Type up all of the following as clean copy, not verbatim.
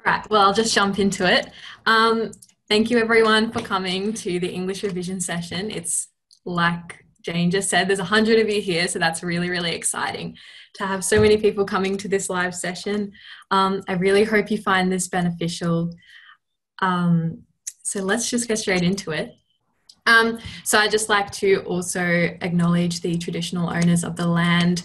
Right, well, I'll just jump into it. Um, Thank you everyone for coming to the English revision session. It's like Jane just said, there's 100 of you here, so that's really, really exciting to have so many people coming to this live session. I really hope you find this beneficial. So let's just get straight into it. So I'd just like to also acknowledge the traditional owners of the land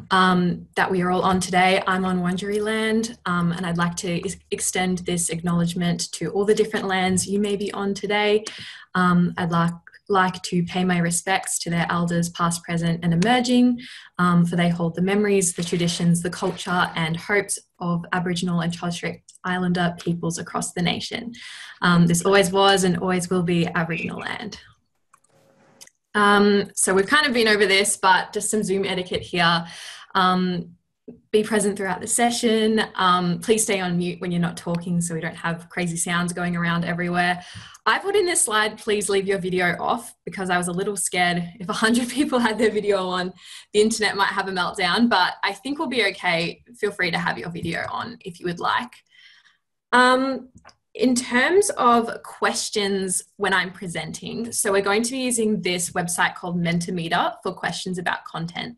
that we are all on today. I'm on Wurundjeri land, and I'd like to extend this acknowledgement to all the different lands you may be on today. I'd like to pay my respects to their elders past, present and emerging, for they hold the memories, the traditions, the culture and hopes of Aboriginal and Torres Strait Islander peoples across the nation. This always was and always will be Aboriginal land. So we've kind of been over this, but just some Zoom etiquette here. Be present throughout the session. Please stay on mute when you're not talking so we don't have crazy sounds going around everywhere. I put in this slide, please leave your video off, because I was a little scared if 100 people had their video on, the internet might have a meltdown, but I think we'll be okay. Feel free to have your video on if you would like. In terms of questions when I'm presenting, so we're going to be using this website called Mentimeter for questions about content.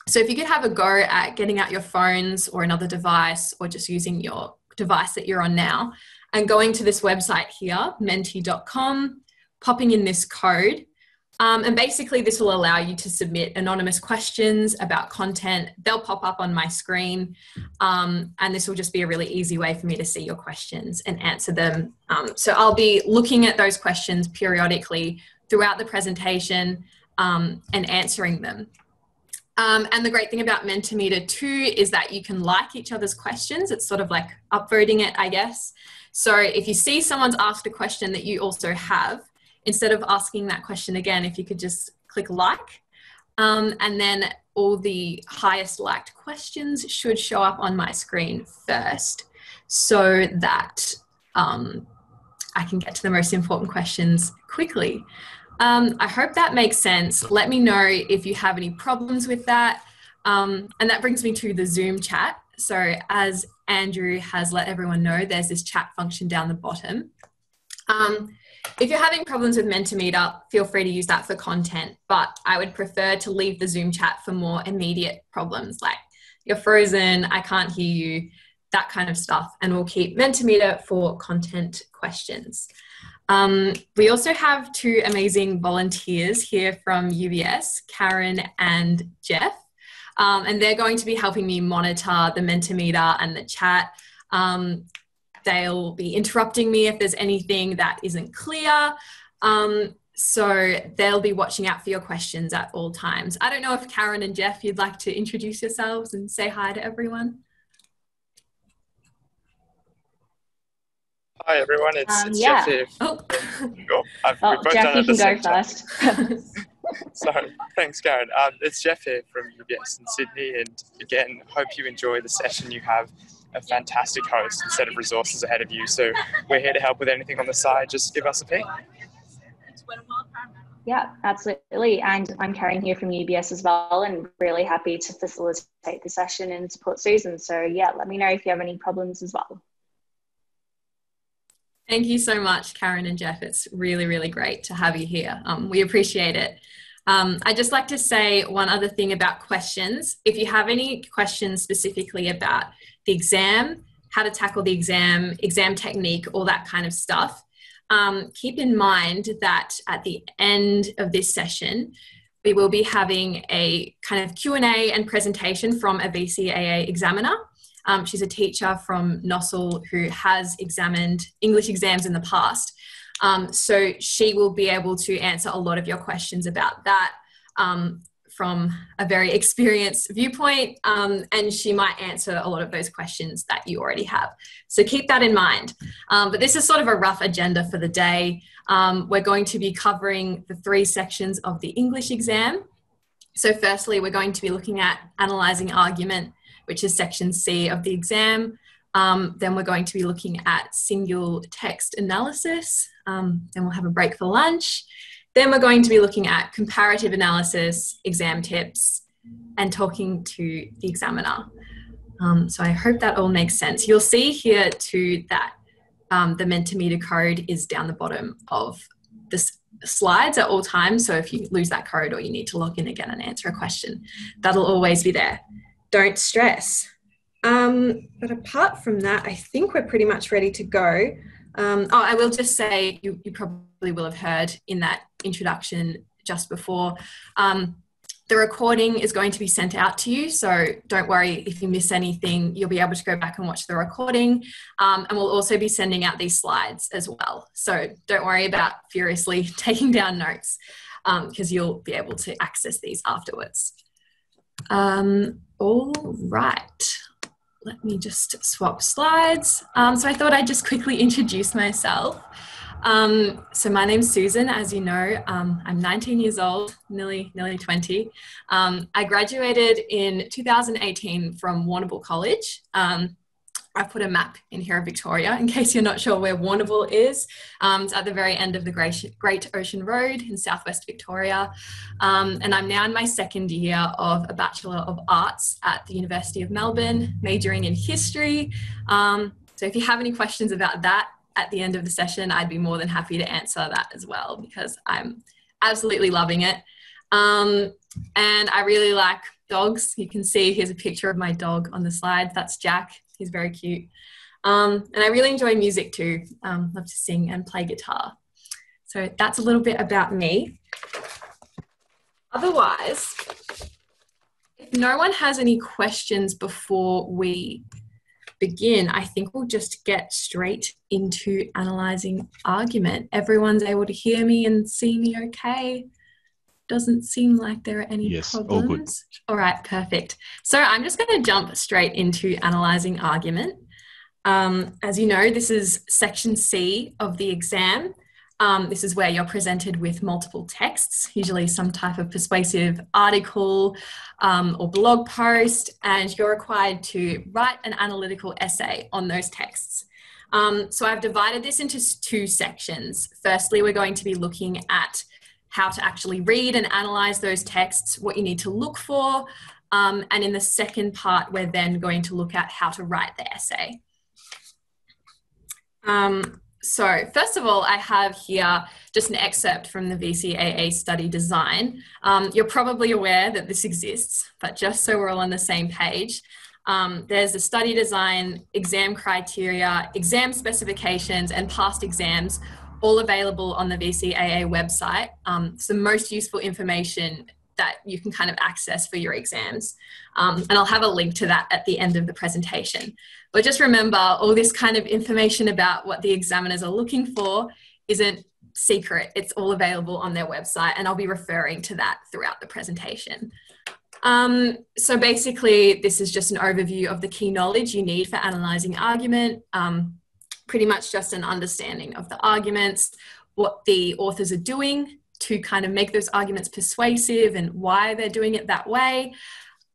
So if you could have a go at getting out your phones or another device, or just using your device that you're on now, and going to this website here, menti.com, popping in this code. And basically this will allow you to submit anonymous questions about content. They'll pop up on my screen, and this will just be a really easy way for me to see your questions and answer them. So I'll be looking at those questions periodically throughout the presentation, and answering them. And the great thing about Mentimeter too is that you can like each other's questions. It's sort of like upvoting it, I guess. So if you see someone's asked a question that you also have, instead of asking that question again, if you could just click like, and then all the highest liked questions should show up on my screen first, so that I can get to the most important questions quickly. I hope that makes sense. Let me know if you have any problems with that. And that brings me to the Zoom chat. So as Andrew has let everyone know, there's this chat function down the bottom. If you're having problems with Mentimeter, feel free to use that for content, but I would prefer to leave the Zoom chat for more immediate problems like you're frozen, I can't hear you, that kind of stuff. And we'll keep Mentimeter for content questions. We also have two amazing volunteers here from UBS, Karen and Jeff, and they're going to be helping me monitor the Mentimeter and the chat. They'll be interrupting me if there's anything that isn't clear. So they'll be watching out for your questions at all times. I don't know if Karen and Jeff, you'd like to introduce yourselves and say hi to everyone. Hi everyone, it's Jeff here. Oh, Jeff, you can go first. Sorry, thanks Karen. It's Jeff here from UBS in Sydney, and again, hope you enjoy the session. You have a fantastic host and set of resources ahead of you, so we're here to help with anything on the side. Just give us a ping. Yeah, absolutely. And I'm Karen here from UBS as well, and really happy to facilitate the session and support Susan. So yeah, let me know if you have any problems as well. Thank you so much, Karen and Jeff. It's really, really great to have you here. We appreciate it. I'd just like to say one other thing about questions. If you have any questions specifically about the exam, how to tackle the exam, exam technique, all that kind of stuff, keep in mind that at the end of this session, we will be having a kind of Q&A and presentation from a VCAA examiner. She's a teacher from Nossal who has examined English exams in the past. So she will be able to answer a lot of your questions about that from a very experienced viewpoint, and she might answer a lot of those questions that you already have. So keep that in mind. But this is sort of a rough agenda for the day. We're going to be covering the 3 sections of the English exam. So firstly, we're going to be looking at analysing argument, which is section C of the exam. Then we're going to be looking at single text analysis. Then we'll have a break for lunch. Then we're going to be looking at comparative analysis, exam tips, and talking to the examiner. So I hope that all makes sense. You'll see here too that the Mentimeter code is down the bottom of the slides at all times. So if you lose that code or you need to log in again and answer a question, that'll always be there. Don't stress. But apart from that, I think we're pretty much ready to go. I will just say, you probably will have heard in that introduction just before, the recording is going to be sent out to you. So don't worry if you miss anything, you'll be able to go back and watch the recording. And we'll also be sending out these slides as well. So don't worry about furiously taking down notes because you'll be able to access these afterwards. All right. Let me just swap slides. So I thought I'd just quickly introduce myself. So my name's Susan, as you know. I'm 19 years old, nearly 20. I graduated in 2018 from Warrnambool College. I've put a map in here of Victoria in case you're not sure where Warrnambool is. It's at the very end of the Great Ocean Road in southwest Victoria. And I'm now in my second year of a Bachelor of Arts at the University of Melbourne, majoring in history. So if you have any questions about that at the end of the session, I'd be more than happy to answer that as well, because I'm absolutely loving it. And I really like dogs. You can see here's a picture of my dog on the slide. That's Jack. He's very cute. And I really enjoy music too. Love to sing and play guitar. So that's a little bit about me. Otherwise, if no one has any questions before we begin, I think we'll just get straight into analysing argument. Everyone's able to hear me and see me okay? Doesn't seem like there are any problems. All good. All right, perfect. So I'm just going to jump straight into analysing argument. As you know, this is section C of the exam. This is where you're presented with multiple texts, usually some type of persuasive article or blog post, and you're required to write an analytical essay on those texts. So I've divided this into two sections. Firstly, we're going to be looking at how to actually read and analyse those texts, what you need to look for, and in the second part, we're then going to look at how to write the essay. So first of all, I have here just an excerpt from the VCAA study design. You're probably aware that this exists, but just so we're all on the same page, there's the study design, exam criteria, exam specifications, and past exams, all available on the VCAA website. It's the most useful information that you can kind of access for your exams. And I'll have a link to that at the end of the presentation. But just remember, all this kind of information about what the examiners are looking for isn't secret. It's all available on their website, and I'll be referring to that throughout the presentation. So basically, this is just an overview of the key knowledge you need for analysing argument. Pretty much just an understanding of the arguments, what the authors are doing to kind of make those arguments persuasive and why they're doing it that way.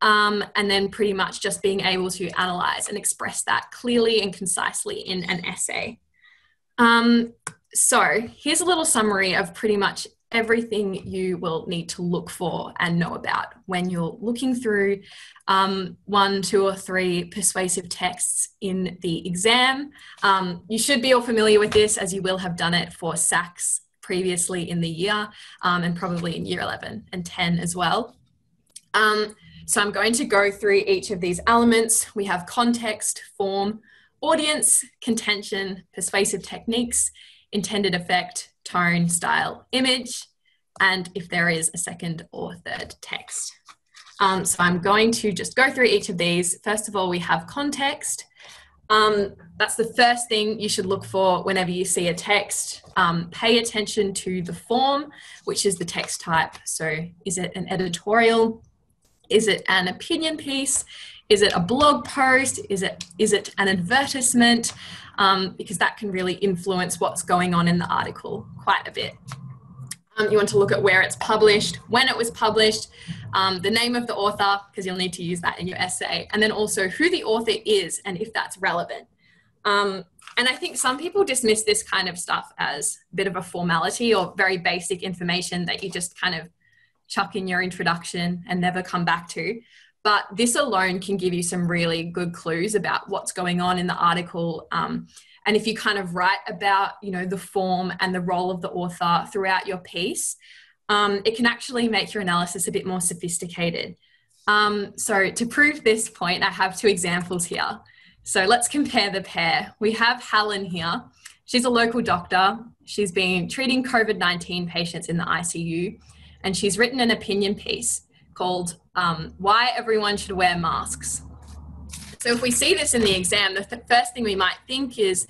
And then pretty much just being able to analyse and express that clearly and concisely in an essay. So here's a little summary of pretty much everything you will need to look for and know about when you're looking through 1, 2, or 3 persuasive texts in the exam. You should be all familiar with this, as you will have done it for SACs previously in the year, and probably in year 11 and 10 as well. So I'm going to go through each of these elements. We have context, form, audience, contention, persuasive techniques, intended effect, tone, style, image, and if there is a second or third text. So I'm going to just go through each of these. First of all, we have context. That's the first thing you should look for whenever you see a text. Pay attention to the form, which is the text type. So is it an editorial? Is it an opinion piece? Is it a blog post? Is it an advertisement? Because that can really influence what's going on in the article quite a bit. You want to look at where it's published, when it was published, the name of the author, because you'll need to use that in your essay, and then also who the author is and if that's relevant. And I think some people dismiss this kind of stuff as a bit of a formality or very basic information that you just kind of chuck in your introduction and never come back to. but this alone can give you some really good clues about what's going on in the article. And if you kind of write about, you know, the form and the role of the author throughout your piece, it can actually make your analysis a bit more sophisticated. So to prove this point, I have 2 examples here. So let's compare the pair. We have Helen here. She's a local doctor. She's been treating COVID-19 patients in the ICU, and she's written an opinion piece called Why Everyone Should Wear Masks. So if we see this in the exam, the first thing we might think is,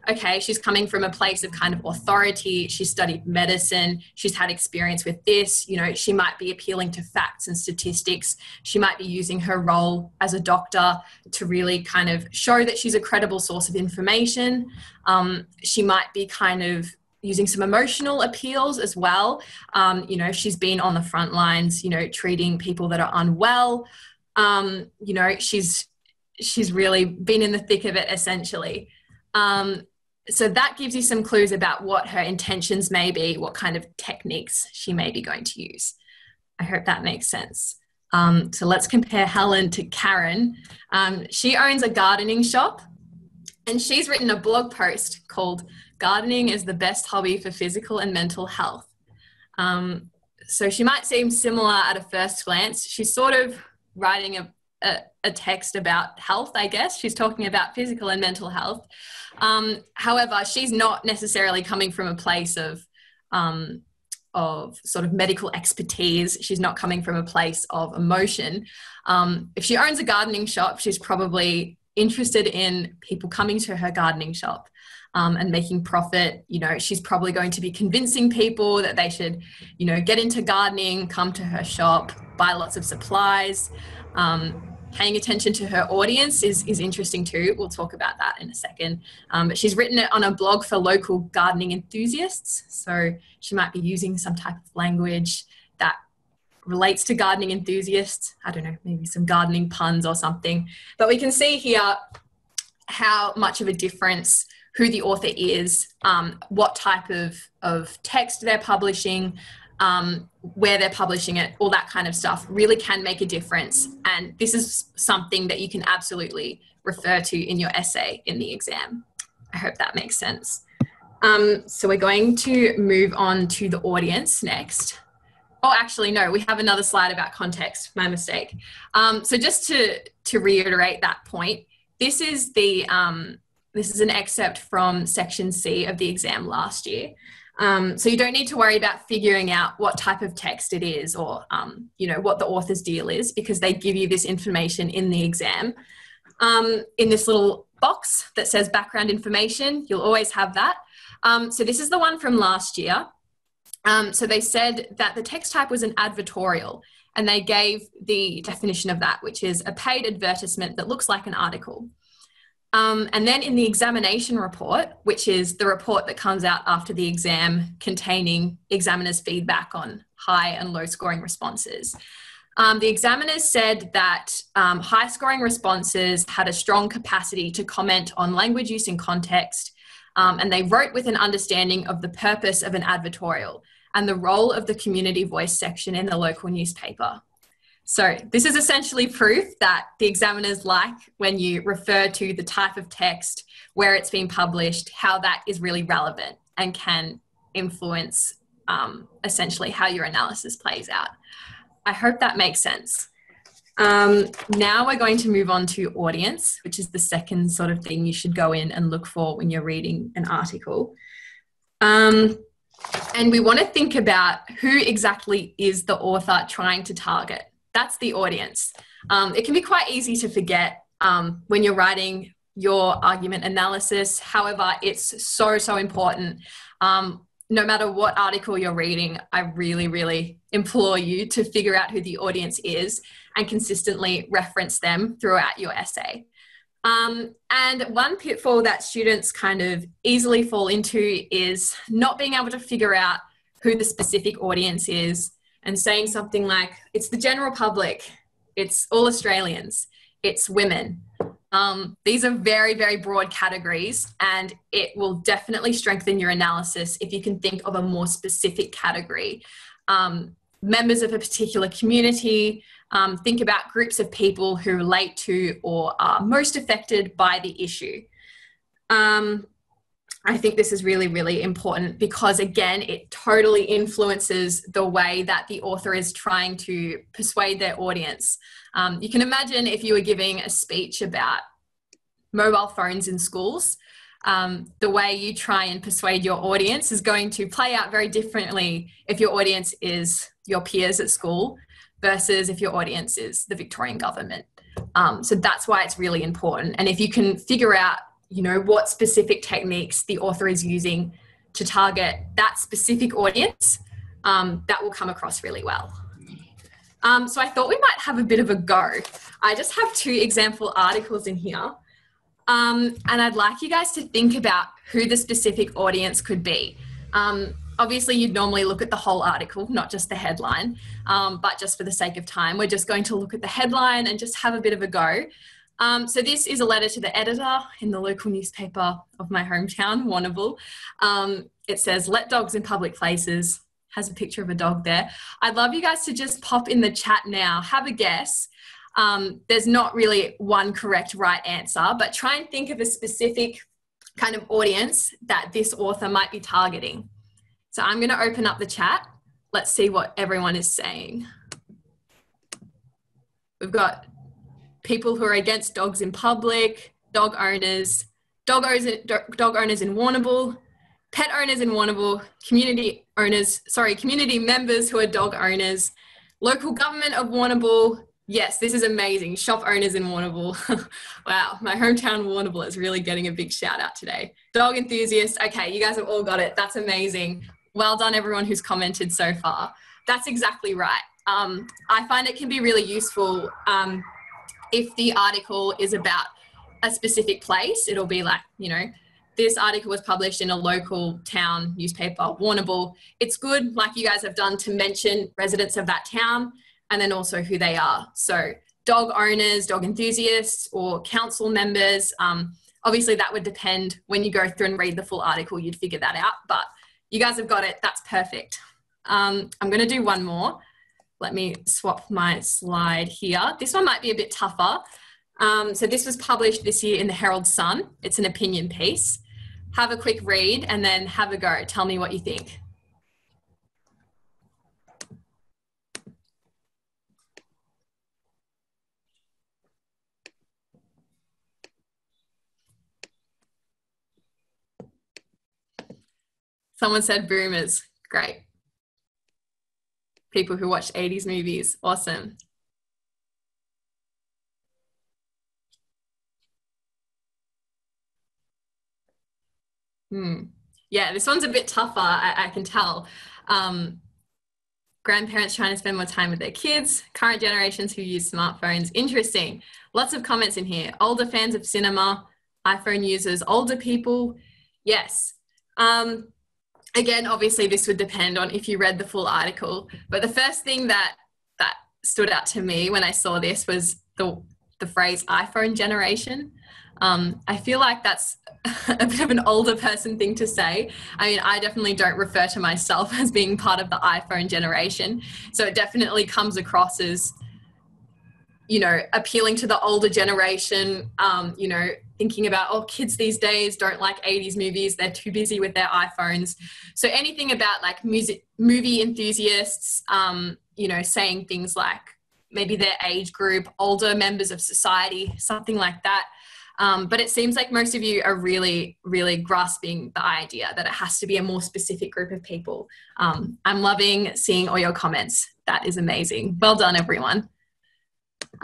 okay, she's coming from a place of kind of authority. She's studied medicine. She's had experience with this. You know, she might be appealing to facts and statistics. She might be using her role as a doctor to really kind of show that she's a credible source of information. She might be kind of using some emotional appeals as well. You know, she's been on the front lines, you know, treating people that are unwell. You know, she's really been in the thick of it, essentially. So that gives you some clues about what her intentions may be, what kind of techniques she may be going to use. I hope that makes sense. So let's compare Helen to Karen. She owns a gardening shop, and she's written a blog post called Gardening is the Best Hobby for Physical and Mental Health. So she might seem similar at a first glance. She's sort of writing a text about health, I guess. She's talking about physical and mental health. However, she's not necessarily coming from a place of sort of medical expertise. She's not coming from a place of emotion. If she owns a gardening shop, she's probably interested in people coming to her gardening shop and making profit. You know, she's probably going to be convincing people that they should, you know, get into gardening, come to her shop, buy lots of supplies. Paying attention to her audience is interesting too. We'll talk about that in a second. But she's written it on a blog for local gardening enthusiasts. So she might be using some type of language that relates to gardening enthusiasts. I don't know, maybe some gardening puns or something. But we can see here how much of a difference who the author is, what type of text they're publishing, where they're publishing it, all that kind of stuff really can make a difference. And this is something that you can absolutely refer to in your essay in the exam. I hope that makes sense. So we're going to move on to the audience next. Oh, actually, no, we have another slide about context. My mistake. So just to reiterate that point, this is an excerpt from section C of the exam last year. So you don't need to worry about figuring out what type of text it is or, you know, what the author's deal is, because they give you this information in the exam. In this little box that says background information, you'll always have that. So this is the one from last year. So they said that the text type was an advertorial, and they gave the definition of that, which is a paid advertisement that looks like an article. And then in the examination report, which is the report that comes out after the exam containing examiners' feedback on high and low scoring responses, the examiners said that high scoring responses had a strong capacity to comment on language use in context, and they wrote with an understanding of the purpose of an advertorial and the role of the community voice section in the local newspaper. So this is essentially proof that the examiners like when you refer to the type of text, where it's been published, how that is really relevant and can influence essentially how your analysis plays out. I hope that makes sense. Now we're going to move on to audience, which is the second sort of thing you should go in and look for when you're reading an article. And we want to think about who exactly is the author trying to target. That's the audience. It can be quite easy to forget when you're writing your argument analysis. However, it's so important. No matter what article you're reading, I really, really implore you to figure out who the audience is and consistently reference them throughout your essay. And one pitfall that students kind of easily fall into is not being able to figure out who the specific audience is and saying something like, it's the general public, it's all Australians, it's women. These are very, very broad categories, and it will definitely strengthen your analysis if you can think of a more specific category. Members of a particular community, Think about groups of people who relate to or are most affected by the issue. I think this is really, really important because, again, it totally influences the way that the author is trying to persuade their audience. You can imagine if you were giving a speech about mobile phones in schools, the way you try and persuade your audience is going to play out very differently if your audience is your peers at school versus if your audience is the Victorian government. So that's why it's really important. And if you can figure out, you know, what specific techniques the author is using to target that specific audience, that will come across really well. So I thought we might have a bit of a go. I just have 2 example articles in here. And I'd like you guys to think about who the specific audience could be. Obviously, you'd normally look at the whole article, not just the headline, but just for the sake of time, we're just going to look at the headline and just have a bit of a go. So this is a letter to the editor in the local newspaper of my hometown, Warrnambool. It says, "Let dogs in public places," has a picture of a dog there. I'd love you guys to just pop in the chat now, have a guess. There's not really one correct right answer, but try and think of a specific kind of audience that this author might be targeting. So I'm going to open up the chat. Let's see what everyone is saying. We've got people who are against dogs in public, dog owners in Warrnambool, pet owners in Warrnambool, community members who are dog owners, local government of Warrnambool. Yes, this is amazing. Shop owners in Warrnambool. Wow, my hometown Warrnambool is really getting a big shout out today. Dog enthusiasts. Okay, you guys have all got it. That's amazing. Well done, everyone who's commented so far. That's exactly right. I find it can be really useful if the article is about a specific place. It'll be like, you know, this article was published in a local town newspaper, Warrnambool. It's good, like you guys have done, to mention residents of that town and then also who they are. So dog owners, dog enthusiasts, or council members. Obviously that would depend when you go through and read the full article, you'd figure that out, but you guys have got it. That's perfect. I'm going to do one more. Let me swap my slide here. This one might be a bit tougher. So this was published this year in the Herald Sun. It's an opinion piece. Have a quick read and then have a go. Tell me what you think. Someone said boomers. Great. People who watch 80s movies. Awesome. Yeah, this one's a bit tougher, I can tell. Grandparents trying to spend more time with their kids. Current generations who use smartphones. Interesting. Lots of comments in here. Older fans of cinema. iPhone users. Older people. Yes. Again, obviously this would depend on if you read the full article, but the first thing that stood out to me when I saw this was the phrase iPhone generation. I feel like that's a bit of an older person thing to say. I mean, I definitely don't refer to myself as being part of the iPhone generation. So it definitely comes across as, you know, appealing to the older generation, you know, thinking about, oh, kids these days don't like 80s movies. They're too busy with their iPhones. So anything about like movie enthusiasts, you know, saying things like maybe their age group, older members of society, something like that. But it seems like most of you are really, really grasping the idea that it has to be a more specific group of people. I'm loving seeing all your comments. That is amazing. Well done, everyone.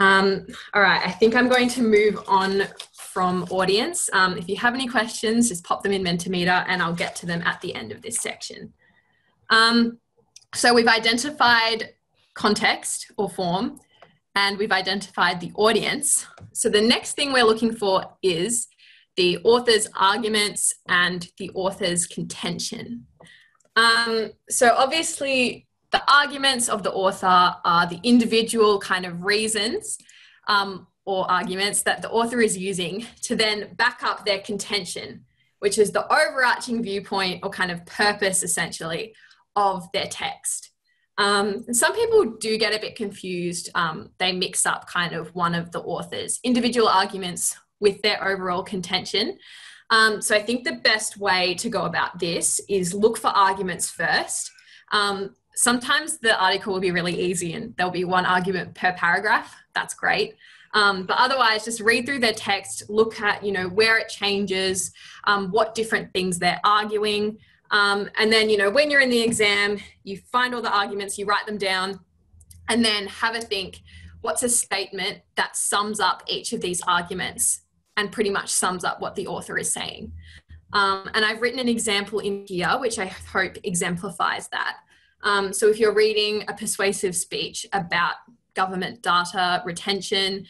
All right, I think I'm going to move on from audience. If you have any questions, just pop them in Mentimeter and I'll get to them at the end of this section. So we've identified context or form, and we've identified the audience. So the next thing we're looking for is the author's arguments and the author's contention. So obviously the arguments of the author are the individual kind of reasons or arguments that the author is using to then back up their contention, which is the overarching viewpoint or kind of purpose essentially of their text. And some people do get a bit confused. They mix up kind of one of the author's individual arguments with their overall contention. So I think the best way to go about this is look for arguments first. Sometimes the article will be really easy and there'll be one argument per paragraph. That's great. But otherwise, just read through their text, look at, where it changes, what different things they're arguing. And then, when you're in the exam, you find all the arguments, you write them down, and then have a think, what's a statement that sums up each of these arguments and pretty much sums up what the author is saying. And I've written an example in here, which I hope exemplifies that. So if you're reading a persuasive speech about government data retention,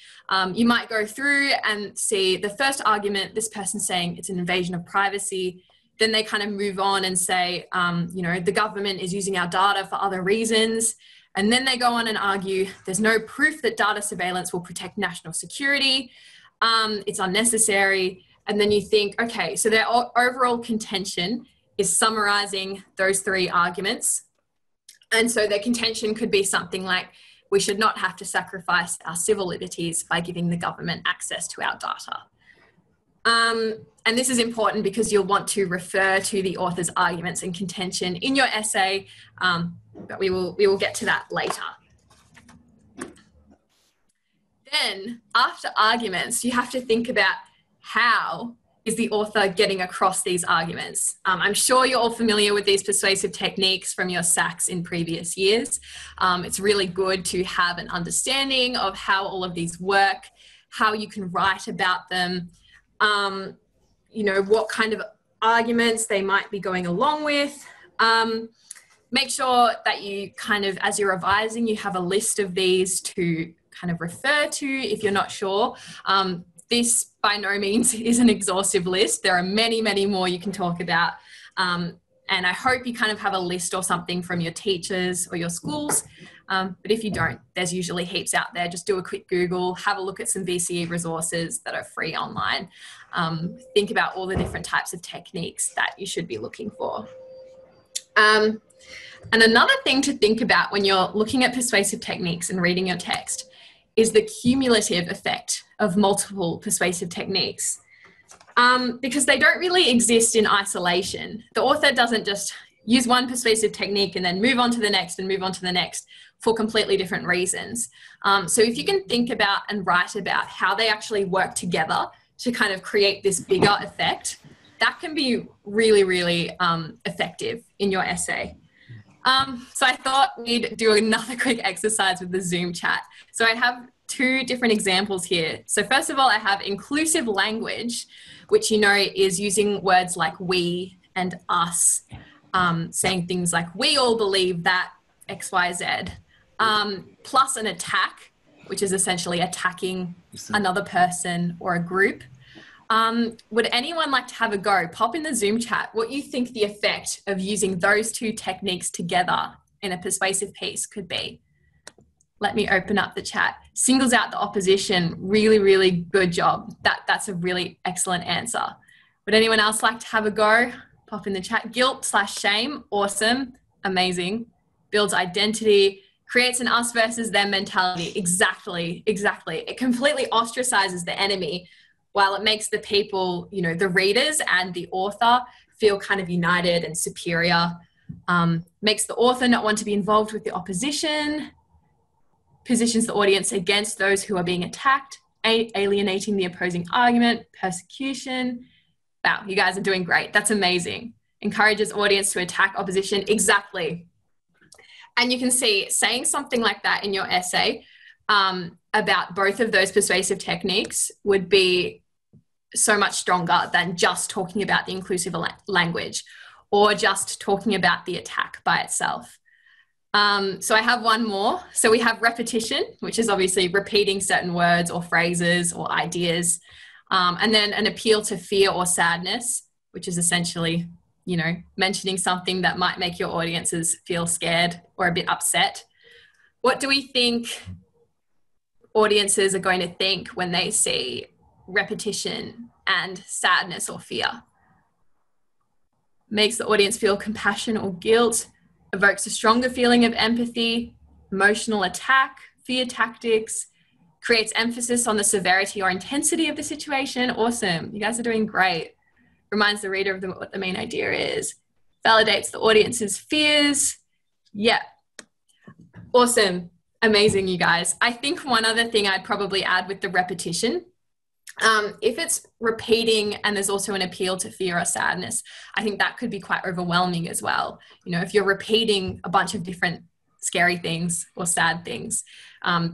you might go through and see the first argument, this person saying it's an invasion of privacy. Then they kind of move on and say, the government is using our data for other reasons. And then they go on and argue, there's no proof that data surveillance will protect national security. It's unnecessary. And then you think, okay, so their overall contention is summarizing those three arguments. And so their contention could be something like, we should not have to sacrifice our civil liberties by giving the government access to our data. And this is important because you'll want to refer to the author's arguments and contention in your essay, but we will get to that later. Then, after arguments, you have to think about how is the author getting across these arguments. I'm sure you're all familiar with these persuasive techniques from your SACs in previous years. It's really good to have an understanding of how all of these work, how you can write about them, what kind of arguments they might be going along with. Make sure that you kind of, as you're revising, you have a list of these to kind of refer to if you're not sure. This by no means is an exhaustive list. There are many, many more you can talk about. And I hope you kind of have a list or something from your teachers or your schools. But if you don't, there's usually heaps out there. Just do a quick Google, have a look at some VCE resources that are free online. Think about all the different types of techniques that you should be looking for. And another thing to think about when you're looking at persuasive techniques and reading your text is the cumulative effect of multiple persuasive techniques. Because they don't really exist in isolation. The author doesn't just use one persuasive technique and then move on to the next and move on to the next for completely different reasons. So if you can think about and write about how they actually work together to kind of create this bigger effect, that can be really, really effective in your essay. So I thought we'd do another quick exercise with the Zoom chat. So I have two different examples here. So first of all, I have inclusive language, which is using words like we and us, saying things like, we all believe that X, Y, Z, plus an attack, which is essentially attacking another person or a group. Would anyone like to have a go? Pop in the Zoom chat what you think the effect of using those two techniques together in a persuasive piece could be. Let me open up the chat. Singles out the opposition. Really, really good job. That's a really excellent answer. Would anyone else like to have a go? Pop in the chat. Guilt/shame. Awesome. Amazing. Builds identity. Creates an us versus them mentality. Exactly. It completely ostracizes the enemy, while it makes the people, the readers and the author feel kind of united and superior. Makes the author not want to be involved with the opposition. Positions the audience against those who are being attacked, alienating the opposing argument, persecution. Wow, you guys are doing great. That's amazing. Encourages audience to attack opposition. Exactly. And you can see saying something like that in your essay about both of those persuasive techniques would be so much stronger than just talking about the inclusive language or just talking about the attack by itself. So I have one more. So we have repetition, which is obviously repeating certain words or phrases or ideas. And then an appeal to fear or sadness, which is essentially, mentioning something that might make your audiences feel scared or a bit upset. What do we think audiences are going to think when they see repetition and sadness or fear? Makes the audience feel compassion or guilt. evokes a stronger feeling of empathy, emotional attack, fear tactics, creates emphasis on the severity or intensity of the situation. Awesome. You guys are doing great. Reminds the reader of what the main idea is. Validates the audience's fears. Yeah. Awesome. Amazing, you guys. I think one other thing I'd probably add with the repetition, if it's repeating and there's also an appeal to fear or sadness, I think that could be quite overwhelming as well. You know, if you're repeating a bunch of different scary things or sad things,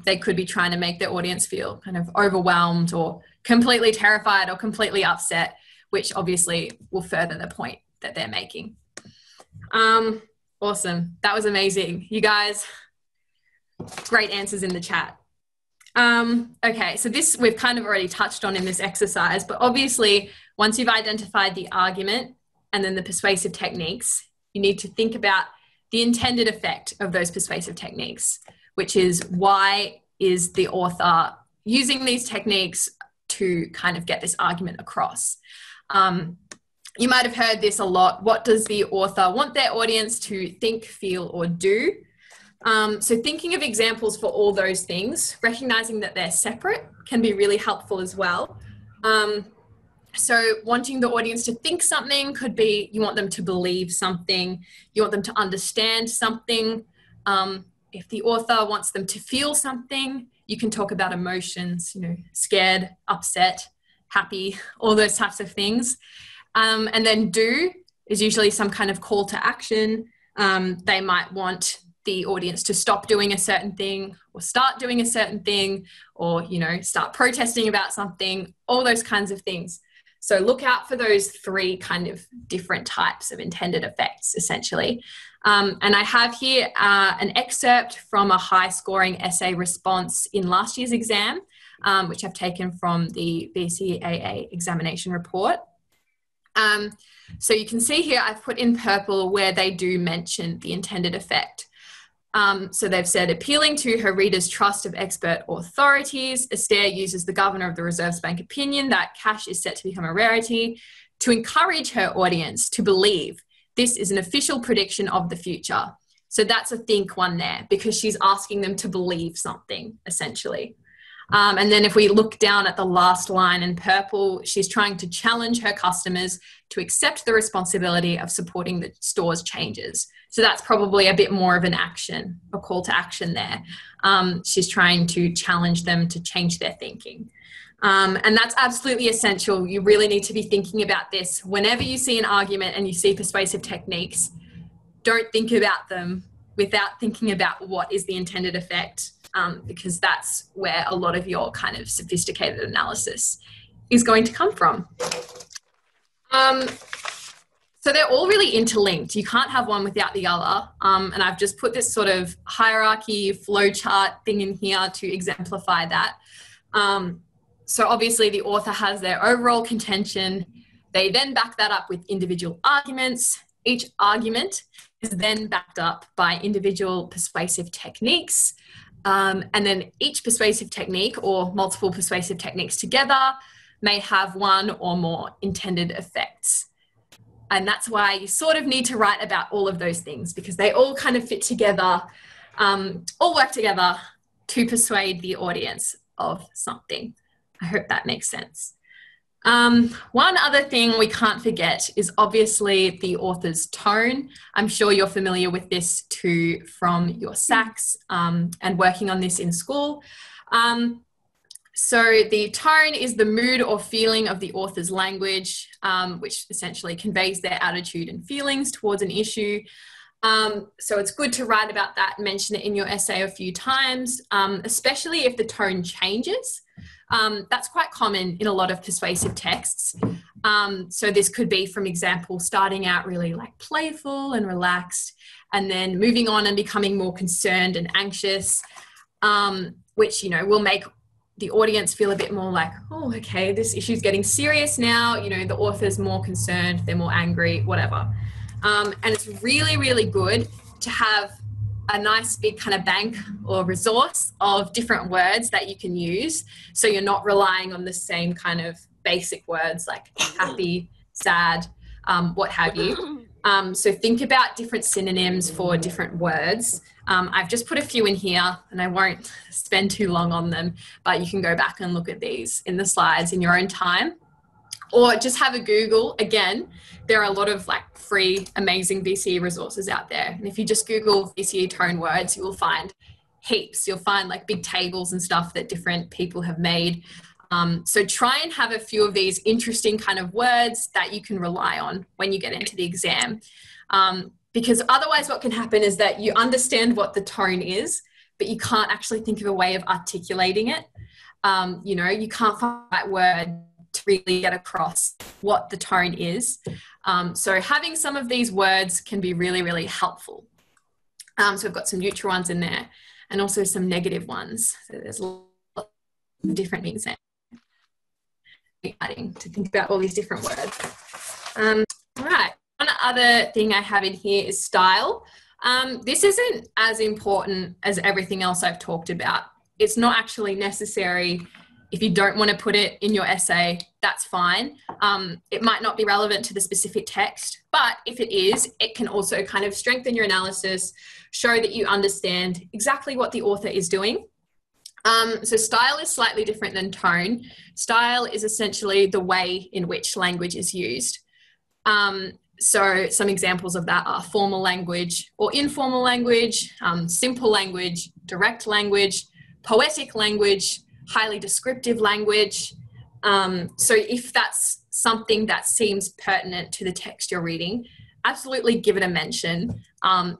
they could be trying to make their audience feel kind of overwhelmed or completely terrified or completely upset, which obviously will further the point that they're making. Awesome. That was amazing. You guys, great answers in the chat. Okay, so this we've kind of already touched on in this exercise, but obviously once you've identified the argument and then the persuasive techniques, you need to think about the intended effect of those persuasive techniques, which is why is the author using these techniques to kind of get this argument across. You might have heard this a lot. What does the author want their audience to think, feel, or do? So thinking of examples for all those things, recognizing that they're separate can be really helpful as well. So wanting the audience to think something could be you want them to believe something, you want them to understand something. If the author wants them to feel something, you can talk about emotions, you know, scared, upset, happy, all those types of things. And then do is usually some kind of call to action. They might want the audience to stop doing a certain thing or start doing a certain thing, or, you know, start protesting about something, all those kinds of things. So look out for those three kind of different types of intended effects, essentially. And I have here an excerpt from a high scoring essay response in last year's exam, which I've taken from the BCAA examination report. So you can see here I've put in purple where they do mention the intended effect. So they've said, appealing to her readers' trust of expert authorities, Astaire uses the Governor of the Reserve Bank opinion that cash is set to become a rarity to encourage her audience to believe this is an official prediction of the future. So that's a think one there, because she's asking them to believe something, essentially. And then if we look down at the last line in purple, she's trying to challenge her customers to accept the responsibility of supporting the store's changes. So that's probably a bit more of an action, a call to action there. She's trying to challenge them to change their thinking. And that's absolutely essential. You really need to be thinking about this. Whenever you see an argument and you see persuasive techniques, don't think about them without thinking about what is the intended effect. Because that's where a lot of your kind of sophisticated analysis is going to come from. So they're all really interlinked. You can't have one without the other. And I've just put this sort of hierarchy flowchart thing in here to exemplify that. So obviously the author has their overall contention. They then back that up with individual arguments. Each argument is then backed up by individual persuasive techniques. And then each persuasive technique or multiple persuasive techniques together may have one or more intended effects. And that's why you sort of need to write about all of those things, because they all kind of fit together, all work together to persuade the audience of something. I hope that makes sense. One other thing we can't forget is obviously the author's tone. I'm sure you're familiar with this too from your SACs and working on this in school. So the tone is the mood or feeling of the author's language, which essentially conveys their attitude and feelings towards an issue. So it's good to write about that and mention it in your essay a few times, especially if the tone changes. That's quite common in a lot of persuasive texts. So this could be, from example, starting out really like playful and relaxed, and then moving on and becoming more concerned and anxious, which, you know, will make the audience feel a bit more like, oh, okay, this issue's getting serious now. You know, the author's more concerned, they're more angry, whatever. And it's really, really good to have a nice big kind of bank or resource of different words that you can use, so you're not relying on the same kind of basic words like happy, sad, what have you. So think about different synonyms for different words. I've just put a few in here and I won't spend too long on them, but you can go back and look at these in the slides in your own time. Or just have a Google. Again, there are a lot of like free, amazing VCE resources out there. And if you just Google VCE tone words, you will find heaps. You'll find like big tables and stuff that different people have made. So try and have a few of these interesting kind of words that you can rely on when you get into the exam. Because otherwise what can happen is that you understand what the tone is, but you can't actually think of a way of articulating it. You know, you can't find that word to really get across what the tone is. So having some of these words can be really, really helpful. So we've got some neutral ones in there and also some negative ones. So there's lots of different things there. To think about all these different words. All right, one other thing I have in here is style. This isn't as important as everything else I've talked about. It's not actually necessary. If you don't want to put it in your essay, that's fine. It might not be relevant to the specific text, but if it is, it can also kind of strengthen your analysis, show that you understand exactly what the author is doing. So style is slightly different than tone. Style is essentially the way in which language is used. So some examples of that are formal language or informal language, simple language, direct language, poetic language, highly descriptive language. So if that's something that seems pertinent to the text you're reading, absolutely give it a mention.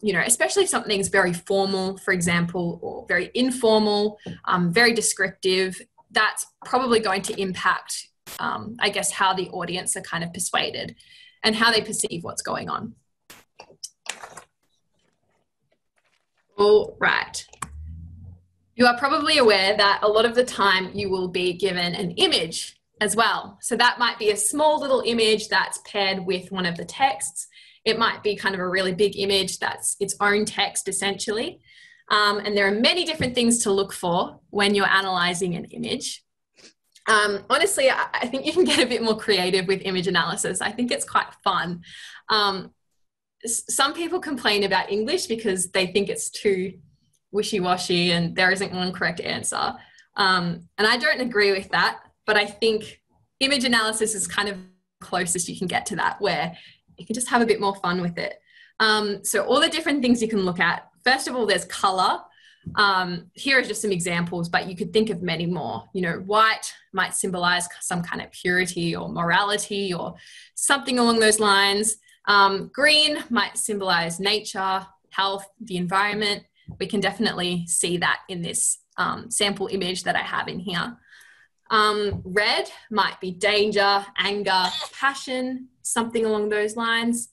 You know, especially if something's very formal, for example, or very informal, very descriptive, that's probably going to impact, I guess, how the audience are kind of persuaded and how they perceive what's going on. All right. You are probably aware that a lot of the time you will be given an image as well. So that might be a small little image that's paired with one of the texts. It might be kind of a really big image that's its own text essentially. And there are many different things to look for when you're analysing an image. Honestly, I think you can get a bit more creative with image analysis. I think it's quite fun. Some people complain about English because they think it's too wishy-washy and there isn't one correct answer. And I don't agree with that, but I think image analysis is kind of the closest you can get to that, where you can just have a bit more fun with it. So all the different things you can look at. First of all, there's color. Here are just some examples, but you could think of many more. You know, white might symbolize some kind of purity or morality or something along those lines. Green might symbolize nature, health, the environment. We can definitely see that in this sample image that I have in here. Red might be danger, anger, passion, something along those lines.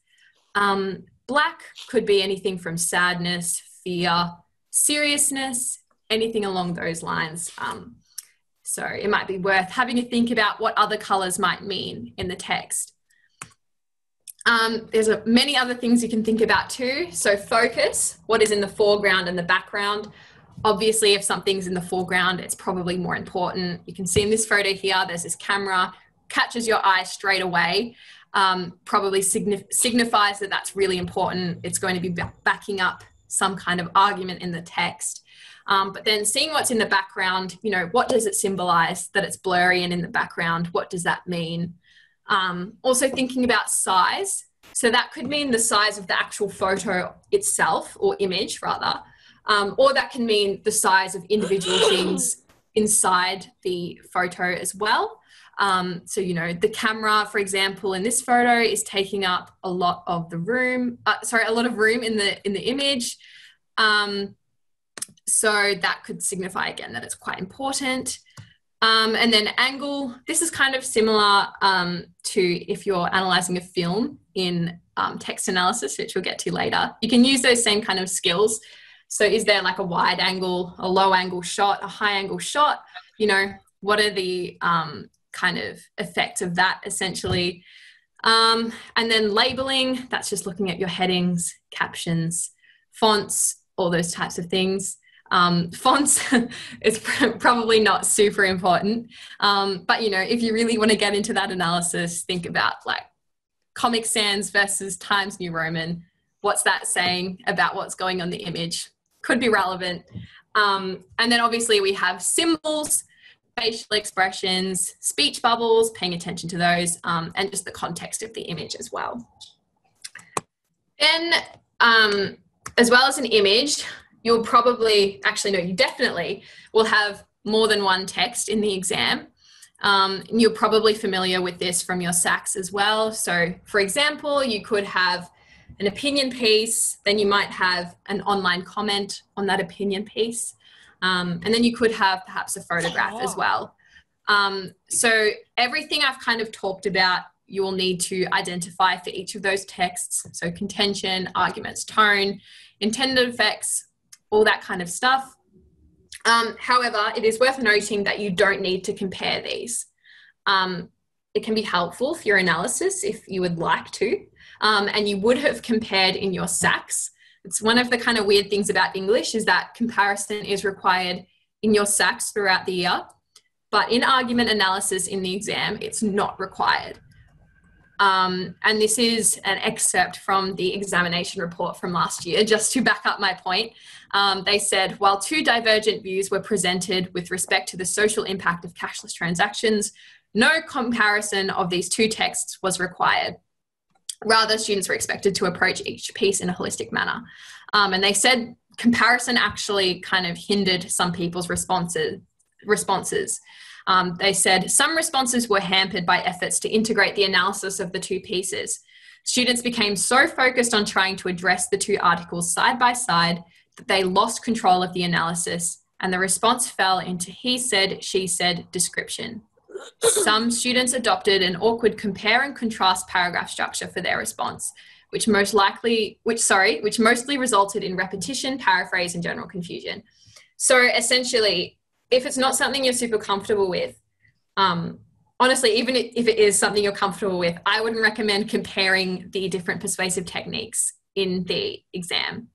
Black could be anything from sadness, fear, seriousness, anything along those lines. So it might be worth having to think about what other colours might mean in the text. There's many other things you can think about too. So focus, what is in the foreground and the background. Obviously, if something's in the foreground, it's probably more important. You can see in this photo here, there's this camera, catches your eye straight away, probably signifies that that's really important. It's going to be backing up some kind of argument in the text. But then seeing what's in the background, you know, what does it symbolize that it's blurry and in the background? What does that mean? Also thinking about size. So that could mean the size of the actual photo itself, or image rather, or that can mean the size of individual things inside the photo as well. So, you know, the camera, for example, in this photo is taking up a lot of the room, a lot of room in the image. So that could signify again that it's quite important. And then angle, this is kind of similar to if you're analysing a film in text analysis, which we'll get to later. You can use those same kind of skills. So is there like a wide angle, a low angle shot, a high angle shot? You know, what are the kind of effects of that essentially? And then labeling, that's just looking at your headings, captions, fonts, all those types of things. Fonts is probably not super important, but you know, if you really want to get into that analysis, think about like Comic Sans versus Times New Roman. What's that saying about what's going on the image? Could be relevant. And then obviously we have symbols, facial expressions, speech bubbles, paying attention to those, and just the context of the image as well. Then, as well as an image, you'll probably, actually no, you definitely will have more than one text in the exam. You're probably familiar with this from your SACs as well. So for example, you could have an opinion piece, then you might have an online comment on that opinion piece. And then you could have perhaps a photograph as well. So everything I've kind of talked about, you will need to identify for each of those texts. So contention, arguments, tone, intended effects, all that kind of stuff. However, it is worth noting that you don't need to compare these. It can be helpful for your analysis if you would like to, and you would have compared in your SACs. It's one of the kind of weird things about English is that comparison is required in your SACs throughout the year, but in argument analysis in the exam, it's not required. And this is an excerpt from the examination report from last year, just to back up my point. They said, while two divergent views were presented with respect to the social impact of cashless transactions, no comparison of these two texts was required. Rather, students were expected to approach each piece in a holistic manner. And they said comparison actually kind of hindered some people's responses. They said some responses were hampered by efforts to integrate the analysis of the two pieces. Students became so focused on trying to address the two articles side by side that they lost control of the analysis, and the response fell into he said, she said description. Some students adopted an awkward compare and contrast paragraph structure for their response, which mostly resulted in repetition, paraphrase, and general confusion. So essentially, if it's not something you're super comfortable with, honestly, even if it is something you're comfortable with, I wouldn't recommend comparing the different persuasive techniques in the exam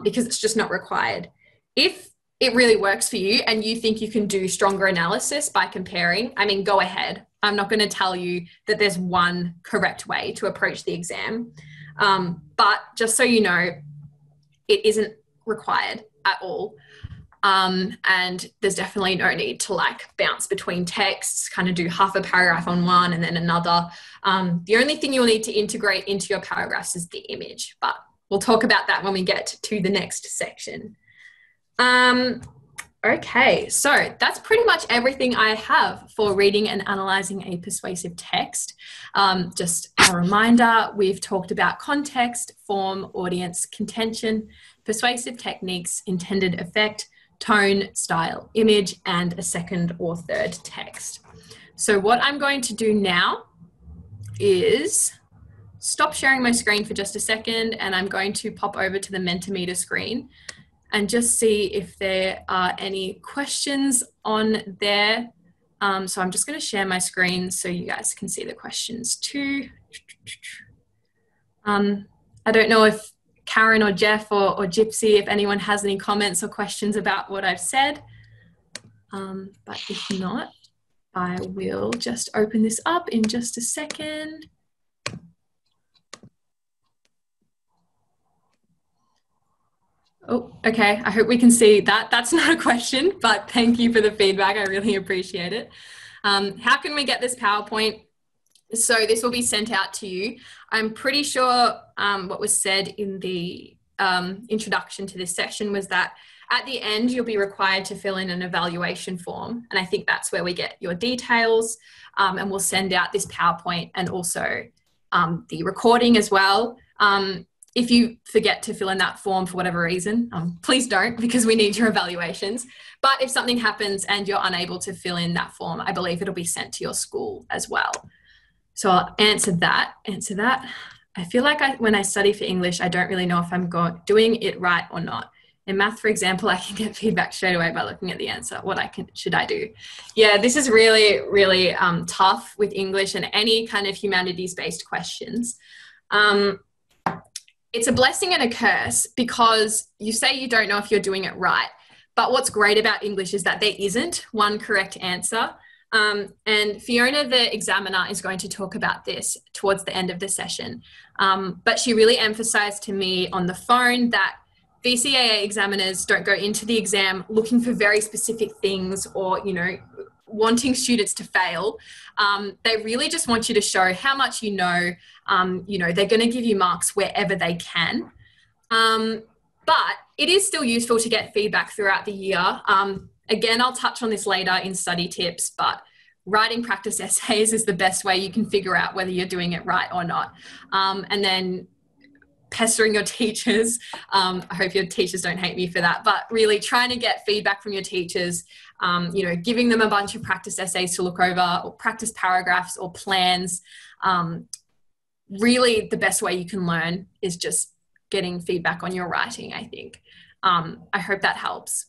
because it's just not required. If it really works for you and you think you can do stronger analysis by comparing, I mean, go ahead. I'm not going to tell you that there's one correct way to approach the exam. But just so you know, it isn't required at all. And there's definitely no need to like bounce between texts, kind of do half a paragraph on one and then another. The only thing you'll need to integrate into your paragraphs is the image, but we'll talk about that when we get to the next section. Okay, so that's pretty much everything I have for reading and analysing a persuasive text. Just a reminder, we've talked about context, form, audience, contention, persuasive techniques, intended effect, tone, style, image, and a second or third text. So what I'm going to do now is stop sharing my screen for just a second, and I'm going to pop over to the Mentimeter screen and just see if there are any questions on there. So I'm just going to share my screen so you guys can see the questions too. I don't know if Karen or Jeff or Gypsy, if anyone has any comments or questions about what I've said. But if not, I will just open this up in just a second. Oh, okay. I hope we can see that. That's not a question, but thank you for the feedback. I really appreciate it. How can we get this PowerPoint? So this will be sent out to you. I'm pretty sure what was said in the introduction to this session was that at the end, you'll be required to fill in an evaluation form. And I think that's where we get your details. And we'll send out this PowerPoint and also the recording as well. If you forget to fill in that form for whatever reason, please don't, because we need your evaluations. But if something happens and you're unable to fill in that form, I believe it'll be sent to your school as well. So I'll answer that. I feel like when I study for English, I don't really know if I'm doing it right or not. In math, for example, I can get feedback straight away by looking at the answer. Should I do? Yeah, this is really, really tough with English and any kind of humanities-based questions. It's a blessing and a curse because you say you don't know if you're doing it right. But what's great about English is that there isn't one correct answer. And Fiona, the examiner, is going to talk about this towards the end of the session. But she really emphasized to me on the phone that VCAA examiners don't go into the exam looking for very specific things or, you know, wanting students to fail. They really just want you to show how much you know. You know, they're going to give you marks wherever they can. But it is still useful to get feedback throughout the year. Again, I'll touch on this later in study tips, but writing practice essays is the best way you can figure out whether you're doing it right or not. And then pestering your teachers. I hope your teachers don't hate me for that, but really trying to get feedback from your teachers, you know, giving them a bunch of practice essays to look over or practice paragraphs or plans. Really the best way you can learn is just getting feedback on your writing, I think. I hope that helps.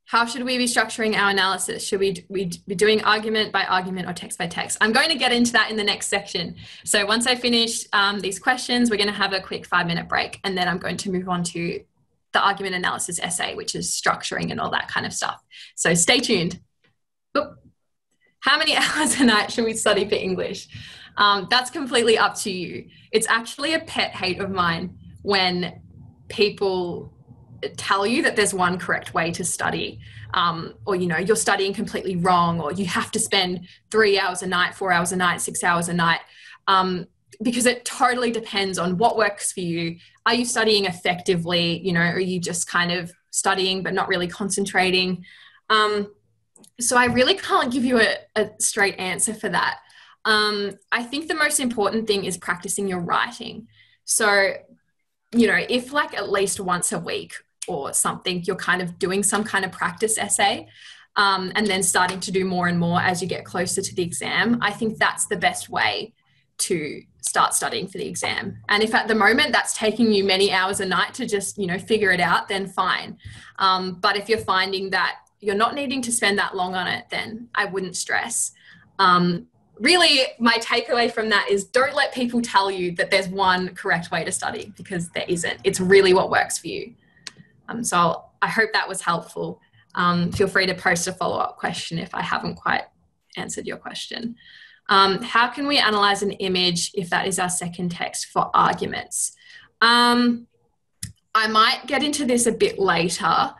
How should we be structuring our analysis? Should we be doing argument by argument or text by text? I'm going to get into that in the next section. So once I finish these questions, we're going to have a quick 5-minute break, and then I'm going to move on to the argument analysis essay, which is structuring and all that kind of stuff. So stay tuned. Oop. How many hours a night should we study for English? That's completely up to you. It's actually a pet hate of mine when people tell you that there's one correct way to study, or, you know, you're studying completely wrong, or you have to spend 3 hours a night, 4 hours a night, 6 hours a night, because it totally depends on what works for you. Are you studying effectively? You know, are you just kind of studying but not really concentrating? So I really can't give you a straight answer for that. I think the most important thing is practicing your writing. So, you know, if like at least once a week or something, you're kind of doing some kind of practice essay, and then starting to do more and more as you get closer to the exam, I think that's the best way to start studying for the exam. And if at the moment that's taking you many hours a night to just, you know, figure it out, then fine. But if you're finding that you're not needing to spend that long on it, then I wouldn't stress. Really, my takeaway from that is don't let people tell you that there's one correct way to study, because there isn't. It's really what works for you. So I hope that was helpful. Feel free to post a follow-up question if I haven't quite answered your question. How can we analyze an image if that is our second text for arguments? I might get into this a bit later.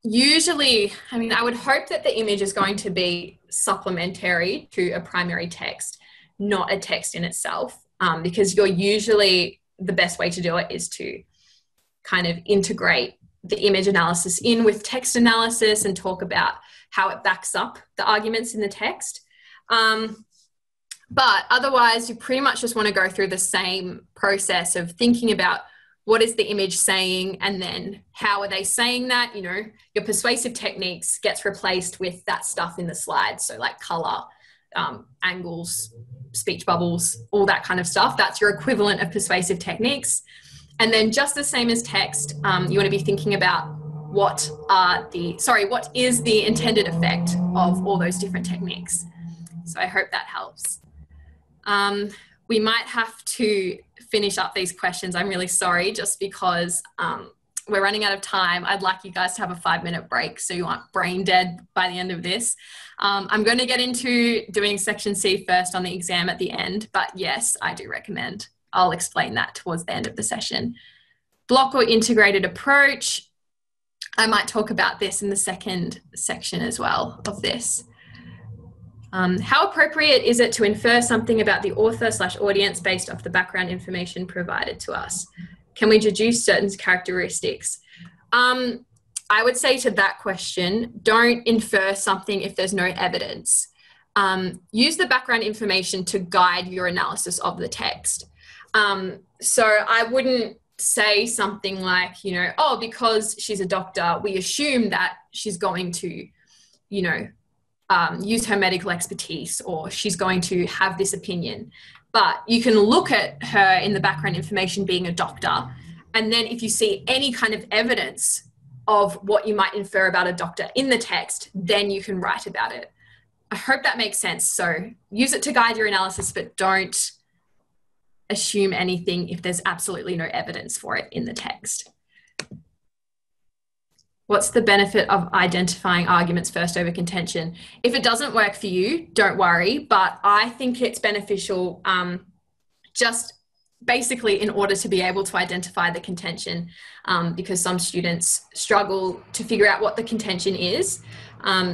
Usually, I mean, I would hope that the image is going to be supplementary to a primary text, not a text in itself, because you're usually, the best way to do it is to kind of integrate the image analysis in with text analysis and talk about how it backs up the arguments in the text. But otherwise, you pretty much just want to go through the same process of thinking about what is the image saying, and then how are they saying that? You know, your persuasive techniques gets replaced with that stuff in the slides. So like color, angles, speech bubbles, all that kind of stuff. That's your equivalent of persuasive techniques. And then just the same as text, you want to be thinking about what is the intended effect of all those different techniques. So I hope that helps. We might have to finish up these questions. I'm really sorry, just because we're running out of time. I'd like you guys to have a 5-minute break so you aren't brain dead by the end of this. I'm going to get into doing section C first on the exam at the end, but yes, I do recommend. I'll explain that towards the end of the session. Block or integrated approach. I might talk about this in the second section as well of this. How appropriate is it to infer something about the author/audience based off the background information provided to us? Can we deduce certain characteristics? I would say to that question, don't infer something if there's no evidence. Use the background information to guide your analysis of the text. So I wouldn't say something like, you know, oh, because she's a doctor, we assume that she's going to, you know, use her medical expertise, or she's going to have this opinion. But you can look at her in the background information being a doctor, and then if you see any kind of evidence of what you might infer about a doctor in the text, then you can write about it. I hope that makes sense. So use it to guide your analysis, but don't assume anything if there's absolutely no evidence for it in the text. What's the benefit of identifying arguments first over contention? If it doesn't work for you, don't worry, but I think it's beneficial just basically in order to be able to identify the contention, because some students struggle to figure out what the contention is.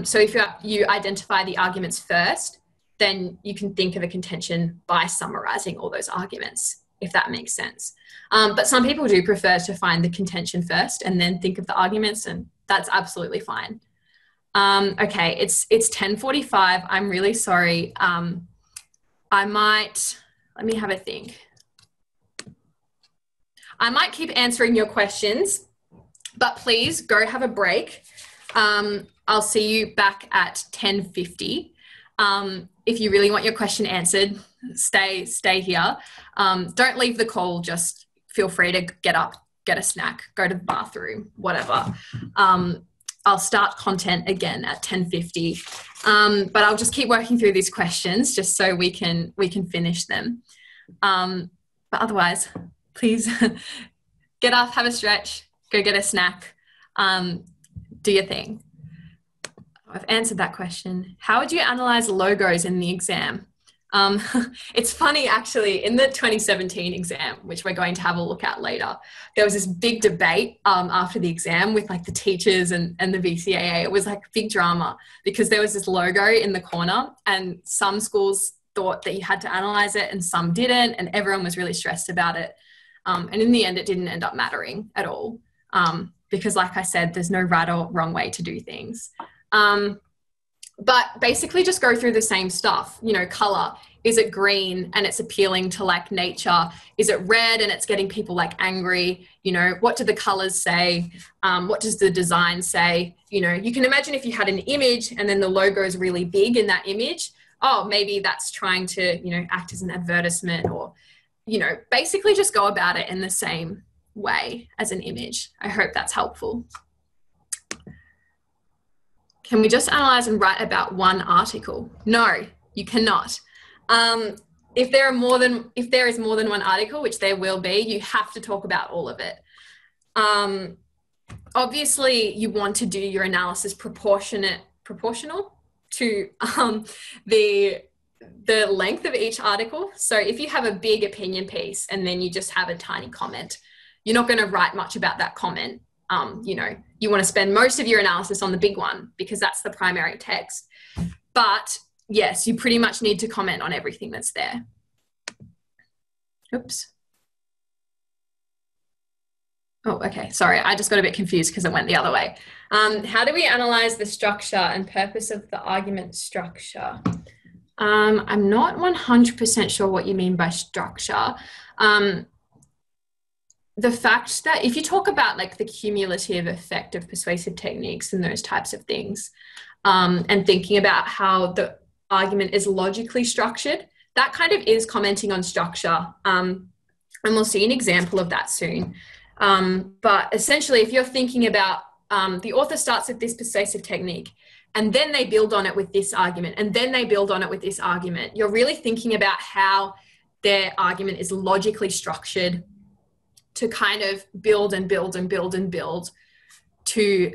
So if you identify the arguments first, then you can think of a contention by summarizing all those arguments, if that makes sense. But some people do prefer to find the contention first and then think of the arguments, and that's absolutely fine. Okay, it's 10:45. I'm really sorry. Let me have a think. I might keep answering your questions, but please go have a break. I'll see you back at 10:50. If you really want your question answered, stay here. Don't leave the call. Just feel free to get up, get a snack, go to the bathroom, whatever. I'll start content again at 10:50, but I'll just keep working through these questions just so we can finish them. But otherwise, please get up, have a stretch, go get a snack, do your thing. I've answered that question. How would you analyze logos in the exam? It's funny, actually, in the 2017 exam, which we're going to have a look at later, there was this big debate after the exam with like the teachers and the VCAA. It was like big drama because there was this logo in the corner and some schools thought that you had to analyze it and some didn't, and everyone was really stressed about it. And in the end, it didn't end up mattering at all because, like I said, there's no right or wrong way to do things. But basically just go through the same stuff, you know, color. Is it green and it's appealing to like nature? Is it red and it's getting people like angry? You know, what do the colors say? What does the design say? You know, you can imagine if you had an image and then the logo is really big in that image, oh, maybe that's trying to, you know, act as an advertisement, or, you know, basically just go about it in the same way as an image. I hope that's helpful. Can we just analyze and write about one article? No, you cannot. If there is more than one article, which there will be, you have to talk about all of it. Obviously, you want to do your analysis proportional to the length of each article. So if you have a big opinion piece and then you just have a tiny comment, you're not going to write much about that comment. You know, you want to spend most of your analysis on the big one because that's the primary text. But yes, you pretty much need to comment on everything that's there. Oops. Oh, okay. Sorry, I just got a bit confused because it went the other way. How do we analyze the structure and purpose of the argument structure? I'm not 100% sure what you mean by structure. The fact that if you talk about like the cumulative effect of persuasive techniques and those types of things, and thinking about how the argument is logically structured, that kind of is commenting on structure. And we'll see an example of that soon. But essentially, if you're thinking about the author starts with this persuasive technique, and then they build on it with this argument, and then they build on it with this argument, you're really thinking about how their argument is logically structured to kind of build and build and build and build to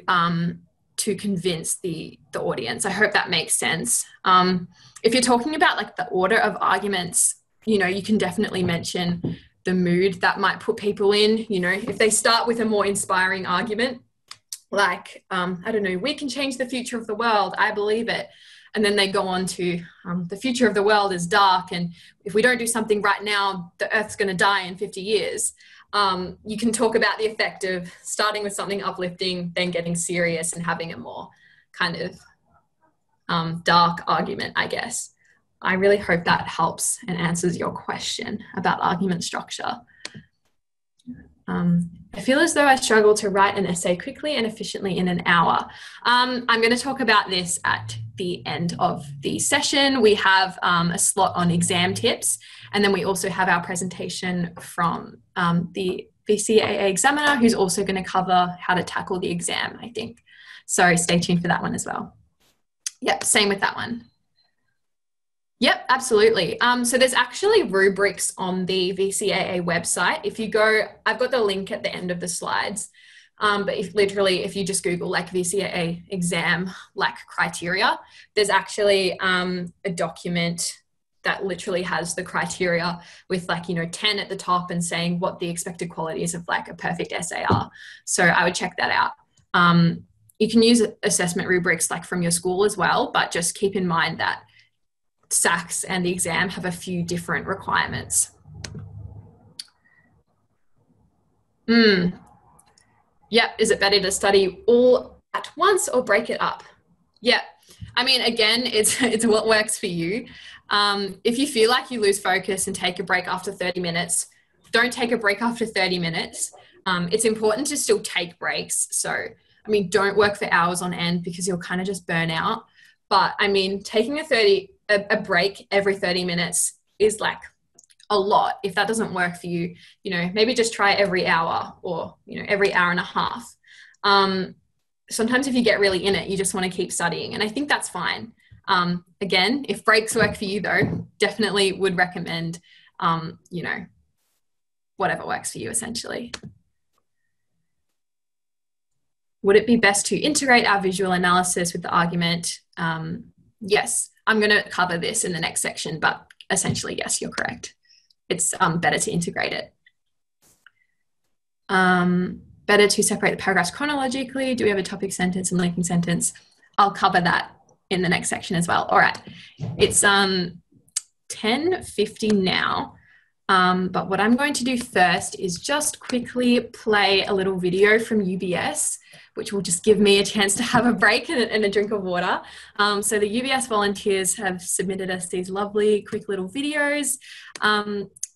convince the audience. I hope that makes sense. If you're talking about like the order of arguments, you know, you can definitely mention the mood that might put people in. You know, if they start with a more inspiring argument, like, I don't know, we can change the future of the world, I believe it. And then they go on to the future of the world is dark, and if we don't do something right now, the Earth's going to die in 50 years. You can talk about the effect of starting with something uplifting, then getting serious and having a more kind of dark argument, I guess. I really hope that helps and answers your question about argument structure. I feel as though I struggle to write an essay quickly and efficiently in an hour. I'm going to talk about this at the end of the session. We have a slot on exam tips, and then we also have our presentation from the VCAA examiner, who's also going to cover how to tackle the exam, I think. So stay tuned for that one as well. Yep, same with that one. Yep, absolutely. So there's actually rubrics on the VCAA website. If you go, I've got the link at the end of the slides. But if you just Google like VCA exam like criteria, there's actually a document that literally has the criteria with like, 10 at the top and saying what the expected qualities of like a perfect essay are. So I would check that out. You can use assessment rubrics like from your school as well, but just keep in mind that SACs and the exam have a few different requirements. Yep. Is it better to study all at once or break it up? Yep. I mean, again, it's what works for you. If you feel like you lose focus and take a break after 30 minutes, don't take a break after 30 minutes. It's important to still take breaks. So, I mean, don't work for hours on end because you'll kind of just burn out. But I mean, taking a break every 30 minutes is like a lot. If that doesn't work for you, maybe just try every hour or, every hour and a half. Sometimes if you get really in it, you just want to keep studying. And I think that's fine. Again, if breaks work for you though, definitely would recommend, whatever works for you essentially. Would it be best to integrate our visual analysis with the argument? Yes, I'm going to cover this in the next section, but essentially, yes, you're correct. It's better to integrate it. Better to separate the paragraphs chronologically. Do we have a topic sentence and linking sentence? I'll cover that in the next section as well. All right, it's 10:50 now. But what I'm going to do first is just quickly play a little video from UBS, which will just give me a chance to have a break and a drink of water. So the UBS volunteers have submitted us these lovely quick little videos,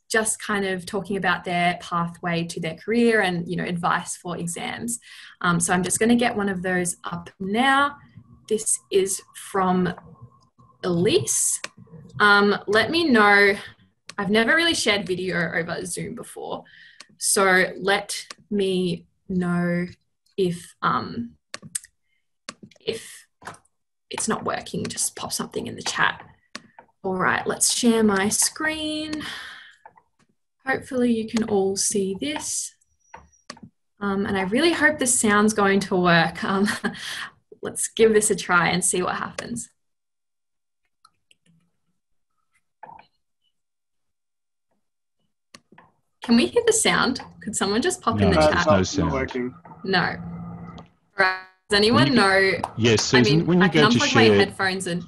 just kind of talking about their pathway to their career and, advice for exams. So I'm just going to get one of those up now. This is from Elise. Let me know. I've never really shared video over Zoom before. So let me know if it's not working, just pop something in the chat. All right, let's share my screen. Hopefully you can all see this. And I really hope the sound's going to work. Let's give this a try and see what happens. Can we hear the sound? Could someone just pop in the chat? No sound. Not working. No. All right. Does anyone know? Yes, Susan, I mean, when you go to share... my headphones and...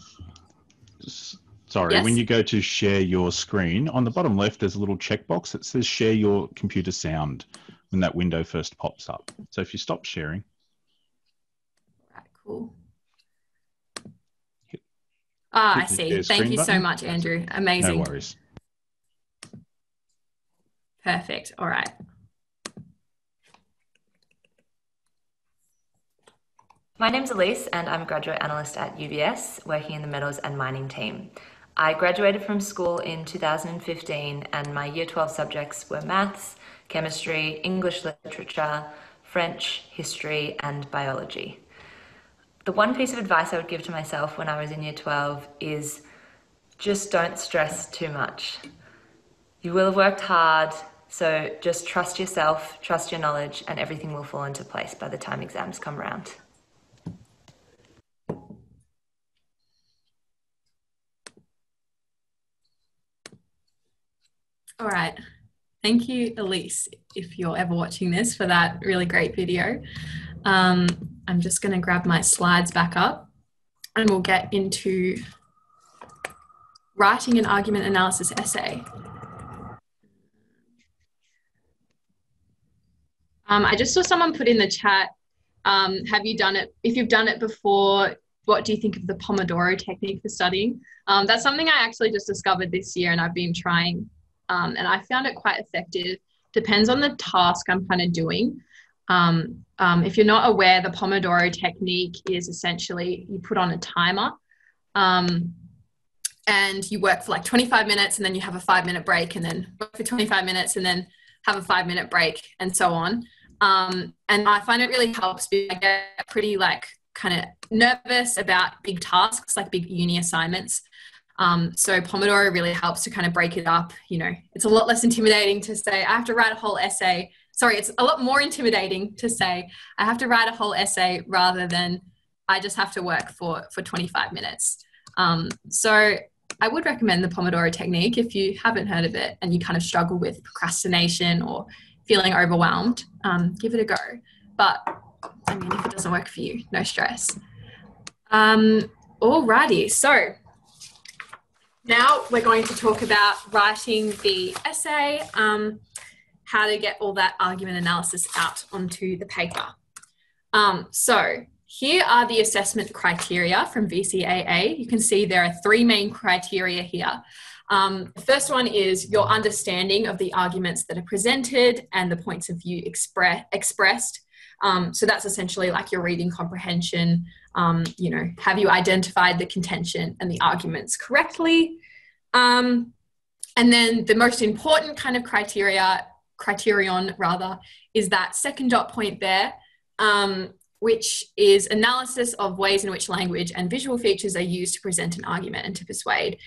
Sorry, yes? When you go to share your screen, on the bottom left, there's a little checkbox that says share your computer sound when that window first pops up. So if you stop sharing... All right, cool. I see. Thank you so much, Andrew. Amazing. No worries. Perfect. All right. My name's Elise and I'm a graduate analyst at UBS, working in the metals and mining team. I graduated from school in 2015 and my year 12 subjects were maths, chemistry, English literature, French, history and biology. The one piece of advice I would give to myself when I was in year 12 is just don't stress too much. You will have worked hard, so just trust yourself, trust your knowledge, and everything will fall into place by the time exams come around. All right. Thank you, Elise, if you're ever watching this, for that really great video. I'm just going to grab my slides back up and we'll get into writing an argument analysis essay. I just saw someone put in the chat, have you done it? If you've done it before, what do you think of the Pomodoro technique for studying? That's something I actually just discovered this year and I've been trying, and I found it quite effective. Depends on the task I'm kind of doing. If you're not aware, the Pomodoro technique is essentially you put on a timer and you work for like 25 minutes and then you have a 5-minute break and then work for 25 minutes and then have a 5-minute break and so on. And I find it really helps because I get pretty like kind of nervous about big tasks, like big uni assignments. So Pomodoro really helps to kind of break it up. You know, it's a lot less intimidating to say, I have to write a whole essay sorry, it's a lot more intimidating to say I have to write a whole essay rather than I just have to work for 25 minutes. So I would recommend the Pomodoro technique if you haven't heard of it and you kind of struggle with procrastination or feeling overwhelmed, give it a go. But I mean, if it doesn't work for you, no stress. Alrighty, so now we're going to talk about writing the essay, how to get all that argument analysis out onto the paper. So here are the assessment criteria from VCAA. You can see there are 3 main criteria here. The first one is your understanding of the arguments that are presented and the points of view expressed. So that's essentially like your reading comprehension. Have you identified the contention and the arguments correctly? And then the most important kind of criterion is that second dot point there, which is analysis of ways in which language and visual features are used to present an argument and to persuade.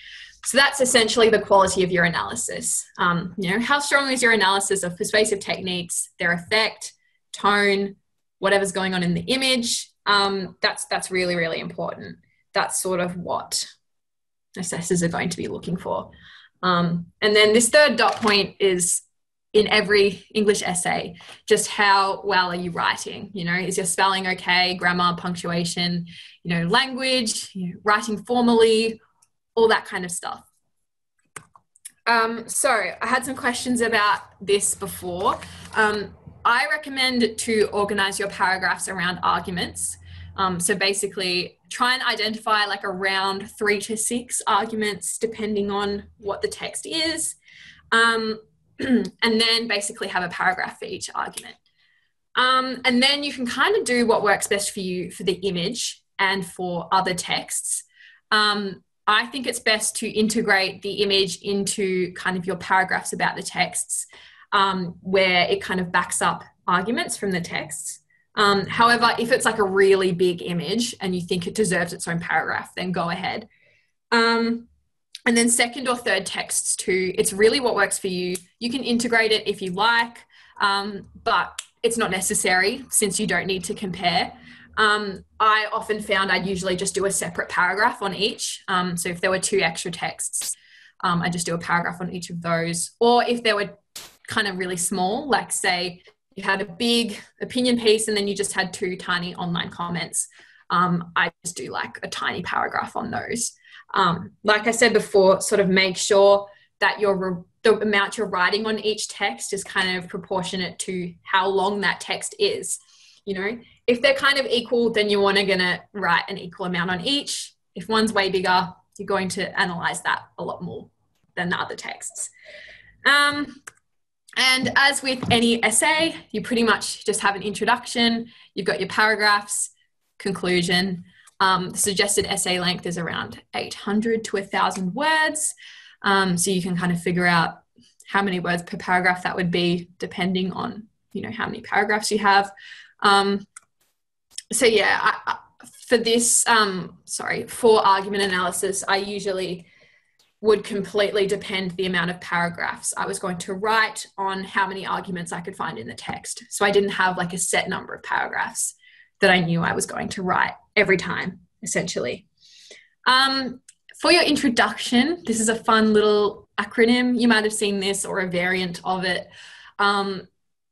So that's essentially the quality of your analysis. How strong is your analysis of persuasive techniques, their effect, tone, whatever's going on in the image? That's really, really important. That's sort of what assessors are going to be looking for. And then this third dot point is in every English essay, just how well are you writing? Is your spelling okay, grammar, punctuation, language, writing formally, all that kind of stuff. So I had some questions about this before. I recommend to organize your paragraphs around arguments. So basically try and identify like around 3 to 6 arguments depending on what the text is. And then basically have a paragraph for each argument. And then you can kind of do what works best for you for the image and for other texts. I think it's best to integrate the image into kind of your paragraphs about the texts, where it kind of backs up arguments from the texts. However, if it's like a really big image and you think it deserves its own paragraph, then go ahead. And then second or third texts too, it's really what works for you. You can integrate it if you like, but it's not necessary since you don't need to compare. I often found I'd usually just do a separate paragraph on each. So if there were 2 extra texts, I just do a paragraph on each of those. Or if they were kind of really small, like say you had a big opinion piece and then you just had 2 tiny online comments, I just do like a tiny paragraph on those. Like I said before, sort of make sure that the amount you're writing on each text is kind of proportionate to how long that text is. If they're kind of equal, then you're gonna write an equal amount on each. If one's way bigger, you're going to analyze that a lot more than the other texts. And as with any essay, you pretty much just have an introduction, you've got your paragraphs, conclusion. The suggested essay length is around 800 to 1,000 words. So you can kind of figure out how many words per paragraph that would be depending on, how many paragraphs you have. So yeah, for this, for argument analysis, I usually would completely depend the amount of paragraphs I was going to write on how many arguments I could find in the text. So I didn't have like a set number of paragraphs that I knew I was going to write every time, essentially. For your introduction, this is a fun little acronym. You might have seen this or a variant of it.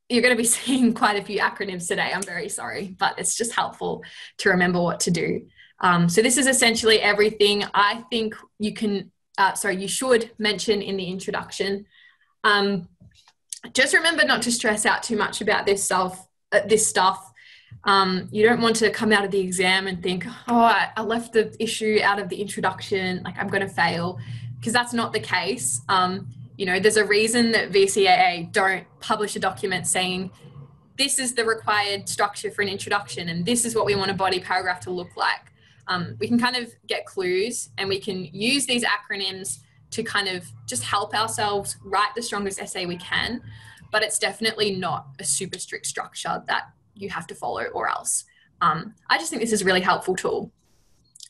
You're going to be seeing quite a few acronyms today. I'm very sorry, but it's just helpful to remember what to do. So this is essentially everything I think you can, you should mention in the introduction. Just remember not to stress out too much about this stuff. You don't want to come out of the exam and think, I left the issue out of the introduction, like I'm going to fail, because that's not the case. There's a reason that VCAA don't publish a document saying this is the required structure for an introduction and this is what we want a body paragraph to look like. We can kind of get clues and we can use these acronyms to kind of just help ourselves write the strongest essay we can, but it's definitely not a super strict structure that you have to follow or else. I just think this is a really helpful tool.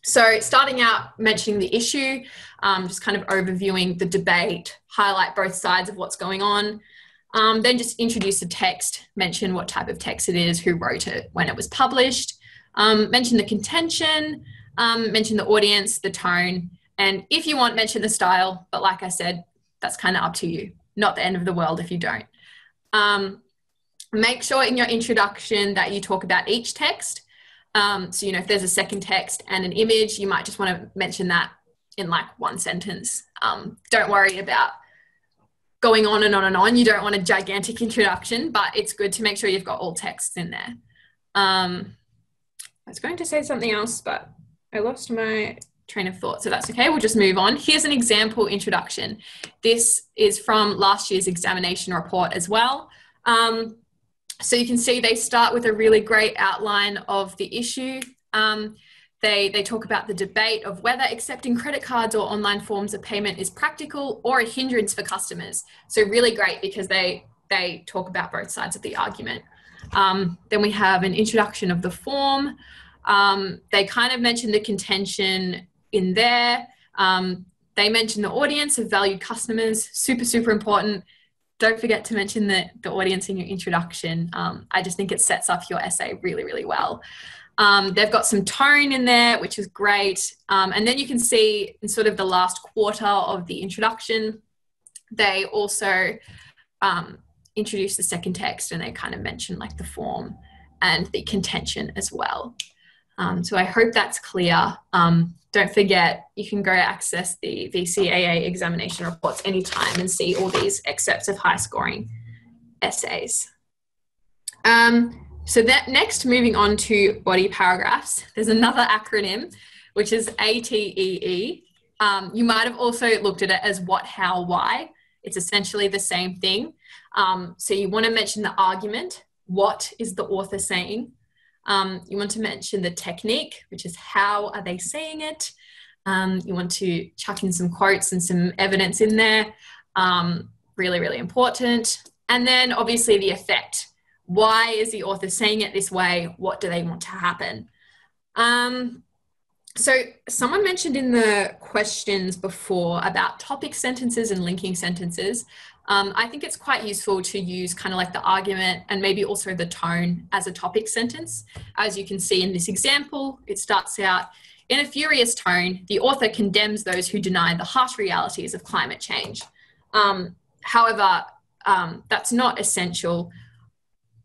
So starting out mentioning the issue, just kind of overviewing the debate, highlight both sides of what's going on. Then just introduce the text, mention what type of text it is, who wrote it, when it was published, mention the contention, mention the audience, the tone, and if you want, mention the style. But like I said, that's kind of up to you. Not the end of the world if you don't. Make sure in your introduction that you talk about each text. So, if there's a second text and an image, you might just want to mention that in like one sentence. Don't worry about going on and on and on. You don't want a gigantic introduction, but it's good to make sure you've got all texts in there. I was going to say something else, but I lost my train of thought, so that's okay. We'll just move on. Here's an example introduction. This is from last year's examination report as well. So you can see they start with a really great outline of the issue. They talk about the debate of whether accepting credit cards or online forms of payment is practical or a hindrance for customers. So really great because they talk about both sides of the argument. Then we have an introduction of the form. They kind of mention the contention in there. They mention the audience of valued customers, super, super important. Don't forget to mention the audience in your introduction. I just think it sets up your essay really, really well. They've got some tone in there, which is great. And then you can see in sort of the last quarter of the introduction, they also introduce the second text and they kind of mention like the form and the contention as well. So I hope that's clear. Don't forget, you can go access the VCAA examination reports anytime and see all these excerpts of high scoring essays. So that next, moving on to body paragraphs, there's another acronym, which is ATEE. You might have also looked at it as what, how, why. It's essentially the same thing. So you want to mention the argument. What is the author saying? You want to mention the technique, which is how are they saying it? You want to chuck in some quotes and some evidence in there. Really, really important. And then obviously the effect. Why is the author saying it this way? What do they want to happen? So someone mentioned in the questions before about topic sentences and linking sentences. I think it's quite useful to use kind of like the argument and maybe also the tone as a topic sentence. As you can see in this example, it starts out, in a furious tone, the author condemns those who deny the harsh realities of climate change. However, that's not essential,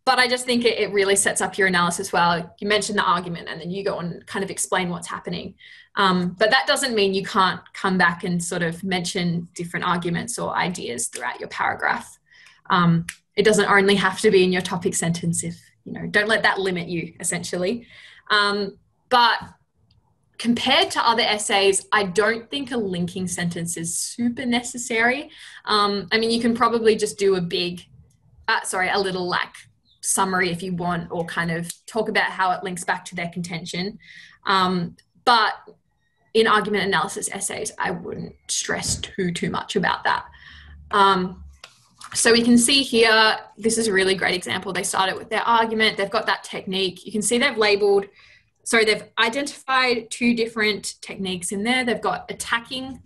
but I just think it really sets up your analysis well. You mention the argument and then you go and kind of explain what's happening. But that doesn't mean you can't come back and sort of mention different arguments or ideas throughout your paragraph. It doesn't only have to be in your topic sentence if, don't let that limit you essentially. But compared to other essays, I don't think a linking sentence is super necessary. I mean, you can probably just do a little like summary if you want, or kind of talk about how it links back to their contention. But in argument analysis essays, I wouldn't stress too much about that. So we can see here, this is a really great example. They started with their argument. They've got that technique. You can see they've identified two different techniques in there. They've got attacking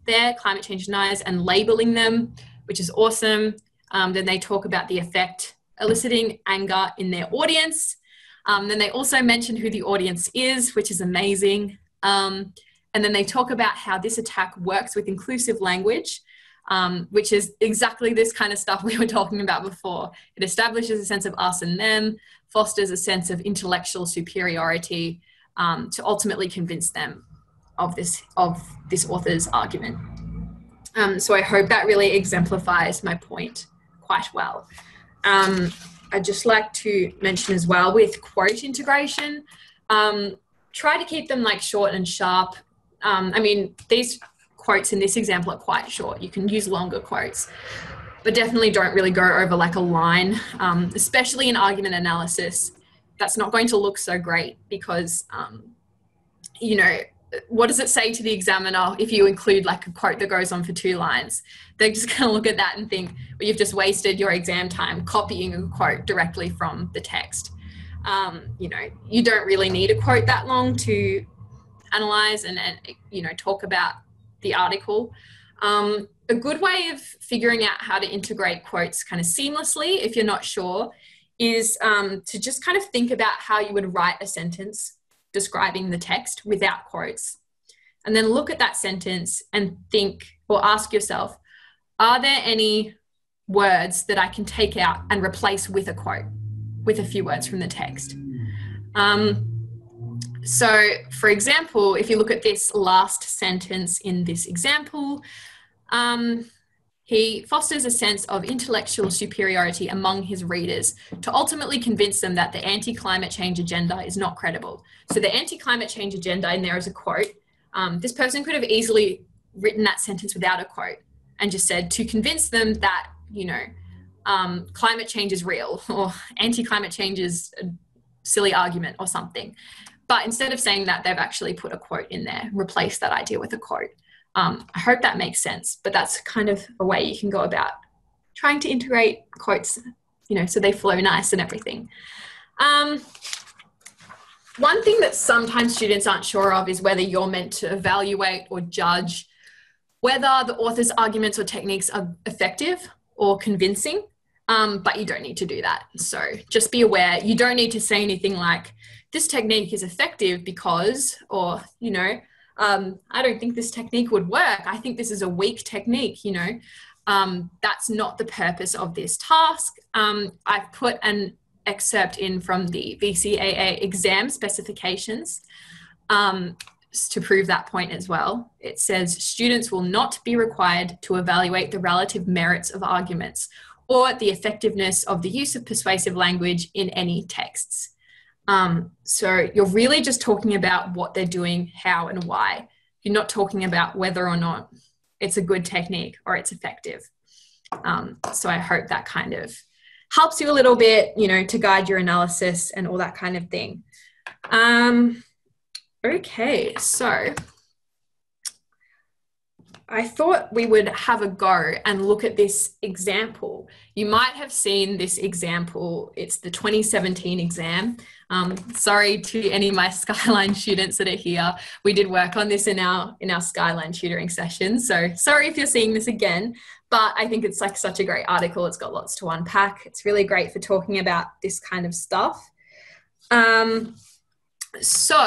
their climate change deniers and labeling them, which is awesome. Then they talk about the effect, eliciting anger in their audience. Then they also mention who the audience is, which is amazing. And then they talk about how this attack works with inclusive language, which is exactly this kind of stuff we were talking about before. It establishes a sense of us and them, fosters a sense of intellectual superiority to ultimately convince them of this author's argument. So I hope that really exemplifies my point quite well. I'd just like to mention as well with quote integration, try to keep them like short and sharp. I mean, these quotes in this example are quite short. You can use longer quotes, but definitely don't really go over like a line, especially in argument analysis. That's not going to look so great because, what does it say to the examiner if you include like a quote that goes on for 2 lines? They're just going to look at that and think, well, you've just wasted your exam time copying a quote directly from the text. You don't really need a quote that long to analyze and talk about the article. A good way of figuring out how to integrate quotes kind of seamlessly, if you're not sure, is to just kind of think about how you would write a sentence describing the text without quotes. And then look at that sentence and think, or ask yourself, are there any words that I can take out and replace with a quote, with a few words from the text? So, for example, if you look at this last sentence in this example, he fosters a sense of intellectual superiority among his readers to ultimately convince them that the anti-climate change agenda is not credible. So the anti-climate change agenda in there is a quote. This person could have easily written that sentence without a quote and just said, to convince them that, you know, climate change is real, or anti-climate change is a silly argument or something. But instead of saying that, they've actually put a quote in there, replaced that idea with a quote. I hope that makes sense, but that's kind of a way you can go about trying to integrate quotes, you know, so they flow nice and everything. One thing that sometimes students aren't sure of is whether you're meant to evaluate or judge whether the author's arguments or techniques are effective or convincing, but you don't need to do that. So just be aware, you don't need to say anything like, this technique is effective because, or, you know, I don't think this technique would work. I think this is a weak technique, you know. That's not the purpose of this task. I've put an excerpt in from the VCAA exam specifications to prove that point as well. It says students will not be required to evaluate the relative merits of arguments or the effectiveness of the use of persuasive language in any texts. So you're really just talking about what they're doing, how and why. You're not talking about whether or not it's a good technique or it's effective. So I hope that kind of helps you a little bit, you know, to guide your analysis and all that kind of thing. Okay, so I thought we would have a go and look at this example. You might have seen this example. It's the 2017 exam. Sorry to any of my Skyline students that are here. We did work on this in our Skyline tutoring session. So sorry if you're seeing this again, but I think it's like such a great article. It's got lots to unpack. It's really great for talking about this kind of stuff. So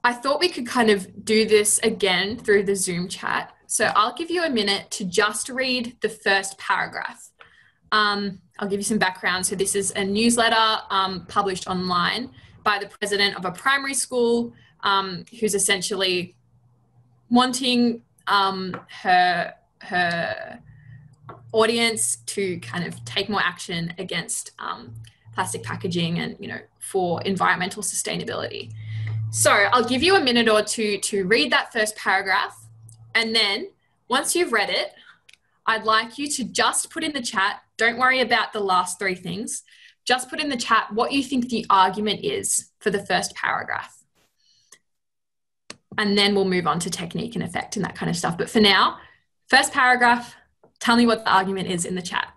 I thought we could kind of do this again through the Zoom chat. So I'll give you a minute to just read the first paragraph. I'll give you some background. So this is a newsletter published online by the president of a primary school who's essentially wanting her audience to kind of take more action against plastic packaging and, you know, for environmental sustainability. So I'll give you a minute or two to read that first paragraph. And then once you've read it, I'd like you to just put in the chat, don't worry about the last three things, just put in the chat what you think the argument is for the first paragraph. And then we'll move on to technique and effect and that kind of stuff. But for now, first paragraph, tell me what the argument is in the chat.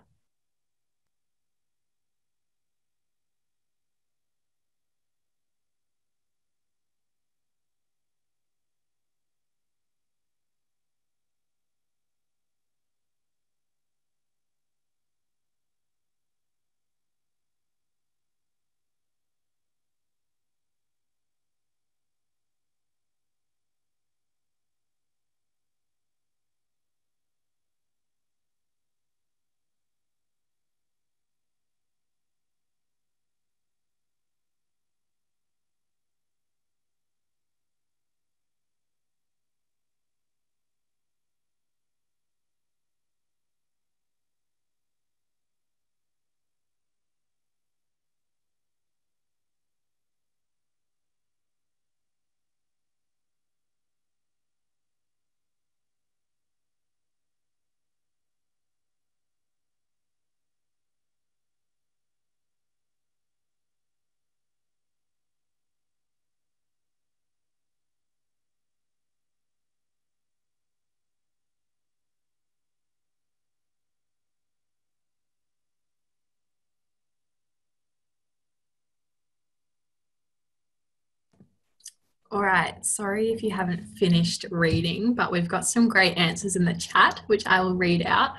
All right, sorry if you haven't finished reading, but we've got some great answers in the chat, which I will read out.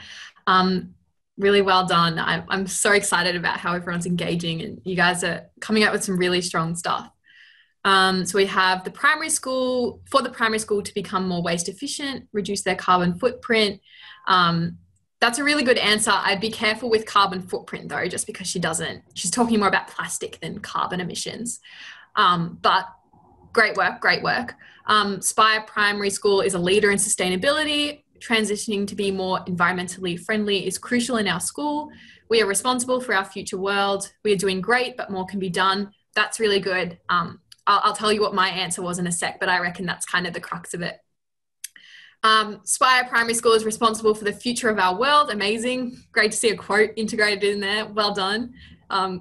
Really well done. I'm so excited about how everyone's engaging, and you guys are coming up with some really strong stuff. So we have the primary school to become more waste efficient, reduce their carbon footprint. That's a really good answer. I'd be careful with carbon footprint though, just because she's talking more about plastic than carbon emissions. But great work. Spire Primary School is a leader in sustainability. Transitioning to be more environmentally friendly is crucial in our school. We are responsible for our future world. We are doing great, but more can be done. That's really good. I'll tell you what my answer was in a sec, but I reckon that's kind of the crux of it. Spire Primary School is responsible for the future of our world. Amazing. Great to see a quote integrated in there. Well done.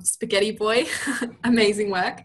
Spaghetti boy. Amazing work.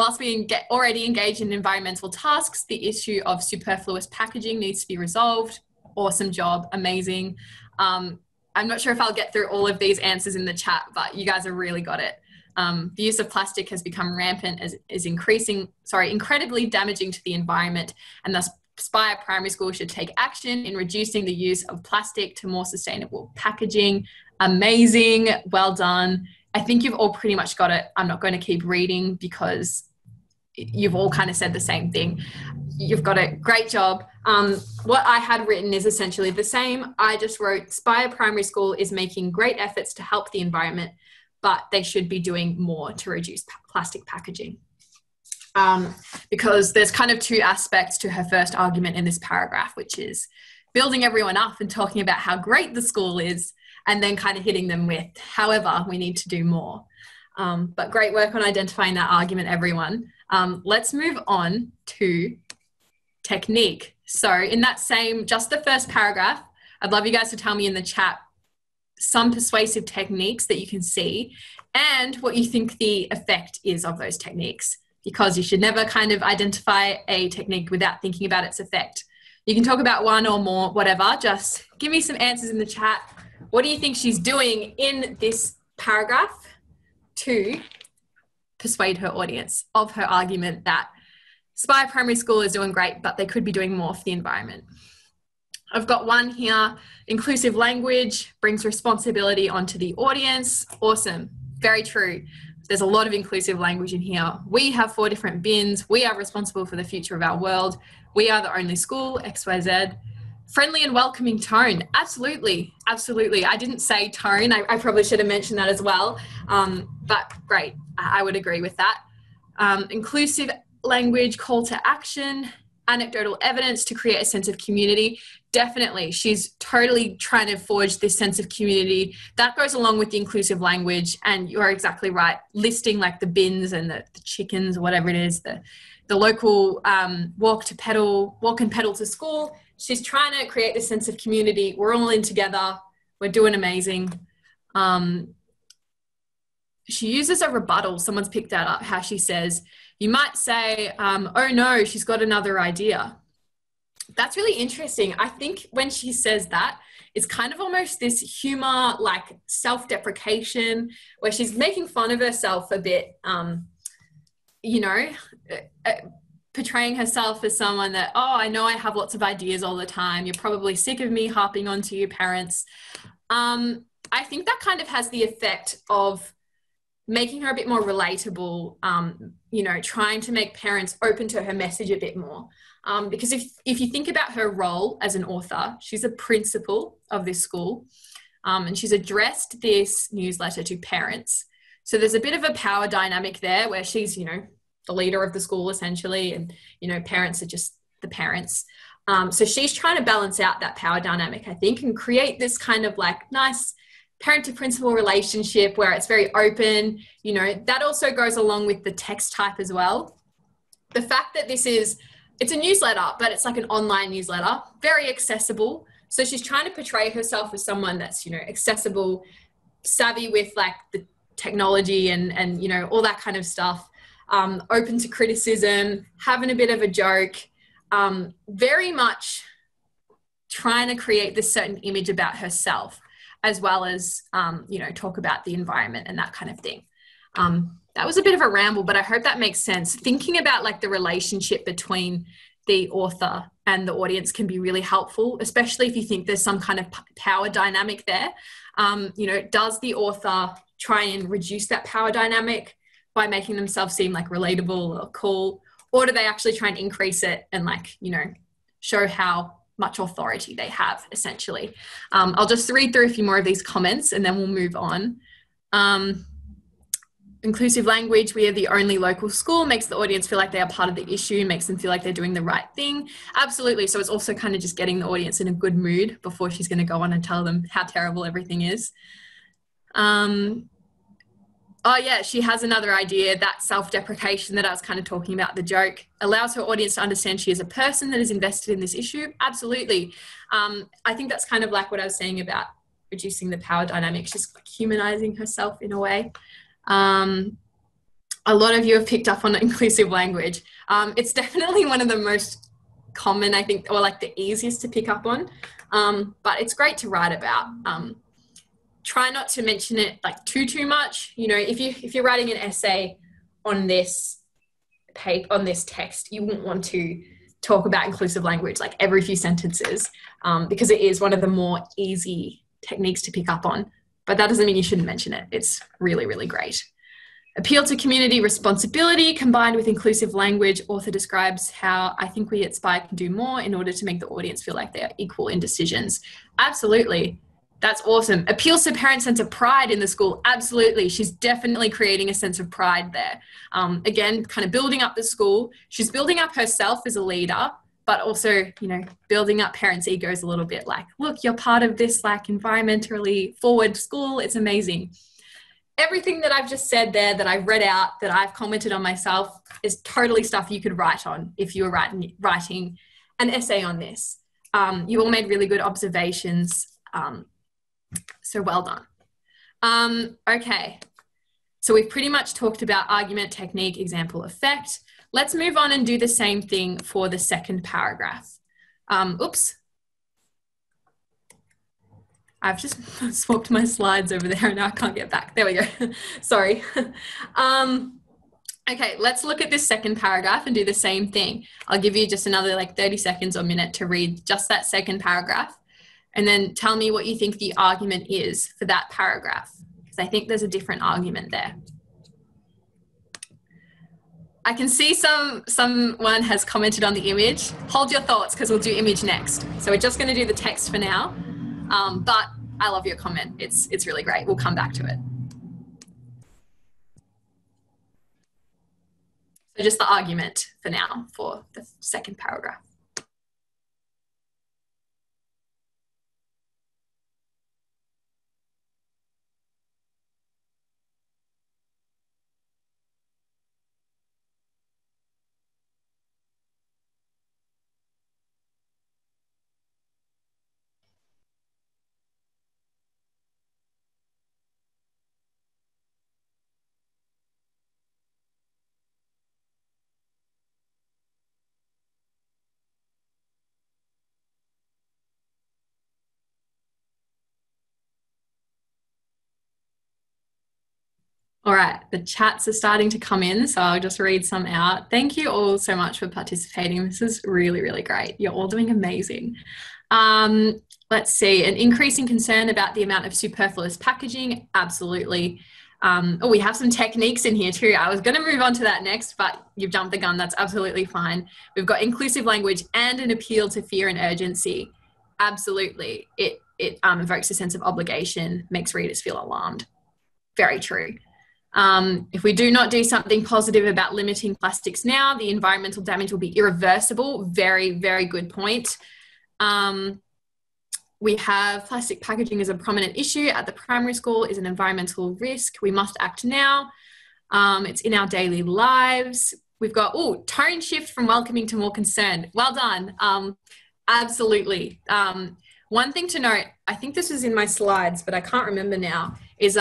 Whilst we already engage in environmental tasks, the issue of superfluous packaging needs to be resolved. Awesome job. Amazing. I'm not sure if I'll get through all of these answers in the chat, but you guys have really got it. The use of plastic has become rampant, is incredibly damaging to the environment, and thus Spire Primary School should take action in reducing the use of plastic to more sustainable packaging. Amazing. Well done. I think you've all pretty much got it. I'm not going to keep reading because you've all kind of said the same thing. You've got it. Great job. What I had written is essentially the same. I just wrote Spire Primary School is making great efforts to help the environment, but they should be doing more to reduce plastic packaging. Because there's kind of two aspects to her first argument in this paragraph, which is building everyone up and talking about how great the school is, and then kind of hitting them with, however, we need to do more. But great work on identifying that argument, everyone. Let's move on to technique. So in that same, just the first paragraph, I'd love you guys to tell me in the chat some persuasive techniques that you can see and what you think the effect is of those techniques, because you should never kind of identify a technique without thinking about its effect. You can talk about one or more, whatever, just give me some answers in the chat. What do you think she's doing in this paragraph to persuade her audience of her argument that Spire Primary School is doing great, but they could be doing more for the environment? I've got one here. Inclusive language brings responsibility onto the audience. Awesome. Very true. There's a lot of inclusive language in here. We have 4 different bins. We are responsible for the future of our world. We are the only school, XYZ. Friendly and welcoming tone. Absolutely. Absolutely. I didn't say tone. I probably should have mentioned that as well. But great. I would agree with that. Inclusive language, call to action, anecdotal evidence to create a sense of community. Definitely. She's totally trying to forge this sense of community. That goes along with the inclusive language. And you're exactly right. Listing like the bins and the chickens or whatever it is, the local walk and pedal to school. She's trying to create this sense of community. We're all in together. We're doing amazing. She uses a rebuttal. Someone's picked that up, how she says, you might say, oh no, she's got another idea. That's really interesting. I think when she says that, it's kind of almost this humor, like self-deprecation, where she's making fun of herself a bit, portraying herself as someone that, oh, I know I have lots of ideas all the time. You're probably sick of me harping onto you parents. I think that kind of has the effect of making her a bit more relatable, trying to make parents open to her message a bit more. Because if you think about her role as an author, she's a principal of this school, and she's addressed this newsletter to parents. So there's a bit of a power dynamic there where she's, the leader of the school essentially, and, parents are just the parents. So she's trying to balance out that power dynamic, I think, and create this kind of like nice parent to principal relationship where it's very open. That also goes along with the text type as well. The fact that it's a newsletter, but it's like an online newsletter, very accessible. So she's trying to portray herself as someone that's, accessible, savvy with like the technology and all that kind of stuff, open to criticism, having a bit of a joke, very much trying to create this certain image about herself, as well as, talk about the environment and that kind of thing. That was a bit of a ramble, but I hope that makes sense. Thinking about like the relationship between the author and the audience can be really helpful, especially if you think there's some kind of power dynamic there. Does the author try and reduce that power dynamic by making themselves seem like relatable or cool, or do they actually try and increase it and show how much authority they have, essentially? I'll just read through a few more of these comments and then we'll move on. Inclusive language, we are the only local school, makes the audience feel like they are part of the issue, makes them feel like they're doing the right thing. Absolutely. So it's also kind of just getting the audience in a good mood before she's going to go on and tell them how terrible everything is. She has another idea, that self-deprecation that I was kind of talking about, the joke, allows her audience to understand she is a person that is invested in this issue. Absolutely. I think that's kind of like what I was saying about reducing the power dynamic. She's like humanizing herself in a way. A lot of you have picked up on inclusive language. It's definitely one of the most common, I think, or like the easiest to pick up on, but it's great to write about. Try not to mention it like too much. If you're writing an essay on this text, you wouldn't want to talk about inclusive language like every few sentences, because it is one of the more easy techniques to pick up on. But that doesn't mean you shouldn't mention it. It's really, really great. Appeal to community responsibility combined with inclusive language. Author describes how I think we at Spire can do more in order to make the audience feel like they are equal in decisions. Absolutely. That's awesome. Appeals to parent sense of pride in the school. Absolutely. She's definitely creating a sense of pride there. Again, kind of building up the school. She's building up herself as a leader, but also, building up parents' egos a little bit, like, look, you're part of this like environmentally forward school. It's amazing. Everything that I've just said there that I've read out, that I've commented on myself, is totally stuff you could write on if you were writing an essay on this. You all made really good observations. So well done. Okay. So we've pretty much talked about argument, technique, example, effect. Let's move on and do the same thing for the second paragraph. Oops. I've just swapped my slides over there and now I can't get back. There we go. Sorry. Okay, let's look at this second paragraph and do the same thing. I'll give you just another like 30 seconds or minute to read just that second paragraph and then tell me what you think the argument is for that paragraph, because I think there's a different argument there. I can see someone has commented on the image. Hold your thoughts because we'll do image next. So we're just going to do the text for now, but I love your comment. It's really great. We'll come back to it. So just the argument for now for the second paragraph. All right, the chats are starting to come in, so I'll just read some out. Thank you all so much for participating. This is really, really great. You're all doing amazing. Let's see, an increasing concern about the amount of superfluous packaging. Absolutely. We have some techniques in here too. I was going to move on to that next, but you've jumped the gun. That's absolutely fine. We've got inclusive language and an appeal to fear and urgency. Absolutely. It evokes a sense of obligation, makes readers feel alarmed. Very true. If we do not do something positive about limiting plastics now, the environmental damage will be irreversible. Very, very good point. We have plastic packaging as a prominent issue at the primary school is an environmental risk. We must act now. It's in our daily lives. We've got, tone shift from welcoming to more concerned. Well done. Absolutely. One thing to note, I think this was in my slides, but I can't remember now, is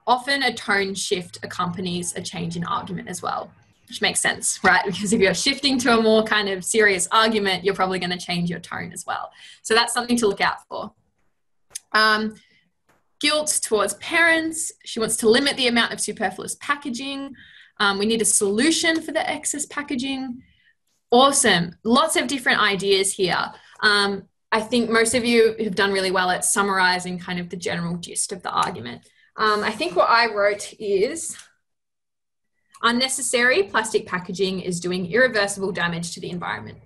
often a tone shift accompanies a change in argument as well, which makes sense, right? Because if you're shifting to a more kind of serious argument, you're probably going to change your tone as well. So that's something to look out for. guilt towards parents. She wants to limit the amount of superfluous packaging. We need a solution for the excess packaging. Awesome. Lots of different ideas here. I think most of you have done really well at summarizing kind of the general gist of the argument. I think what I wrote is unnecessary plastic packaging is doing irreversible damage to the environment.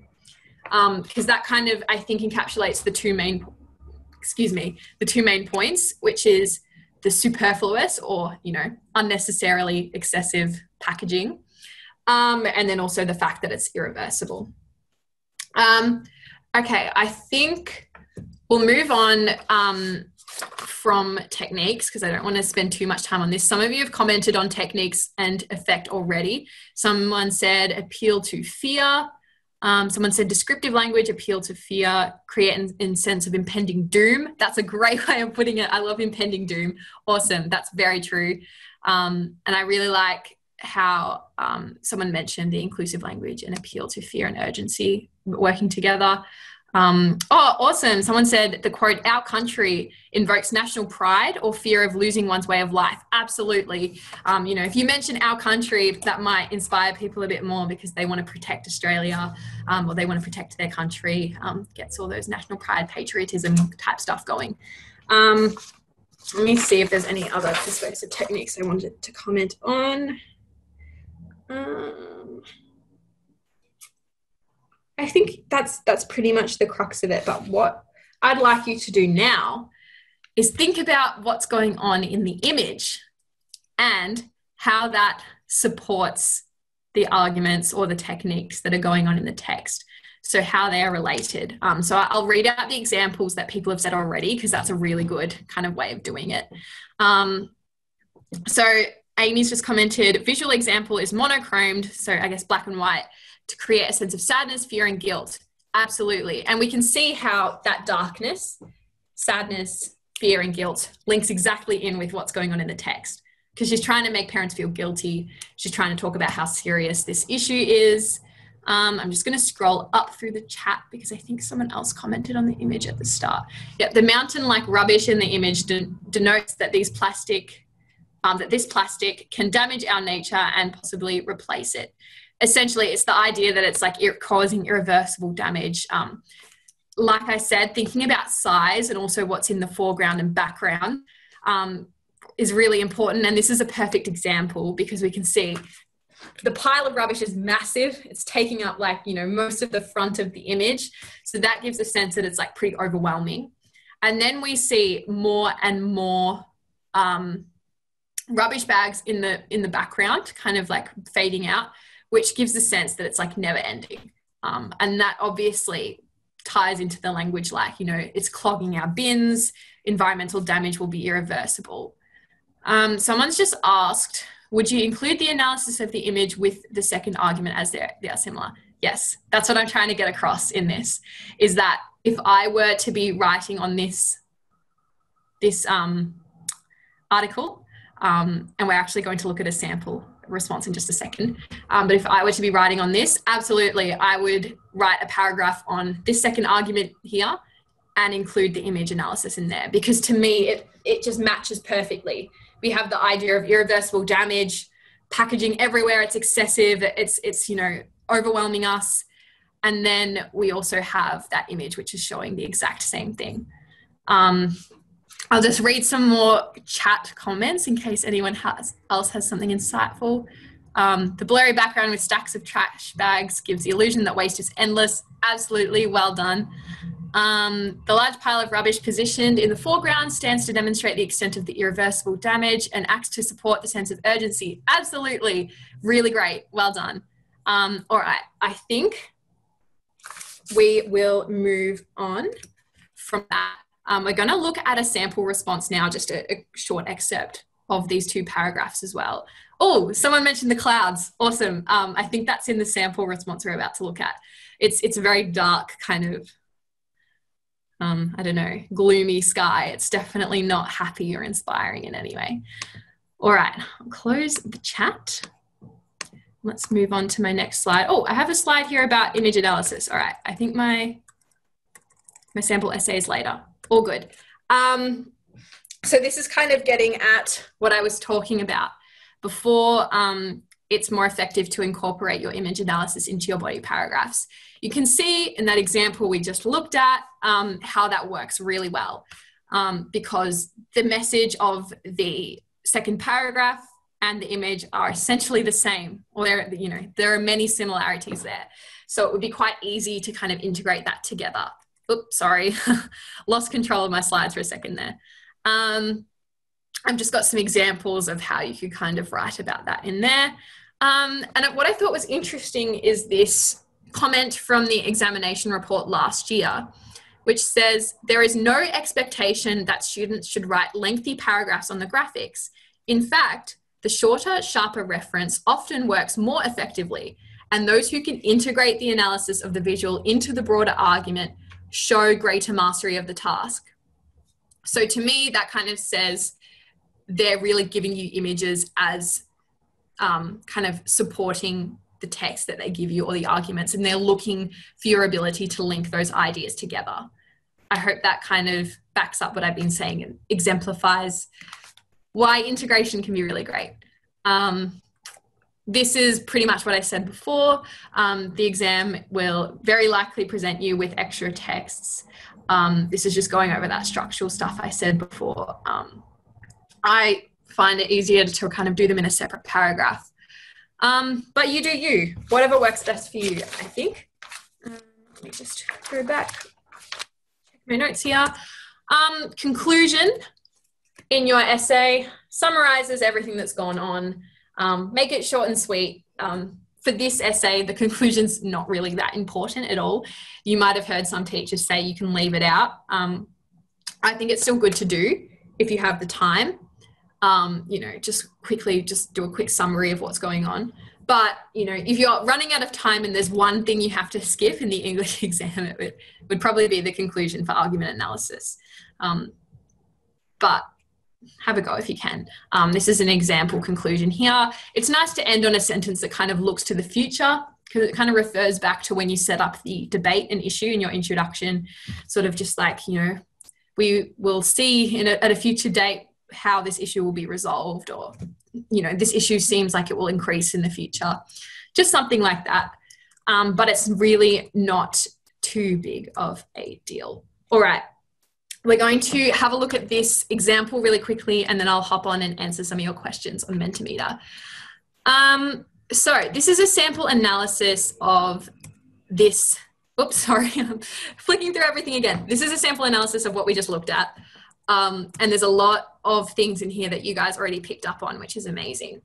Because that kind of, I think, encapsulates the two main points, which is the superfluous or, unnecessarily excessive packaging. And then also the fact that it's irreversible. Okay, I think we'll move on from techniques because I don't want to spend too much time on this. Some of you have commented on techniques and effect already. Someone said appeal to fear. Someone said descriptive language, appeal to fear, create in sense of impending doom. That's a great way of putting it. I love impending doom. Awesome. That's very true. And I really like how someone mentioned the inclusive language and appeal to fear and urgency working together. Awesome. Someone said the quote, our country invokes national pride or fear of losing one's way of life. Absolutely. If you mention our country, that might inspire people a bit more because they want to protect Australia or they want to protect their country, gets all those national pride, patriotism type stuff going. Let me see if there's any other persuasive techniques I wanted to comment on. I think that's pretty much the crux of it. But what I'd like you to do now is think about what's going on in the image and how that supports the arguments or the techniques that are going on in the text. So how they are related. So I'll read out the examples that people have said already because that's a really good kind of way of doing it. So Amy's just commented, visual example is monochromed, so I guess black and white, to create a sense of sadness, fear, and guilt. Absolutely. And we can see how that darkness, sadness, fear, and guilt links exactly in with what's going on in the text. Because she's trying to make parents feel guilty. She's trying to talk about how serious this issue is. I'm just going to scroll up through the chat because I think someone else commented on the image at the start. Yeah, the mountain-like rubbish in the image denotes that this plastic can damage our nature and possibly replace it. Essentially, it's the idea that it's like causing irreversible damage. Like I said, thinking about size and also what's in the foreground and background is really important. And this is a perfect example because we can see the pile of rubbish is massive. It's taking up most of the front of the image. So that gives a sense that it's like pretty overwhelming. And then we see more and more rubbish bags in the background, kind of like fading out, which gives the sense that it's like never ending. And that obviously ties into the language it's clogging our bins, environmental damage will be irreversible. Someone's just asked, would you include the analysis of the image with the second argument as they are similar? Yes, that's what I'm trying to get across in this, is that if I were to be writing on this article, and we're actually going to look at a sample response in just a second. But if I were to be writing on this, absolutely, I would write a paragraph on this second argument here and include the image analysis in there because to me, it just matches perfectly. We have the idea of irreversible damage, packaging everywhere, it's excessive, it's overwhelming us. And then we also have that image, which is showing the exact same thing. I'll just read some more chat comments in case anyone else has something insightful. The blurry background with stacks of trash bags gives the illusion that waste is endless. Absolutely, well done. The large pile of rubbish positioned in the foreground stands to demonstrate the extent of the irreversible damage and acts to support the sense of urgency. Absolutely, really great, well done. All right, I think we will move on from that. We're going to look at a sample response now, just a short excerpt of these two paragraphs as well. Oh, someone mentioned the clouds. Awesome. I think that's in the sample response we're about to look at. It's a very dark kind of, I don't know, gloomy sky. It's definitely not happy or inspiring in any way. All right, I'll close the chat. Let's move on to my next slide. Oh, I have a slide here about image analysis. All right, I think my sample essay is later. All good. So this is kind of getting at what I was talking about before. It's more effective to incorporate your image analysis into your body paragraphs. You can see in that example we just looked at how that works really well, because the message of the second paragraph and the image are essentially the same, or there are many similarities there. So it would be quite easy to kind of integrate that together. Oops, sorry, lost control of my slides for a second there. I've just got some examples of how you could kind of write about that in there. And what I thought was interesting is this comment from the examination report last year, which says there is no expectation that students should write lengthy paragraphs on the graphics. In fact, the shorter, sharper reference often works more effectively, and those who can integrate the analysis of the visual into the broader argument show greater mastery of the task. So to me, that kind of says they're really giving you images as kind of supporting the text that they give you or the arguments, and they're looking for your ability to link those ideas together. I hope that kind of backs up what I've been saying and exemplifies why integration can be really great. This is pretty much what I said before. The exam will very likely present you with extra texts. This is just going over that structural stuff I said before. I find it easier to kind of do them in a separate paragraph. But you do you, whatever works best for you, I think. Let me just go back, check my notes here. Conclusion in your essay summarizes everything that's gone on. Make it short and sweet. For this essay, the conclusion's not really that important at all. You might have heard some teachers say you can leave it out. I think it's still good to do if you have the time. Just quickly do a quick summary of what's going on. But, if you're running out of time and there's one thing you have to skip in the English exam, it would probably be the conclusion for argument analysis. But have a go if you can. This is an example conclusion here. It's nice to end on a sentence that kind of looks to the future, because it kind of refers back to when you set up the debate and issue in your introduction, sort of just like, we will see at a future date how this issue will be resolved, or, this issue seems like it will increase in the future. Just something like that. But it's really not too big of a deal. All right. We're going to have a look at this example really quickly, and then I'll hop on and answer some of your questions on Mentimeter. So this is a sample analysis of this. Oops, sorry, I'm flicking through everything again. This is a sample analysis of what we just looked at. And there's a lot of things in here that you guys already picked up on, which is amazing.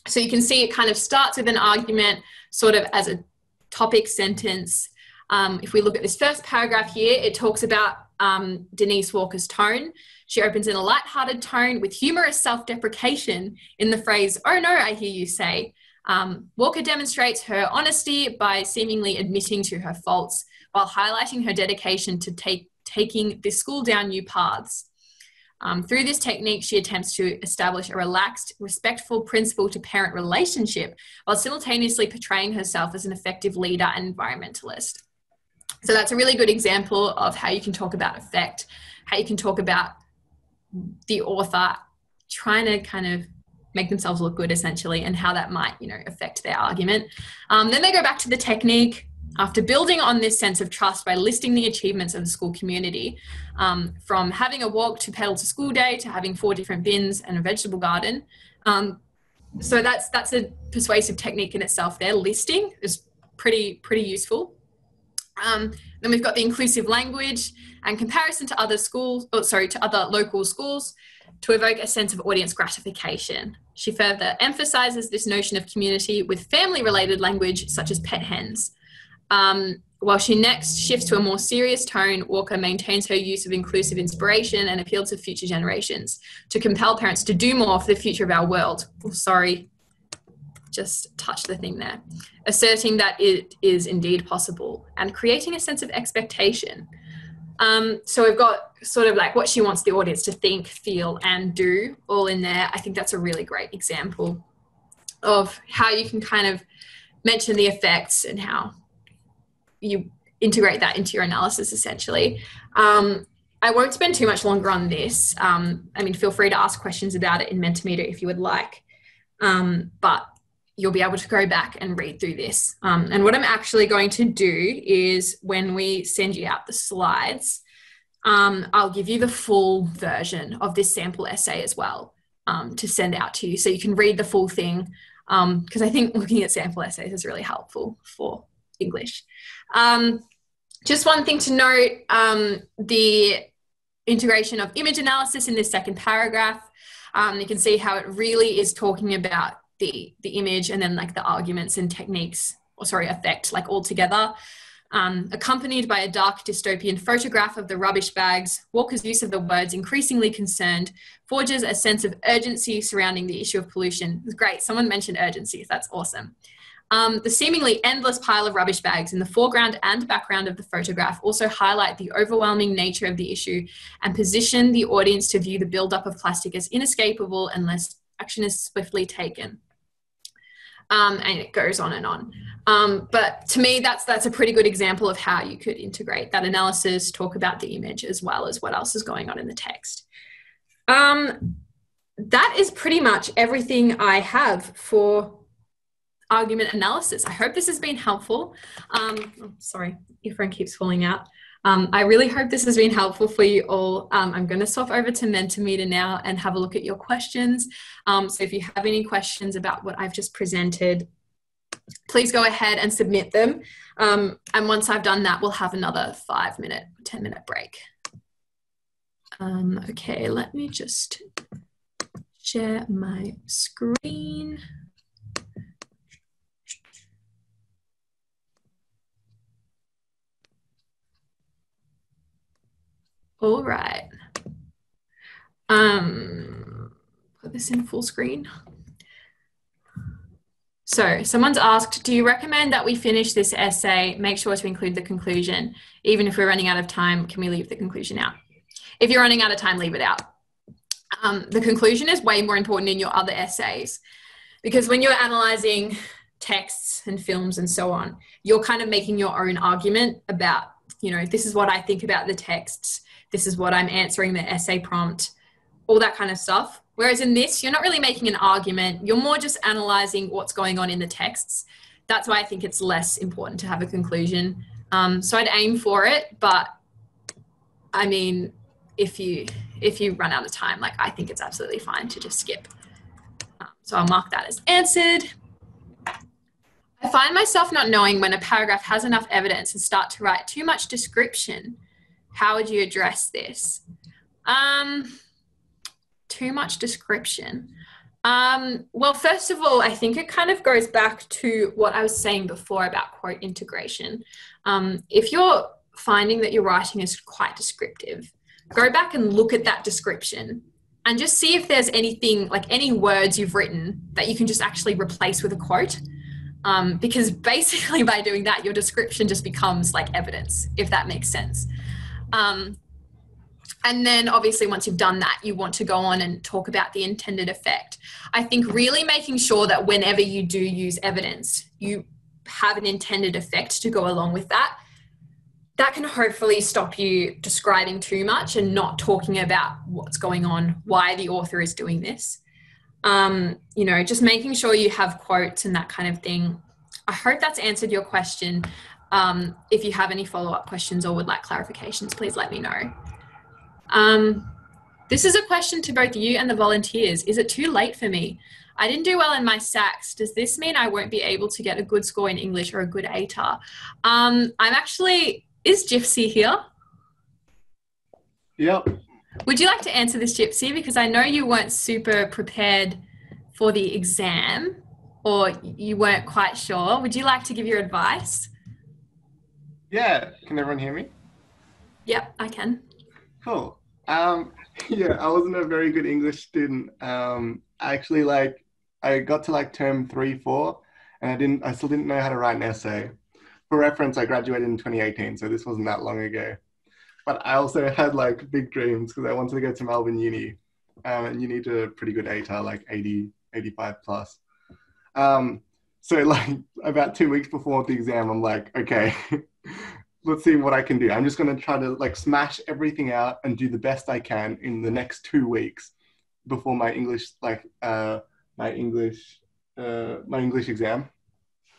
So you can see it kind of starts with an argument, sort of as a topic sentence. If we look at this first paragraph here, it talks about Denise Walker's tone. She opens in a lighthearted tone with humorous self-deprecation in the phrase, "Oh no, I hear you say." Walker demonstrates her honesty by seemingly admitting to her faults while highlighting her dedication to taking the school down new paths. Through this technique, she attempts to establish a relaxed, respectful principal-to-parent relationship while simultaneously portraying herself as an effective leader and environmentalist. So that's a really good example of how you can talk about effect, how you can talk about the author trying to kind of make themselves look good, essentially, and how that might, affect their argument. Then they go back to the technique. After building on this sense of trust by listing the achievements of the school community, from having a walk to pedal to school day to having 4 different bins and a vegetable garden. So that's a persuasive technique in itself there. Listing is pretty useful. Then we've got the inclusive language and comparison to other local schools to evoke a sense of audience gratification. She further emphasizes this notion of community with family-related language such as pet hens. While she next shifts to a more serious tone, Walker maintains her use of inclusive inspiration and appeal to future generations to compel parents to do more for the future of our world. Oh, sorry, just touched the thing there. Asserting that it is indeed possible and creating a sense of expectation. So we've got sort of like what she wants the audience to think, feel, and do all in there. I think that's a really great example of how you can kind of mention the effects and how you integrate that into your analysis, essentially. I won't spend too much longer on this. I mean, feel free to ask questions about it in Mentimeter if you would like. But you'll be able to go back and read through this. And what I'm actually going to do is when we send you out the slides, I'll give you the full version of this sample essay as well to send out to you so you can read the full thing, because I think looking at sample essays is really helpful for English. Just one thing to note, the integration of image analysis in this second paragraph, you can see how it really is talking about the image and then like the arguments and techniques, or sorry, effect, like all together. Accompanied by a dark dystopian photograph of the rubbish bags, Walker's use of the words increasingly concerned forges a sense of urgency surrounding the issue of pollution. It's great. Someone mentioned urgency. That's awesome. The seemingly endless pile of rubbish bags in the foreground and background of the photograph also highlight the overwhelming nature of the issue and position the audience to view the buildup of plastic as inescapable unless action is swiftly taken. And it goes on and on. But to me, that's a pretty good example of how you could integrate that analysis, talk about the image as well as what else is going on in the text. That is pretty much everything I have for argument analysis. I hope this has been helpful. Sorry, your phone keeps falling out. I really hope this has been helpful for you all. I'm going to swap over to Mentimeter now and have a look at your questions. So if you have any questions about what I've just presented, please go ahead and submit them. And once I've done that, we'll have another 5-minute, 10-minute break. Okay, let me just share my screen. All right. Put this in full screen. So someone's asked, do you recommend that we finish this essay, make sure to include the conclusion? Even if we're running out of time, can we leave the conclusion out? If you're running out of time, leave it out. The conclusion is way more important in your other essays, because when you're analyzing texts and films and so on, you're kind of making your own argument about, you know, this is what I think about the texts, this is what I'm answering the essay prompt, all that kind of stuff. Whereas in this, you're not really making an argument. You're more just analyzing what's going on in the texts. That's why I think it's less important to have a conclusion. So I'd aim for it, but I mean, if you run out of time, like I think it's absolutely fine to just skip. So I'll mark that as answered. I find myself not knowing when a paragraph has enough evidence and start to write too much description. How would you address this? Too much description. Well, first of all, I think it kind of goes back to what I was saying before about quote integration. If you're finding that your writing is quite descriptive, go back and look at that description and just see if there's anything, like any words you've written that you can just actually replace with a quote. Because basically by doing that, your description just becomes like evidence, if that makes sense. And then obviously once you've done that, you want to go on and talk about the intended effect. I think really making sure that whenever you do use evidence, you have an intended effect to go along with that. That can hopefully stop you describing too much and not talking about what's going on, why the author is doing this. You know, just making sure you have quotes and that kind of thing. I hope that's answered your question. If you have any follow-up questions or would like clarifications, please let me know. This is a question to both you and the volunteers. Is it too late for me? I didn't do well in my SACs. Does this mean I won't be able to get a good score in English or a good ATAR? Is Gypsy here? Yep. Would you like to answer this, Gypsy? Because I know you weren't super prepared for the exam, or you weren't quite sure. Would you like to give your advice? Yeah. Can everyone hear me? Yep, I can. Cool. Yeah, I wasn't a very good English student. I got to like term 3, 4, and I still didn't know how to write an essay. For reference, I graduated in 2018, so this wasn't that long ago. But I also had like big dreams because I wanted to go to Melbourne Uni, and you need a pretty good ATAR, like 80, 85 plus. So like about 2 weeks before the exam, I'm like, okay, let's see what I can do. I'm just going to try to like smash everything out and do the best I can in the next 2 weeks before my English, my English exam.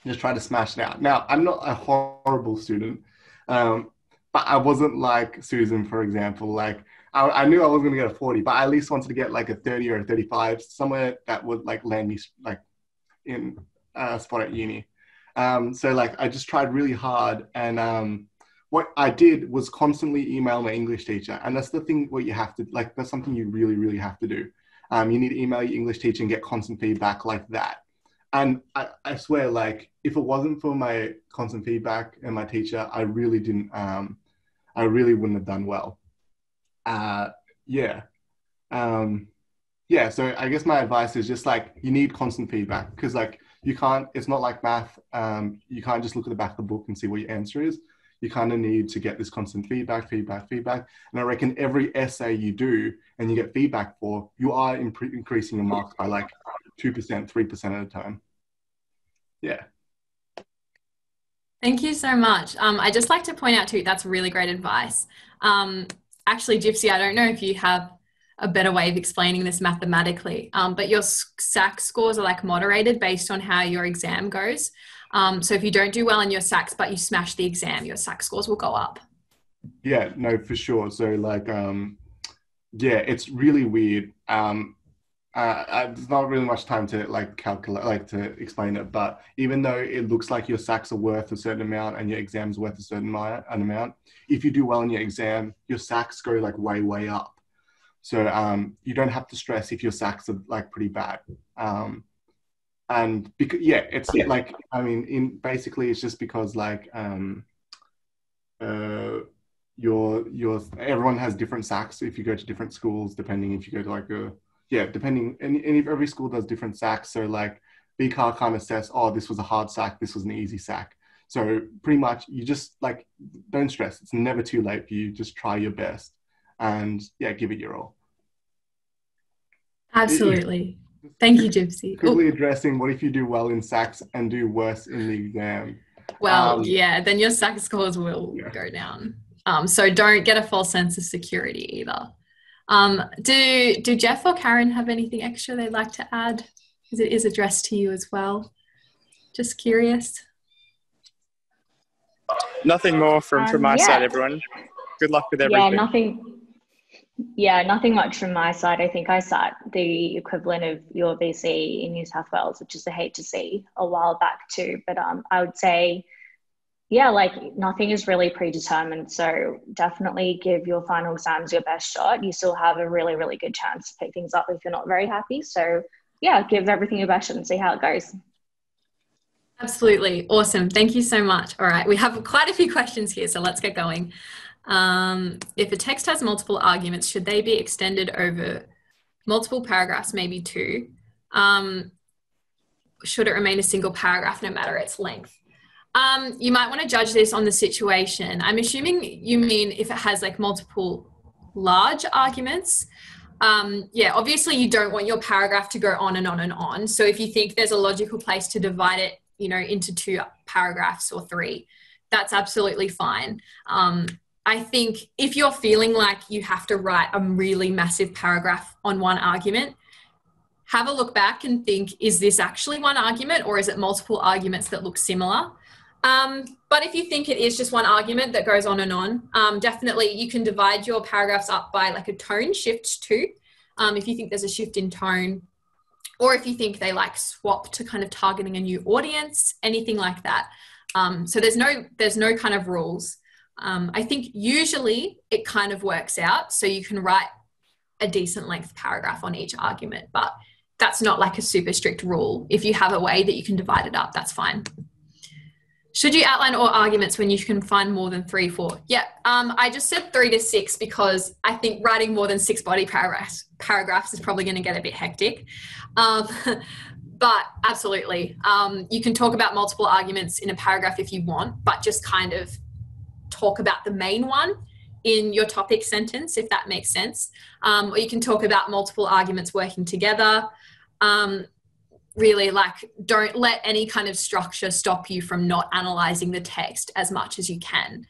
Just try to smash it out. Now, I'm not a horrible student, but I wasn't like Susan, for example. Like I knew I was going to get a 40, but I at least wanted to get like a 30 or a 35, somewhere that would like land me like in a spot at uni. So like I just tried really hard, and what I did was constantly email my English teacher, and that's the thing what you have to like. That's something you really, really have to do. You need to email your English teacher and get constant feedback like that. And I swear, like if it wasn't for my constant feedback and my teacher, I really didn't. I really wouldn't have done well. Yeah. Yeah. So I guess my advice is just like you need constant feedback, because like you can't. It's not like math. You can't just look at the back of the book and see what your answer is. You kind of need to get this constant feedback. And I reckon every essay you do and you get feedback for, you are increasing your marks by like 2%, 3% at a time. Yeah. Thank you so much. I just like to point out too, that's really great advice. Actually, Gypsy, I don't know if you have a better way of explaining this mathematically, but your SAC scores are like moderated based on how your exam goes. So if you don't do well in your SACs, but you smash the exam, your SAC scores will go up. Yeah, no, for sure. So like, yeah, it's really weird. There's not really much time to like calculate, like to explain it, but even though it looks like your SACs are worth a certain amount and your exam's worth a certain amount, if you do well in your exam, your SACs go like way up. So you don't have to stress if your SACs are like pretty bad. And because it's like, I mean, basically it's just because like everyone has different SACs if you go to different schools, depending if you go to like depending, and if every school does different SACs. So like BCAR can't assess, oh, this was a hard SAC, this was an easy SAC. So pretty much you just like, don't stress. It's never too late for you. Just try your best and give it your all. Absolutely. Thank you, Gypsy. Quickly addressing, what if you do well in SACs and do worse in the exam? Well, then your SAC scores will go down. So don't get a false sense of security either. Do Jeff or Karen have anything extra they'd like to add? Because it is addressed to you as well. Just curious. Nothing more from my side, everyone. Good luck with everything. Nothing much from my side. I think I sat the equivalent of your VC in New South Wales, which is the HSC, a while back too. But I would say, like nothing is really predetermined. So definitely give your final exams your best shot. You still have a really, really good chance to pick things up if you're not very happy. So give everything your best shot and see how it goes. Absolutely. Awesome. Thank you so much. All right. We have quite a few questions here, so let's get going. If a text has multiple arguments, should they be extended over multiple paragraphs, maybe 2? Should it remain a single paragraph no matter its length? You might want to judge this on the situation. I'm assuming you mean if it has like multiple large arguments. Obviously you don't want your paragraph to go on and on and on. So if you think there's a logical place to divide it, into 2 paragraphs or 3, that's absolutely fine. I think if you're feeling like you have to write a really massive paragraph on one argument, have a look back and think, is this actually one argument or is it multiple arguments that look similar? But if you think it is just one argument that goes on and on, definitely you can divide your paragraphs up by like a tone shift too. If you think there's a shift in tone, or if you think they like swap to kind of targeting a new audience, anything like that. So there's no kind of rules. I think usually it kind of works out. So you can write a decent length paragraph on each argument, but that's not like a super strict rule. If you have a way that you can divide it up, that's fine. Should you outline all arguments when you can find more than 3, 4? Yeah, I just said 3 to 6 because I think writing more than 6 body paragraphs is probably going to get a bit hectic. But absolutely, you can talk about multiple arguments in a paragraph if you want, but just kind of talk about the main one in your topic sentence, if that makes sense. Or you can talk about multiple arguments working together. really, like, don't let any kind of structure stop you from not analysing the text as much as you can.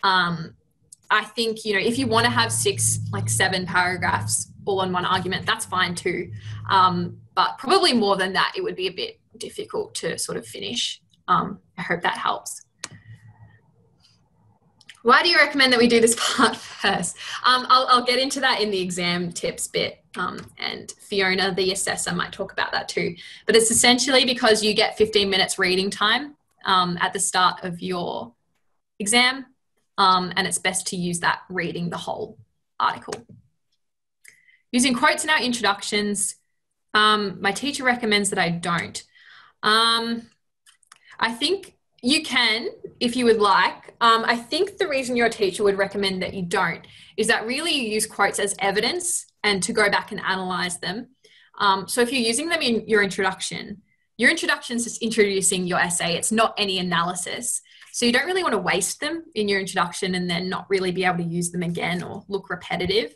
I think, you know, if you want to have 6, like 7 paragraphs all on one argument, that's fine too. But probably more than that, it would be a bit difficult to sort of finish. I hope that helps. Why do you recommend that we do this part first? I'll get into that in the exam tips bit, and Fiona, the assessor, might talk about that too. But it's essentially because you get 15 minutes reading time at the start of your exam, and it's best to use that reading the whole article. Using quotes in our introductions, my teacher recommends that I don't. I think you can, if you would like. I think the reason your teacher would recommend that you don't is that really you use quotes as evidence and to go back and analyse them. So if you're using them in your introduction is just introducing your essay. It's not any analysis. So you don't really want to waste them in your introduction and then not really be able to use them again or look repetitive.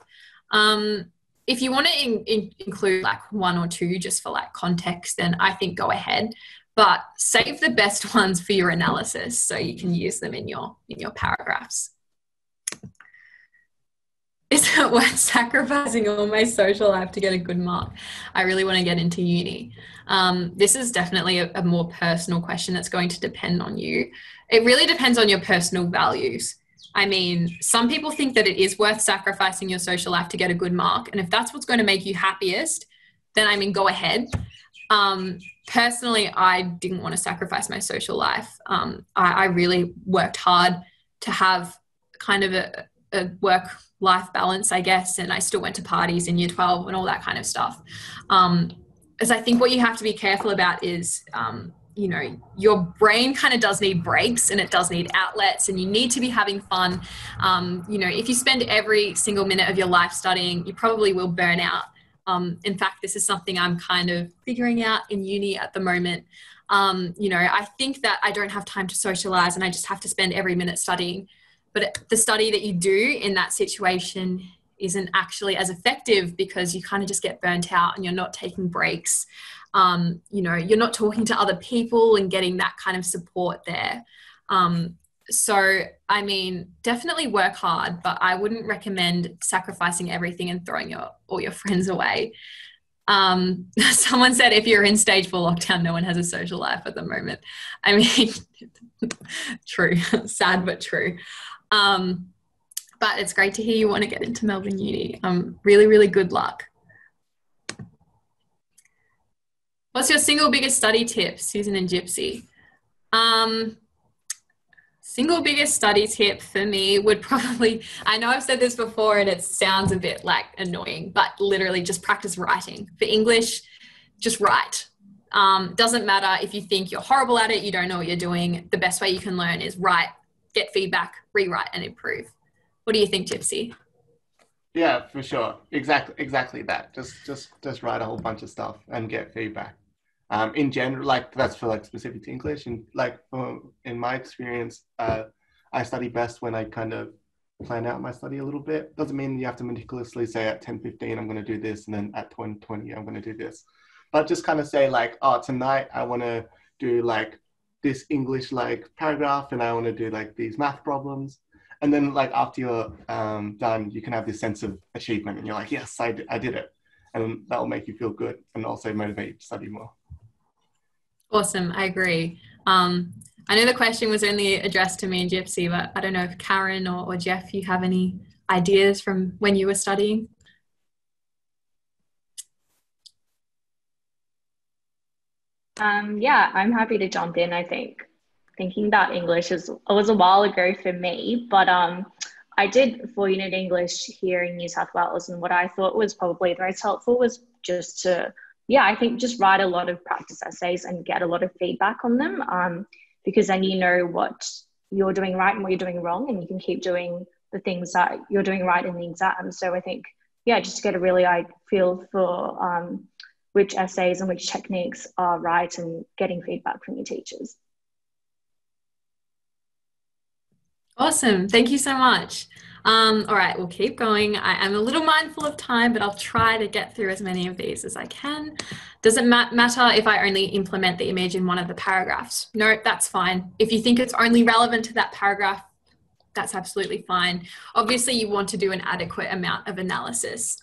If you want to include like 1 or 2 just for like context, then I think go ahead. But save the best ones for your analysis so you can use them in your paragraphs. Is it worth sacrificing all my social life to get a good mark? I really want to get into uni. This is definitely a more personal question that's going to depend on you. It really depends on your personal values. I mean, some people think that it is worth sacrificing your social life to get a good mark. And if that's what's going to make you happiest, then I mean, go ahead. Personally, I didn't want to sacrifice my social life. I really worked hard to have kind of a work-life balance, I guess, and I still went to parties in year 12 and all that kind of stuff. As I think what you have to be careful about is, you know, your brain kind of does need breaks and it does need outlets, and you need to be having fun. You know, if you spend every single minute of your life studying, you probably will burn out. In fact, this is something I'm kind of figuring out in uni at the moment. You know, I think that I don't have time to socialize and I just have to spend every minute studying. But the study that you do in that situation isn't actually as effective because you kind of just get burnt out and you're not taking breaks. You know, you're not talking to other people and getting that kind of support there. So, I mean, definitely work hard, but I wouldn't recommend sacrificing everything and throwing all your friends away. Someone said if you're in stage 4 lockdown, no one has a social life at the moment. I mean, true, sad but true. But it's great to hear you want to get into Melbourne Uni. Really, really good luck. What's your single biggest study tip, Susan and Gypsy? Single biggest study tip for me would probably, I know I've said this before and it sounds a bit like annoying, but literally just practice writing. For English, just write. Doesn't matter if you think you're horrible at it, you don't know what you're doing. The best way you can learn is write, get feedback, rewrite and improve. What do you think, Gypsy? Yeah, for sure. Exactly that. Just write a whole bunch of stuff and get feedback. In general, like that's for like specific to English, and like in my experience, I study best when I kind of plan out my study a little bit. Doesn't mean you have to meticulously say at 10:15 I'm going to do this, and then at 20:20 I'm going to do this. But just kind of say like, oh, tonight I want to do like this English like paragraph, and I want to do like these math problems. And then like after you're done, you can have this sense of achievement, and you're like, yes, I did it, and that will make you feel good and also motivate you to study more. Awesome, I agree. I know the question was only addressed to me and Gypsy, but I don't know if Karen or Jeff, you have any ideas from when you were studying? Yeah, I'm happy to jump in. I think thinking about English was a while ago for me, but I did 4-unit English here in New South Wales, and what I thought was probably the most helpful was just to, I think just write a lot of practice essays and get a lot of feedback on them, because then you know what you're doing right and what you're doing wrong, and you can keep doing the things that you're doing right in the exam. So I think, just to get a really feel for which essays and which techniques are right, and getting feedback from your teachers. Awesome. Thank you so much. All right, we'll keep going. I am a little mindful of time, but I'll try to get through as many of these as I can. Does it matter if I only implement the image in one of the paragraphs? No, that's fine. If you think it's only relevant to that paragraph, that's absolutely fine. Obviously, you want to do an adequate amount of analysis.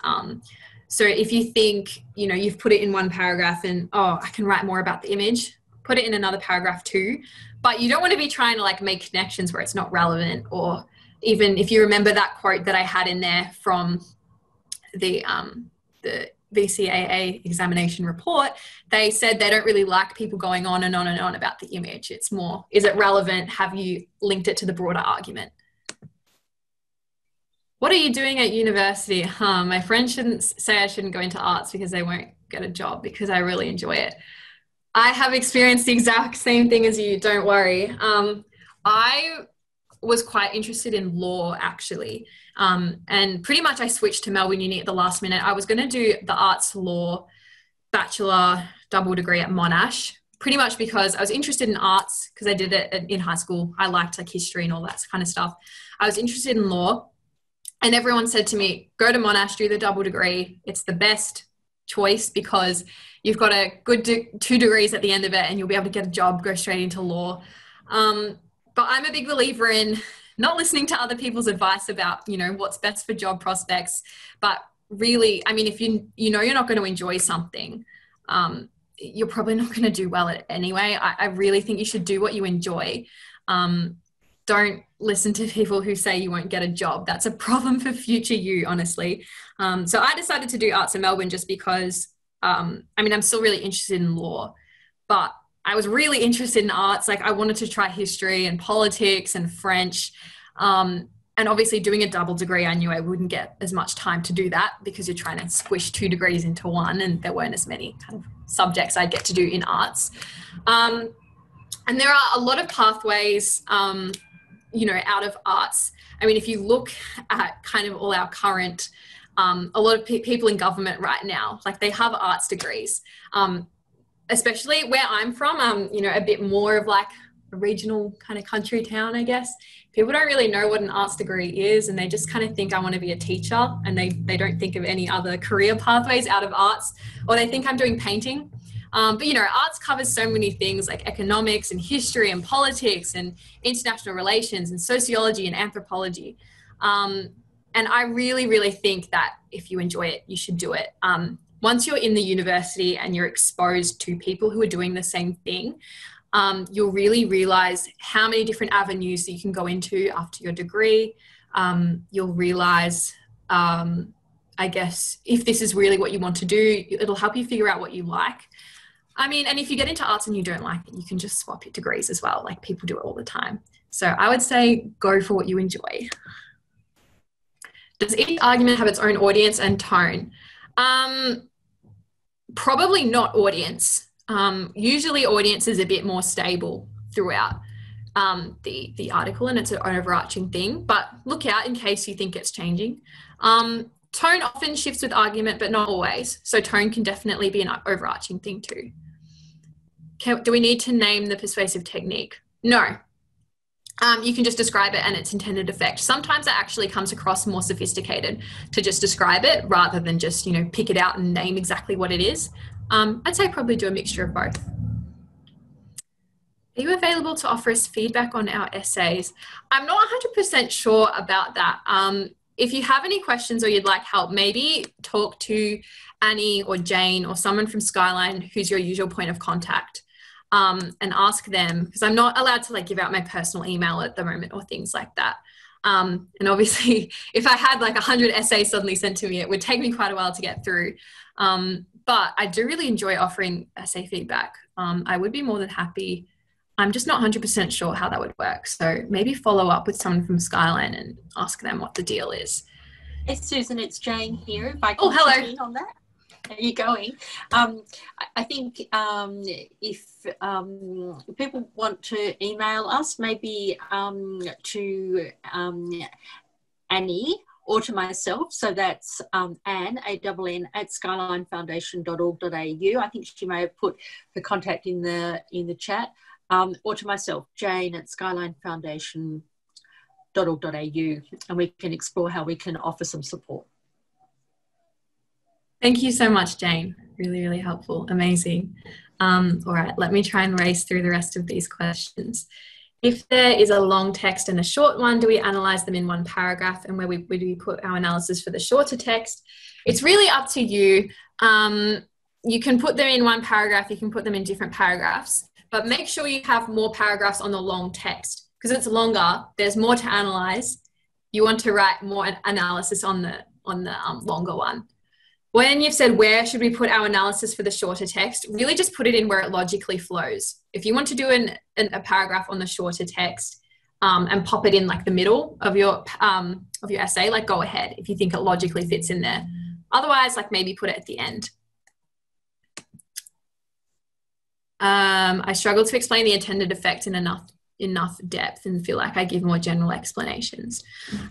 So if you think, you know, you've put it in one paragraph and, oh, I can write more about the image, put it in another paragraph too. But you don't want to be trying to like make connections where it's not relevant. Or even if you remember that quote that I had in there from the VCAA examination report, they said they don't really like people going on and on and on about the image. It's more, is it relevant? Have you linked it to the broader argument? What are you doing at university? My friends shouldn't say I shouldn't go into arts because they won't get a job, because I really enjoy it. I have experienced the exact same thing as you, don't worry. I was quite interested in law, actually. And pretty much I switched to Melbourne Uni at the last minute. I was going to do the arts law bachelor double degree at Monash, pretty much because I was interested in arts, because I did it in high school. I liked like history and all that kind of stuff. I was interested in law. And everyone said to me, go to Monash, do the double degree. It's the best choice because you've got a good 2 degrees at the end of it and you'll be able to get a job, go straight into law. But I'm a big believer in not listening to other people's advice about, you know, what's best for job prospects. But really, I mean, if you know you're not going to enjoy something, you're probably not going to do well at it anyway. I really think you should do what you enjoy. Don't listen to people who say you won't get a job. That's a problem for future you, honestly. So I decided to do arts in Melbourne just because, I mean, I'm still really interested in law, but I was really interested in arts. Like I wanted to try history and politics and French. And obviously doing a double degree, I knew I wouldn't get as much time to do that because you're trying to squish 2 degrees into one and there weren't as many kind of subjects I'd get to do in arts. And there are a lot of pathways, you know, out of arts. I mean, if you look at kind of all our current, a lot of people in government right now, like they have arts degrees, especially where I'm from, you know, a bit more of like a regional kind of country town, I guess. People don't really know what an arts degree is and they just kind of think I want to be a teacher and they don't think of any other career pathways out of arts, or they think I'm doing painting. But, you know, arts covers so many things like economics and history and politics and international relations and sociology and anthropology. And I really, really think that if you enjoy it, you should do it. Once you're in the university and you're exposed to people who are doing the same thing, you'll really realize how many different avenues that you can go into after your degree. You'll realize, I guess, if this is really what you want to do, it'll help you figure out what you like. I mean, and if you get into arts and you don't like it, you can just swap your degrees as well. Like people do it all the time. So I would say go for what you enjoy. Does each argument have its own audience and tone? Probably not audience. Usually audience is a bit more stable throughout the article and it's an overarching thing, but look out in case you think it's changing. Tone often shifts with argument, but not always. So tone can definitely be an overarching thing too. Do we need to name the persuasive technique? No. You can just describe it and its intended effect. Sometimes it actually comes across more sophisticated to just describe it rather than just, you know, pick it out and name exactly what it is. I'd say probably do a mixture of both. Are you available to offer us feedback on our essays? I'm not 100% sure about that. If you have any questions or you'd like help, maybe talk to Annie or Jane or someone from Skyline who's your usual point of contact, and ask them, because I'm not allowed to like give out my personal email at the moment or things like that. And obviously if I had like 100 essays suddenly sent to me, it would take me quite a while to get through. But I do really enjoy offering essay feedback. I would be more than happy. I'm just not 100% sure how that would work. So maybe follow up with someone from Skyline and ask them what the deal is. Hey, Susan, it's Jane here. If I can oh, hello. chip in on that. How are you going? I think if people want to email us, maybe to Annie or to myself, so that's Anne, A-N-N, @skylinefoundation.org.au. I think she may have put the contact in the chat. Or to myself, Jane @skylinefoundation.org.au. and we can explore how we can offer some support. Thank you so much, Jane. Really, really helpful. Amazing. All right, let me try and race through the rest of these questions. If there is a long text and a short one, do we analyze them in one paragraph? And where do we put our analysis for the shorter text? It's really up to you. You can put them in one paragraph, you can put them in different paragraphs, but make sure you have more paragraphs on the long text because it's longer, there's more to analyze. You want to write more analysis on the longer one. When you've said where should we put our analysis for the shorter text, really just put it in where it logically flows. If you want to do a paragraph on the shorter text and pop it in like the middle of your essay, like go ahead if you think it logically fits in there. Otherwise, like maybe put it at the end. I struggle to explain the intended effect in enough depth and feel like I give more general explanations.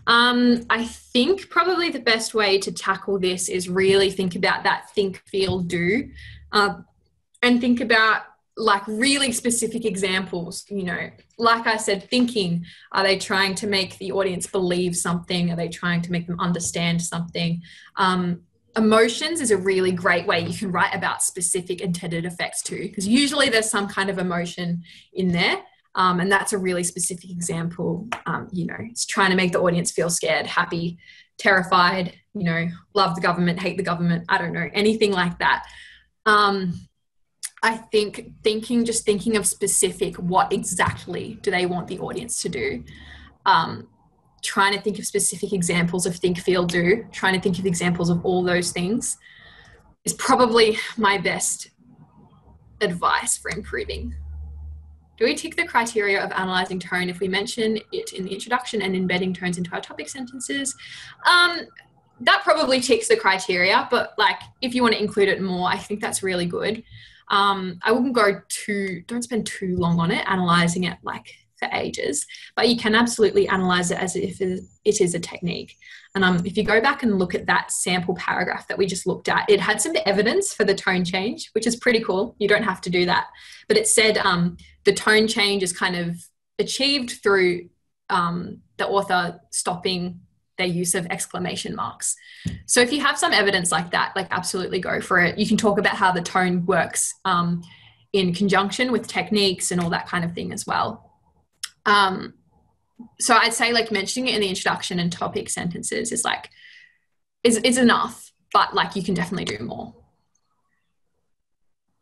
I think probably the best way to tackle this is really think about that think, feel, do, and think about like really specific examples. You know, like I said, thinking, are they trying to make the audience believe something? Are they trying to make them understand something? Emotions is a really great way you can write about specific intended effects too, because usually there's some kind of emotion in there. And that's a really specific example. You know, it's trying to make the audience feel scared, happy, terrified, you know, love the government, hate the government, I don't know, anything like that. I think just thinking of specific, what exactly do they want the audience to do? Trying to think of specific examples of think, feel, do, trying to think of examples of all those things is probably my best advice for improving. Do we tick the criteria of analysing tone if we mention it in the introduction and embedding tones into our topic sentences? That probably ticks the criteria, but like if you want to include it more, I think that's really good. I wouldn't don't spend too long on it, analysing it like for ages, but you can absolutely analyse it as if it is a technique. And if you go back and look at that sample paragraph that we just looked at, it had some evidence for the tone change, which is pretty cool. You don't have to do that. But it said the tone change is kind of achieved through the author stopping their use of exclamation marks. So if you have some evidence like that, like absolutely go for it. You can talk about how the tone works in conjunction with techniques and all that kind of thing as well. So I'd say like mentioning it in the introduction and topic sentences is enough, but like you can definitely do more.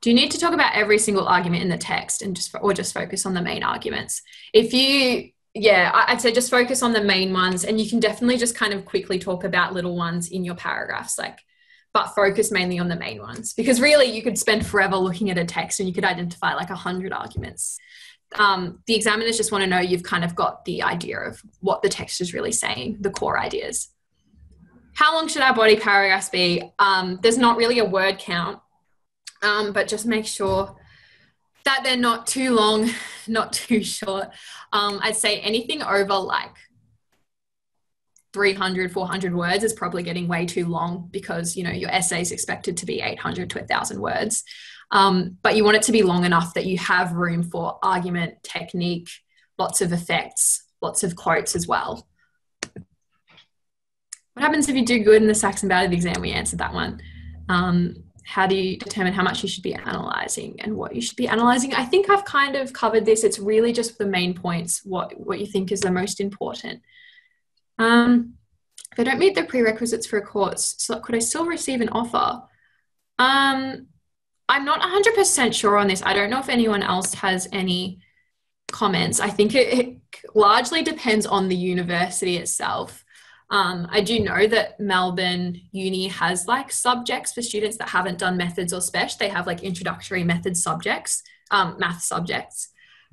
Do you need to talk about every single argument in the text and just focus on the main arguments? I'd say just focus on the main ones, and you can definitely just kind of quickly talk about little ones in your paragraphs, but focus mainly on the main ones, because really you could spend forever looking at a text and you could identify like 100 arguments. The examiners just want to know you've kind of got the idea of what the text is really saying, the core ideas. How long should our body paragraphs be? There's not really a word count, but just make sure that they're not too long, not too short. I'd say anything over like 300, 400 words is probably getting way too long, because, you know, your essay is expected to be 800 to 1,000 words. But you want it to be long enough that you have room for argument, technique, lots of effects, lots of quotes as well. What happens if you do good in the Saxon Valley exam? We answered that one. How do you determine how much you should be analysing and what you should be analysing? I think I've kind of covered this. It's really just the main points, what you think is the most important. If I don't meet the prerequisites for a course, so could I still receive an offer? I'm not 100% sure on this. I don't know if anyone else has any comments. I think it largely depends on the university itself. I do know that Melbourne Uni has like subjects for students that haven't done methods or spec. They have like introductory method subjects, math subjects,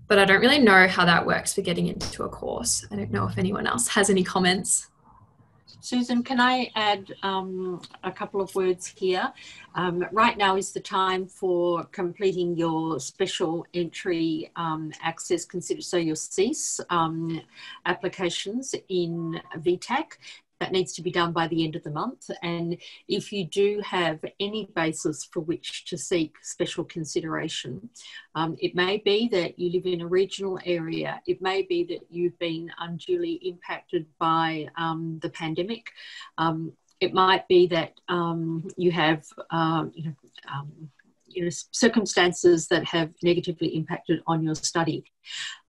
but I don't really know how that works for getting into a course. I don't know if anyone else has any comments. Susan, can I add a couple of words here? Right now is the time for completing your special entry access considered, so your CEAS applications in VTAC. that needs to be done by the end of the month. And if you do have any basis for which to seek special consideration, it may be that you live in a regional area. It may be that you've been unduly impacted by the pandemic. It might be that you have, circumstances that have negatively impacted on your study.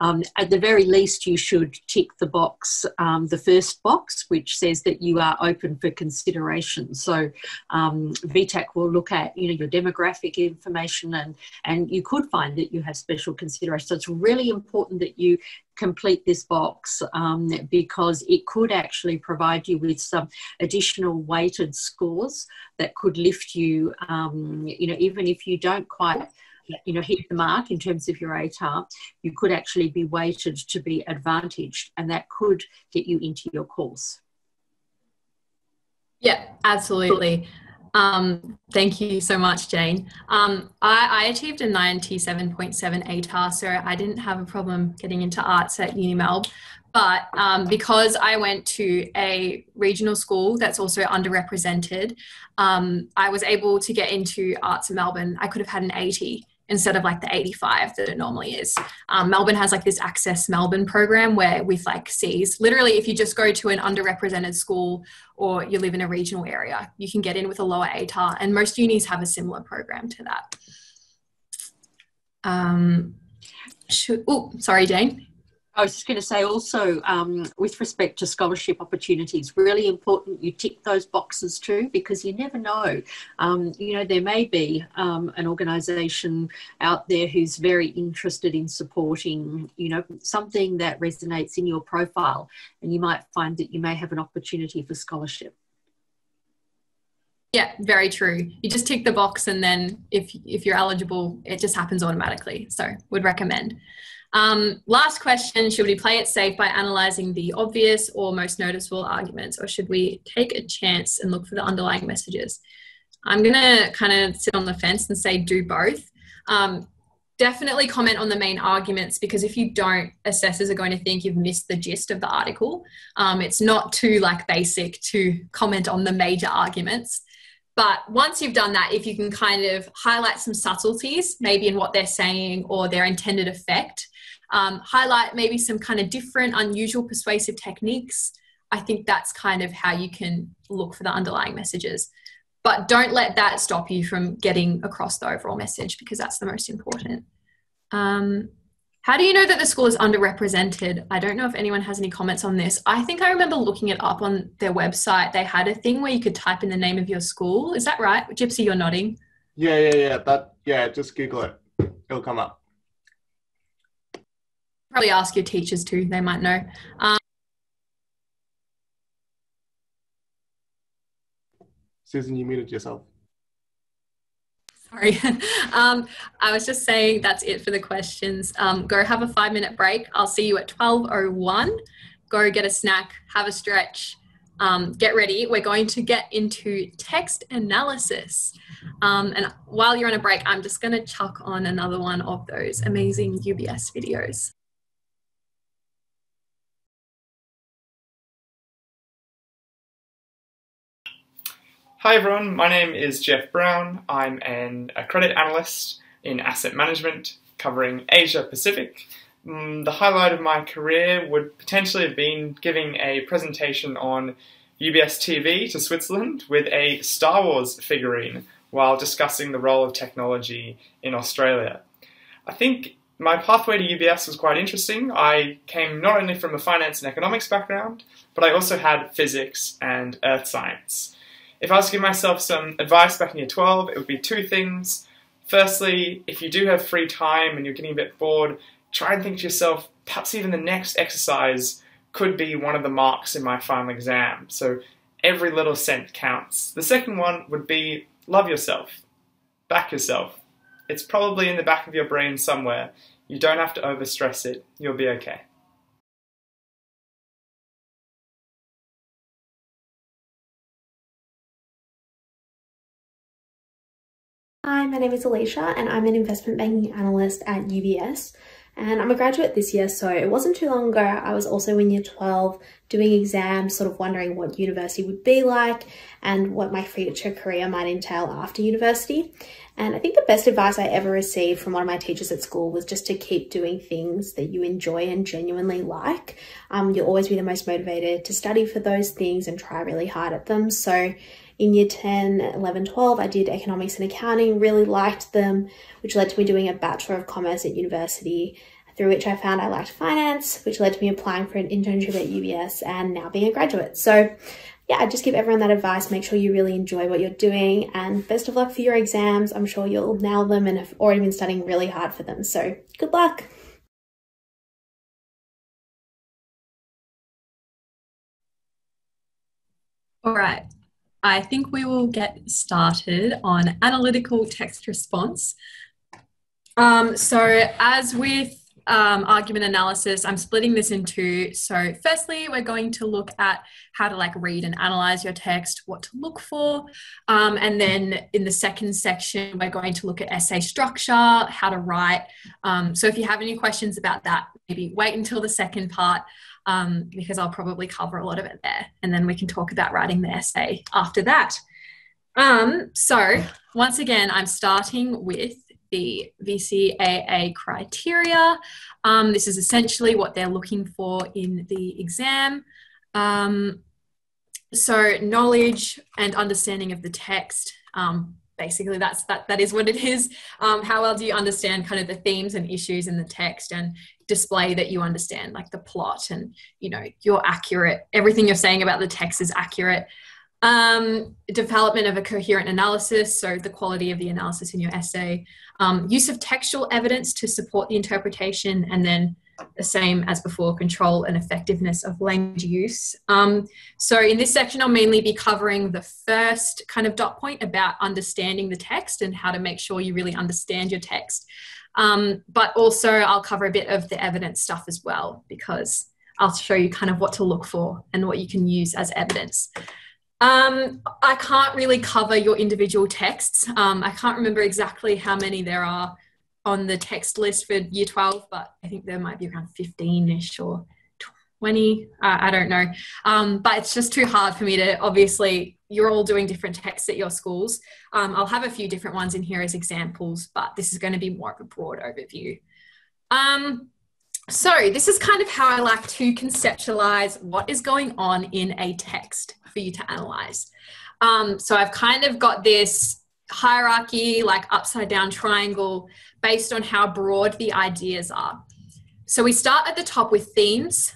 At the very least, you should tick the box, the first box, which says that you are open for consideration. So VTAC will look at, your demographic information, and you could find that you have special consideration. So it's really important that you complete this box because it could actually provide you with some additional weighted scores that could lift you, even if you don't quite hit the mark in terms of your ATAR, you could actually be weighted to be advantaged, and that could get you into your course. Yeah, absolutely. Thank you so much, Jane. I achieved a 97.7 ATAR, so I didn't have a problem getting into arts at UniMelb. But because I went to a regional school that's also underrepresented, I was able to get into arts in Melbourne. I could have had an 80 instead of like the 85 that it normally is. Melbourne has like this Access Melbourne program where with like Cs, literally if you just go to an underrepresented school or you live in a regional area, you can get in with a lower ATAR, and most unis have a similar program to that. Sorry, Jane. I was just going to say also, with respect to scholarship opportunities, really important you tick those boxes too, because you never know. There may be an organisation out there who's very interested in supporting, something that resonates in your profile, and you might find that you may have an opportunity for scholarship. Yeah, very true. You just tick the box, and then if you're eligible, it just happens automatically. So would recommend. Last question, should we play it safe by analysing the obvious or most noticeable arguments, or should we take a chance and look for the underlying messages? I'm going to kind of sit on the fence and say do both. Definitely comment on the main arguments, because if you don't, assessors are going to think you've missed the gist of the article. It's not too basic to comment on the major arguments. But once you've done that, if you can kind of highlight some subtleties, maybe in what they're saying or their intended effect, highlight maybe some kind of different, unusual persuasive techniques, I think that's kind of how you can look for the underlying messages. But don't let that stop you from getting across the overall message, because that's the most important. How do you know that the school is underrepresented? I don't know if anyone has any comments on this. I think I remember looking it up on their website. They had a thing where you could type in the name of your school. Is that right? Gypsy, you're nodding. Yeah. Just Google it. It'll come up. Probably ask your teachers too. They might know. Susan, you muted yourself. Sorry. I was just saying that's it for the questions. Go have a 5-minute break. I'll see you at 12:01. Go get a snack, have a stretch, get ready. We're going to get into text analysis. And while you're on a break, I'm just going to chuck on another one of those amazing UBS videos. Hi everyone, my name is Jeff Brown. I'm a credit analyst in asset management covering Asia Pacific. The highlight of my career would potentially have been giving a presentation on UBS TV to Switzerland with a Star Wars figurine while discussing the role of technology in Australia. I think my pathway to UBS was quite interesting. I came not only from a finance and economics background, but I also had physics and earth science. If I was to give myself some advice back in year 12, it would be 2 things. Firstly, if you do have free time and you're getting a bit bored, try and think to yourself, perhaps even the next exercise could be one of the marks in my final exam. So every little cent counts. The second one would be love yourself. Back yourself. It's probably in the back of your brain somewhere. You don't have to overstress it. You'll be okay. Hi, my name is Alicia and I'm an investment banking analyst at UBS. and I'm a graduate this year, so it wasn't too long ago. I was also in year 12 doing exams, sort of wondering what university would be like and what my future career might entail after university. And I think the best advice I ever received from one of my teachers at school was just to keep doing things that you enjoy and genuinely like. You'll always be the most motivated to study for those things and try really hard at them. So in year 10, 11, 12, I did economics and accounting, really liked them, which led to me doing a Bachelor of Commerce at university, through which I found I liked finance, which led to me applying for an internship at UBS and now being a graduate. So yeah, I just give everyone that advice. Make sure you really enjoy what you're doing, and best of luck for your exams. I'm sure you'll nail them and have already been studying really hard for them. So good luck. All right. I think we will get started on analytical text response. So as with argument analysis, I'm splitting this in two. So firstly, we're going to look at how to read and analyze your text, what to look for. And then in the second section, we're going to look at essay structure, how to write. So if you have any questions about that, maybe wait until the second part, because I'll probably cover a lot of it there. And then we can talk about writing the essay after that. So once again, I'm starting with the VCAA criteria. This is essentially what they're looking for in the exam. So knowledge and understanding of the text, basically that is what it is. How well do you understand kind of the themes and issues in the text, and display that you understand the plot, and you're accurate, everything you're saying about the text is accurate. Development of a coherent analysis, so the quality of the analysis in your essay. Use of textual evidence to support the interpretation, and then the same as before, control and effectiveness of language use. So in this section, I'll mainly be covering the first kind of dot point about understanding the text and how to make sure you really understand your text. But also I'll cover a bit of the evidence stuff as well, because I'll show you kind of what to look for and what you can use as evidence. I can't really cover your individual texts. I can't remember exactly how many there are on the text list for year 12, but I think there might be around 15-ish or 20, I don't know. But it's just too hard for me to, obviously, you're all doing different texts at your schools. I'll have a few different ones in here as examples, but this is going to be more of a broad overview. So this is kind of how I like to conceptualize what is going on in a text for you to analyze. So I've kind of got this hierarchy, upside down triangle, based on how broad the ideas are. So we start at the top with themes.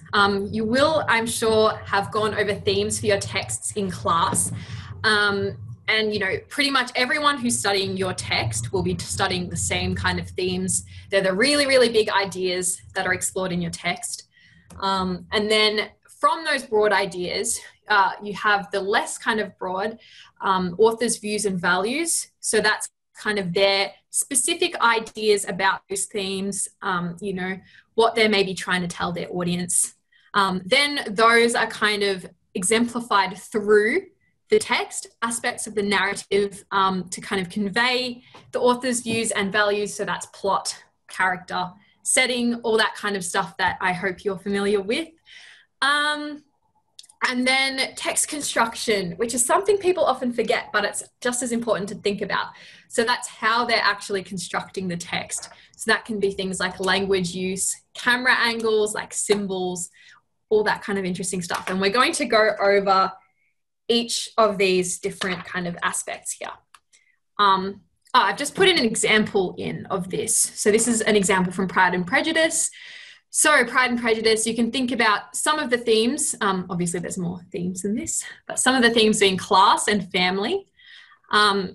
You will, I'm sure, have gone over themes for your texts in class. And, pretty much everyone who's studying your text will be studying the same kind of themes. They're the really, really big ideas that are explored in your text. And then from those broad ideas, you have the less kind of broad authors' views and values. So that's kind of their specific ideas about those themes, what they're maybe trying to tell their audience. Then those are kind of exemplified through the text, aspects of the narrative to kind of convey the author's views and values. So that's plot, character, setting, all that kind of stuff that I hope you're familiar with. And then text construction, which is something people often forget, but it's just as important to think about. So that's how they're actually constructing the text. So that can be things like language use, camera angles, like symbols, all that kind of interesting stuff. And we're going to go over each of these different kind of aspects here. I've just put in an example of this. So this is an example from Pride and Prejudice. So Pride and Prejudice, you can think about some of the themes. Obviously there's more themes than this, but some of the themes being class and family.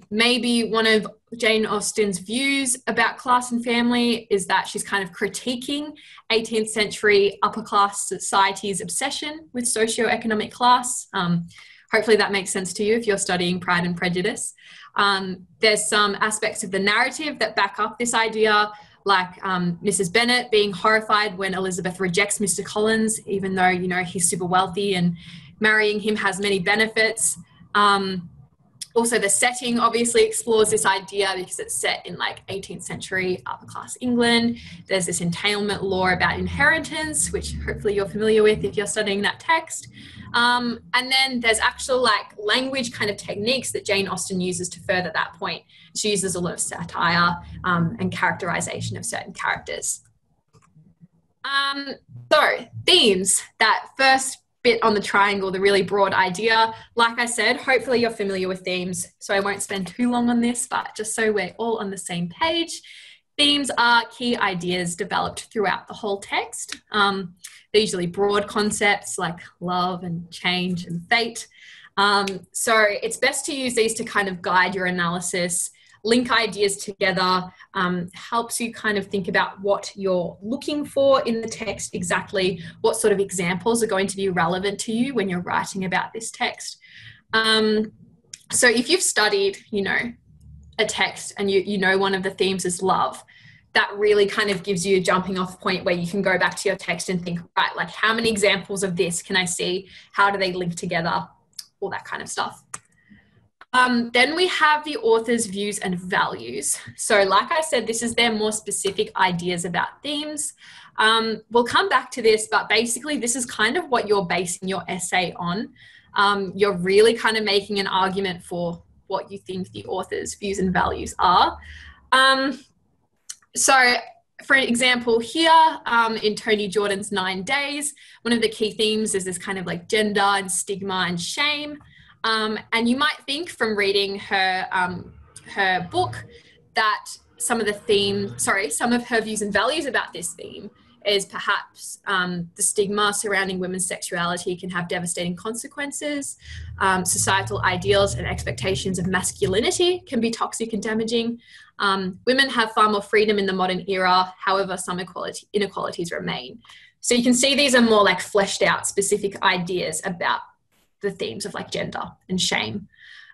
Maybe one of Jane Austen's views about class and family is that she's kind of critiquing 18th century upper class society's obsession with socioeconomic class. Hopefully that makes sense to you if you're studying Pride and Prejudice. There's some aspects of the narrative that back up this idea, like Mrs. Bennet being horrified when Elizabeth rejects Mr. Collins, even though, he's super wealthy and marrying him has many benefits. Also, the setting obviously explores this idea because it's set in like 18th century upper class England. There's this entailment law about inheritance, which hopefully you're familiar with if you're studying that text. And then there's actual like language kind of techniques that Jane Austen uses to further that point. She uses a lot of satire and characterization of certain characters. So themes, that first bit on the triangle, the really broad idea. Like I said, hopefully you're familiar with themes, so I won't spend too long on this, but just so we're all on the same page, themes are key ideas developed throughout the whole text. They're usually broad concepts like love and change and fate. So it's best to use these to kind of guide your analysis, link ideas together, helps you kind of think about what you're looking for in the text, exactly what sort of examples are going to be relevant to you when you're writing about this text. So if you've studied, you know, a text and you know one of the themes is love, that really kind of gives you a jumping off point where you can go back to your text and think, right, like how many examples of this can I see? How do they link together? All that kind of stuff. Then we have the author's views and values. So like I said, this is their more specific ideas about themes. We'll come back to this, but basically this is kind of what you're basing your essay on. You're really kind of making an argument for what you think the author's views and values are. So for example here, in Toni Jordan's 9 Days, one of the key themes is this kind of like gender and stigma and shame. And you might think from reading her, her book that some of her views and values about this theme is perhaps the stigma surrounding women's sexuality can have devastating consequences. Societal ideals and expectations of masculinity can be toxic and damaging. Women have far more freedom in the modern era, however, some inequalities remain. So you can see these are more like fleshed out specific ideas about the themes of like gender and shame.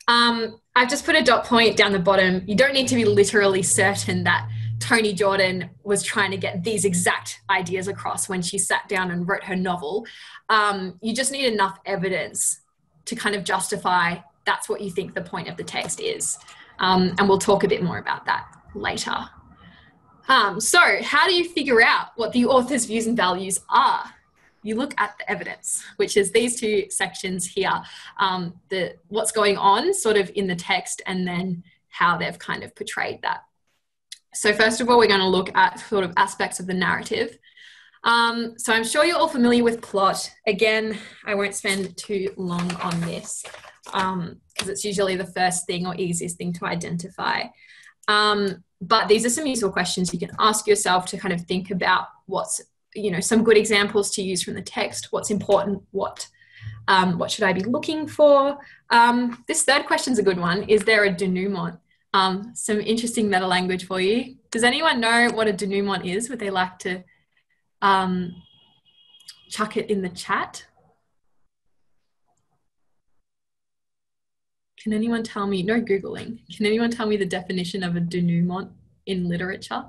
I've just put a dot point down the bottom. You don't need to be literally certain that Toni Jordan was trying to get these exact ideas across when she sat down and wrote her novel. You just need enough evidence to kind of justify that's what you think the point of the text is. And we'll talk a bit more about that later. So how do you figure out what the author's views and values are? You look at the evidence, which is these two sections here, what's going on sort of in the text and then how they've kind of portrayed that. So first of all, we're going to look at sort of aspects of the narrative. So I'm sure you're all familiar with plot. Again, I won't spend too long on this because it's usually the first thing or easiest thing to identify. But these are some useful questions you can ask yourself to kind of think about what's, you know, some good examples to use from the text, what's important, what should I be looking for? This third question's a good one. Is there a denouement? Some interesting meta language for you. Does anyone know what a denouement is? Would they like to chuck it in the chat? Can anyone tell me, no Googling, can anyone tell me the definition of a denouement in literature?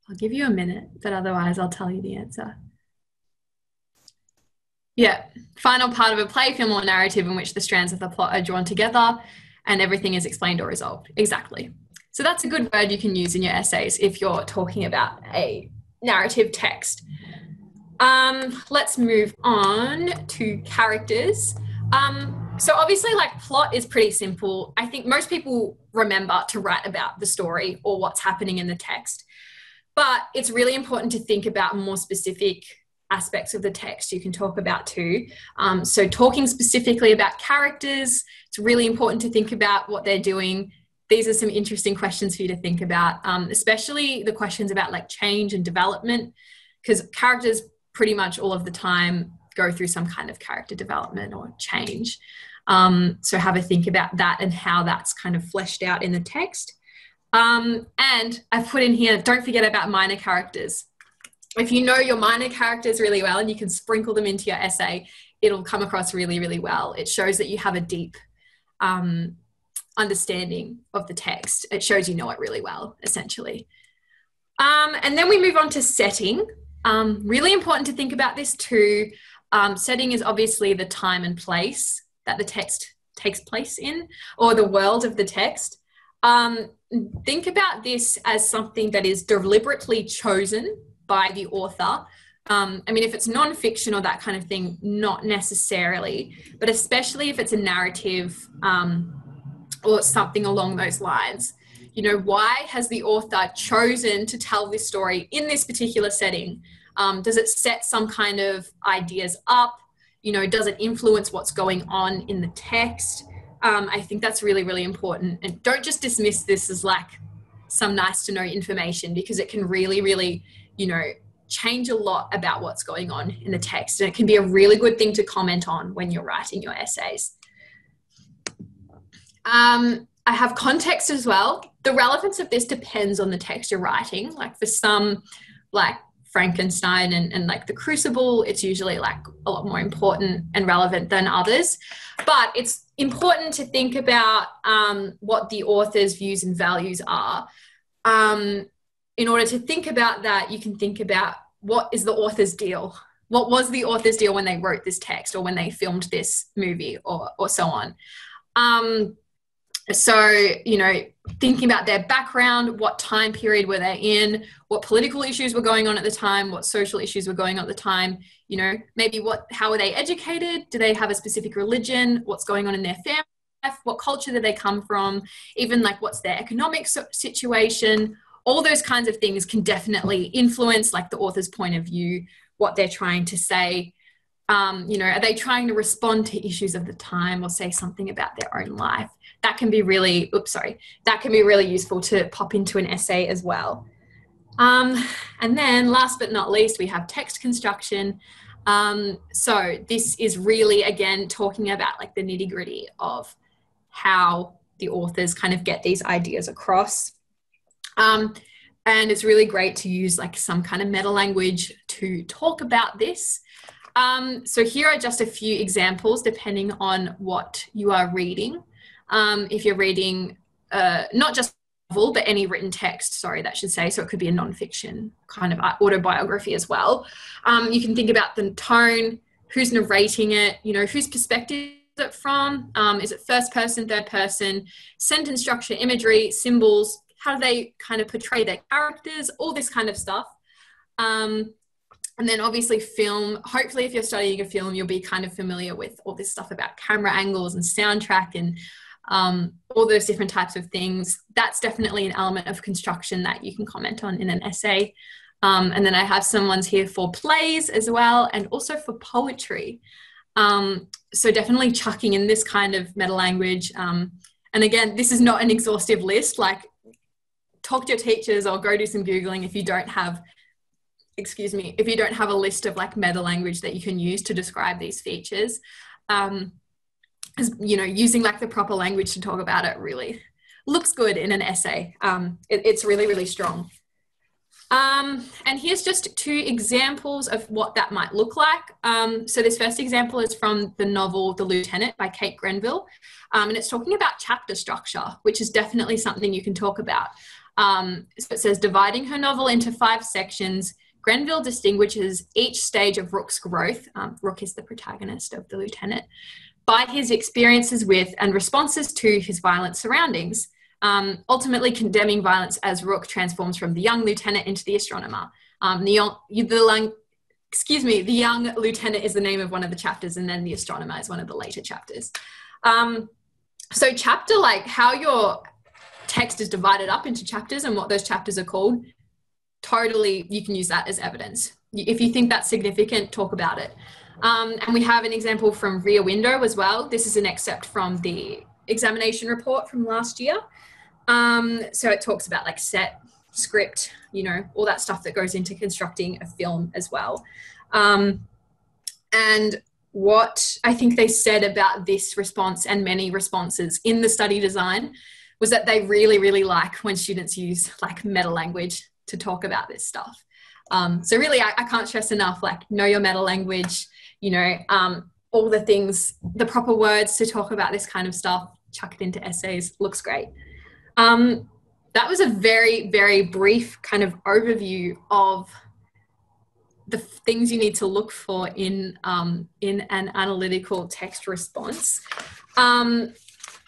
I'll give you a minute, but otherwise I'll tell you the answer. Yeah, final part of a play, film or narrative in which the strands of the plot are drawn together and everything is explained or resolved. Exactly. So that's a good word you can use in your essays if you're talking about a narrative text. Let's move on to characters. So obviously, like, plot is pretty simple. I think most people remember to write about the story or what's happening in the text. But it's really important to think about more specific aspects of the text you can talk about too. So talking specifically about characters, it's really important to think about what they're doing. These are some interesting questions for you to think about, especially the questions about like change and development, because characters pretty much all of the time go through some kind of character development or change. So have a think about that and how that's kind of fleshed out in the text. And I've put in here, don't forget about minor characters. If you know your minor characters really well and you can sprinkle them into your essay, it'll come across really, really well. It shows that you have a deep understanding of the text. It shows you know it really well, essentially. And then we move on to setting. Really important to think about this too. Setting is obviously the time and place that the text takes place in, or the world of the text. Think about this as something that is deliberately chosen by the author. I mean, if it's non-fiction or that kind of thing, not necessarily, but especially if it's a narrative or something along those lines. You know, why has the author chosen to tell this story in this particular setting? Does it set some kind of ideas up? You know, does it influence what's going on in the text? I think that's really, really important. And don't just dismiss this as like some nice to know information, because it can really, really, you know, change a lot about what's going on in the text. And it can be a really good thing to comment on when you're writing your essays. I have context as well. The relevance of this depends on the text you're writing. Like for some, like Frankenstein and like The Crucible, it's usually like a lot more important and relevant than others. But it's important to think about what the author's views and values are. In order to think about that, you can think about what is the author's deal? What was the author's deal when they wrote this text or when they filmed this movie or so on? So, you know, thinking about their background, what time period were they in, what political issues were going on at the time, what social issues were going on at the time, you know, maybe how were they educated? Do they have a specific religion? What's going on in their family life? What culture do they come from? Even like what's their economic situation? All those kinds of things can definitely influence like the author's point of view, what they're trying to say. You know, are they trying to respond to issues of the time or say something about their own life? That can be really, that can be really useful to pop into an essay as well. And then last but not least, we have text construction. So this is really, again, talking about like the nitty gritty of how the authors kind of get these ideas across. And it's really great to use like some kind of meta language to talk about this. So here are just a few examples depending on what you are reading. If you're reading not just a novel, but any written text, sorry, that should say, so it could be a non-fiction kind of autobiography as well. You can think about the tone, who's narrating it, you know, whose perspective is it from? Is it first person, third person, sentence structure, imagery, symbols, how do they kind of portray their characters, all this kind of stuff. And then obviously film, hopefully if you're studying a film, you'll be kind of familiar with all this stuff about camera angles and soundtrack and all those different types of things. That's definitely an element of construction that you can comment on in an essay. And then I have some ones here for plays as well, and also for poetry. So definitely chucking in this kind of meta language. And again, this is not an exhaustive list, like talk to your teachers or go do some Googling if you don't have, if you don't have a list of like meta language that you can use to describe these features. You know, using like the proper language to talk about it really looks good in an essay. It's really, really strong. And here's just two examples of what that might look like. So this first example is from the novel The Lieutenant by Kate Grenville. And it's talking about chapter structure, which is definitely something you can talk about. So it says, dividing her novel into 5 sections, Grenville distinguishes each stage of Rook's growth, Rook is the protagonist of The Lieutenant, by his experiences with and responses to his violent surroundings, ultimately condemning violence as Rook transforms from the young lieutenant into the astronomer. The young lieutenant is the name of one of the chapters, and then the astronomer is one of the later chapters. So chapter, like how your text is divided up into chapters and what those chapters are called, totally you can use that as evidence. If you think that's significant, talk about it. And we have an example from Rear Window as well. This is an excerpt from the examination report from last year. So it talks about like set, script, you know, all that stuff that goes into constructing a film as well. And what I think they said about this response and many responses in the study design was that they really, really like when students use like meta language to talk about this stuff. So really, I can't stress enough, like know your meta language, you know, all the things, the proper words to talk about this kind of stuff, chuck it into essays, looks great. That was a very, very brief kind of overview of the things you need to look for in an analytical text response.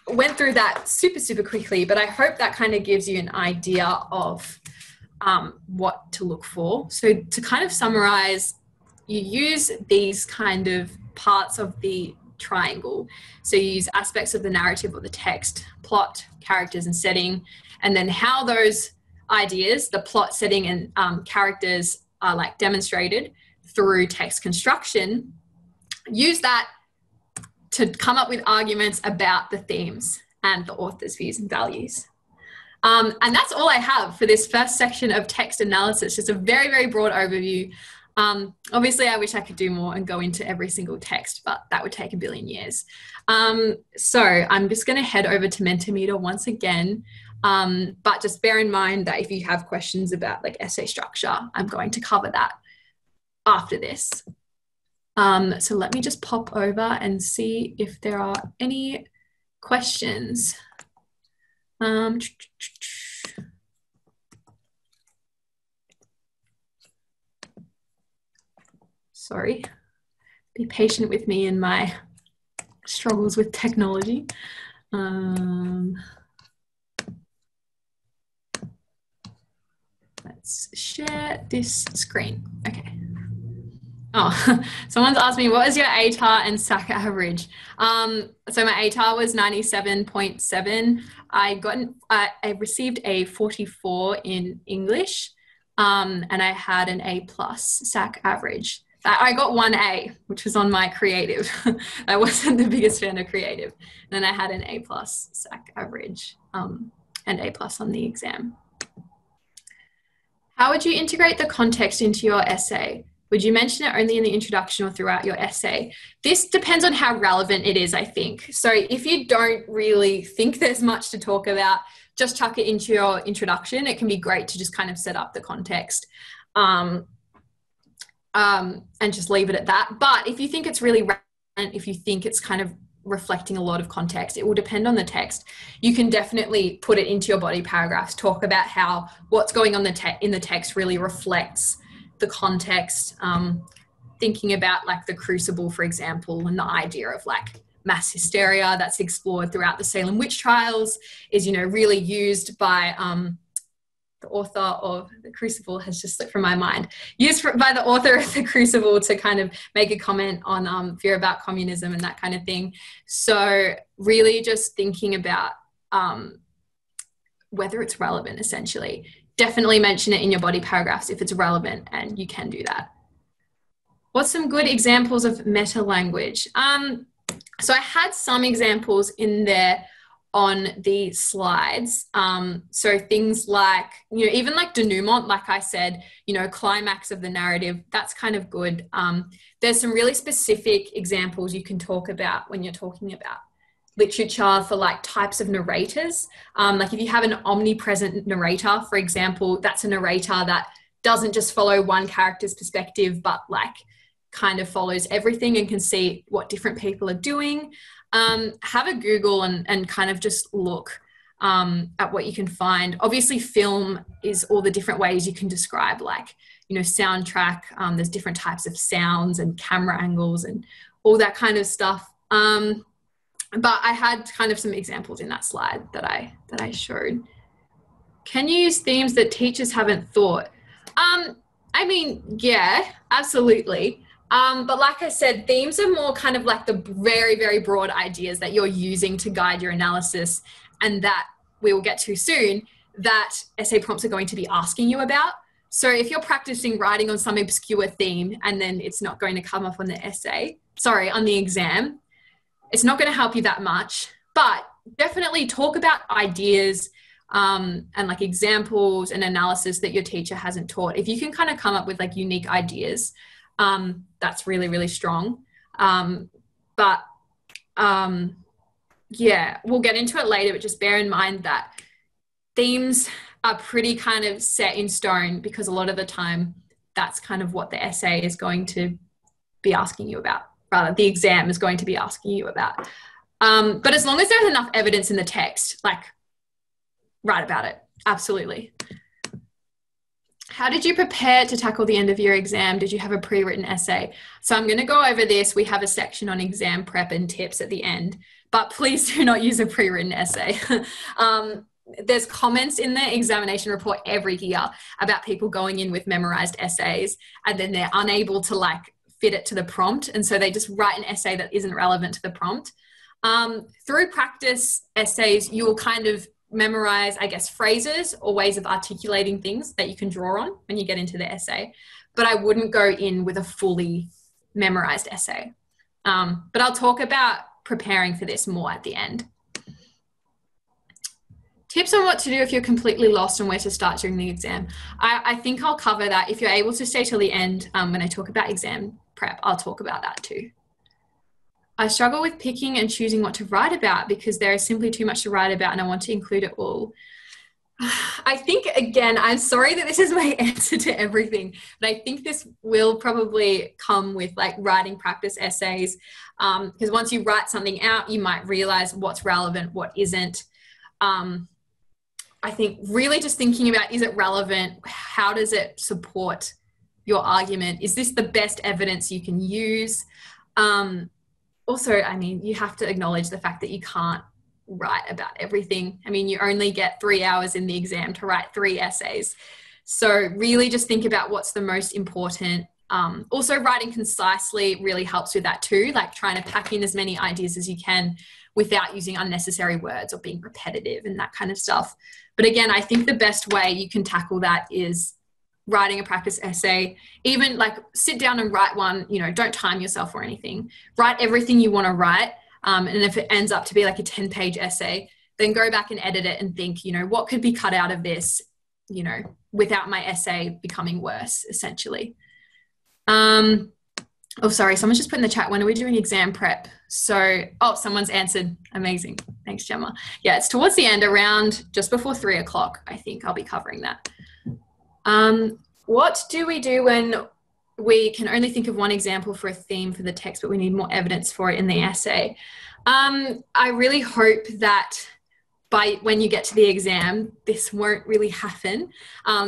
Went through that super quickly, but I hope that kind of gives you an idea of what to look for. So to kind of summarize, you use these kind of parts of the triangle. So you use aspects of the narrative or the text, plot, characters, and setting, and then how those ideas, the plot, setting, and characters are like demonstrated through text construction. Use that to come up with arguments about the themes and the author's views and values. And that's all I have for this first section of text analysis, just a very broad overview. Obviously, I wish I could do more and go into every single text, but that would take a billion years. So I'm just going to head over to Mentimeter once again, but just bear in mind that if you have questions about like essay structure, I'm going to cover that after this. So let me just pop over and see if there are any questions. Sorry, be patient with me in my struggles with technology. Let's share this screen. Okay. Oh, someone's asked me, what is your ATAR and SAC average? So my ATAR was 97.7. I received a 44 in English, and I had an A+ SAC average. I got 1A, which was on my creative. I wasn't the biggest fan of creative. And then I had an A+ SAC average, and A+ on the exam. How would you integrate the context into your essay? Would you mention it only in the introduction or throughout your essay? This depends on how relevant it is, I think. So if you don't really think there's much to talk about, just chuck it into your introduction. It can be great to just kind of set up the context and just leave it at that. But if you think it's really relevant, if you think it's kind of reflecting a lot of context, it will depend on the text. You can definitely put it into your body paragraphs, talk about how what's going on in the text really reflects the context, thinking about like the Crucible, for example, and the idea of like mass hysteria that's explored throughout the Salem witch trials is, you know, really used by the author of the Crucible has just slipped from my mind, by the author of the Crucible to kind of make a comment on fear about communism and that kind of thing. So really just thinking about whether it's relevant, essentially. Definitely mention it in your body paragraphs if it's relevant, and you can do that. What's some good examples of meta language? So I had some examples in there on the slides. So things like, you know, even like denouement, like I said, you know, climax of the narrative, that's kind of good. There's some really specific examples you can talk about when you're talking about literature for like types of narrators. Like if you have an omnipresent narrator, for example, that's a narrator that doesn't just follow one character's perspective, but like kind of follows everything and can see what different people are doing. Have a Google and kind of just look at what you can find. Obviously film is all the different ways you can describe, like, you know, soundtrack, there's different types of sounds and camera angles and all that kind of stuff. But I had kind of some examples in that slide that I showed. Can you use themes that teachers haven't thought? I mean, yeah, absolutely. But like I said, themes are more kind of like the very broad ideas that you're using to guide your analysis, and that we will get to soon, that essay prompts are going to be asking you about. So if you're practicing writing on some obscure theme and then it's not going to come up on the exam, it's not going to help you that much. But definitely talk about ideas and like examples and analysis that your teacher hasn't taught. If you can kind of come up with like unique ideas, that's really strong. Yeah, we'll get into it later, but just bear in mind that themes are pretty kind of set in stone, because a lot of the time that's kind of what the essay is going to be asking you about. Rather, the exam is going to be asking you about. But as long as there's enough evidence in the text, like, write about it. Absolutely. how did you prepare to tackle the end of year exam? Did you have a pre-written essay? So I'm going to go over this. We have a section on exam prep and tips at the end, but please do not use a pre-written essay. There's comments in the examination report every year about people going in with memorized essays and then they're unable to like fit it to the prompt. And so they just write an essay that isn't relevant to the prompt. Through practice essays, you will kind of memorize, I guess, phrases or ways of articulating things that you can draw on when you get into the essay. But I wouldn't go in with a fully memorized essay. But I'll talk about preparing for this more at the end. Tips on what to do if you're completely lost and where to start during the exam. I think I'll cover that. If you're able to stay till the end, when I talk about exam prep, I'll talk about that too. I struggle with picking and choosing what to write about because there is simply too much to write about and I want to include it all. I think, again, I'm sorry that this is my answer to everything, but I think this will probably come with like writing practice essays, because once you write something out, you might realize what's relevant, what isn't. I think really just thinking about, is it relevant? How does it support your argument? Is this the best evidence you can use? Also, I mean, you have to acknowledge the fact that you can't write about everything. I mean, you only get 3 hours in the exam to write 3 essays. So really just think about what's the most important. Also, writing concisely really helps with that too, like trying to pack in as many ideas as you can without using unnecessary words or being repetitive and that kind of stuff. But again, I think the best way you can tackle that is writing a practice essay. Even like sit down and write one, you know, don't time yourself or anything. Write everything you want to write. And if it ends up to be like a 10-page essay, then go back and edit it and think, you know, what could be cut out of this, you know, without my essay becoming worse, essentially. Oh, sorry, someone's just put in the chat, when are we doing exam prep? So, oh, someone's answered. Amazing. Thanks, Gemma. Yeah, it's towards the end, around just before 3 o'clock, I think I'll be covering that. What do we do when we can only think of one example for a theme for the text, but we need more evidence for it in the essay? I really hope that when you get to the exam, this won't really happen.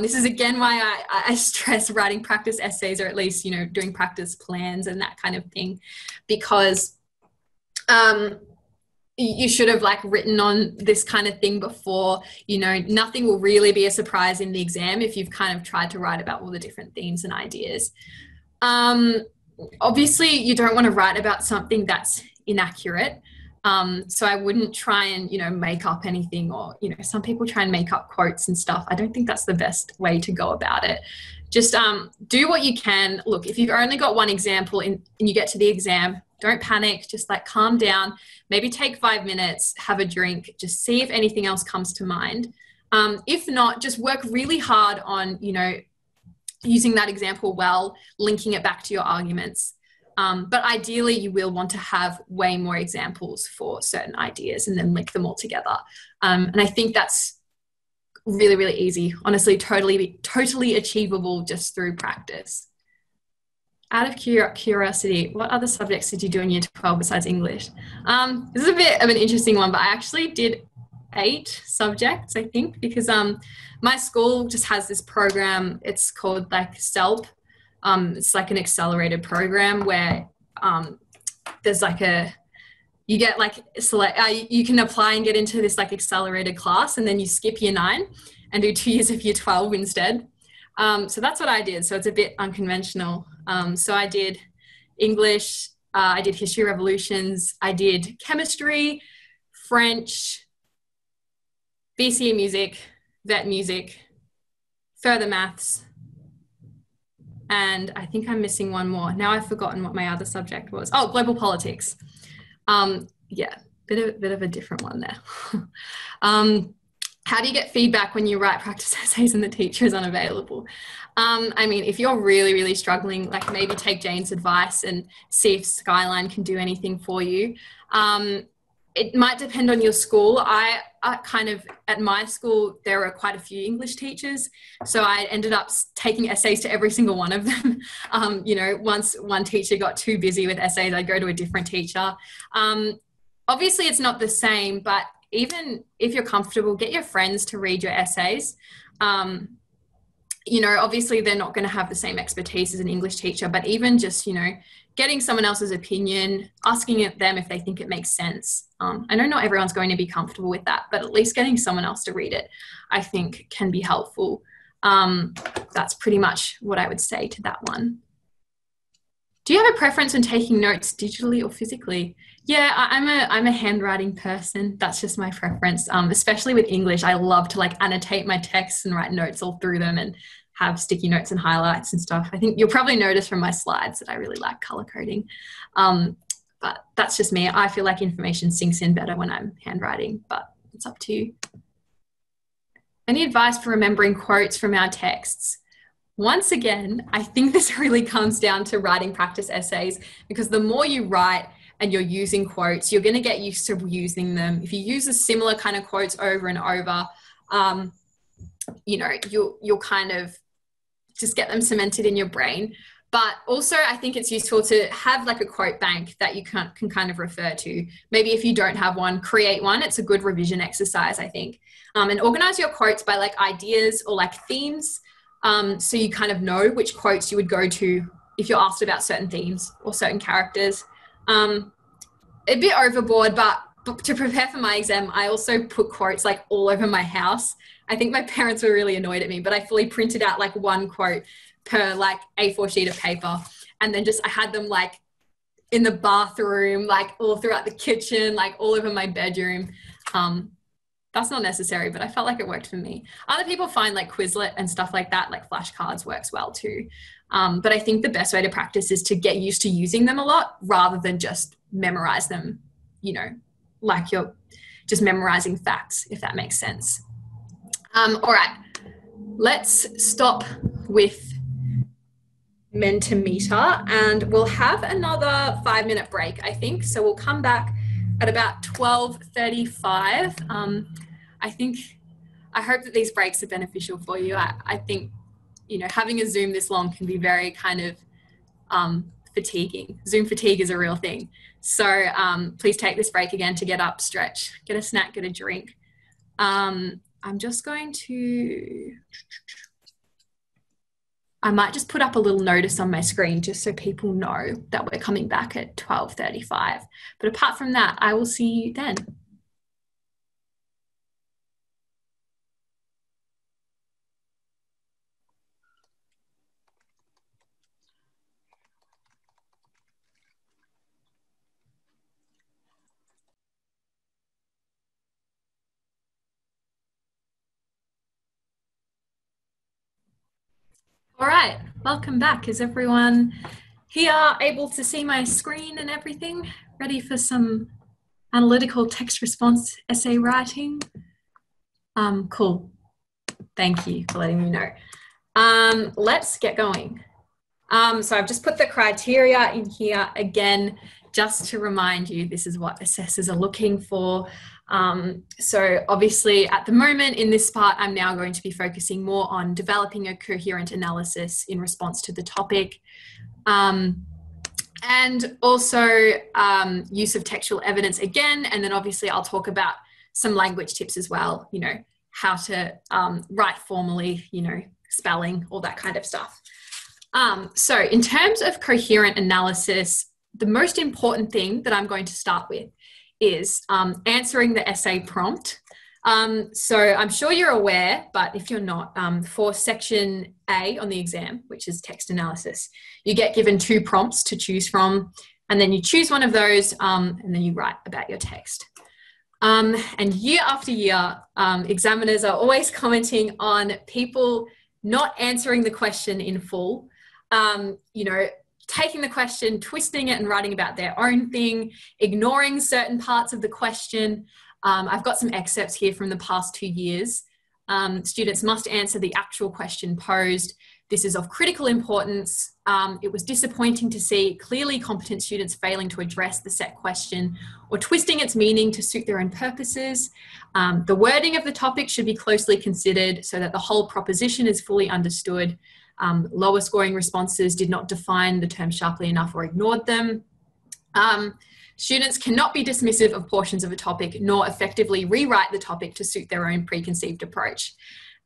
This is again why I stress writing practice essays, or at least, you know, doing practice plans and that kind of thing, because you should have like written on this kind of thing before. You know, nothing will really be a surprise in the exam if you've kind of tried to write about all the different themes and ideas. Obviously, you don't want to write about something that's inaccurate. So I wouldn't try and, you know, make up anything, or, you know, some people try and make up quotes and stuff. I don't think that's the best way to go about it. Just do what you can. Look, if you've only got one example and you get to the exam, don't panic, just like calm down, maybe take 5 minutes, have a drink, just see if anything else comes to mind. If not, just work really hard on, you know, using that example well, linking it back to your arguments. But ideally, you will want to have way more examples for certain ideas and then link them all together. And I think that's really, really easy. Honestly, totally achievable just through practice. Out of curiosity, what other subjects did you do in year 12 besides English? This is a bit of an interesting one, but I actually did 8 subjects, I think, because my school just has this program. It's called like CELP. It's like an accelerated program where there's like you get like you can apply and get into this like accelerated class, and then you skip year 9 and do 2 years of year 12 instead. So that's what I did. So it's a bit unconventional. So I did English, I did history revolutions, I did chemistry, French, BCE music, vet music, further maths, and I think I'm missing one more. Now I've forgotten what my other subject was. Oh, global politics. Yeah, bit of a different one there. How do you get feedback when you write practice essays and the teacher is unavailable? I mean, if you're really, really struggling, like maybe take Jane's advice and see if Skyline can do anything for you. It might depend on your school. I at my school, there were quite a few English teachers. So I ended up taking essays to every single one of them. You know, once one teacher got too busy with essays, I'd go to a different teacher. Obviously, it's not the same, but even if you're comfortable, get your friends to read your essays. you know, obviously they're not going to have the same expertise as an English teacher, but even just, you know, getting someone else's opinion, asking them if they think it makes sense. I know not everyone's going to be comfortable with that, but at least getting someone else to read it, I think can be helpful. That's pretty much what I would say to that one. Do you have a preference in taking notes digitally or physically? Yeah, I'm a handwriting person. That's just my preference. Especially with English, I love to like annotate my texts and write notes all through them and have sticky notes and highlights and stuff. I think you'll probably notice from my slides that I really like color coding. But that's just me. I feel like information sinks in better when I'm handwriting, but it's up to you. Any advice for remembering quotes from our texts? Once again, I think this really comes down to writing practice essays, because the more you write and you're using quotes, you're going to get used to using them. If you use a similar kind of quotes over and over, you know, you'll kind of just get them cemented in your brain. But also I think it's useful to have like a quote bank that you can kind of refer to. Maybe if you don't have one, create one. It's a good revision exercise, I think. And organize your quotes by like ideas or like themes. So you kind of know which quotes you would go to if you're asked about certain themes or certain characters. A bit overboard, but to prepare for my exam, I also put quotes like all over my house. I think my parents were really annoyed at me, but I fully printed out like one quote per like A4 sheet of paper. And then just, I had them like in the bathroom, like all throughout the kitchen, like all over my bedroom. That's not necessary, but I felt like it worked for me. Other people find like Quizlet and stuff like that, like flashcards works well too. But I think the best way to practice is to get used to using them a lot rather than just memorize them, you know, like you're just memorizing facts, if that makes sense. All right, let's stop with Mentimeter and we'll have another 5-minute break, I think. So we'll come back at about 12:35. I hope that these breaks are beneficial for you. I think, you know, having a Zoom this long can be very kind of fatiguing. Zoom fatigue is a real thing. So please take this break again to get up, stretch, get a snack, get a drink. I'm just going to, I might just put up a little notice on my screen just so people know that we're coming back at 12:35. But apart from that, I will see you then. All right, welcome back. Is everyone here able to see my screen and everything? Ready for some analytical text response essay writing? Cool. Thank you for letting me know. Let's get going. So I've just put the criteria in here again, just to remind you, this is what assessors are looking for. So obviously at the moment in this part, I'm now going to be focusing more on developing a coherent analysis in response to the topic. And also use of textual evidence again. And then obviously I'll talk about some language tips as well, you know, how to write formally, you know, spelling, all that kind of stuff. So in terms of coherent analysis, the most important thing that I'm going to start with is answering the essay prompt. So I'm sure you're aware, but if you're not, for section A on the exam, which is text analysis, you get given 2 prompts to choose from, and then you choose one of those, and then you write about your text. And year after year, examiners are always commenting on people not answering the question in full, you know, taking the question, twisting it and writing about their own thing, ignoring certain parts of the question. I've got some excerpts here from the past 2 years. Students must answer the actual question posed. This is of critical importance. It was disappointing to see clearly competent students failing to address the set question or twisting its meaning to suit their own purposes. The wording of the topic should be closely considered so that the whole proposition is fully understood. Lower scoring responses did not define the term sharply enough or ignored them. Students cannot be dismissive of portions of a topic nor effectively rewrite the topic to suit their own preconceived approach.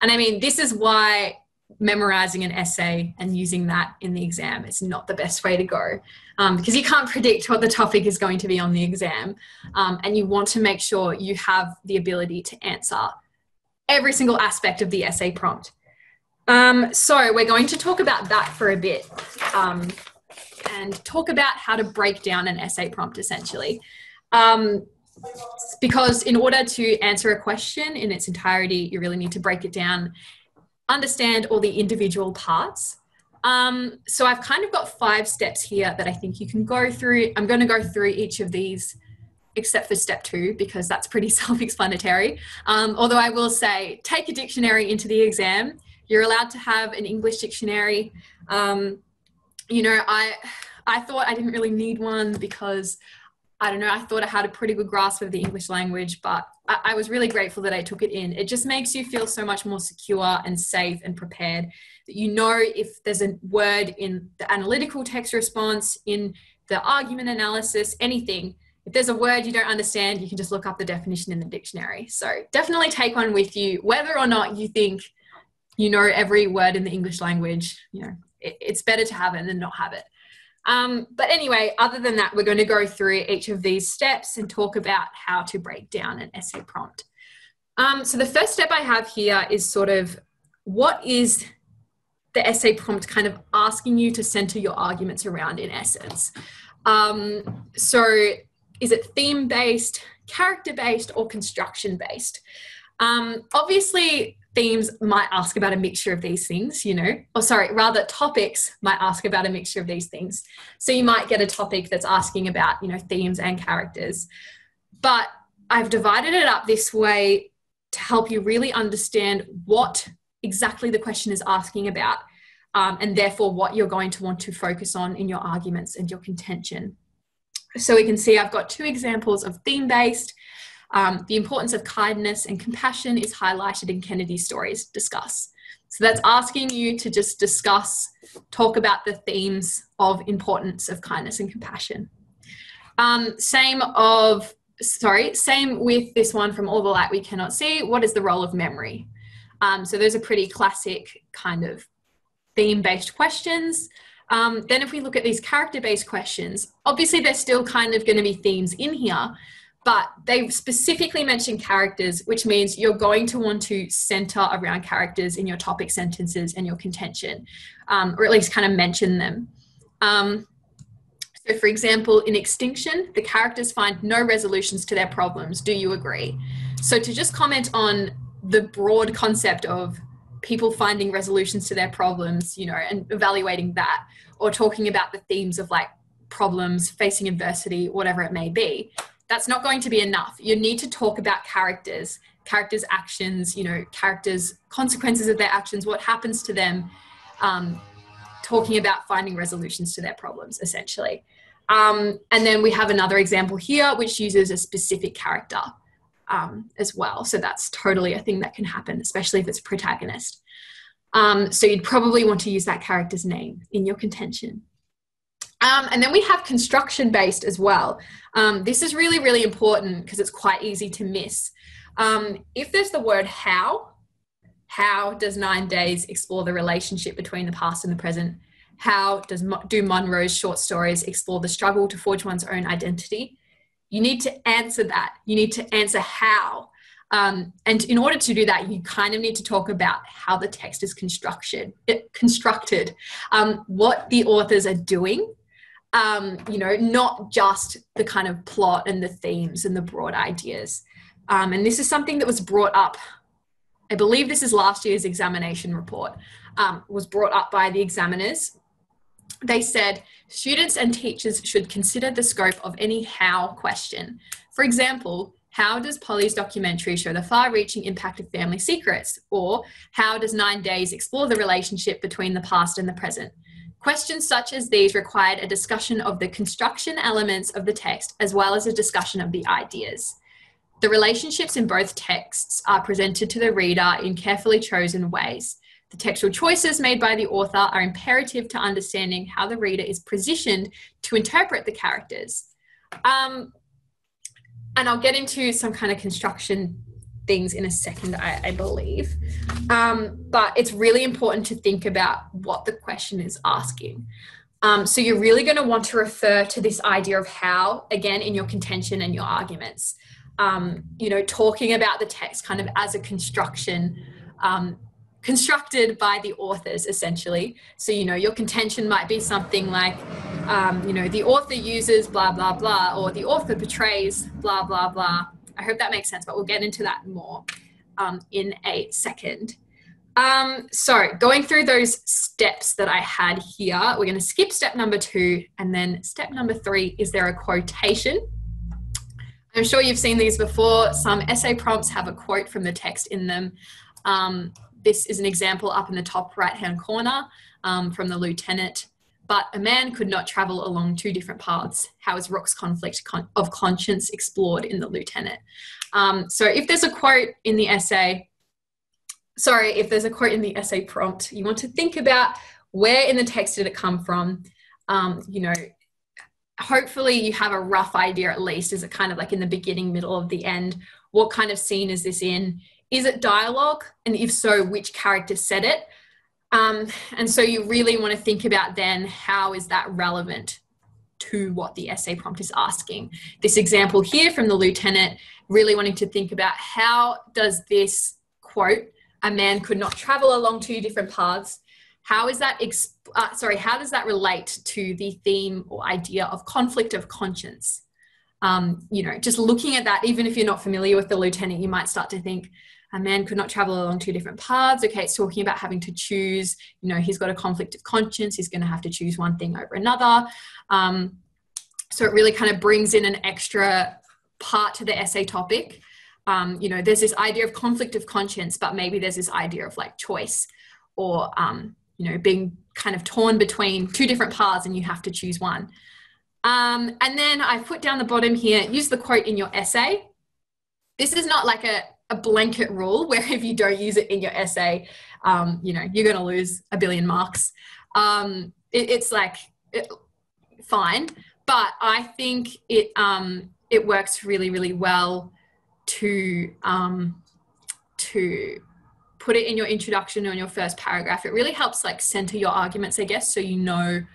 And I mean, this is why memorizing an essay and using that in the exam is not the best way to go, because you can't predict what the topic is going to be on the exam, and you want to make sure you have the ability to answer every single aspect of the essay prompt. So we're going to talk about that for a bit, and talk about how to break down an essay prompt essentially. Because in order to answer a question in its entirety, you really need to break it down, understand all the individual parts. So I've kind of got 5 steps here that I think you can go through. I'm going to go through each of these except for step 2, because that's pretty self-explanatory. Although I will say, take a dictionary into the exam. You're allowed to have an English dictionary. You know, I thought I didn't really need one because, I don't know, I thought I had a pretty good grasp of the English language, but I was really grateful that I took it in. It just makes you feel so much more secure and safe and prepared, that you know if there's a word in the analytical text response, in the argument analysis, anything, if there's a word you don't understand, you can just look up the definition in the dictionary. So definitely take one with you, whether or not you think you know every word in the English language. You know, it's better to have it than not have it. But anyway, other than that, we're going to go through each of these steps and talk about how to break down an essay prompt. So the first step I have here is sort of, what is the essay prompt kind of asking you to center your arguments around in essence? So is it theme-based, character-based, or construction-based? Obviously, themes might ask about a mixture of these things, you know, or sorry, rather topics might ask about a mixture of these things. So you might get a topic that's asking about, you know, themes and characters. But I've divided it up this way to help you really understand what exactly the question is asking about, and therefore what you're going to want to focus on in your arguments and your contention. So we can see I've got 2 examples of theme-based. The importance of kindness and compassion is highlighted in Kennedy's stories discuss. So that's asking you to just talk about the themes of importance of kindness and compassion. Same with this one from All the Light We Cannot See. What is the role of memory? So those are pretty classic kind of theme-based questions. Then if we look at these character-based questions, obviously there's still kind of going to be themes in here, but they specifically mention characters, which means you're going to want to center around characters in your topic sentences and your contention, or at least kind of mention them. So for example, in Extinction, the characters find no resolutions to their problems. Do you agree? So to just comment on the broad concept of people finding resolutions to their problems, you know, and evaluating that, or talking about the themes of like problems, facing adversity, whatever it may be, that's not going to be enough. You need to talk about characters' actions, you know, characters' consequences of their actions, what happens to them, talking about finding resolutions to their problems, essentially. And then we have another example here, which uses a specific character as well. So that's totally a thing that can happen, especially if it's a protagonist. So you'd probably want to use that character's name in your contention. And then we have construction-based as well. This is really, really important because it's quite easy to miss. If there's the word how does 9 Days explore the relationship between the past and the present? How do Monroe's short stories explore the struggle to forge one's own identity? You need to answer that. You need to answer how. And in order to do that, you kind of need to talk about how the text is constructed, what the authors are doing, you know, not just the kind of plot and the themes and the broad ideas. And this is something that was brought up, I believe this is last year's examination report, was brought up by the examiners. They said students and teachers should consider the scope of any how question. For example, how does Polly's documentary show the far-reaching impact of family secrets? Or how does 9 Days explore the relationship between the past and the present? Questions such as these required a discussion of the construction elements of the text as well as a discussion of the ideas. The relationships in both texts are presented to the reader in carefully chosen ways. The textual choices made by the author are imperative to understanding how the reader is positioned to interpret the characters. And I'll get into some kind of construction things in a second, I believe. But it's really important to think about what the question is asking. So you're really going to want to refer to this idea of how, again, in your contention and your arguments. Talking about the text kind of as a construction, constructed by the authors, essentially. So, your contention might be something like, the author uses blah, blah, blah, or the author portrays blah, blah, blah. I hope that makes sense, but we'll get into that more in a second. So going through those steps that I had here, we're going to skip step number 2, and then step number 3, is there a quotation? I'm sure you've seen these before. Some essay prompts have a quote from the text in them. This is an example up in the top right-hand corner from the lieutenant. But a man could not travel along 2 different paths. How is Rook's conflict of conscience explored in the lieutenant? So if there's a quote in the essay, if there's a quote in the essay prompt, you want to think about where in the text did it come from. Hopefully you have a rough idea at least. Is it kind of like in the beginning, middle, of the end? What kind of scene is this in? Is it dialogue? And if so, which character said it? And so you really want to think about then, how is that relevant to what the essay prompt is asking? This example here from the lieutenant, really wanting to think about, how does this quote, a man could not travel along 2 different paths, how is that, how does that relate to the theme or idea of conflict of conscience? Just looking at that, even if you're not familiar with the lieutenant, you might start to think, a man could not travel along 2 different paths. Okay, it's talking about having to choose. He's got a conflict of conscience. He's going to have to choose one thing over another. So it really kind of brings in an extra part to the essay topic. There's this idea of conflict of conscience, but maybe there's this idea of like choice, or, being kind of torn between 2 different paths and you have to choose one. And then I put down the bottom here, use the quote in your essay. This is not like a blanket rule where if you don't use it in your essay, you're going to lose a billion marks. It's fine, but I think it works really, really well to put it in your introduction or in your first paragraph. It really helps center your arguments, I guess, so you're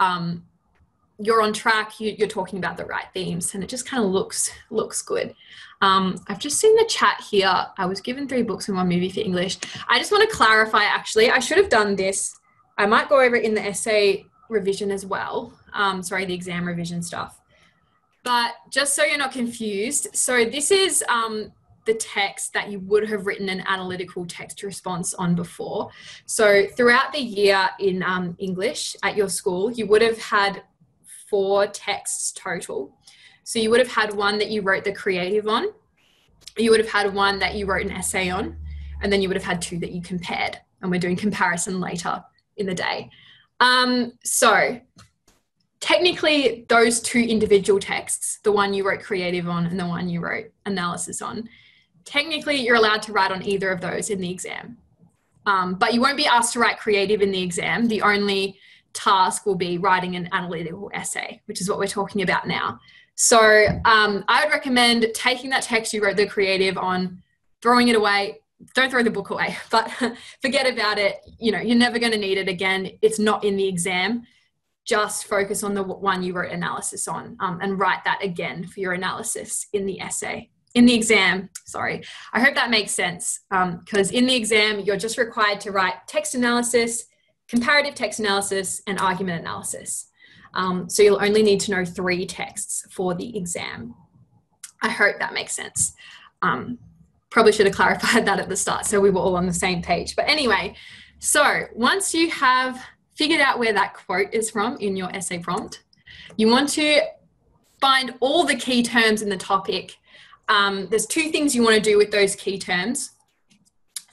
on track, you're talking about the right themes, and it just kind of looks good. I've just seen the chat here. I was given 3 books and 1 movie for English. I just want to clarify, actually, I should have done this. I might go over it in the essay revision as well. The exam revision stuff. But just so you're not confused, so this is the text that you would have written an analytical text response on before. So throughout the year in English at your school, you would have had 4 texts total. So you would have had one that you wrote the creative on, you would have had one that you wrote an essay on, and then you would have had 2 that you compared. And we're doing comparison later in the day. So technically those 2 individual texts, the one you wrote creative on and the one you wrote analysis on, technically you're allowed to write on either of those in the exam. But you won't be asked to write creative in the exam. The only task will be writing an analytical essay, which is what we're talking about now. So I would recommend taking that text you wrote the creative on, throwing it away. Don't throw the book away, but forget about it. You're never going to need it again. It's not in the exam. Just focus on the one you wrote analysis on, and write that again for your analysis in the essay. In the exam, sorry. I hope that makes sense, because in the exam, you're just required to write text analysis, comparative text analysis, and argument analysis. So you'll only need to know 3 texts for the exam. I hope that makes sense. Probably should have clarified that at the start so we were all on the same page. But anyway, so once you have figured out where that quote is from in your essay prompt, you want to find all the key terms in the topic. There's 2 things you want to do with those key terms.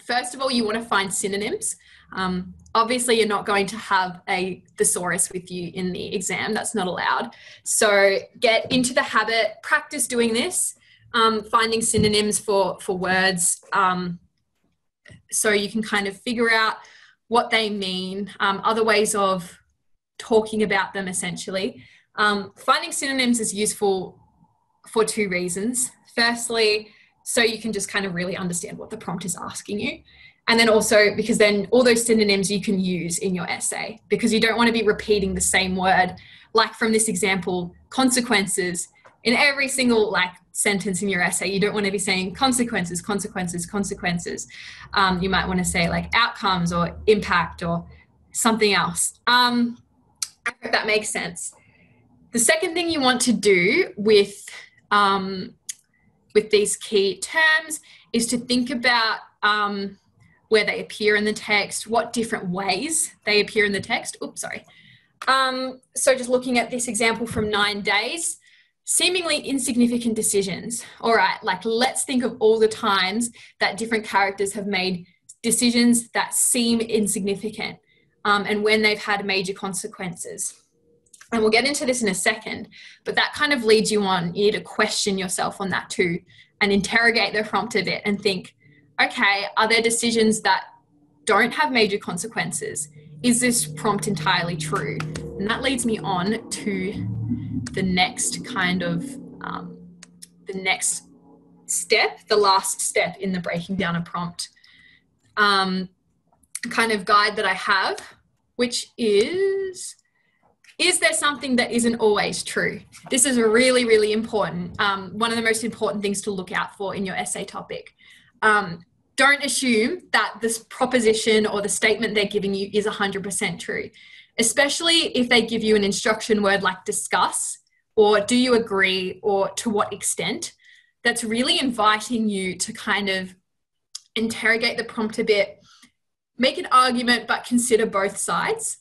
First of all, you want to find synonyms. Obviously, you're not going to have a thesaurus with you in the exam. That's not allowed. So get into the habit, practice doing this, finding synonyms for words, so you can kind of figure out what they mean, other ways of talking about them, essentially. Finding synonyms is useful for 2 reasons. Firstly, so you can just kind of really understand what the prompt is asking you. And then also because then all those synonyms you can use in your essay, because you don't want to be repeating the same word, like from this example, consequences, in every single like sentence in your essay. You don't want to be saying consequences, consequences, consequences. You might want to say like outcomes or impact or something else. I hope that makes sense. The second thing you want to do with these key terms is to think about where they appear in the text, what different ways they appear in the text. Oops, sorry. So just looking at this example from 9 days, seemingly insignificant decisions. All right, like let's think of all the times that different characters have made decisions that seem insignificant and when they've had major consequences. And we'll get into this in a second, but that kind of leads you on. You need to question yourself on that too and interrogate the prompt a bit and think, okay, are there decisions that don't have major consequences? Is this prompt entirely true? And that leads me on to the next kind of, the next step, the last step in the breaking down a prompt kind of guide that I have, which is there something that isn't always true? This is a really, really important, one of the most important things to look out for in your essay topic. Don't assume that this proposition or the statement they're giving you is 100% true, especially if they give you an instruction word like discuss or do you agree or to what extent. That's really inviting you to kind of interrogate the prompt a bit, make an argument, but consider both sides.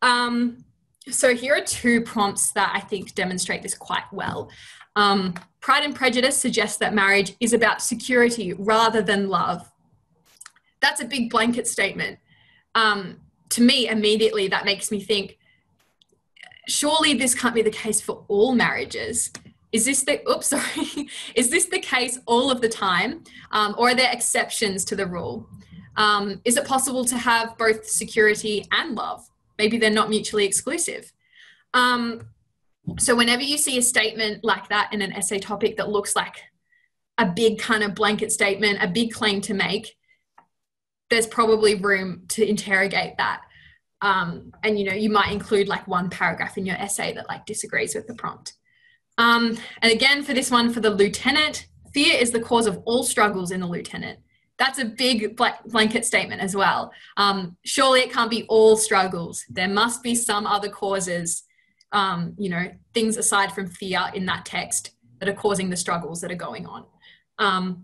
So here are 2 prompts that I think demonstrate this quite well. Pride and Prejudice suggests that marriage is about security rather than love. That's a big blanket statement. To me, immediately, that makes me think, surely this can't be the case for all marriages. Is this is this the case all of the time? Or are there exceptions to the rule? Is it possible to have both security and love? Maybe they're not mutually exclusive. So whenever you see a statement like that in an essay topic that looks like a big kind of blanket statement, a big claim to make, there's probably room to interrogate that. And, you know, you might include like one paragraph in your essay that like disagrees with the prompt. And again, for this one, for the lieutenant, fear is the cause of all struggles in the lieutenant. That's a big blanket statement as well. Surely it can't be all struggles. There must be some other causes, you know, things aside from fear in that text that are causing the struggles that are going on.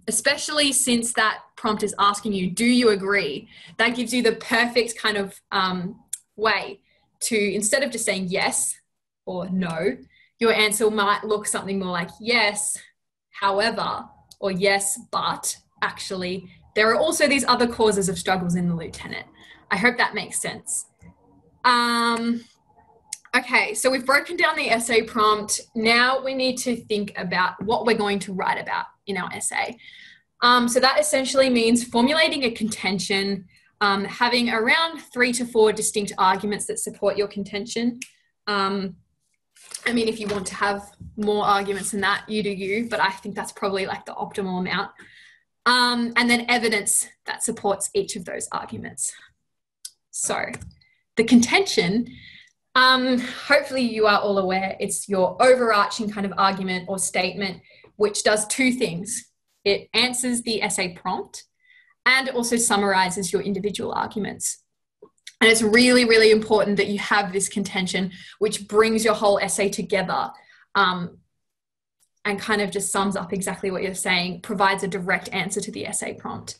Especially since that prompt is asking you, do you agree? That gives you the perfect kind of way to, instead of just saying yes or no, your answer might look something more like yes, however, or yes, but actually, there are also these other causes of struggles in the lieutenant. I hope that makes sense. Okay, so we've broken down the essay prompt. Now we need to think about what we're going to write about in our essay. So that essentially means formulating a contention, having around 3 to 4 distinct arguments that support your contention. I mean, if you want to have more arguments than that, you do you, but I think that's probably like the optimal amount. And then evidence that supports each of those arguments. So the contention, hopefully you are all aware, it's your overarching kind of argument or statement, which does 2 things. It answers the essay prompt and also summarizes your individual arguments. And it's really, really important that you have this contention, which brings your whole essay together and kind of just sums up exactly what you're saying, provides a direct answer to the essay prompt.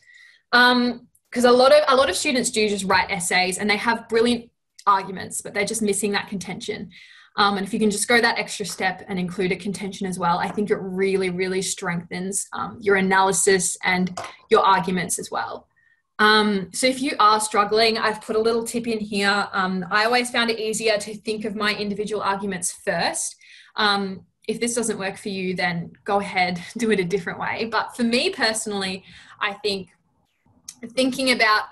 Because a lot of students do just write essays and they have brilliant arguments, but they're just missing that contention. And if you can just go that extra step and include a contention as well, I think it really, really strengthens your analysis and your arguments as well. So if you are struggling, I've put a little tip in here. I always found it easier to think of my individual arguments first. If this doesn't work for you, then go ahead, do it a different way. But for me personally, I think thinking about,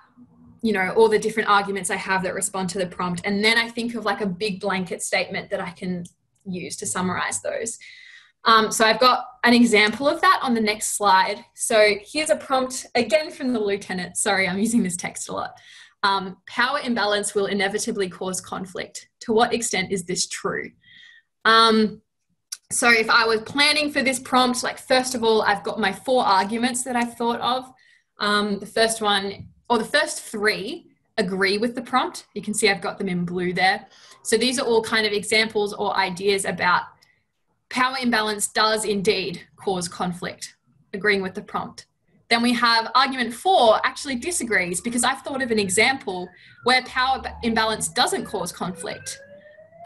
you know, all the different arguments I have that respond to the prompt, and then I think of like a big blanket statement that I can use to summarize those. So I've got an example of that on the next slide. So here's a prompt, again from the lieutenant. Sorry, I'm using this text a lot. Power imbalance will inevitably cause conflict. To what extent is this true? So if I was planning for this prompt, like first of all, I've got my 4 arguments that I've thought of. The first one, or the first 3 agree with the prompt. You can see I've got them in blue there. So these are all kind of examples or ideas about power imbalance does indeed cause conflict, agreeing with the prompt. Then we have argument 4 actually disagrees because I've thought of an example where power imbalance doesn't cause conflict.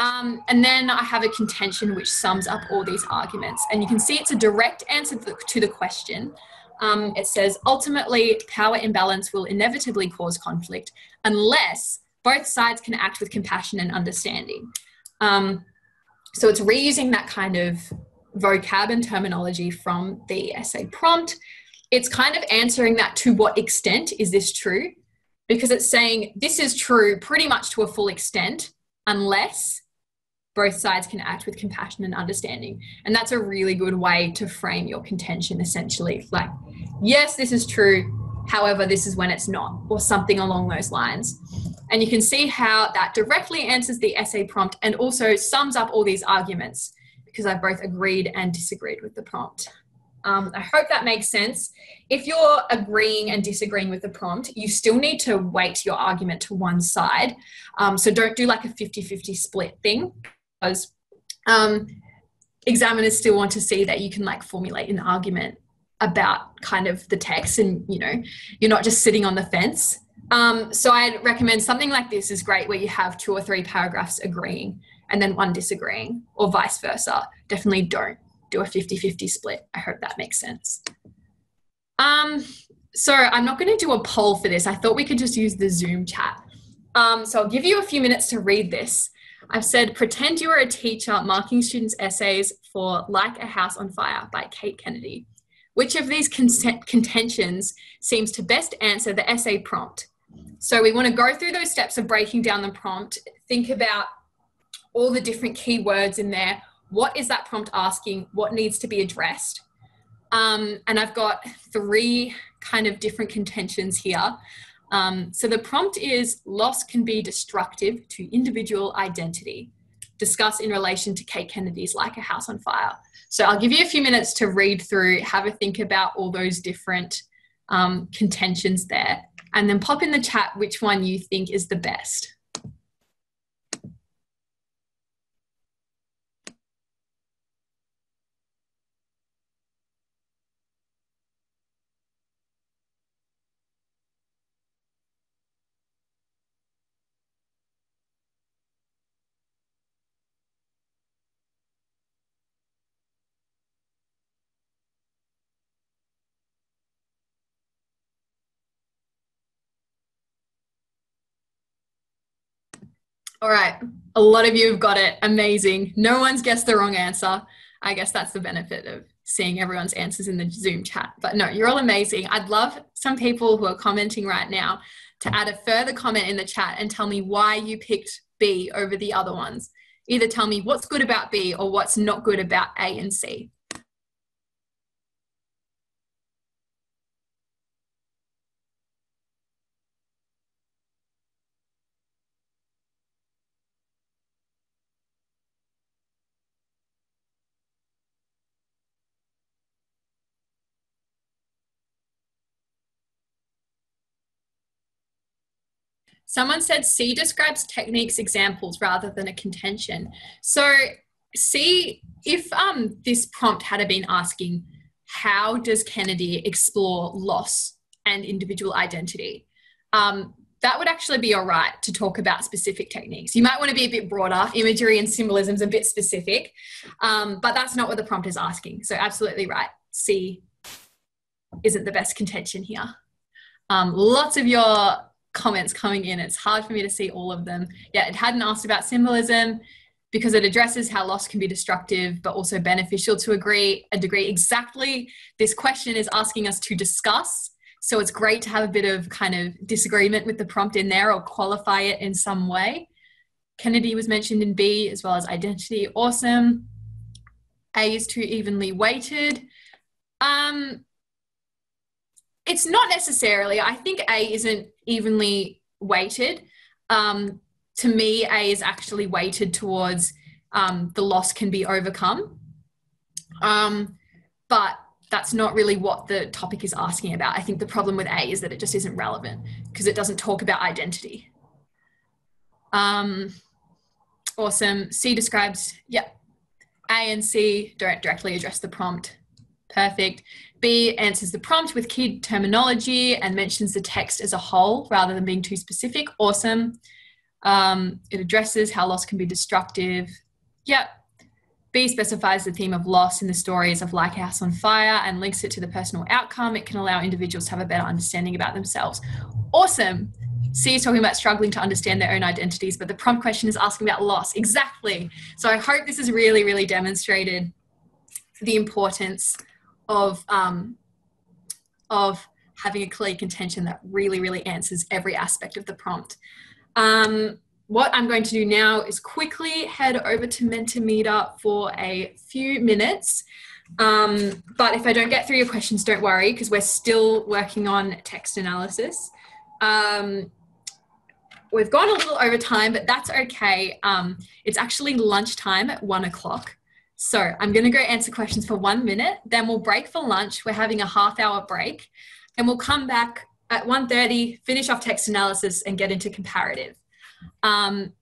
And then I have a contention which sums up all these arguments. And you can see it's a direct answer to the question. It says, ultimately, power imbalance will inevitably cause conflict unless both sides can act with compassion and understanding. So it's reusing that kind of vocab and terminology from the essay prompt. It's kind of answering that to what extent is this true? Because it's saying this is true pretty much to a full extent unless both sides can act with compassion and understanding. And that's a really good way to frame your contention, essentially. Like, yes, this is true, however, this is when it's not, or something along those lines. And you can see how that directly answers the essay prompt and also sums up all these arguments because I've both agreed and disagreed with the prompt. I hope that makes sense. If you're agreeing and disagreeing with the prompt, you still need to weight your argument to one side. So don't do like a 50-50 split thing, because examiners still want to see that you can like formulate an argument about kind of the text and, you know, you're not just sitting on the fence. So I'd recommend something like this is great where you have 2 or 3 paragraphs agreeing and then 1 disagreeing, or vice versa. Definitely don't do a 50-50 split. I hope that makes sense. So I'm not going to do a poll for this. I thought we could just use the Zoom chat. So I'll give you a few minutes to read this. I've said, pretend you are a teacher marking students' essays for Like a House on Fire by Kate Kennedy. Which of these contentions seems to best answer the essay prompt? So we want to go through those steps of breaking down the prompt, think about all the different key words in there. What is that prompt asking? What needs to be addressed? And I've got 3 kind of different contentions here. So the prompt is, loss can be destructive to individual identity. Discuss in relation to Kate Kennedy's Like a House on Fire. So I'll give you a few minutes to read through, have a think about all those different contentions there, and then pop in the chat which one you think is the best. All right, a lot of you have got it. Amazing. No one's guessed the wrong answer. I guess that's the benefit of seeing everyone's answers in the Zoom chat. But no, you're all amazing. I'd love some people who are commenting right now to add a further comment in the chat and tell me why you picked B over the other ones. Either tell me what's good about B or what's not good about A and C. Someone said C describes techniques examples rather than a contention. So C, if this prompt had been asking, how does Kennedy explore loss and individual identity? That would actually be all right to talk about specific techniques. You might want to be a bit broader. Imagery and symbolism is a bit specific, but that's not what the prompt is asking. So absolutely right. C isn't the best contention here. Lots of your comments coming in. It's hard for me to see all of them. Yeah, it hadn't asked about symbolism because it addresses how loss can be destructive but also beneficial to a degree. Exactly, this question is asking us to discuss. So it's great to have a bit of kind of disagreement with the prompt in there or qualify it in some way. Kennedy was mentioned in B as well as identity. Awesome. A is too evenly weighted. It's not necessarily. I think A isn't evenly weighted. To me, A is actually weighted towards the loss can be overcome. But that's not really what the topic is asking about. I think the problem with A is that it just isn't relevant because it doesn't talk about identity. Awesome. C describes, A and C don't directly address the prompt. Perfect. B answers the prompt with key terminology and mentions the text as a whole rather than being too specific. Awesome. It addresses how loss can be destructive. B specifies the theme of loss in the stories of Like a House on Fire and links it to the personal outcome. It can allow individuals to have a better understanding about themselves. Awesome. C is talking about struggling to understand their own identities, but the prompt question is asking about loss. Exactly. So I hope this has really, really demonstrated the importance of having a clear contention that really, really answers every aspect of the prompt. What I'm going to do now is quickly head over to Mentimeter for a few minutes. But if I don't get through your questions, don't worry, because we're still working on text analysis. We've gone a little over time, but that's okay. It's actually lunchtime at 1 o'clock. So I'm going to go answer questions for 1 minute. Then we'll break for lunch. We're having a half-hour break. And we'll come back at 1:30, finish off text analysis, and get into comparative.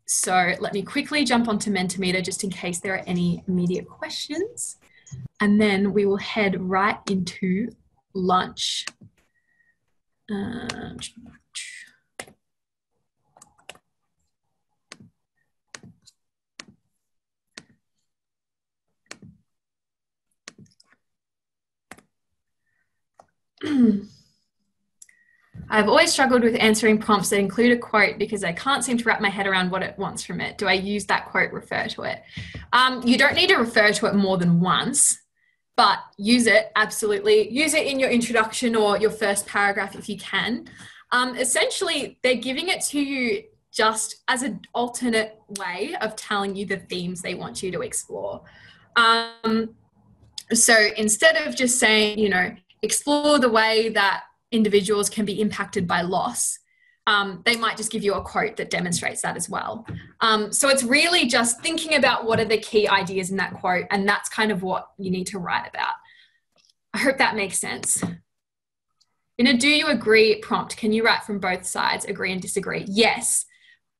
So let me quickly jump onto Mentimeter just in case there are any immediate questions. And then we will head right into lunch. I've always struggled with answering prompts that include a quote because I can't seem to wrap my head around what it wants from it. Do I use that quote, refer to it? You don't need to refer to it more than once, but use it, absolutely. Use it in your introduction or your first paragraph if you can. Essentially, they're giving it to you just as an alternate way of telling you the themes they want you to explore. So instead of just saying, you know, explore the way that individuals can be impacted by loss, they might just give you a quote that demonstrates that as well. So it's really just thinking about what are the key ideas in that quote, and that's kind of what you need to write about. I hope that makes sense. In a do you agree prompt, can you write from both sides, agree and disagree? Yes,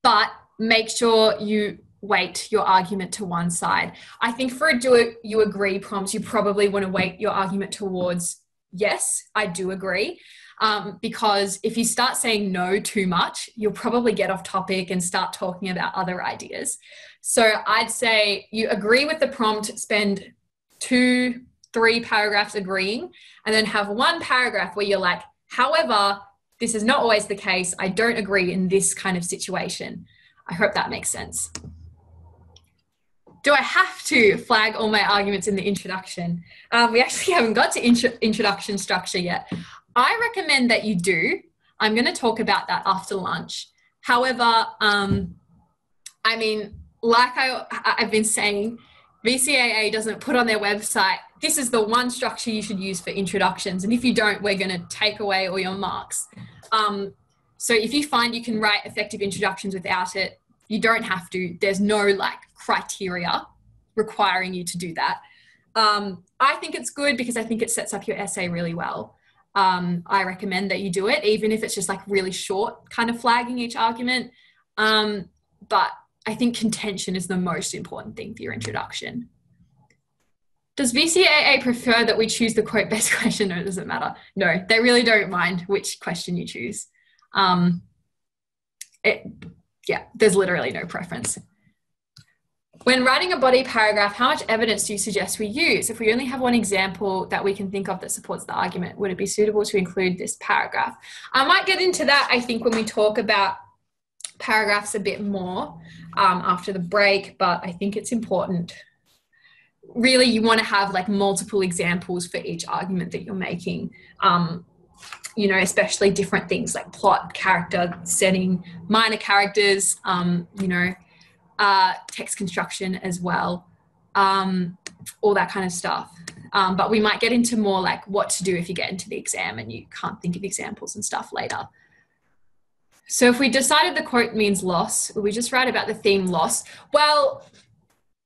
but make sure you weight your argument to one side. I think for a do you agree prompt, you probably want to weight your argument towards yes, I do agree. Because if you start saying no too much, you'll probably get off topic and start talking about other ideas. So I'd say you agree with the prompt, spend 2-3 paragraphs agreeing, and then have one paragraph where you're like, however, this is not always the case. I don't agree in this kind of situation. I hope that makes sense. Do I have to flag all my arguments in the introduction? We actually haven't got to introduction structure yet. I recommend that you do. I'm going to talk about that after lunch. However, I mean, like I've been saying, VCAA doesn't put on their website, this is the one structure you should use for introductions. And if you don't, we're going to take away all your marks. So if you find you can write effective introductions without it, you don't have to. There's no like criteria requiring you to do that. I think it's good because I think it sets up your essay really well. I recommend that you do it, even if it's just like really short, kind of flagging each argument. But I think contention is the most important thing for your introduction. Does VCAA prefer that we choose the quote best question, or does it matter? No, they really don't mind which question you choose. Yeah, there's literally no preference. When writing a body paragraph, how much evidence do you suggest we use? If we only have one example that we can think of that supports the argument, would it be suitable to include this paragraph? I might get into that, I think, when we talk about paragraphs a bit more after the break, but I think it's important. Really, you want to have like multiple examples for each argument that you're making. You know, especially different things like plot, character, setting, minor characters, you know, text construction as well. all that kind of stuff. But we might get into more like what to do if you get into the exam and you can't think of examples and stuff later. So if we decided the quote means loss, we just write about the theme loss. Well,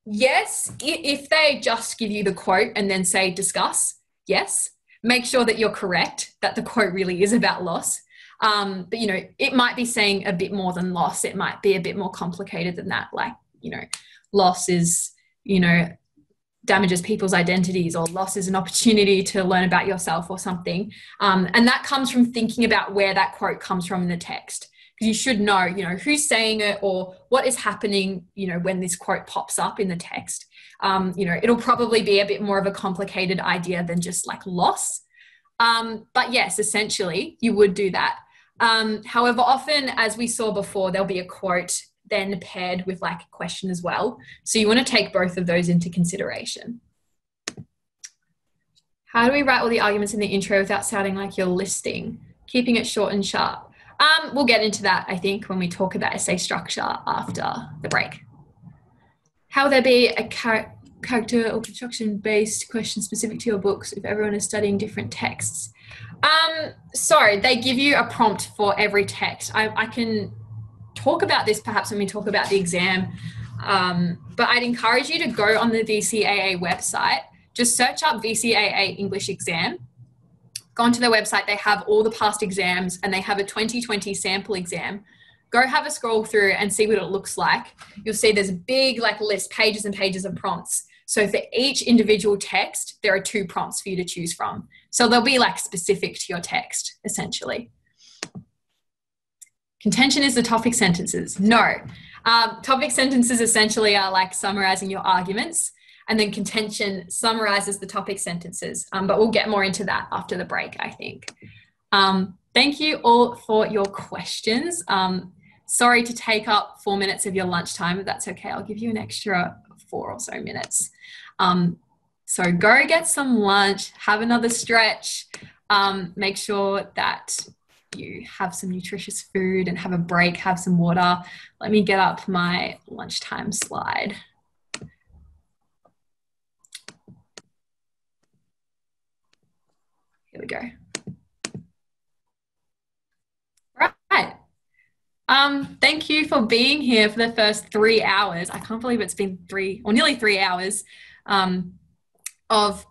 yes, if they just give you the quote and then say discuss, yes, make sure that you're correct, that the quote really is about loss. But, you know, it might be saying a bit more than loss. It might be a bit more complicated than that. Like, you know, loss is, you know, damages people's identities, or loss is an opportunity to learn about yourself or something. And that comes from thinking about where that quote comes from in the text. Because you should know, you know, who's saying it or what is happening, you know, when this quote pops up in the text. You know, it'll probably be a bit more of a complicated idea than just like loss. But yes, essentially you would do that. However, often, as we saw before, there'll be a quote then paired with like a question as well. So you want to take both of those into consideration. How do we write all the arguments in the intro without sounding like you're listing? Keeping it short and sharp. We'll get into that, I think, when we talk about essay structure after the break. How will there be a character or construction-based question specific to your books if everyone is studying different texts? So they give you a prompt for every text. I can talk about this perhaps when we talk about the exam, but I'd encourage you to go on the VCAA website, just search up VCAA English exam, go onto their website, they have all the past exams and they have a 2020 sample exam. Go have a scroll through and see what it looks like. You'll see there's a big like list, pages and pages of prompts. So for each individual text, there are 2 prompts for you to choose from. So they'll be like specific to your text, essentially. Contention is the topic sentences. No. Topic sentences essentially are like summarizing your arguments, and then contention summarizes the topic sentences. But we'll get more into that after the break, I think. Thank you all for your questions. Sorry to take up 4 minutes of your lunchtime, if that's okay. I'll give you an extra 4 or so minutes. So go get some lunch, have another stretch, make sure that you have some nutritious food and have a break, have some water. Let me get up my lunchtime slide. Here we go. Right. Thank you for being here for the first 3 hours. I can't believe it's been nearly 3 hours of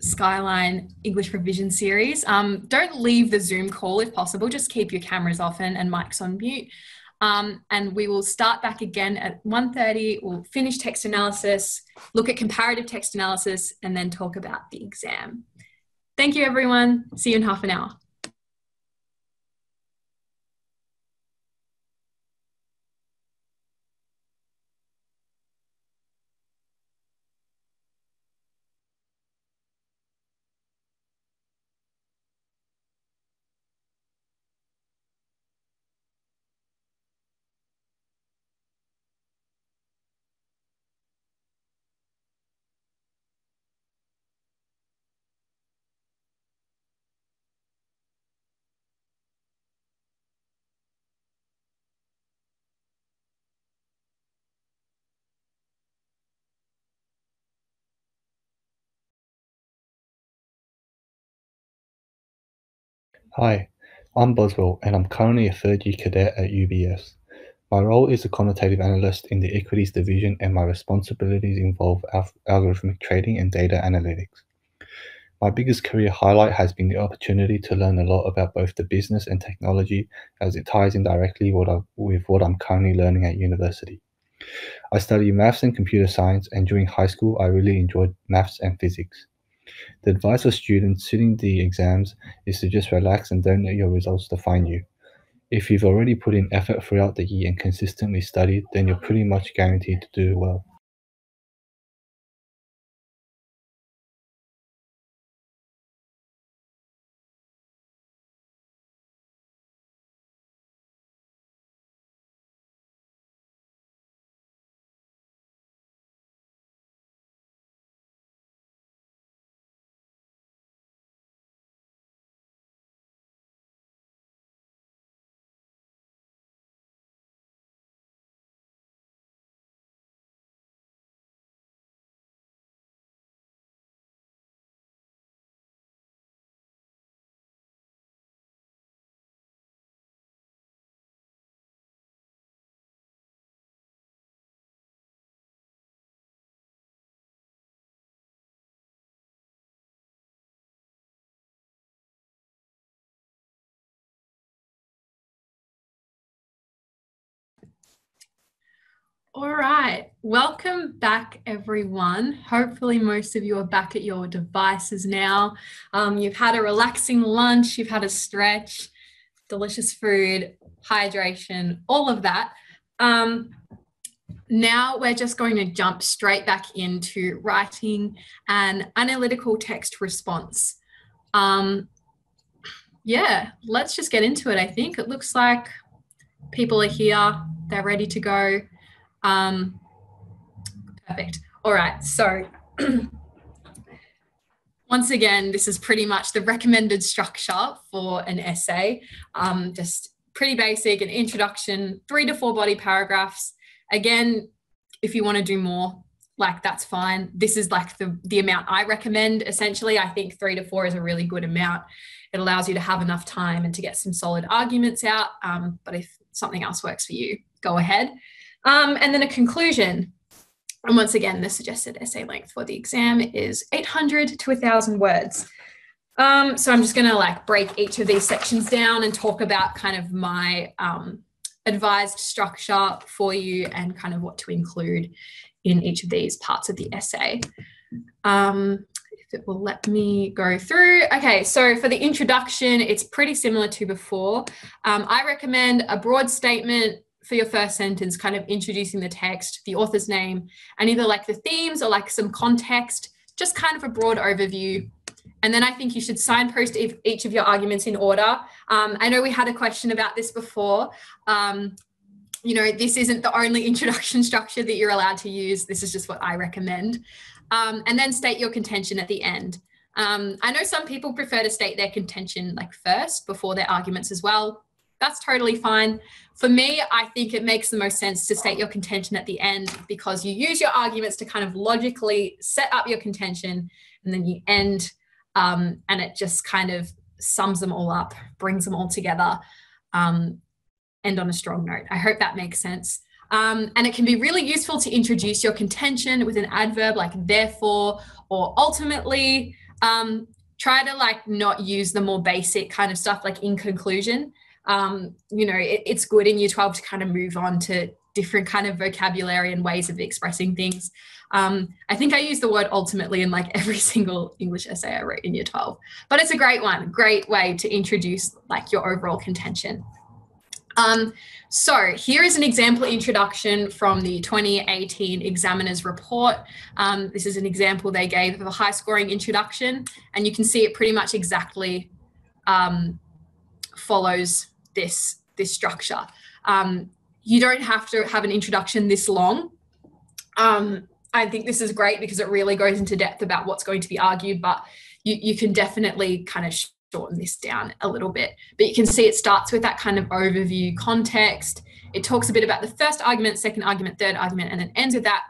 Skyline English Revision series. Don't leave the Zoom call if possible. Just keep your cameras off and mics on mute. And we will start back again at 1:30. We'll finish text analysis, look at comparative text analysis, and then talk about the exam. Thank you, everyone. See you in half an hour. Hi, I'm Boswell and I'm currently a third-year cadet at UBS. My role is a quantitative analyst in the equities division and my responsibilities involve algorithmic trading and data analytics. My biggest career highlight has been the opportunity to learn a lot about both the business and technology as it ties in directly with what I'm currently learning at university. I study maths and computer science, and during high school I really enjoyed maths and physics. The advice for students sitting the exams is to just relax and don't let your results define you. If you've already put in effort throughout the year and consistently studied, then you're pretty much guaranteed to do well. All right, welcome back everyone. Hopefully most of you are back at your devices now. You've had a relaxing lunch, you've had a stretch, delicious food, hydration, all of that. Now we're just going to jump straight back into writing an analytical text response. Yeah, let's just get into it. I think it looks like people are here, they're ready to go. Perfect. All right, so once again, this is pretty much the recommended structure for an essay. Just pretty basic, an introduction, 3 to 4 body paragraphs. Again, if you want to do more, like that's fine. This is like the amount I recommend. Essentially, I think 3 to 4 is a really good amount. It allows you to have enough time and to get some solid arguments out. But if something else works for you, go ahead. And then a conclusion. And once again, the suggested essay length for the exam is 800 to 1,000 words. So I'm just going to like break each of these sections down and talk about kind of my advised structure for you and kind of what to include in each of these parts of the essay. If it will let me go through. Okay, so for the introduction, it's pretty similar to before. I recommend a broad statement for your first sentence, kind of introducing the text, the author's name, and either like the themes or like some context, just kind of a broad overview. And then I think you should signpost each of your arguments in order. I know we had a question about this before. You know, this isn't the only introduction structure that you're allowed to use. This is just what I recommend. And then state your contention at the end. I know some people prefer to state their contention like first before their arguments as well. That's totally fine. For me, I think it makes the most sense to state your contention at the end because you use your arguments to kind of logically set up your contention and then you end and it just kind of sums them all up, brings them all together, end on a strong note. I hope that makes sense. And it can be really useful to introduce your contention with an adverb like therefore or ultimately. Try to like not use the more basic kind of stuff like in conclusion. You know, it's good in year 12 to kind of move on to different kind of vocabulary and ways of expressing things. I think I use the word ultimately in like every single English essay I wrote in year 12, but it's a great one, great way to introduce like your overall contention. So here is an example introduction from the 2018 examiner's report. This is an example they gave of a high scoring introduction, and you can see it pretty much exactly follows this structure. You don't have to have an introduction this long. I think this is great because it really goes into depth about what's going to be argued, but you can definitely kind of shorten this down a little bit. But you can see it starts with that kind of overview context. It talks a bit about the first argument, second argument, third argument, and then ends with that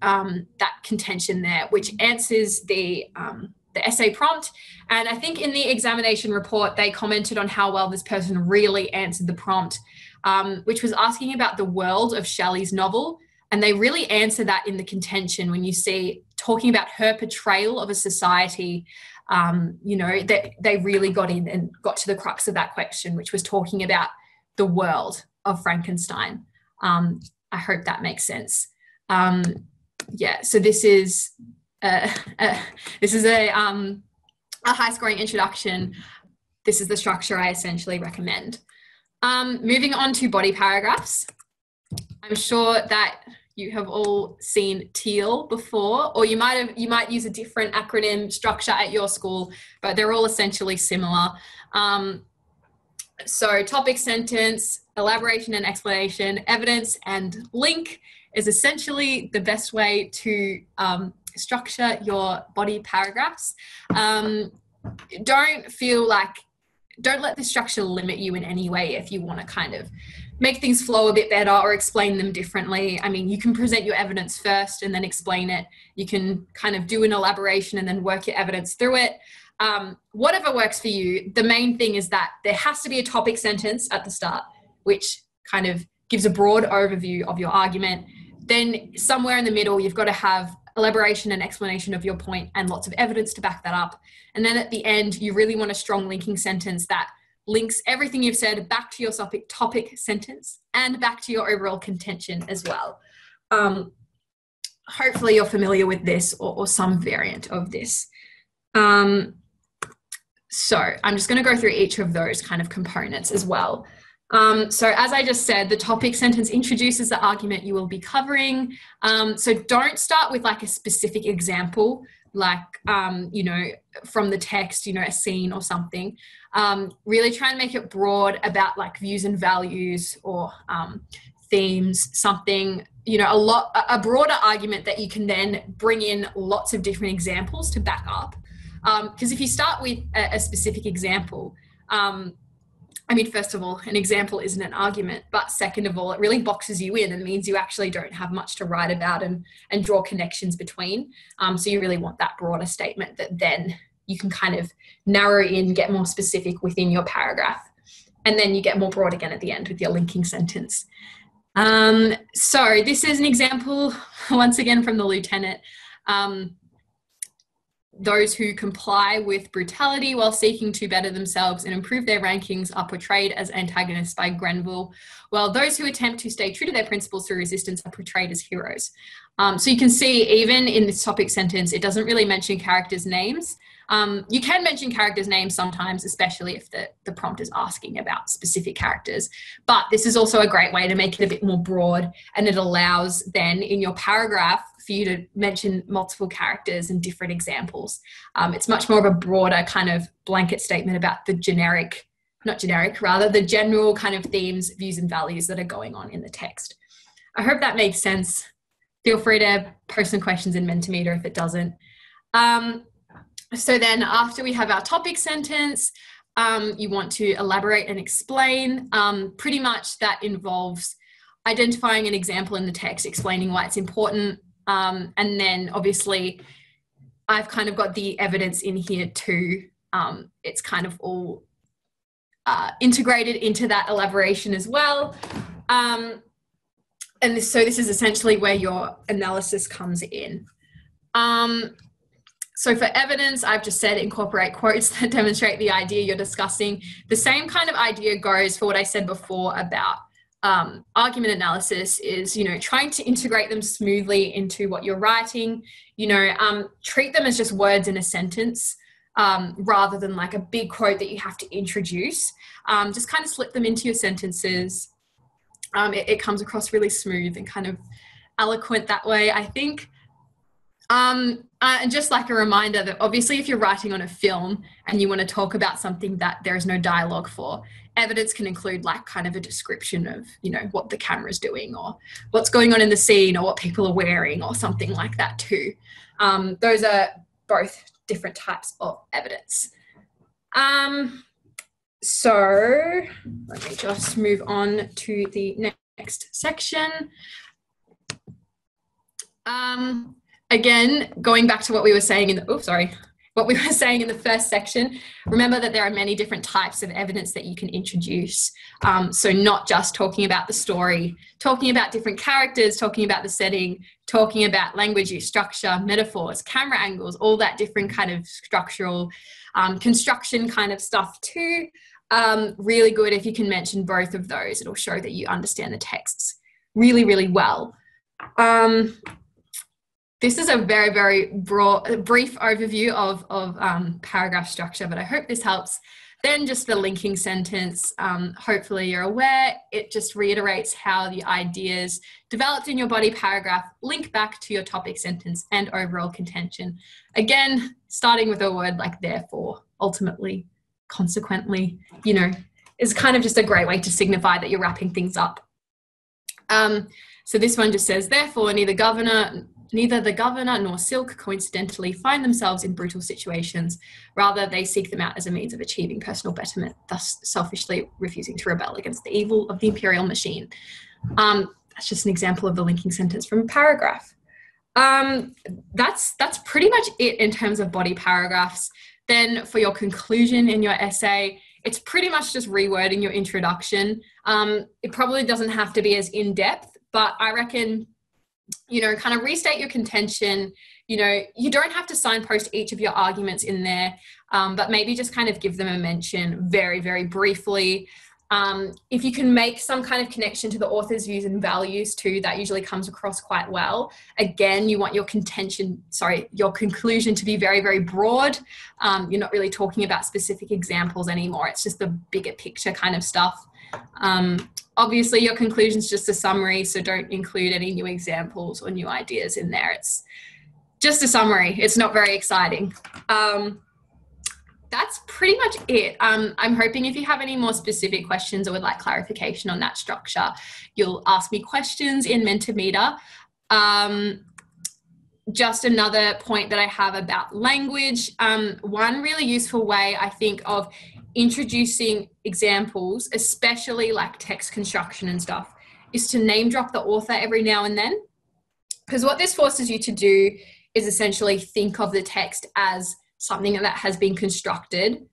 that contention there, which answers the essay prompt. And I think in the examination report, they commented on how well this person really answered the prompt, which was asking about the world of Shelley's novel. And they really answer that in the contention when you see talking about her portrayal of a society. You know, that they really got in and got to the crux of that question, which was talking about the world of Frankenstein. I hope that makes sense. Yeah, so this is a high scoring introduction. This is the structure I essentially recommend. Moving on to body paragraphs. I'm sure that you have all seen TEAL before, or you might use a different acronym structure at your school, but they're all essentially similar. So topic, sentence, elaboration and explanation, evidence, and link is essentially the best way to structure your body paragraphs. Don't let the structure limit you in any way if you want to kind of make things flow a bit better or explain them differently. I mean, you can present your evidence first and then explain it. You can kind of do an elaboration and then work your evidence through it. Whatever works for you. The main thing is that there has to be a topic sentence at the start, which kind of gives a broad overview of your argument. Then somewhere in the middle, you've got to have elaboration and explanation of your point and lots of evidence to back that up. And then at the end, you really want a strong linking sentence that links everything you've said back to your topic sentence and back to your overall contention as well. Hopefully you're familiar with this or some variant of this. So I'm just going to go through each of those kind of components as well. So as I just said, the topic sentence introduces the argument you will be covering. So don't start with like a specific example, like, you know, from the text, you know, a scene or something. Really try and make it broad about like views and values or themes, something, you know, a broader argument that you can then bring in lots of different examples to back up. Because if you start with a specific example, I mean, first of all, an example isn't an argument, but second of all, it really boxes you in and means you actually don't have much to write about and draw connections between. So you really want that broader statement that then you can kind of narrow in, get more specific within your paragraph. And then you get more broad again at the end with your linking sentence. So this is an example, once again, from the lieutenant. Those who comply with brutality while seeking to better themselves and improve their rankings are portrayed as antagonists by Grenville, while those who attempt to stay true to their principles through resistance are portrayed as heroes. So you can see even in this topic sentence, it doesn't really mention characters' names. You can mention characters' names sometimes, especially if the prompt is asking about specific characters. But this is also a great way to make it a bit more broad, and it allows then in your paragraph for you to mention multiple characters and different examples. It's much more of a broader kind of blanket statement about the the general kind of themes, views and values that are going on in the text. I hope that makes sense. Feel free to post some questions in Mentimeter if it doesn't. So then after we have our topic sentence, you want to elaborate and explain. Pretty much that involves identifying an example in the text, explaining why it's important. And then obviously I've kind of got the evidence in here too. It's kind of all integrated into that elaboration as well. So this is essentially where your analysis comes in. So for evidence, I've just said incorporate quotes that demonstrate the idea you're discussing. The same kind of idea goes for what I said before about argument analysis is, you know, trying to integrate them smoothly into what you're writing, you know, treat them as just words in a sentence rather than like a big quote that you have to introduce. Just kind of slip them into your sentences. It comes across really smooth and kind of eloquent that way, I think. And just like a reminder that obviously if you're writing on a film and you want to talk about something that there is no dialogue for, evidence can include like kind of a description of, you know, what the camera's doing or what's going on in the scene or what people are wearing or something like that too. Those are both different types of evidence. So let me just move on to the next section. Again, going back to what we were saying in the first section, remember that there are many different types of evidence that you can introduce. So not just talking about the story, talking about different characters, talking about the setting, talking about language use, structure, metaphors, camera angles, all that different kind of structural construction kind of stuff too. Really good if you can mention both of those. It'll show that you understand the texts really, really well. This is a very, very brief overview of paragraph structure, but I hope this helps. Then just the linking sentence, hopefully you're aware, it just reiterates how the ideas developed in your body paragraph link back to your topic sentence and overall contention. Again, starting with a word like therefore, ultimately, consequently, you know, is kind of just a great way to signify that you're wrapping things up. So this one just says, therefore, neither the governor nor Silk coincidentally find themselves in brutal situations. Rather, they seek them out as a means of achieving personal betterment, thus selfishly refusing to rebel against the evil of the imperial machine. That's just an example of the linking sentence from a paragraph. That's pretty much it in terms of body paragraphs. Then for your conclusion in your essay, it's pretty much just rewording your introduction. It probably doesn't have to be as in-depth, but I reckon, you know, kind of restate your contention. You know, you don't have to signpost each of your arguments in there, but maybe just kind of give them a mention very, very briefly. If you can make some kind of connection to the author's views and values too, that usually comes across quite well. Again, you want your conclusion to be very, very broad. You're not really talking about specific examples anymore. It's just the bigger picture kind of stuff. Obviously, your conclusion is just a summary, so don't include any new examples or new ideas in there. It's just a summary. It's not very exciting. That's pretty much it. I'm hoping if you have any more specific questions or would like clarification on that structure, you'll ask me questions in Mentimeter. Just another point that I have about language. One really useful way, I think, of introducing examples, especially like text construction and stuff, is to name drop the author every now and then. Because what this forces you to do is essentially think of the text as something that has been constructed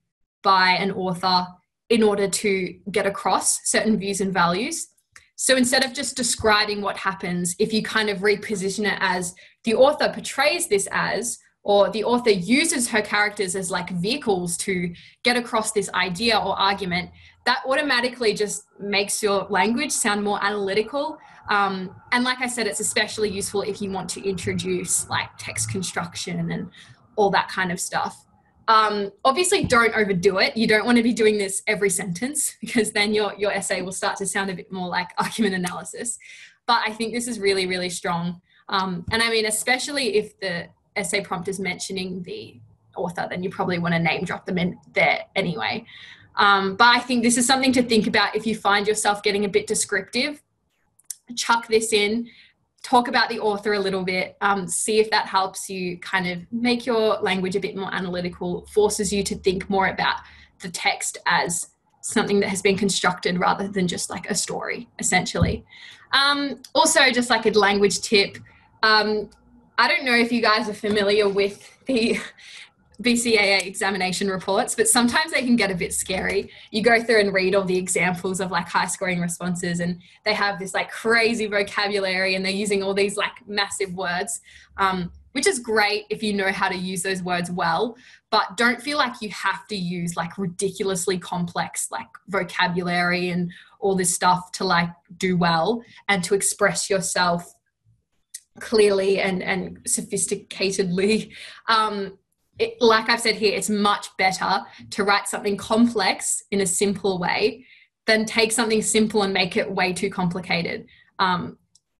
by an author in order to get across certain views and values. So instead of just describing what happens, if you kind of reposition it as the author portrays this as, or the author uses her characters as like vehicles to get across this idea or argument, that automatically just makes your language sound more analytical. And like I said, it's especially useful if you want to introduce like text construction and all that kind of stuff. Obviously, don't overdo it. You don't want to be doing this every sentence, because then your essay will start to sound a bit more like argument analysis. But I think this is really, really strong. And I mean, especially if the essay prompt is mentioning the author, then you probably want to name drop them in there anyway. But I think this is something to think about if you find yourself getting a bit descriptive. Chuck this in. Talk about the author a little bit, see if that helps you kind of make your language a bit more analytical, forces you to think more about the text as something that has been constructed rather than just like a story, essentially. Also, just like a language tip, I don't know if you guys are familiar with the BCAA examination reports, but sometimes they can get a bit scary. You go through and read all the examples of like high scoring responses, and they have this like crazy vocabulary and they're using all these like massive words, which is great if you know how to use those words well, but don't feel like you have to use like ridiculously complex like vocabulary and all this stuff to like do well and to express yourself clearly and sophisticatedly. Like I've said here, it's much better to write something complex in a simple way than take something simple and make it way too complicated.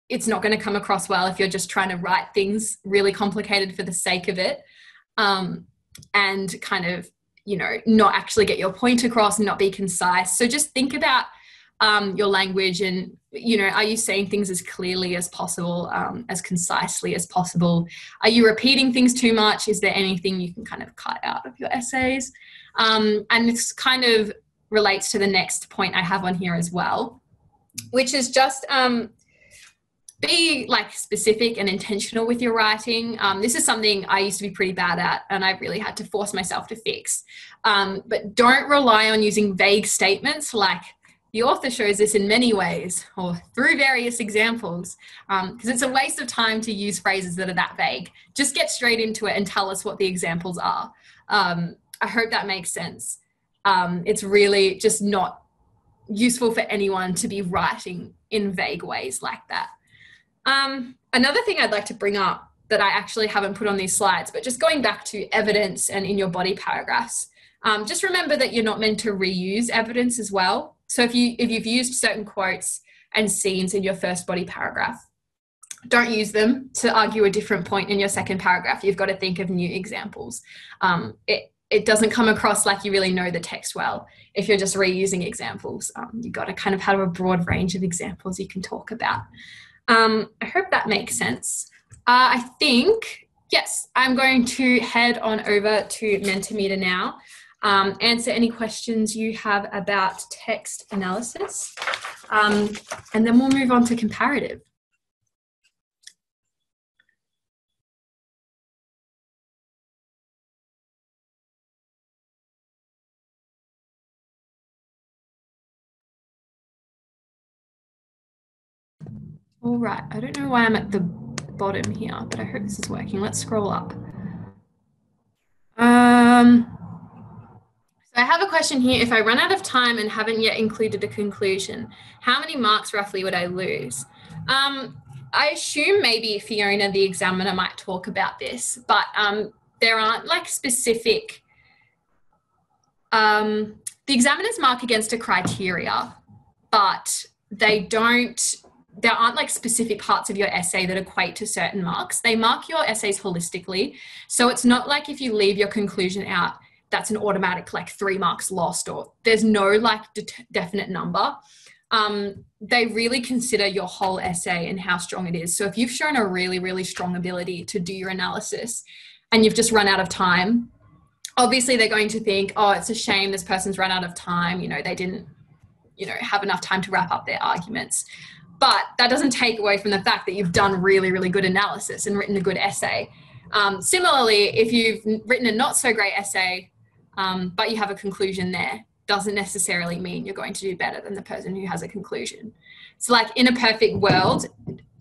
It's not going to come across well if you're just trying to write things really complicated for the sake of it, and kind of, you know, not actually get your point across and not be concise. So just think about your language and, you know, are you saying things as clearly as possible, as concisely as possible? Are you repeating things too much? Is there anything you can kind of cut out of your essays? And this kind of relates to the next point I have on here as well, which is just be like specific and intentional with your writing. This is something I used to be pretty bad at and I really had to force myself to fix. But don't rely on using vague statements like, the author shows this in many ways or through various examples, because it's a waste of time to use phrases that are that vague. Just get straight into it and tell us what the examples are. I hope that makes sense. It's really just not useful for anyone to be writing in vague ways like that. Another thing I'd like to bring up that I actually haven't put on these slides, but just going back to evidence and in your body paragraphs, just remember that you're not meant to reuse evidence as well. So if you've used certain quotes and scenes in your first body paragraph, don't use them to argue a different point in your second paragraph. You've got to think of new examples. It doesn't come across like you really know the text well if you're just reusing examples. You've got to kind of have a broad range of examples you can talk about. I hope that makes sense. I think, yes, I'm going to head on over to Mentimeter now. Answer any questions you have about text analysis, and then we'll move on to comparative. All right, I don't know why I'm at the bottom here, but I hope this is working. Let's scroll up. So I have a question here. If I run out of time and haven't yet included a conclusion, how many marks roughly would I lose? I assume maybe Fiona, the examiner, might talk about this, but there aren't like specific, the examiners mark against a criteria, but there aren't like specific parts of your essay that equate to certain marks. They mark your essays holistically. So it's not like if you leave your conclusion out, that's an automatic like 3 marks lost, or there's no like definite number. They really consider your whole essay and how strong it is. So if you've shown a really, really strong ability to do your analysis and you've just run out of time, obviously they're going to think, oh, it's a shame this person's run out of time. You know, they didn't, you know, have enough time to wrap up their arguments. But that doesn't take away from the fact that you've done really, really good analysis and written a good essay. Similarly, if you've written a not so great essay, but you have a conclusion there, doesn't necessarily mean you're going to do better than the person who has a conclusion. So like in a perfect world,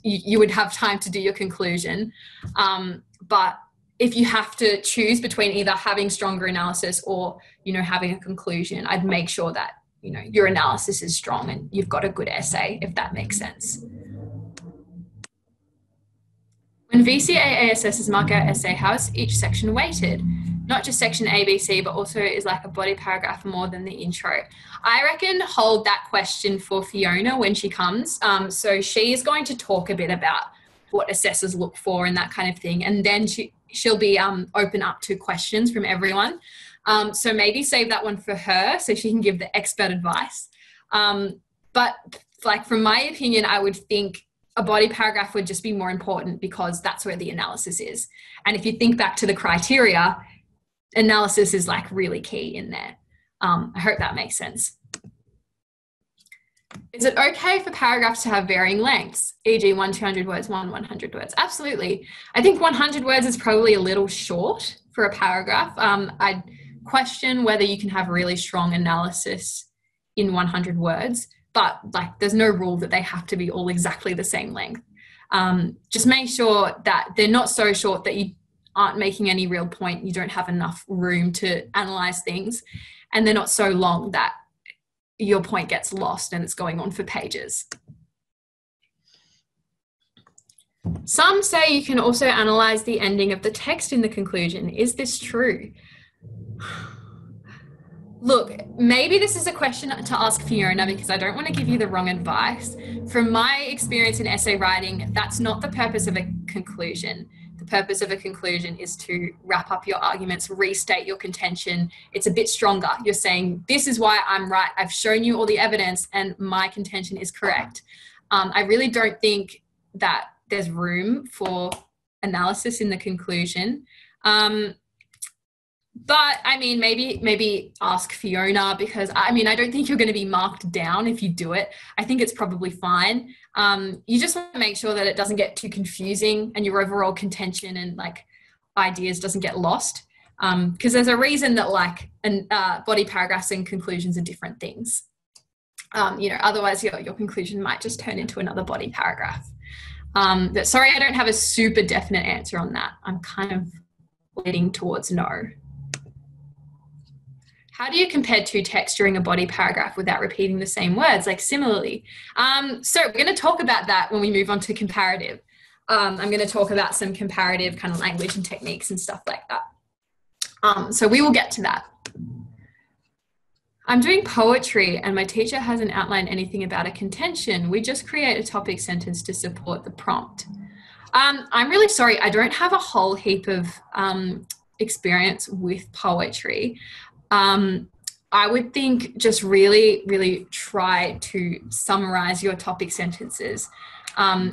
you would have time to do your conclusion. But if you have to choose between either having stronger analysis or, you know, having a conclusion, I'd make sure that, you know, your analysis is strong and you've got a good essay, if that makes sense. When VCA ASSs mark our essay, how is each section weighted? Not just section A, B, C, but also is like a body paragraph more than the intro. I reckon hold that question for Fiona when she comes. So she is going to talk a bit about what assessors look for and that kind of thing. And then she'll be open up to questions from everyone. So maybe save that one for her so she can give the expert advice. But like from my opinion, I would think a body paragraph would just be more important because that's where the analysis is. And if you think back to the criteria, analysis is like really key in there. I hope that makes sense. Is it okay for paragraphs to have varying lengths, e.g. 200 words, 100 words? Absolutely. I think 100 words is probably a little short for a paragraph. I'd question whether you can have really strong analysis in 100 words, but like there's no rule that they have to be all exactly the same length. Just make sure that they're not so short that you aren't making any real point, you don't have enough room to analyze things, and they're not so long that your point gets lost and it's going on for pages. Some say you can also analyze the ending of the text in the conclusion. Is this true? Look, maybe this is a question to ask Fiona because I don't want to give you the wrong advice. From my experience in essay writing, that's not the purpose of a conclusion. The purpose of a conclusion is to wrap up your arguments, restate your contention. It's a bit stronger. You're saying, this is why I'm right. I've shown you all the evidence and my contention is correct. I really don't think that there's room for analysis in the conclusion. But I mean, maybe ask Fiona because I mean, I don't think you're going to be marked down if you do it. I think it's probably fine. You just want to make sure that it doesn't get too confusing and your overall contention and like ideas doesn't get lost. Because there's a reason that like body paragraphs and conclusions are different things. You know, otherwise your conclusion might just turn into another body paragraph. But sorry, I don't have a super definite answer on that. I'm kind of leaning towards no. How do you compare two texts during a body paragraph without repeating the same words, like similarly? So we're going to talk about that when we move on to comparative. I'm going to talk about some comparative kind of language and techniques and stuff like that. So we will get to that. I'm doing poetry and my teacher hasn't outlined anything about a contention. We just create a topic sentence to support the prompt. I'm really sorry, I don't have a whole heap of experience with poetry. I would think just really, really try to summarize your topic sentences.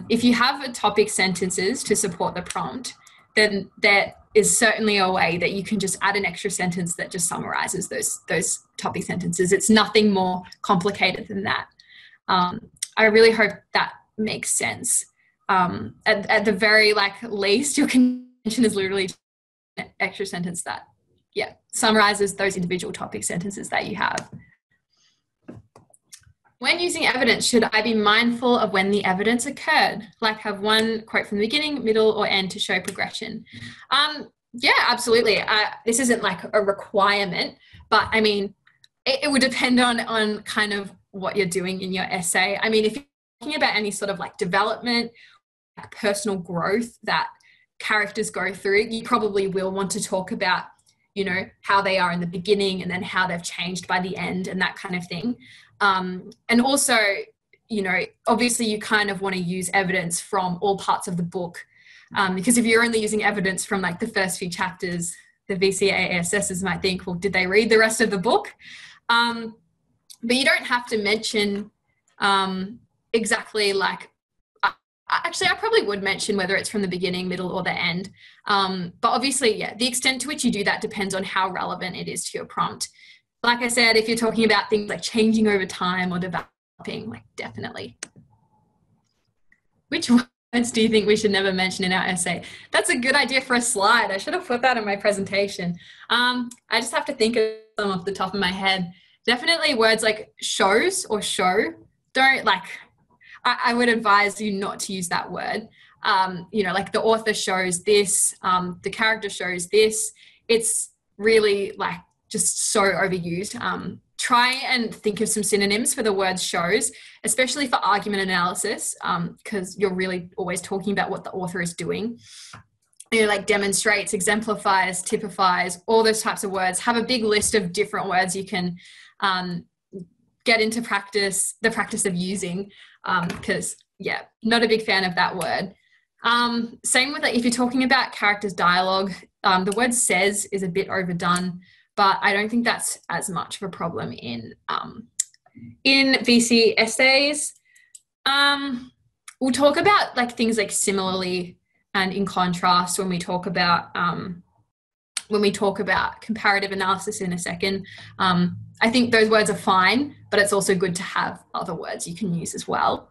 If you have a topic sentences to support the prompt, then there is certainly a way that you can just add an extra sentence that just summarizes those topic sentences. It's nothing more complicated than that. I really hope that makes sense. At the very least, your contention is literally an extra sentence that summarizes those individual topic sentences that you have. When using evidence, should I be mindful of when the evidence occurred? Like have one quote from the beginning, middle, or end to show progression? Yeah, absolutely. This isn't like a requirement, but I mean, it would depend on kind of what you're doing in your essay. I mean, if you're talking about any sort of like development, like personal growth that characters go through, you probably will want to talk about, you know, how they are in the beginning and then how they've changed by the end and that kind of thing. And also, you know, obviously you kind of want to use evidence from all parts of the book, because if you're only using evidence from like the first few chapters, the VCA assessors might think, well, did they read the rest of the book? But you don't have to mention exactly like, actually, I probably would mention whether it's from the beginning, middle, or the end. But obviously, yeah, the extent to which you do that depends on how relevant it is to your prompt. Like I said, if you're talking about things like changing over time or developing, like definitely. Which words do you think we should never mention in our essay? That's a good idea for a slide. I should have put that in my presentation. I just have to think of them off the top of my head. Definitely words like shows or show. Don't like, I would advise you not to use that word. You know, like the author shows this, the character shows this. It's really like just so overused. Try and think of some synonyms for the word shows, especially for argument analysis, because you're really always talking about what the author is doing. You know, like demonstrates, exemplifies, typifies, all those types of words. Have a big list of different words you can get into practice, the practice of using, because yeah, not a big fan of that word. Same with like, if you're talking about characters' dialogue, the word says is a bit overdone, but I don't think that's as much of a problem in VC essays. We'll talk about like things like similarly and in contrast when we talk about comparative analysis in a second. I think those words are fine, but it's also good to have other words you can use as well.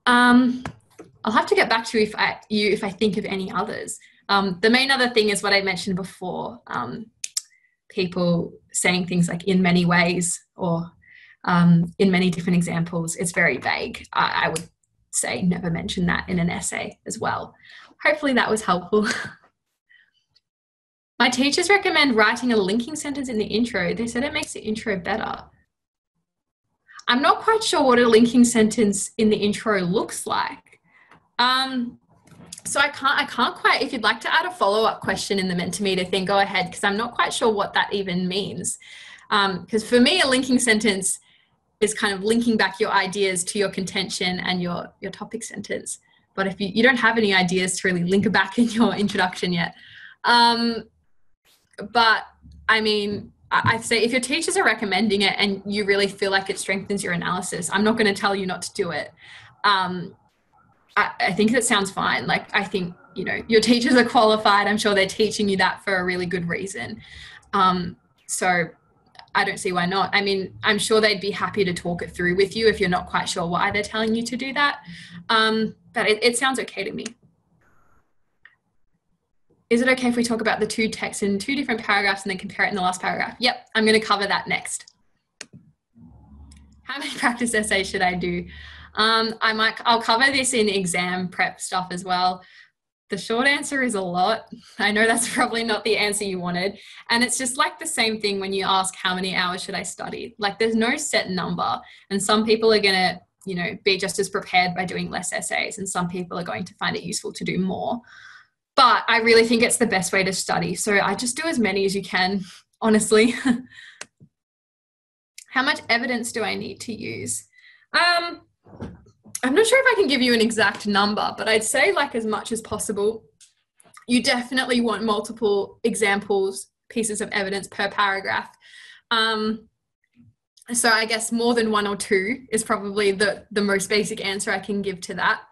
I'll have to get back to you if I think of any others. The main other thing is what I mentioned before, people saying things like in many ways or in many different examples. It's very vague. I would say never mention that in an essay as well. Hopefully that was helpful. My teachers recommend writing a linking sentence in the intro. They said it makes the intro better. I'm not quite sure what a linking sentence in the intro looks like. So I can't quite, if you'd like to add a follow-up question in the Mentimeter thing, go ahead, because I'm not quite sure what that even means. Because for me, a linking sentence is kind of linking back your ideas to your contention and your topic sentence. But if you don't have any ideas to really link it back in your introduction yet. But I mean, I'd say if your teachers are recommending it and you really feel like it strengthens your analysis, I'm not going to tell you not to do it. I think that sounds fine. Like, I think, you know, your teachers are qualified. I'm sure they're teaching you that for a really good reason. So I don't see why not. I mean, I'm sure they'd be happy to talk it through with you if you're not quite sure why they're telling you to do that. But it sounds okay to me. Is it okay if we talk about the two texts in two different paragraphs and then compare it in the last paragraph? Yep, I'm going to cover that next. How many practice essays should I do? I'll cover this in exam prep stuff as well. The short answer is a lot. I know that's probably not the answer you wanted. And it's just like the same thing when you ask how many hours should I study? Like, there's no set number. And some people are going to, you know, be just as prepared by doing less essays. And some people are going to find it useful to do more. But I really think it's the best way to study. So I just do as many as you can, honestly. How much evidence do I need to use? I'm not sure if I can give you an exact number, but I'd say like as much as possible. You definitely want multiple examples, pieces of evidence per paragraph. So I guess more than one or two is probably the most basic answer I can give to that.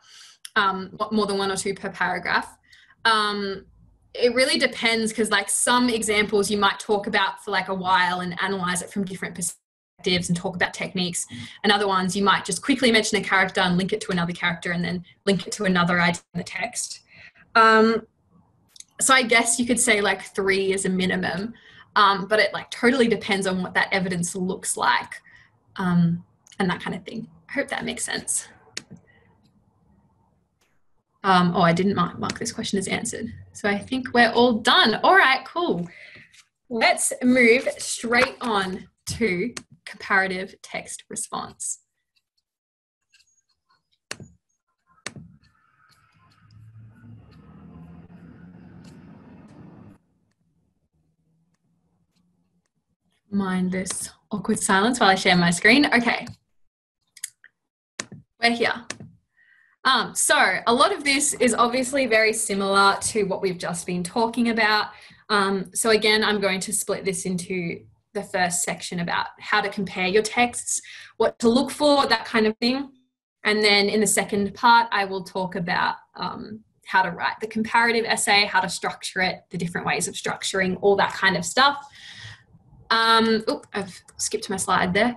More than one or two per paragraph. It really depends, because like some examples you might talk about for like a while and analyze it from different perspectives and talk about techniques, and other ones you might just quickly mention a character and link it to another character and then link it to another idea in the text. So I guess you could say like 3 is a minimum, but it like totally depends on what that evidence looks like, and that kind of thing. I hope that makes sense. Oh, I didn't mark this question as answered. So I think we're all done. All right, cool. Let's move straight on to comparative text response. Mind this awkward silence while I share my screen. Okay, we're here. So a lot of this is obviously very similar to what we've just been talking about. So again, I'm going to split this into the first section about how to compare your texts, what to look for, that kind of thing. And then in the second part, I will talk about how to write the comparative essay, how to structure it, the different ways of structuring, all that kind of stuff. I've skipped my slide there.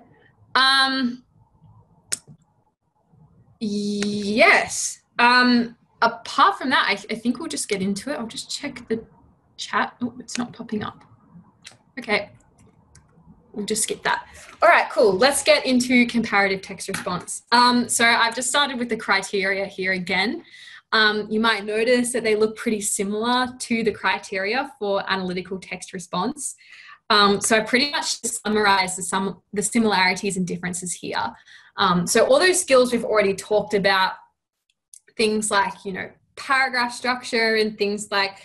Yes. Apart from that, I think we'll just get into it. I'll just check the chat. Oh, it's not popping up. Okay. We'll just skip that. All right, cool. Let's get into comparative text response. So I've just started with the criteria here again. You might notice that they look pretty similar to the criteria for analytical text response. So I pretty much summarized the similarities and differences here. So all those skills we've already talked about, things like, paragraph structure and things like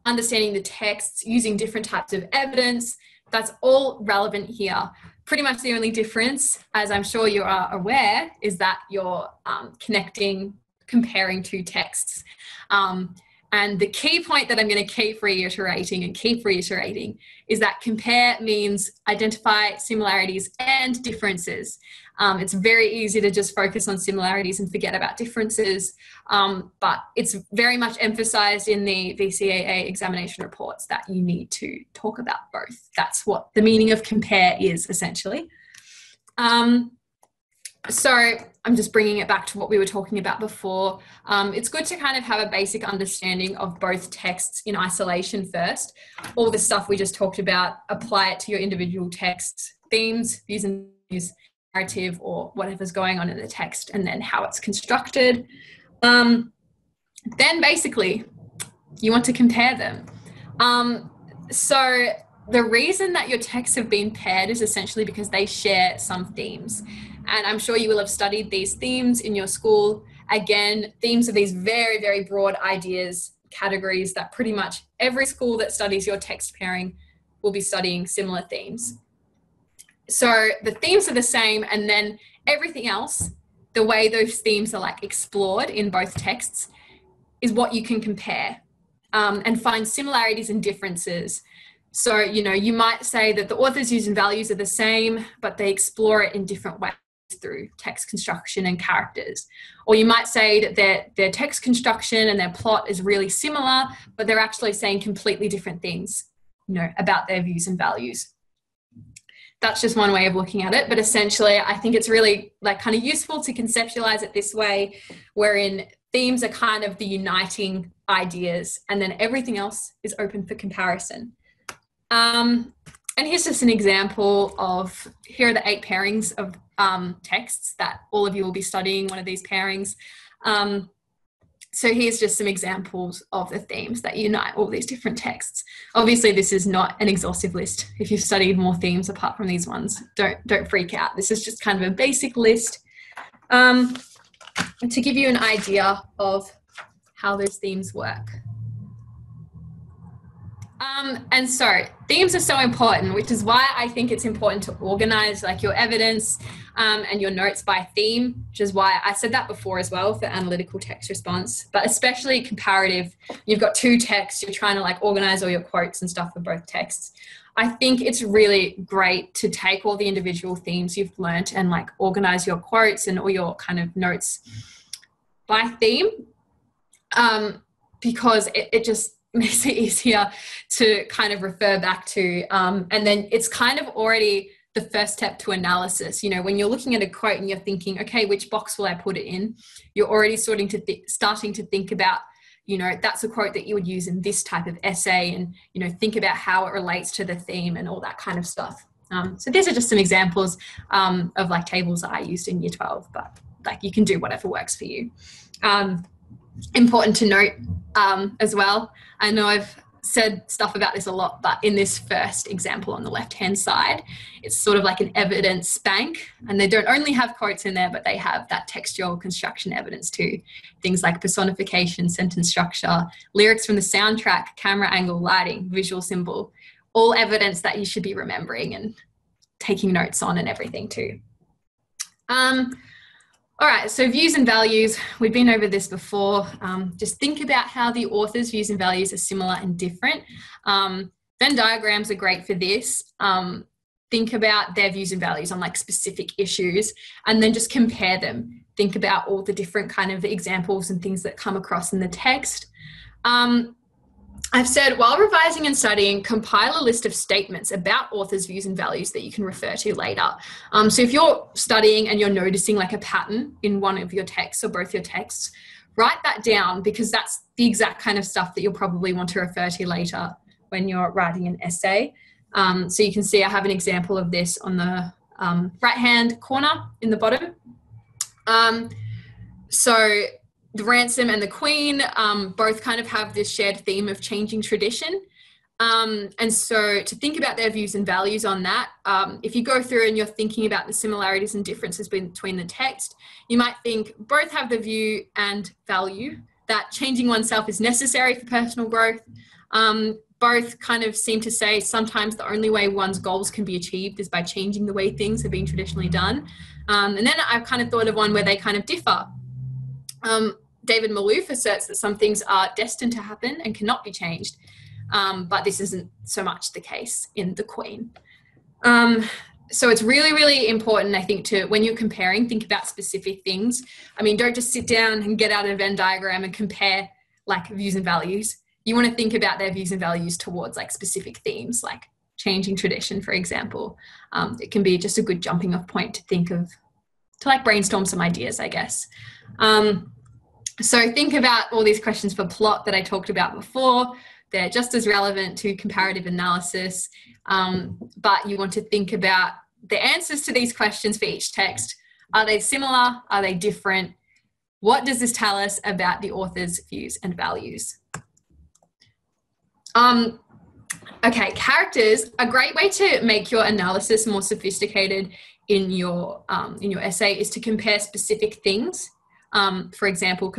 understanding the texts, using different types of evidence, that's all relevant here. Pretty much the only difference, as I'm sure you are aware, is that you're comparing two texts. And the key point that I'm going to keep reiterating is that compare means identify similarities and differences. It's very easy to just focus on similarities and forget about differences, but it's very much emphasized in the VCAA examination reports that you need to talk about both. That's what the meaning of compare is, essentially. So I'm just bringing it back to what we were talking about before. It's good to kind of have a basic understanding of both texts in isolation first. All the stuff we just talked about, apply it to your individual texts, themes, views and views, narrative, or whatever's going on in the text, and then how it's constructed. Then basically, you want to compare them. So the reason that your texts have been paired is essentially because they share some themes. And I'm sure you will have studied these themes in your school. Again, themes are these very, very broad ideas, categories that pretty much every school that studies your text pairing will be studying similar themes. So the themes are the same, and then everything else, the way those themes are like explored in both texts, is what you can compare and find similarities and differences. So, you might say that the author's views and values are the same, but they explore it in different ways through text construction and characters. Or you might say that their text construction and their plot is really similar, but they're actually saying completely different things, about their views and values. That's just one way of looking at it. But essentially, I think it's really kind of useful to conceptualize it this way, wherein themes are kind of the uniting ideas, and then everything else is open for comparison. And here's just an example of, here are the 8 pairings of texts that all of you will be studying, one of these pairings. So here's just some examples of the themes that unite all these different texts. Obviously, this is not an exhaustive list. If you've studied more themes apart from these ones, don't freak out. This is just kind of a basic list to give you an idea of how those themes work. And so themes are so important, which is why I think it's important to organize your evidence and your notes by theme, which is why I said that before as well for analytical text response, but especially comparative. You've got 2 texts, you're trying to organize all your quotes and stuff for both texts. I think it's really great to take all the individual themes you've learnt and organize your quotes and all your kind of notes by theme, because it just makes it easier to kind of refer back to, and then it's kind of already the first step to analysis. When you're looking at a quote and you're thinking, okay, which box will I put it in? You're already starting to think about, that's a quote that you would use in this type of essay, and, think about how it relates to the theme and all that kind of stuff. So these are just some examples of tables that I used in year 12, but you can do whatever works for you. important to note as well. I know I've said stuff about this a lot, but in this first example on the left-hand side, it's sort of like an evidence bank, and they don't only have quotes in there, but they have that textual construction evidence too. Things like personification, sentence structure, lyrics from the soundtrack, camera angle, lighting, visual symbol, all evidence that you should be remembering and taking notes on and everything too. All right, so views and values, we've been over this before. Just think about how the author's views and values are similar and different. Venn diagrams are great for this. Think about their views and values on like specific issues and then just compare them. Think about all the different kind of examples and things that come across in the text. I've said, while revising and studying, compile a list of statements about authors' views and values that you can refer to later. So if you're studying and you're noticing like a pattern in one of your texts or both your texts, write that down, because that's the exact kind of stuff that you'll probably want to refer to later when you're writing an essay. So you can see I have an example of this on the right-hand corner in the bottom. So the Ransom and the Queen both kind of have this shared theme of changing tradition. And so to think about their views and values on that, if you go through and you're thinking about the similarities and differences between the text, you might think both have the view and value that changing oneself is necessary for personal growth. Both kind of seem to say sometimes the only way one's goals can be achieved is by changing the way things have been traditionally done. And then I've kind of thought of one where they kind of differ. David Malouf asserts that some things are destined to happen and cannot be changed, but this isn't so much the case in The Queen. So it's really, really important, I think, to, when you're comparing, think about specific things. I mean, don't just sit down and get out a Venn diagram and compare like views and values. You want to think about their views and values towards like specific themes, like changing tradition, for example. It can be just a good jumping off point to think of, to like brainstorm some ideas, I guess. So think about all these questions for plot that I talked about before. They're just as relevant to comparative analysis, but you want to think about the answers to these questions for each text. Are they similar? Are they different? What does this tell us about the author's views and values? Okay, characters, a great way to make your analysis more sophisticated in your essay is to compare specific things. For example,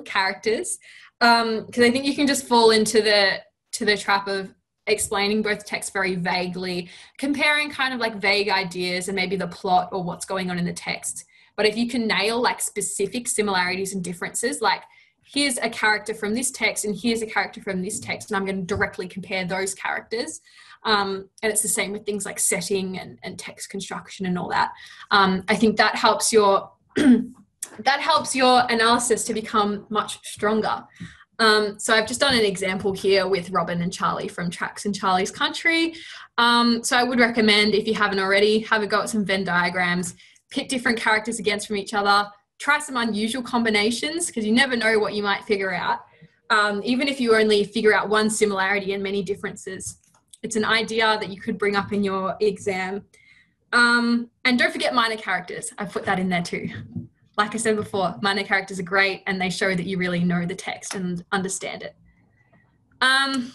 characters, because I think you can just fall into the trap of explaining both texts very vaguely, comparing kind of like vague ideas and maybe the plot or what's going on in the text. But if you can nail like specific similarities and differences, like here's a character from this text and here's a character from this text, and I'm going to directly compare those characters. And it's the same with things like setting and text construction and all that. I think that helps your analysis to become much stronger. So I've just done an example here with Robin and Charlie from Tracks in Charlie's Country. So I would recommend, if you haven't already, have a go at some Venn diagrams, pit different characters against from each other, try some unusual combinations, because you never know what you might figure out. Even if you only figure out one similarity and many differences, it's an idea that you could bring up in your exam. And don't forget minor characters. I've put that in there too. Like I said before, minor characters are great and they show that you really know the text and understand it. And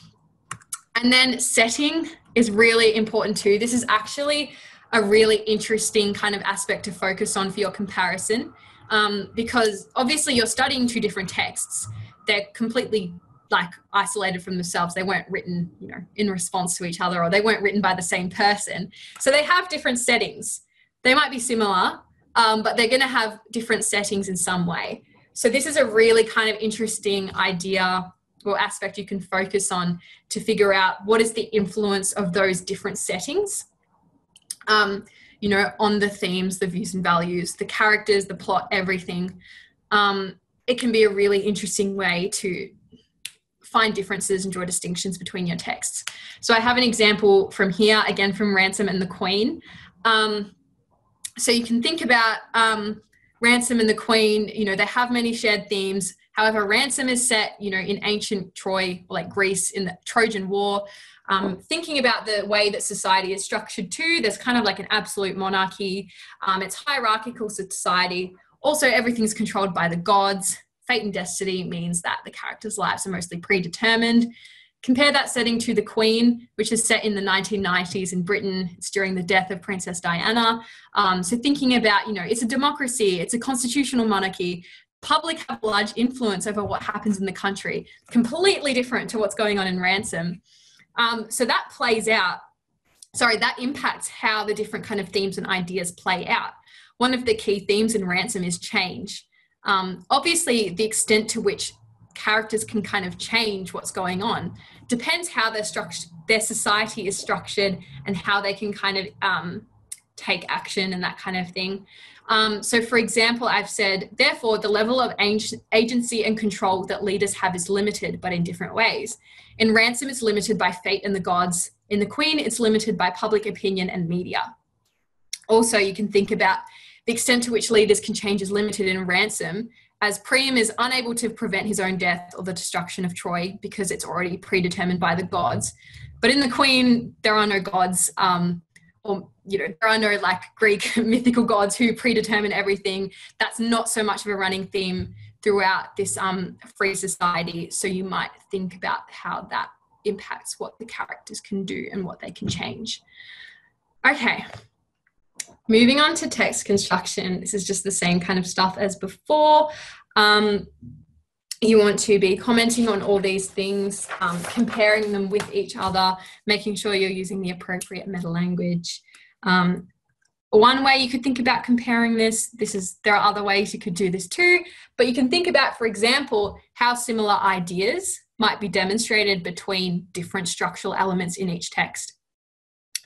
then setting is really important too. This is actually a really interesting kind of aspect to focus on for your comparison, because obviously you're studying two different texts. They're completely like isolated from themselves. They weren't written, you know, in response to each other, or they weren't written by the same person. So they have different settings. They might be similar, but they're going to have different settings in some way. So this is a really kind of interesting idea or aspect you can focus on to figure out what is the influence of those different settings, you know, on the themes, the views and values, the characters, the plot, everything. It can be a really interesting way to find differences and draw distinctions between your texts. So I have an example from here, again from Ransom and the Queen. So you can think about Ransom and the Queen, you know, they have many shared themes. However, Ransom is set, you know, in ancient Troy, like Greece, in the Trojan War. Thinking about the way that society is structured too, there's kind of like an absolute monarchy. It's hierarchical society. Also, everything's controlled by the gods. fate and destiny means that the characters' lives are mostly predetermined. Compare that setting to The Queen, which is set in the 1990s in Britain. It's during the death of Princess Diana. So thinking about, it's a democracy, it's a constitutional monarchy. Public have large influence over what happens in the country, completely different to what's going on in Ransom. So that that impacts how the different kind of themes and ideas play out. One of the key themes in Ransom is change. Obviously, the extent to which characters can kind of change what's going on depends how their society is structured and how they can kind of take action and that kind of thing. So for example, I've said, therefore, the level of agency and control that leaders have is limited, but in different ways. In Ransom, it's limited by fate and the gods. In The Queen, it's limited by public opinion and media. Also, you can think about the extent to which leaders can change is limited in Ransom, as Priam is unable to prevent his own death or the destruction of Troy because it's already predetermined by the gods. But in The Queen, there are no gods, there are no like Greek mythical gods who predetermine everything. That's not so much of a running theme throughout this free society. So you might think about how that impacts what the characters can do and what they can change. Okay. Moving on to text construction, this is just the same kind of stuff as before. You want to be commenting on all these things, comparing them with each other, making sure you're using the appropriate meta language. One way you could think about comparing there are other ways you could do this too, but you can think about, for example, how similar ideas might be demonstrated between different structural elements in each text.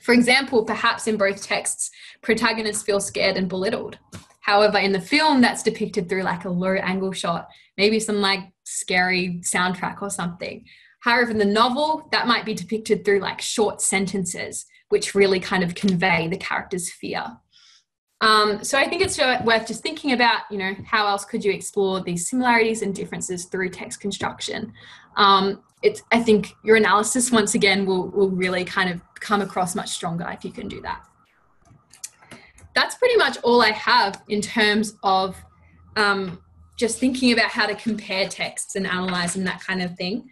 For example, perhaps in both texts, protagonists feel scared and belittled. However, in the film, that's depicted through like a low angle shot, maybe some like scary soundtrack or something. However, in the novel, that might be depicted through like short sentences, which really kind of convey the character's fear. So I think it's worth just thinking about, how else could you explore these similarities and differences through text construction? I think your analysis, once again, will really kind of come across much stronger if you can do that. That's pretty much all I have in terms of just thinking about how to compare texts and analyze and that kind of thing.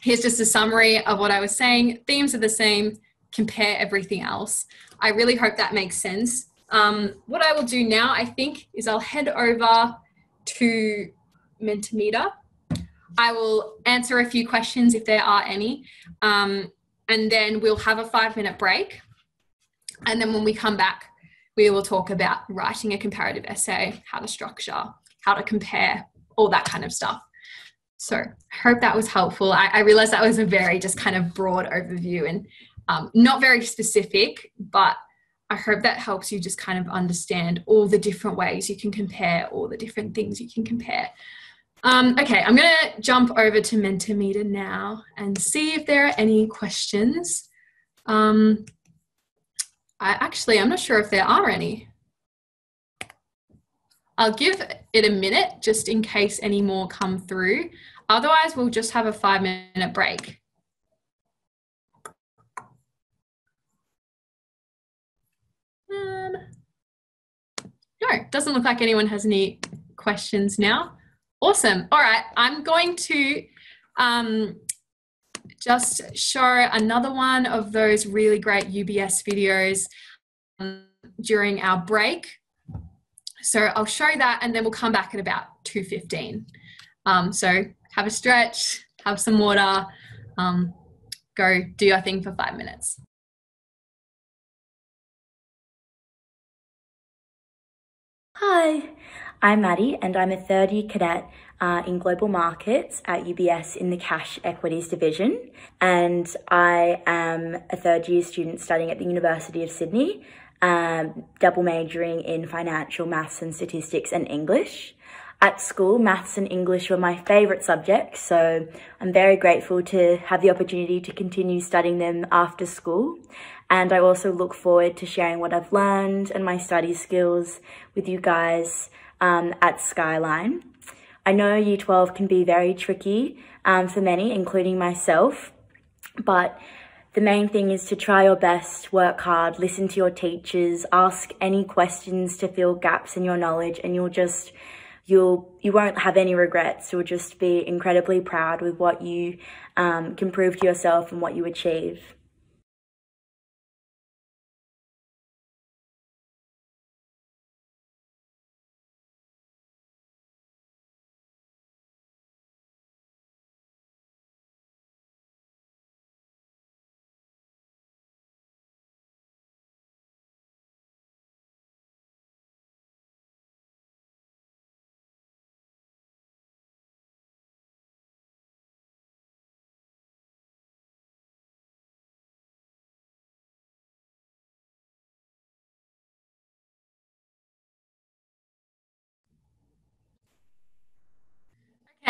Here's just a summary of what I was saying. Themes are the same, compare everything else. I really hope that makes sense. What I will do now, I think, is I'll head over to Mentimeter. I will answer a few questions if there are any, and then we'll have a 5-minute break. And then when we come back, we will talk about writing a comparative essay, how to structure, how to compare, all that kind of stuff. So I hope that was helpful. I realized that was a very just kind of broad overview and not very specific, but I hope that helps you just kind of understand all the different ways you can compare, all the different things you can compare. Okay, I'm going to jump over to Mentimeter now and see if there are any questions. I'm not sure if there are any. I'll give it a minute just in case any more come through. Otherwise, we'll just have a 5-minute break. No, doesn't look like anyone has any questions now. Awesome. All right, I'm going to just show another one of those really great UBS videos during our break. So I'll show that and then we'll come back at about 2:15. So have a stretch, have some water, go do your thing for 5 minutes. Hi, I'm Maddie and I'm a third-year cadet in Global Markets at UBS in the Cash Equities Division, and I am a third-year student studying at the University of Sydney, double majoring in financial maths and statistics and English. At school, maths and English were my favourite subjects, so I'm very grateful to have the opportunity to continue studying them after school. And I also look forward to sharing what I've learned and my study skills with you guys at Skyline. I know Year 12 can be very tricky for many, including myself, but the main thing is to try your best, work hard, listen to your teachers, ask any questions to fill gaps in your knowledge, and you'll just you won't have any regrets. You'll just be incredibly proud with what you can prove to yourself and what you achieve.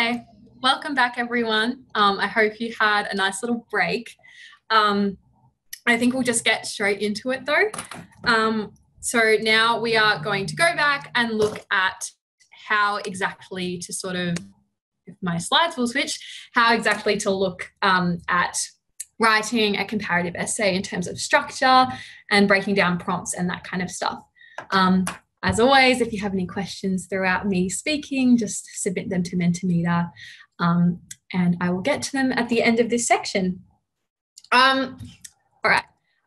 Okay, welcome back everyone. I hope you had a nice little break. I think we'll just get straight into it though. So now we are going to go back and look at how exactly to sort of, if my slides will switch, how exactly to look at writing a comparative essay in terms of structure and breaking down prompts and that kind of stuff. As always, if you have any questions throughout me speaking, just submit them to Mentimeter, and I will get to them at the end of this section. All right,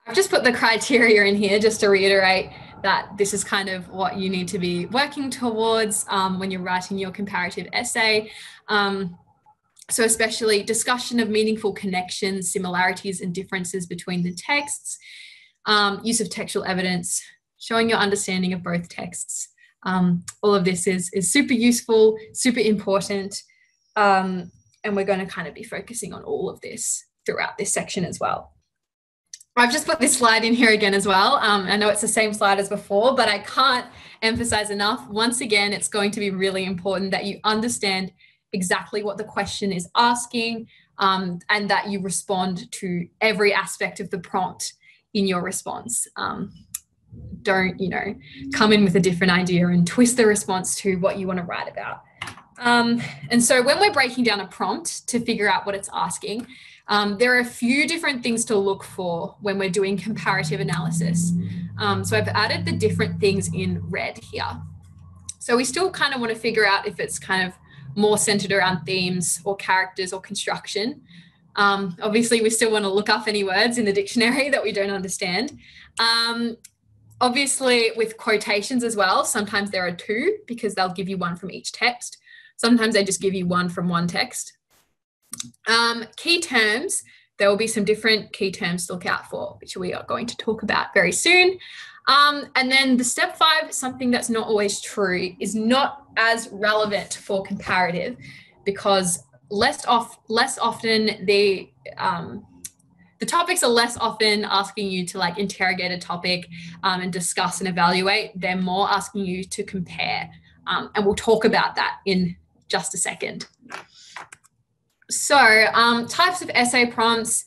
I've just put the criteria in here just to reiterate that this is kind of what you need to be working towards when you're writing your comparative essay. So especially discussion of meaningful connections, similarities and differences between the texts, use of textual evidence, showing your understanding of both texts. All of this is super useful, super important, and we're going to kind of be focusing on all of this throughout this section as well. I've just put this slide in here again as well. I know it's the same slide as before, but I can't emphasize enough. Once again, it's going to be really important that you understand exactly what the question is asking, and that you respond to every aspect of the prompt in your response. Don't, come in with a different idea and twist the response to what you want to write about. And so when we're breaking down a prompt to figure out what it's asking, there are a few different things to look for when we're doing comparative analysis. So I've added the different things in red here. So we still kind of want to figure out if it's kind of more centered around themes or characters or construction. Obviously, we still want to look up any words in the dictionary that we don't understand. Obviously, with quotations as well, sometimes there are two because they'll give you one from each text. Sometimes they just give you one from one text. Key terms, there will be some different key terms to look out for, which we are going to talk about very soon. And then the step 5, something that's not always true, is not as relevant for comparative because less often the topics are less often asking you to like interrogate a topic and discuss and evaluate. They're more asking you to compare. And we'll talk about that in just a second. So types of essay prompts,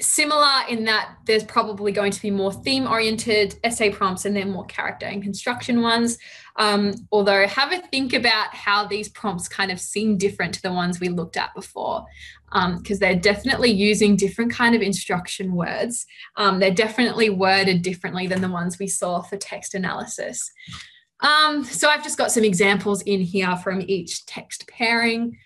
similar in that there's probably going to be more theme-oriented essay prompts and then more character and construction ones. Although have a think about how these prompts kind of seem different to the ones we looked at before, because they're definitely using different kind of instruction words. They're definitely worded differently than the ones we saw for text analysis. So I've just got some examples in here from each text pairing.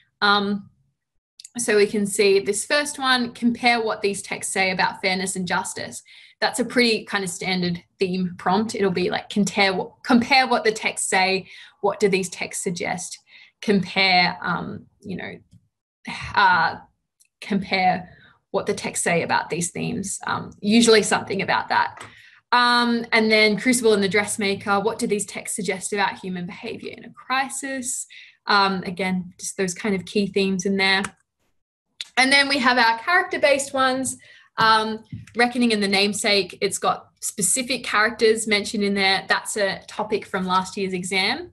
So we can see this first one, compare what these texts say about fairness and justice. That's a pretty kind of standard theme prompt. It'll be like compare what the texts say. What do these texts suggest? Compare, compare what the texts say about these themes. Usually something about that. And then Crucible and the Dressmaker. What do these texts suggest about human behavior in a crisis? Again, just those kind of key themes in there. And then we have our character-based ones, Reckoning and the Namesake. It's got specific characters mentioned in there. That's a topic from last year's exam.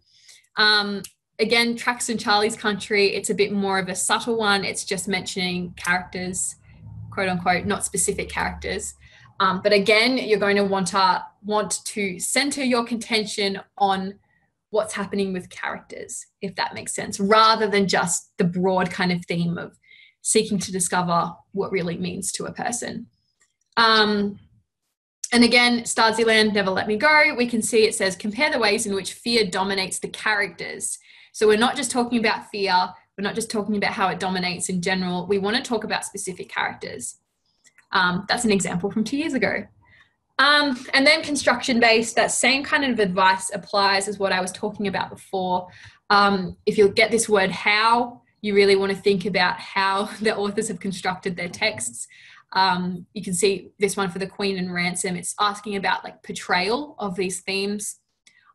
Again, Tracks in Charlie's Country, it's a bit more of a subtle one. It's just mentioning characters, quote unquote, not specific characters. But again, you're going to want to center your contention on what's happening with characters, if that makes sense, rather than just the broad kind of theme of seeking to discover what really means to a person. And And again, Stasiland, Never Let Me Go, we can see it says, compare the ways in which fear dominates the characters. So we're not just talking about fear, we're not just talking about how it dominates in general, we want to talk about specific characters. That's an example from 2 years ago. And then construction-based, that same kind of advice applies as what I was talking about before. If you get this word how, you really want to think about how the authors have constructed their texts. You can see this one for The Queen and Ransom. It's asking about like portrayal of these themes.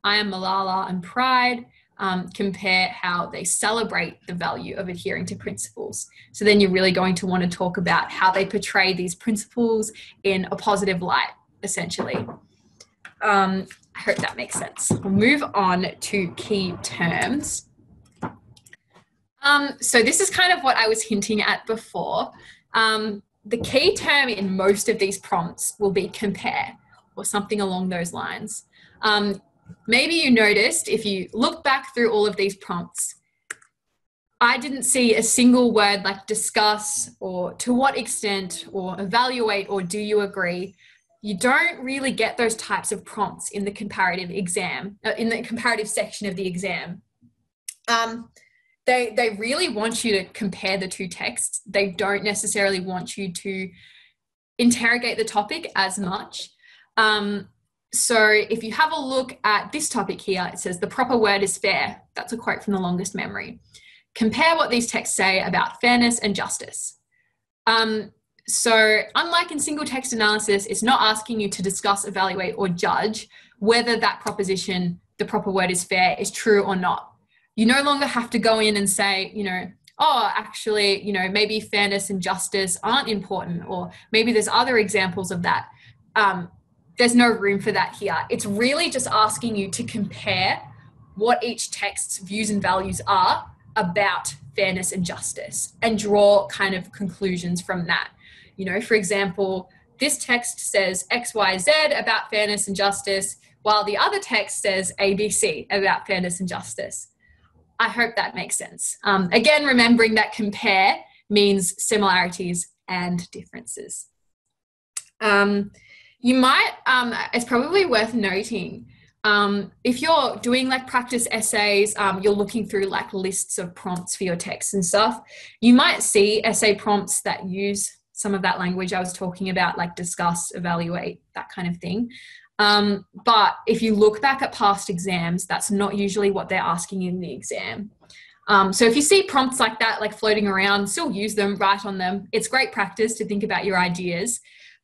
I Am Malala and Pride. Compare how they celebrate the value of adhering to principles. So then you're really going to want to talk about how they portray these principles in a positive light, essentially. I hope that makes sense. We'll move on to key terms. So this is kind of what I was hinting at before. The key term in most of these prompts will be compare or something along those lines. Maybe you noticed if you look back through all of these prompts, I didn't see a single word like discuss or to what extent or evaluate or do you agree. You don't really get those types of prompts in the comparative exam, in the comparative section of the exam. They really want you to compare the two texts. They don't necessarily want you to interrogate the topic as much. So if you have a look at this topic here, it says the proper word is fair. That's a quote from The Longest Memory. Compare what these texts say about fairness and justice. So unlike in single text analysis, it's not asking you to discuss, evaluate, or judge whether that proposition, the proper word is fair, is true or not. You no longer have to go in and say, oh, actually, maybe fairness and justice aren't important, or maybe there's other examples of that. There's no room for that here. It's really just asking you to compare what each text's views and values are about fairness and justice and draw kind of conclusions from that. For example, this text says X, Y, Z about fairness and justice, while the other text says ABC about fairness and justice. I hope that makes sense. Again, remembering that compare means similarities and differences. You might, it's probably worth noting, if you're doing like practice essays, you're looking through like lists of prompts for your text and stuff, you might see essay prompts that use some of that language I was talking about, like discuss, evaluate, that kind of thing. But if you look back at past exams, that's not usually what they're asking in the exam. So if you see prompts like that, like floating around, still use them, write on them. It's great practice to think about your ideas,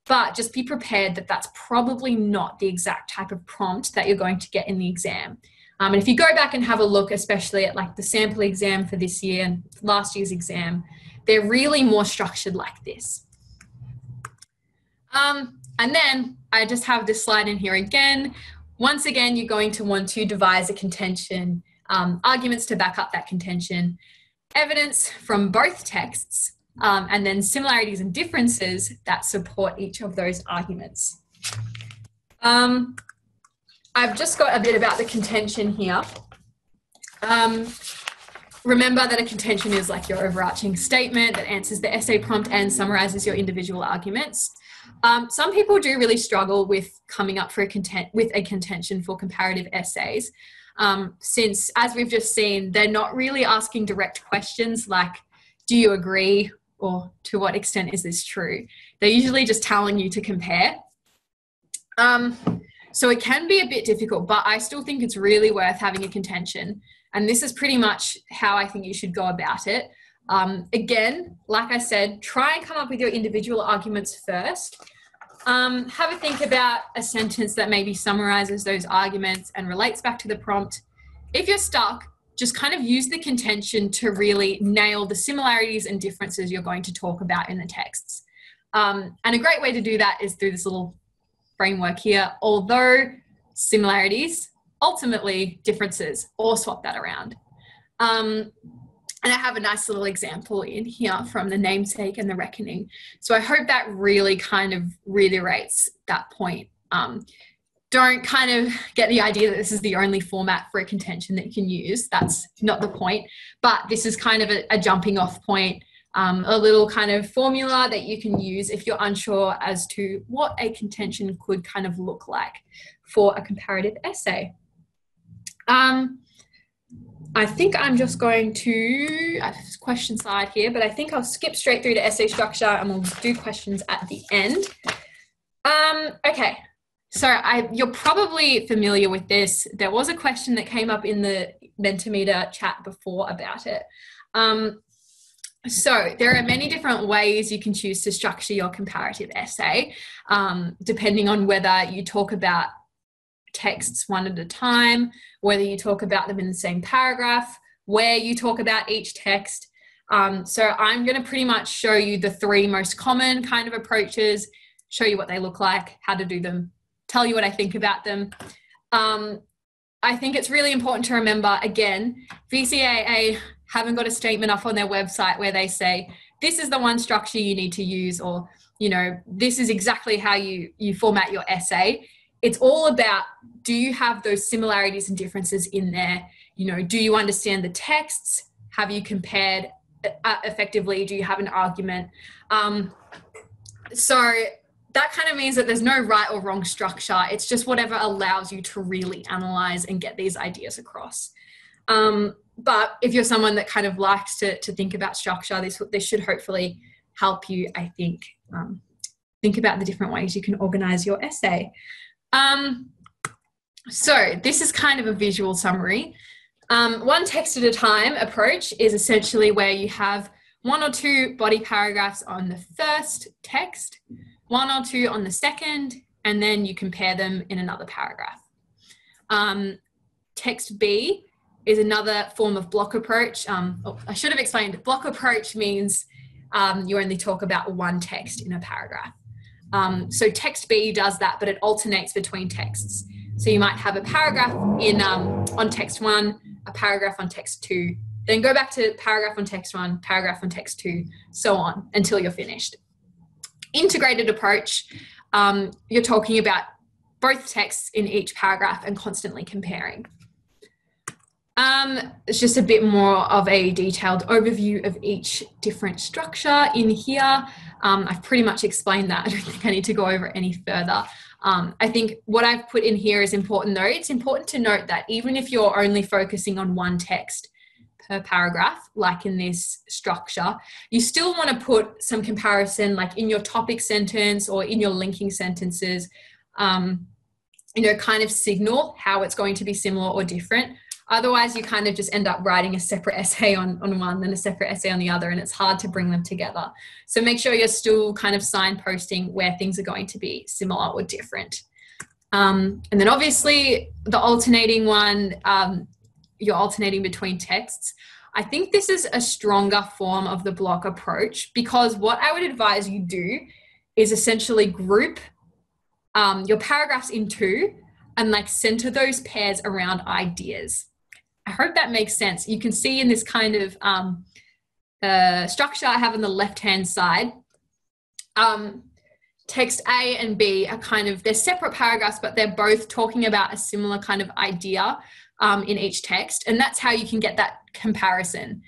but just be prepared that that's probably not the exact type of prompt that you're going to get in the exam. And if you go back and have a look, especially at like the sample exam for this year and last year's exam, they're really more structured like this. And then I just have this slide in here again. Once again, you're going to want to devise a contention, arguments to back up that contention, evidence from both texts, and then similarities and differences that support each of those arguments. I've just got a bit about the contention here. Remember that a contention is like your overarching statement that answers the essay prompt and summarizes your individual arguments. Some people do really struggle with coming up with a contention for comparative essays, since, as we've just seen, they're not really asking direct questions like, do you agree, or to what extent is this true? They're usually just telling you to compare. So it can be a bit difficult, but I still think it's really worth having a contention. And this is pretty much how I think you should go about it. Again, like I said, try and come up with your individual arguments first. Have a think about a sentence that maybe summarizes those arguments and relates back to the prompt. If you're stuck, just kind of use the contention to really nail the similarities and differences you're going to talk about in the texts. And a great way to do that is through this little framework here. Although similarities, ultimately differences, or swap that around. And I have a nice little example in here from The Namesake and The Reckoning. So I hope that really kind of reiterates that point. Don't kind of get the idea that this is the only format for a contention that you can use. That's not the point. But this is kind of a jumping off point a little kind of formula that you can use if you're unsure as to what a contention could kind of look like for a comparative essay. I think I'm just going to, I have a question slide here, but I think I'll skip straight through to essay structure and we'll do questions at the end. Okay, so you're probably familiar with this. There was a question that came up in the Mentimeter chat before about it. So there are many different ways you can choose to structure your comparative essay, depending on whether you talk about texts one at a time, whether you talk about them in the same paragraph, where you talk about each text. So I'm going to pretty much show you the three most common kind of approaches, show you what they look like, how to do them, tell you what I think about them. I think it's really important to remember, again, VCAA haven't got a statement up on their website where they say, this is the one structure you need to use, or, you know, this is exactly how you format your essay. It's all about, do you have those similarities and differences in there? You know, do you understand the texts? Have you compared effectively? Do you have an argument? So that kind of means that there's no right or wrong structure. It's just whatever allows you to really analyze and get these ideas across. But if you're someone that kind of likes to think about structure, this should hopefully help you, I think, think about the different ways you can organize your essay. So this is kind of a visual summary. One text at a time approach is essentially where you have one or two body paragraphs on the first text, one or two on the second, and then you compare them in another paragraph. Text B is another form of block approach. I should have explained, block approach means you only talk about one text in a paragraph. So text B does that, but it alternates between texts. So you might have a paragraph on text 1, a paragraph on text 2, then go back to paragraph on text 1, paragraph on text 2, so on until you're finished. Integrated approach, you're talking about both texts in each paragraph and constantly comparing. It's just a bit more of a detailed overview of each different structure in here. I've pretty much explained that. I don't think I need to go over it any further. I think what I've put in here is important though. It's important to note that even if you're only focusing on one text per paragraph, like in this structure, you still want to put some comparison, like in your topic sentence or in your linking sentences, you know, kind of signal how it's going to be similar or different. Otherwise, you kind of just end up writing a separate essay on one and a separate essay on the other, and it's hard to bring them together. So make sure you're still kind of signposting where things are going to be similar or different. And then obviously the alternating one, you're alternating between texts. I think this is a stronger form of the block approach, because what I would advise you do is essentially group your paragraphs in two and like center those pairs around ideas. I hope that makes sense. You can see in this kind of structure I have on the left-hand side, text A and B are kind of, they're separate paragraphs, but they're both talking about a similar kind of idea in each text. And that's how you can get that comparison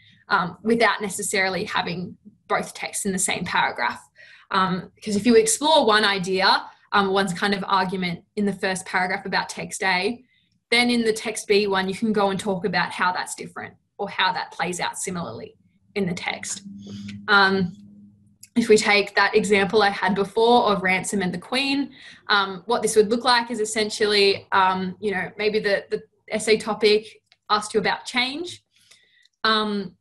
without necessarily having both texts in the same paragraph. Because if you explore one idea, one's kind of argument in the first paragraph about text A, then in the text B one, you can go and talk about how that's different or how that plays out similarly in the text. If we take that example I had before of Ransom and the Queen, what this would look like is essentially, you know, maybe the essay topic asked you about change. Body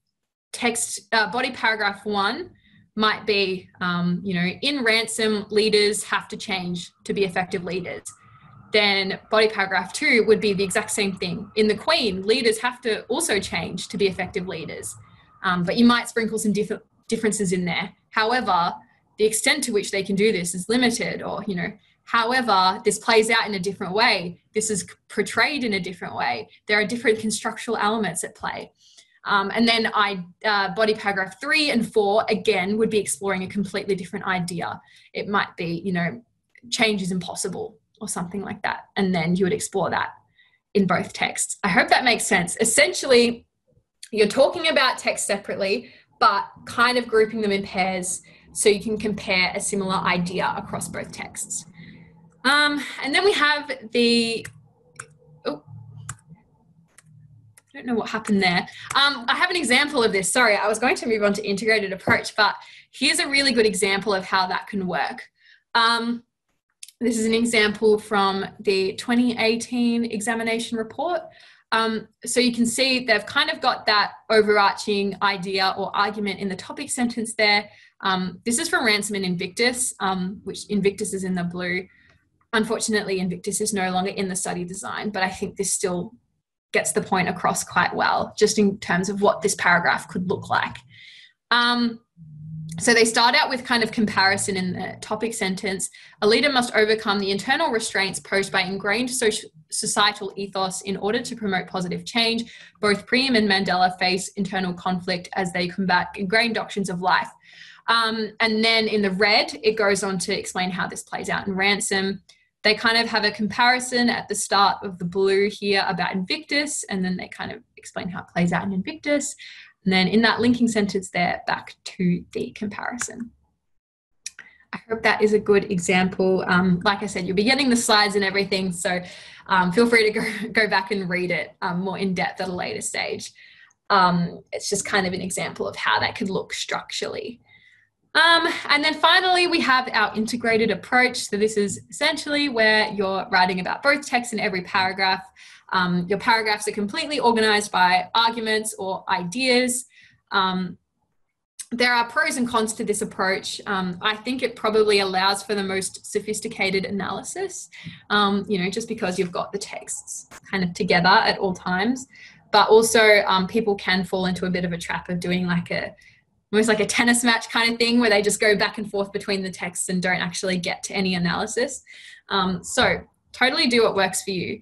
paragraph 1 might be, you know, in Ransom, leaders have to change to be effective leaders. Then body paragraph 2 would be the exact same thing. In the Queen, leaders have to also change to be effective leaders. But you might sprinkle some differences in there. However, the extent to which they can do this is limited, or, you know, however, this plays out in a different way. This is portrayed in a different way. There are different constructual elements at play. And then body paragraph 3 and 4, again, would be exploring a completely different idea. It might be, you know, change is impossible or something like that. And then you would explore that in both texts. I hope that makes sense. Essentially, you're talking about text separately, but kind of grouping them in pairs so you can compare a similar idea across both texts. And then we have the, I don't know what happened there. I have an example of this. Sorry, I was going to move on to integrated approach, but here's a really good example of how that can work. This is an example from the 2018 examination report. So you can see they've kind of got that overarching idea or argument in the topic sentence there. This is from Ransom and Invictus, which Invictus is in the blue. Unfortunately, Invictus is no longer in the study design, but I think this still gets the point across quite well, just in terms of what this paragraph could look like. So they start out with kind of comparison in the topic sentence. A leader must overcome the internal restraints posed by ingrained societal ethos in order to promote positive change. Both Priem and Mandela face internal conflict as they combat ingrained doctrines of life. And then in the red, it goes on to explain how this plays out in Ransom. They kind of have a comparison at the start of the blue here about Invictus, and then they kind of explain how it plays out in Invictus. And then in that linking sentence there, back to the comparison. I hope that is a good example. Like I said, you'll be getting the slides and everything, so feel free to go back and read it more in depth at a later stage. It's just kind of an example of how that could look structurally. And then finally, we have our integrated approach. So this is essentially where you're writing about both texts in every paragraph. Your paragraphs are completely organized by arguments or ideas. There are pros and cons to this approach. I think it probably allows for the most sophisticated analysis, just because you've got the texts kind of together at all times. But also people can fall into a bit of a trap of doing almost like a tennis match kind of thing where they just go back and forth between the texts and don't actually get to any analysis. So totally do what works for you.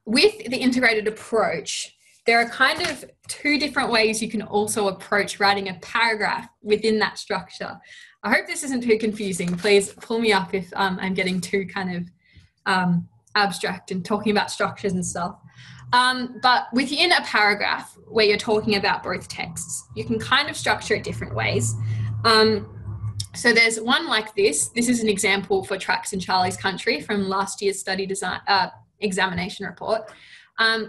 With the integrated approach, there are kind of two different ways you can also approach writing a paragraph within that structure. I hope this isn't too confusing. Please pull me up if I'm getting too kind of abstract and talking about structures and stuff. But within a paragraph where you're talking about both texts, you can kind of structure it different ways. So there's one like this. This is an example for Tracks in Charlie's Country from last year's study design examination report,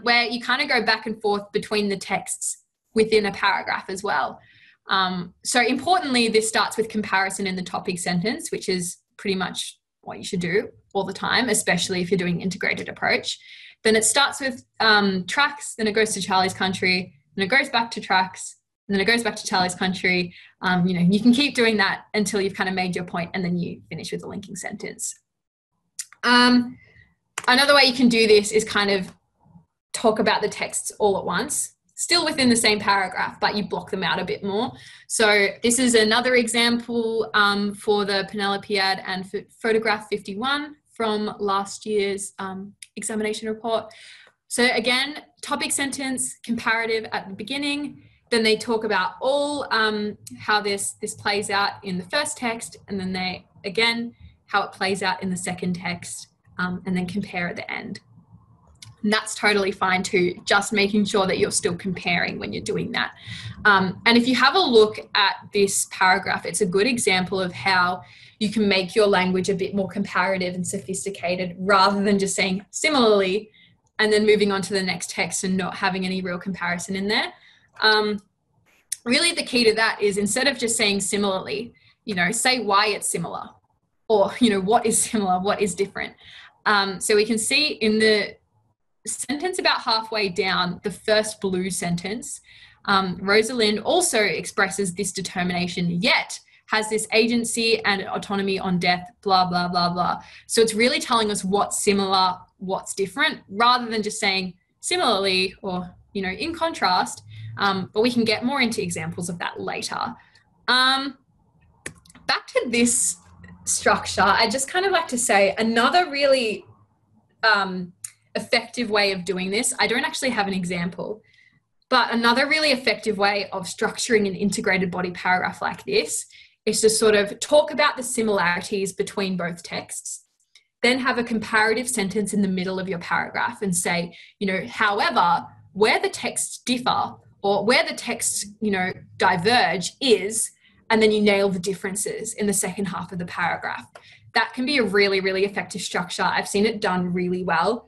where you kind of go back and forth between the texts within a paragraph as well. So importantly, this starts with comparison in the topic sentence, which is pretty much what you should do all the time, especially if you're doing integrated approach. Then it starts with Tracks, then it goes to Charlie's Country, then it goes back to Tracks, and then it goes back to Charlie's Country. You can keep doing that until you've kind of made your point, and then you finish with a linking sentence. Another way you can do this is kind of talk about the texts all at once, still within the same paragraph, but you block them out a bit more. So this is another example for the Penelopiad and photograph 51 from last year's examination report. So again, topic sentence, comparative at the beginning, then they talk about all how this plays out in the first text, and then how it plays out in the second text, and then compare at the end. And that's totally fine too, just making sure that you're still comparing when you're doing that. And if you have a look at this paragraph, it's a good example of how you can make your language a bit more comparative and sophisticated rather than just saying similarly and then moving on to the next text and not having any real comparison in there. Really the key to that is, instead of just saying similarly, say why it's similar, or, what is similar, what is different. So we can see in the sentence about halfway down, the first blue sentence, Rosalind also expresses this determination, yet has this agency and autonomy on death, blah, blah, blah, blah. So it's really telling us what's similar, what's different, rather than just saying similarly or, in contrast. But we can get more into examples of that later. Back to this structure, I just kind of like to say another really effective way of doing this. I don't actually have an example, but another really effective way of structuring an integrated body paragraph like this is to sort of talk about the similarities between both texts, then have a comparative sentence in the middle of your paragraph and say, however, where the texts differ, or where the texts, diverge is, and then you nail the differences in the second half of the paragraph. That can be a really, really effective structure. I've seen it done really well.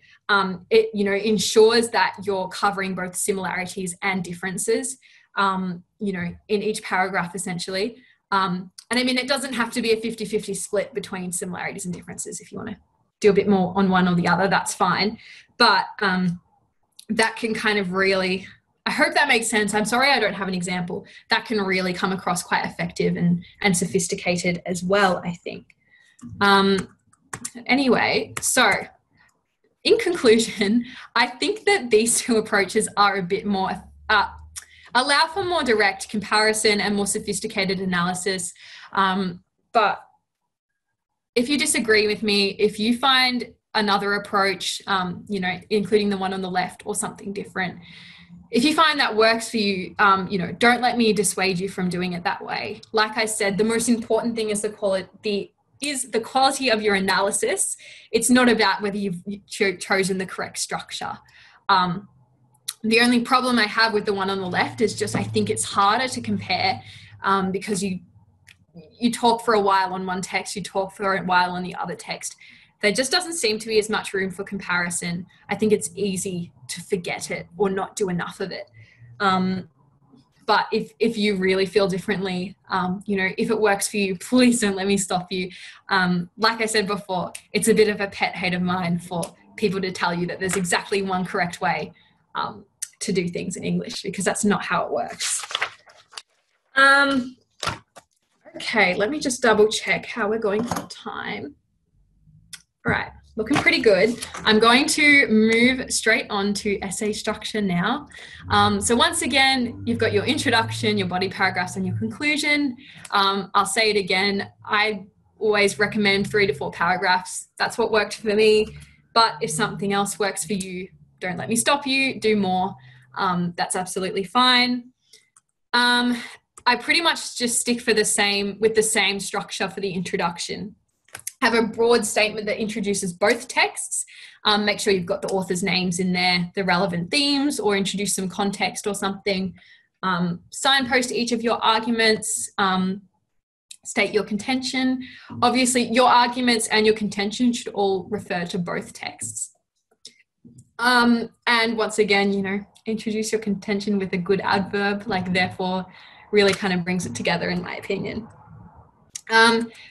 It, ensures that you're covering both similarities and differences, in each paragraph essentially. And I mean, it doesn't have to be a 50-50 split between similarities and differences. If you want to do a bit more on one or the other, that's fine. But that can kind of really, I hope that makes sense. I'm sorry I don't have an example. That can really come across quite effective and sophisticated as well, I think. Anyway, so in conclusion, I think that these two approaches are a bit more, allow for more direct comparison and more sophisticated analysis. But if you disagree with me, if you find another approach, including the one on the left or something different, if you find that works for you, don't let me dissuade you from doing it that way. Like I said, the most important thing is the quality of your analysis. It's not about whether you've chosen the correct structure. The only problem I have with the one on the left is just I think it's harder to compare because you talk for a while on one text, you talk for a while on the other text. There just doesn't seem to be as much room for comparison. I think it's easy to forget it or not do enough of it. But if you really feel differently, if it works for you, please don't let me stop you. Like I said before, it's a bit of a pet hate of mine for people to tell you that there's exactly one correct way to do things in English, because that's not how it works. Okay, let me just double check how we're going for time. All right, looking pretty good. I'm going to move straight on to essay structure now. So once again, you've got your introduction, your body paragraphs, and your conclusion. I'll say it again. I always recommend 3 to 4 paragraphs. That's what worked for me. But if something else works for you, don't let me stop you. Do more. That's absolutely fine. I pretty much just stick with the same structure for the introduction. Have a broad statement that introduces both texts. Make sure you've got the author's names in there, the relevant themes, or introduce some context or something. Signpost each of your arguments. State your contention. Obviously, your arguments and your contention should all refer to both texts. And once again, introduce your contention with a good adverb, like therefore really kind of brings it together, in my opinion.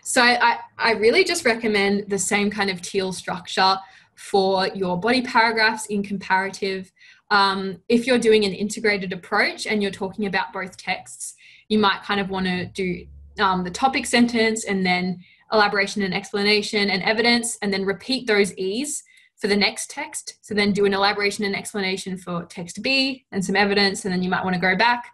So I really just recommend the same kind of teal structure for your body paragraphs in comparative. If you're doing an integrated approach and you're talking about both texts, you might kind of want to do the topic sentence and then elaboration and explanation and evidence, and then repeat those E's for the next text. So then do an elaboration and explanation for text B and some evidence, and then you might want to go back.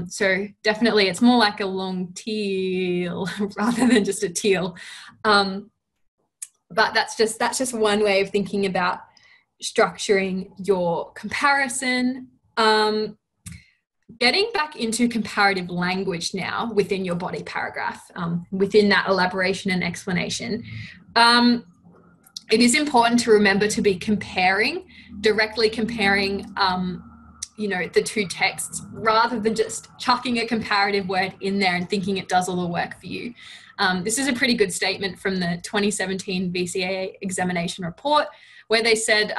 So definitely it's more like a long teal rather than just a teal. But that's just one way of thinking about structuring your comparison. Getting back into comparative language now within your body paragraph, within that elaboration and explanation. It is important to remember to be directly comparing, the two texts, rather than just chucking a comparative word in there and thinking it does all the work for you. This is a pretty good statement from the 2017 VCAA examination report, where they said,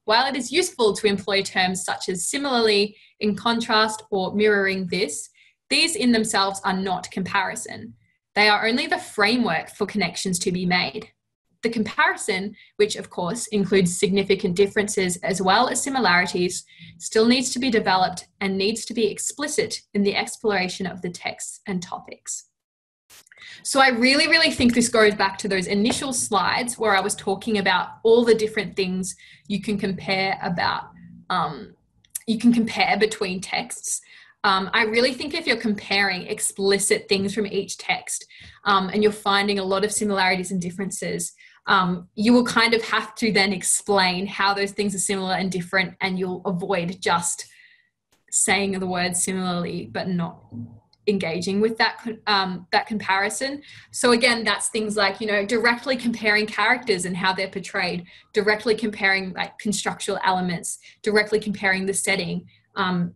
while it is useful to employ terms such as similarly, in contrast, or mirroring this, these in themselves are not comparison. They are only the framework for connections to be made. The comparison, which of course includes significant differences as well as similarities, still needs to be developed and needs to be explicit in the exploration of the texts and topics. So I really, really think this goes back to those initial slides where I was talking about all the different things you can compare between texts. I really think if you're comparing explicit things from each text and you're finding a lot of similarities and differences, you will kind of have to then explain how those things are similar and different, and you'll avoid just saying the word similarly but not engaging with that comparison. So again, that's things like, directly comparing characters and how they're portrayed, directly comparing like constructual elements, directly comparing the setting,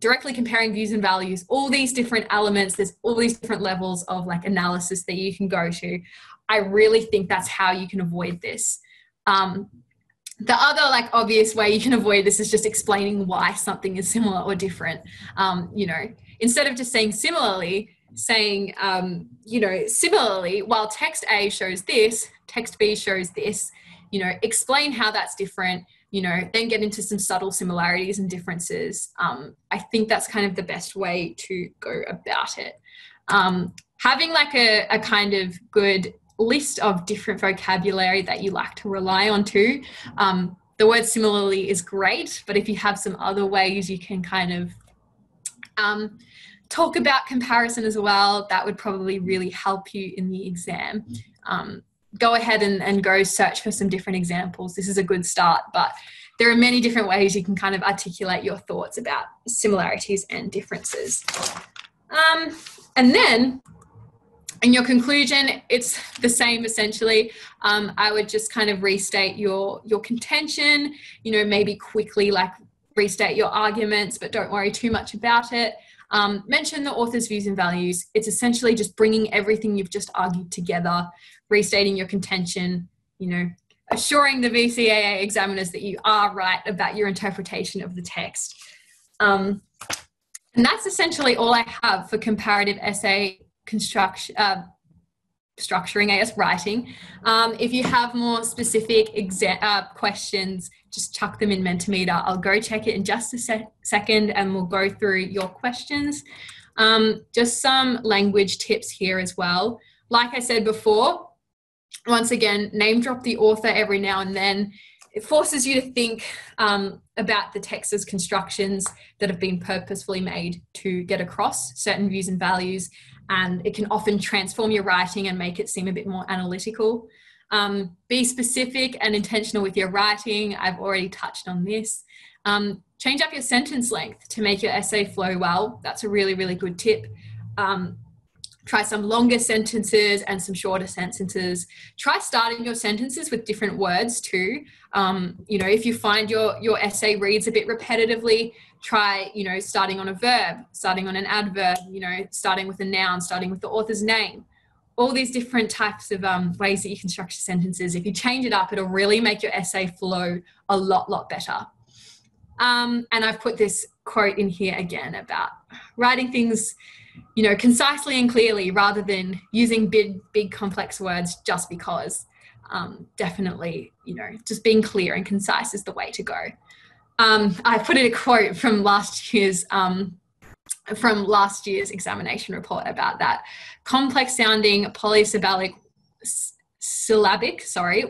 directly comparing views and values, all these different elements, there's all these different levels of like analysis that you can go to. I really think that's how you can avoid this. The other like obvious way you can avoid this is just explaining why something is similar or different. You know, instead of just saying similarly, saying, you know, similarly, while text A shows this, text B shows this, you know, explain how that's different, you know, then get into some subtle similarities and differences. I think that's kind of the best way to go about it. Having like a kind of good list of different vocabulary that you like to rely on too. The word similarly is great, but if you have some other ways you can kind of talk about comparison as well, that would probably really help you in the exam. Go ahead and go search for some different examples. This is a good start, but there are many different ways you can kind of articulate your thoughts about similarities and differences. And then in your conclusion, it's the same essentially. I would just kind of restate your contention, you know, maybe quickly like restate your arguments, but don't worry too much about it. Mention the author's views and values. It's essentially just bringing everything you've just argued together, restating your contention, you know, assuring the VCAA examiners that you are right about your interpretation of the text. And that's essentially all I have for comparative essay construction, structuring, I guess, writing. If you have more specific questions, just chuck them in Mentimeter. I'll go check it in just a second and we'll go through your questions. Just some language tips here as well. Like I said before, once again, name drop the author every now and then. It forces you to think about the text's constructions that have been purposefully made to get across certain views and values, and it can often transform your writing and make it seem a bit more analytical. Be specific and intentional with your writing. I've already touched on this. Change up your sentence length to make your essay flow well. That's a really, really good tip. Try some longer sentences and some shorter sentences. Try starting your sentences with different words too. You know, if you find your essay reads a bit repetitively, try, you know, starting on a verb, starting on an adverb, you know, starting with a noun, starting with the author's name. All these different types of ways that you can structure sentences. If you change it up, it'll really make your essay flow a lot better. And I've put this quote in here again about writing things, you know, concisely and clearly rather than using big complex words just because. Definitely, you know, just being clear and concise is the way to go. I put in a quote from last year's examination report about that. Complex sounding polysyllabic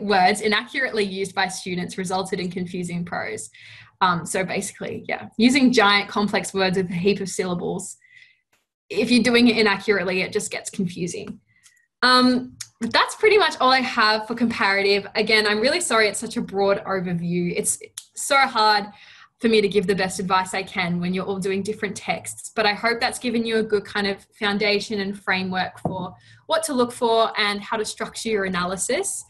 words inaccurately used by students resulted in confusing prose. So basically, yeah, using giant complex words with a heap of syllables, if you're doing it inaccurately, it just gets confusing. But that's pretty much all I have for comparative. Again, I'm really sorry it's such a broad overview. It's so hard for me to give the best advice I can when you're all doing different texts, but I hope that's given you a good kind of foundation and framework for what to look for and how to structure your analysis.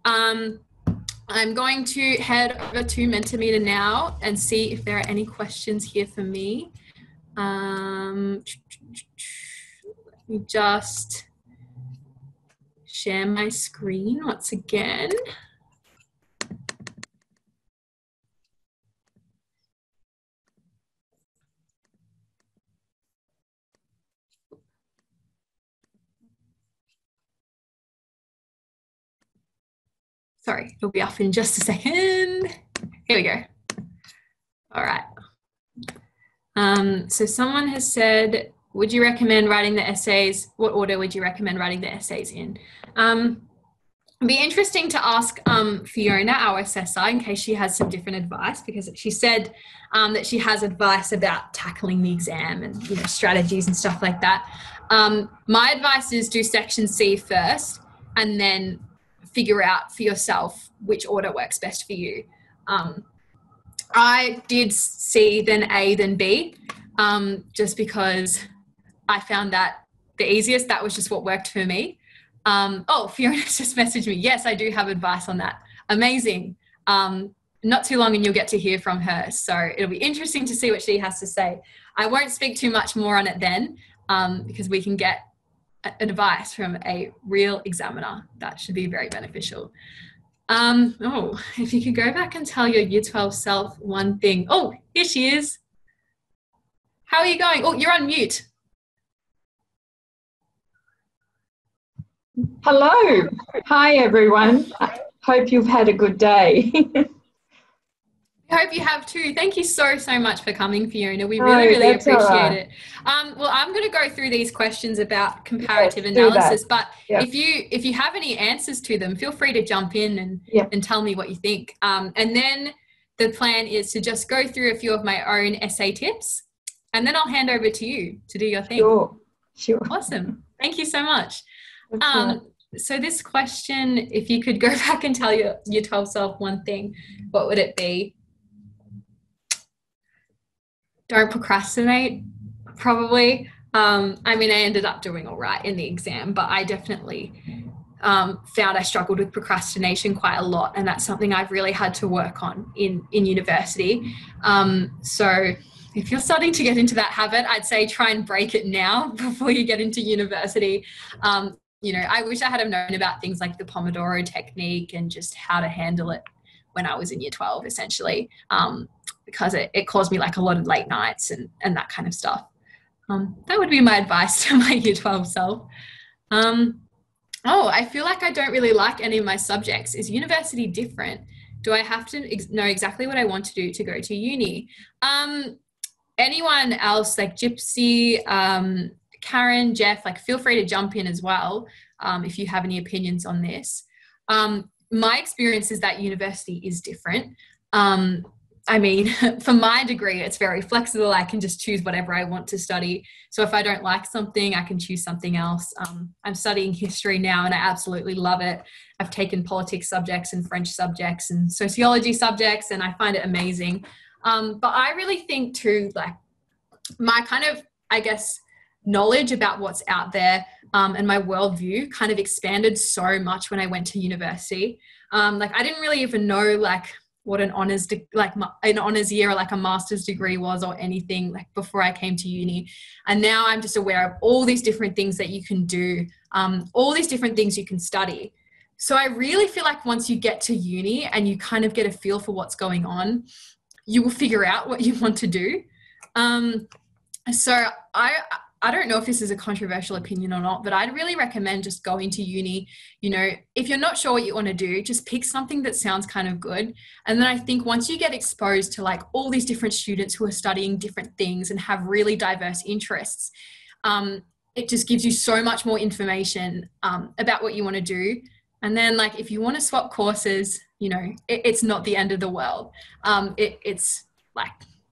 I'm going to head over to Mentimeter now and see if there are any questions here for me. Let me just share my screen once again. Sorry, it'll be off in just a second. Here we go. All right. So someone has said, would you recommend writing the essays? What order would you recommend writing the essays in? It'd be interesting to ask Fiona, our assessor, in case she has some different advice, because she said that she has advice about tackling the exam and, you know, strategies and stuff like that. My advice is do section C first and then figure out for yourself which order works best for you. I did C, then A, then B, just because I found that the easiest. That was just what worked for me. Oh, Fiona's just messaged me. Yes, I do have advice on that. Amazing. not too long and you'll get to hear from her. So it'll be interesting to see what she has to say. I won't speak too much more on it then, because we can get advice from a real examiner. That should be very beneficial. Oh, if you could go back and tell your year 12 self one thing. Oh, here she is. How are you going? Oh, you're on mute. Hello. Hi, everyone. I hope you've had a good day. I hope you have too. Thank you so much for coming, Fiona. We really appreciate it. Well, I'm going to go through these questions about comparative analysis, but if you have any answers to them, feel free to jump in and tell me what you think. And then the plan is to just go through a few of my own essay tips, and then I'll hand over to you to do your thing. Sure. Awesome. Thank you so much. So this question, if you could go back and tell your year 12 self one thing, what would it be? Don't procrastinate, probably. I mean, I ended up doing all right in the exam, but I definitely found I struggled with procrastination quite a lot, and that's something I've really had to work on in university. So if you're starting to get into that habit, I'd say try and break it now before you get into university. You know, I wish I had known about things like the Pomodoro technique and just how to handle it when I was in year 12, essentially, because it caused me like a lot of late nights and that kind of stuff. That would be my advice to my year 12 self. I feel like I don't really like any of my subjects. Is university different? Do I have to know exactly what I want to do to go to uni? Anyone else, like Gypsy, Karen, Jeff, like feel free to jump in as well if you have any opinions on this. My experience is that university is different. I mean, for my degree, it's very flexible. I can just choose whatever I want to study. So if I don't like something, I can choose something else. I'm studying history now and I absolutely love it. I've taken politics subjects and French subjects and sociology subjects, and I find it amazing. But I really think too, like my kind of, I guess, knowledge about what's out there and my worldview kind of expanded so much when I went to university. Like I didn't really even know like what an honors an honors year or like a master's degree was or anything like before I came to uni. And now I'm just aware of all these different things that you can do, all these different things you can study. So I really feel like once you get to uni and you kind of get a feel for what's going on, you will figure out what you want to do. So I don't know if this is a controversial opinion or not, but I'd really recommend just going to uni. You know, if you're not sure what you want to do, just pick something that sounds kind of good. And then I think once you get exposed to like all these different students who are studying different things and have really diverse interests, it just gives you so much more information about what you want to do. And then like, if you want to swap courses, you know, it's not the end of the world. It's like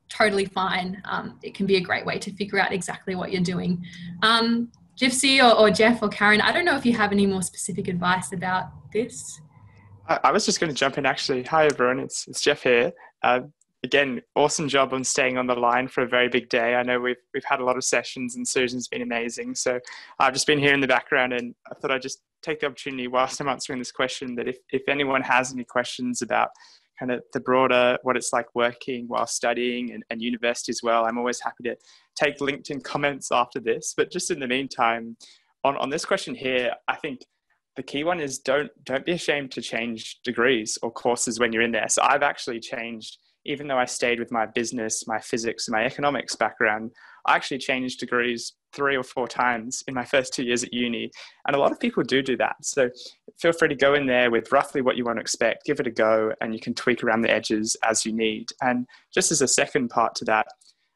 totally fine. It can be a great way to figure out exactly what you're doing. Gypsy or Jeff or Karen, I don't know if you have any more specific advice about this. I was just going to jump in actually. Hi everyone, it's Jeff here. Again, awesome job on staying on the line for a very big day. I know we've had a lot of sessions and Susan's been amazing. So I've just been here in the background, and I thought I'd just take the opportunity whilst I'm answering this question that if anyone has any questions about kind of the broader, what it's like working while studying and university as well, I'm always happy to take LinkedIn comments after this. But just in the meantime, on this question here, I think the key one is don't be ashamed to change degrees or courses when you're in there. So I've actually changed, even though I stayed with my business, my physics, and my economics background, I actually changed degrees 3 or 4 times in my first 2 years at uni. And a lot of people do that. So feel free to go in there with roughly what you want to expect, give it a go, and you can tweak around the edges as you need. And just as a second part to that,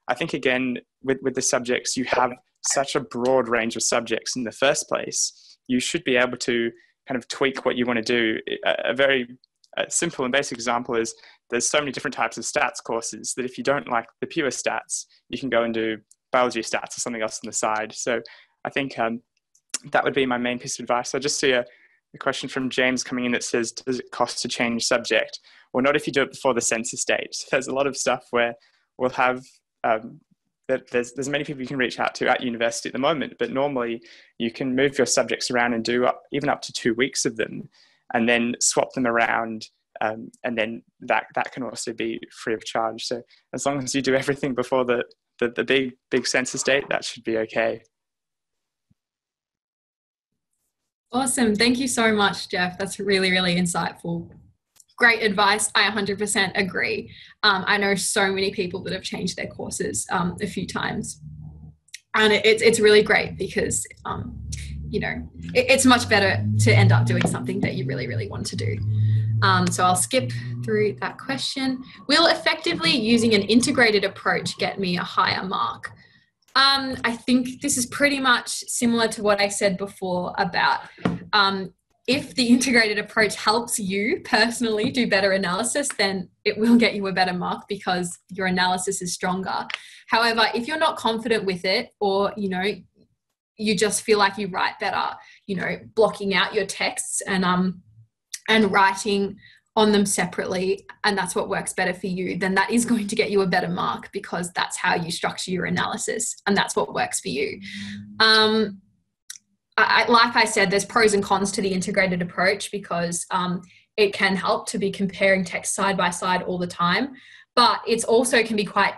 I think again, with the subjects, you have such a broad range of subjects in the first place. You should be able to kind of tweak what you want to do. A very simple and basic example is there's so many different types of stats courses that if you don't like the pure stats, you can go and do biology stats or something else on the side. So I think that would be my main piece of advice. I just see a question from James coming in that says, does it cost to change subject? Well, not if you do it before the census date. So there's a lot of stuff where we'll have, there's many people you can reach out to at university at the moment, but normally you can move your subjects around and do even up to 2 weeks of them and then swap them around And then that can also be free of charge. So as long as you do everything before the big census date, that should be okay. Awesome. Thank you so much, Jeff. That's really, really insightful. Great advice. I 100% agree. I know so many people that have changed their courses a few times. And it's really great because, it's much better to end up doing something that you really, really want to do. So I'll skip through that question. Will effectively using an integrated approach get me a higher mark? I think this is pretty much similar to what I said before about if the integrated approach helps you personally do better analysis, then it will get you a better mark because your analysis is stronger. However, if you're not confident with it, or, you just feel like you write better, blocking out your texts and writing on them separately, and that's what works better for you, then that is going to get you a better mark because that's how you structure your analysis and that's what works for you. Like I said, there's pros and cons to the integrated approach because it can help to be comparing text side by side all the time, but it's also can be quite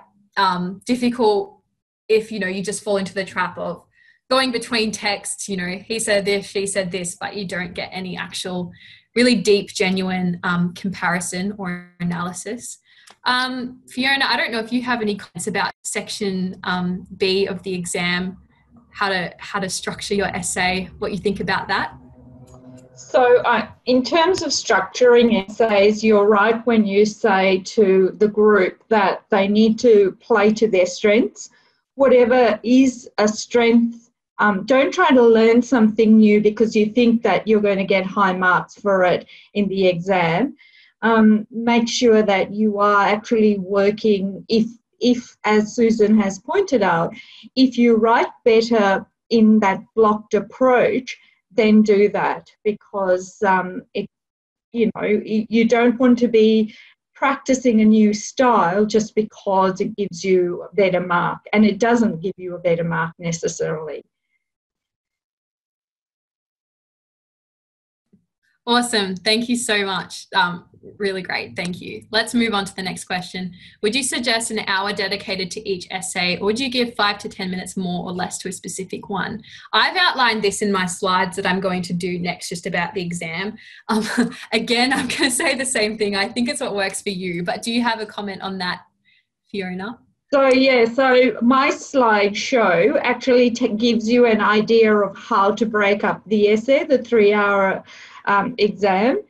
difficult if, you just fall into the trap of going between texts, he said this, she said this, but you don't get any actual really deep, genuine comparison or analysis. Fiona, I don't know if you have any comments about section B of the exam, how to structure your essay, what you think about that. So in terms of structuring essays, you're right when you say to the group that they need to play to their strengths. Whatever is a strength, don't try to learn something new because you think that you're going to get high marks for it in the exam. Make sure that you are actually working, if, as Susan has pointed out, if you write better in that blocked approach, then do that because you don't want to be practicing a new style just because it gives you a better mark, and it doesn't give you a better mark necessarily. Awesome. Thank you so much. Really great. Thank you. Let's move on to the next question. Would you suggest an hour dedicated to each essay, or would you give 5 to 10 minutes more or less to a specific one? I've outlined this in my slides that I'm going to do next just about the exam. Again, I'm going to say the same thing. I think it's what works for you, but do you have a comment on that, Fiona? So my slideshow actually gives you an idea of how to break up the essay, the 3-hour exam,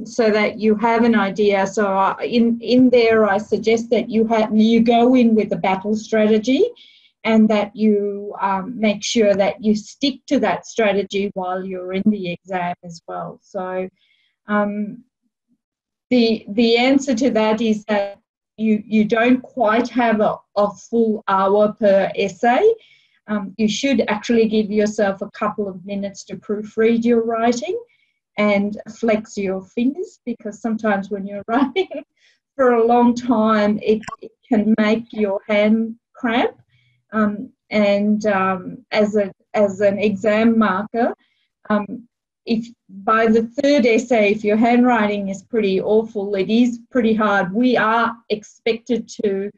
so that you have an idea. So in there, I suggest that you go in with a battle strategy, and that you make sure that you stick to that strategy while you're in the exam as well. So the answer to that is that you don't quite have a full hour per essay. You should actually give yourself a couple of minutes to proofread your writing and flex your fingers, because sometimes when you're writing for a long time, it can make your hand cramp. As an exam marker, if by the third essay, if your handwriting is pretty awful, it is pretty hard. We are expected to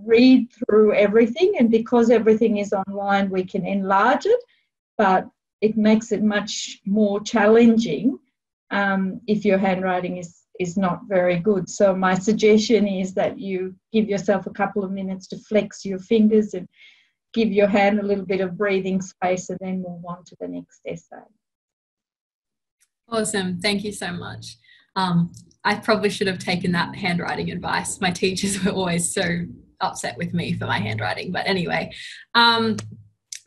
read through everything, and because everything is online, we can enlarge it, but it makes it much more challenging if your handwriting is not very good. So my suggestion is that you give yourself a couple of minutes to flex your fingers and give your hand a little bit of breathing space, and then move on to the next essay. Awesome. Thank you so much. I probably should have taken that handwriting advice. My teachers were always so upset with me for my handwriting. But anyway,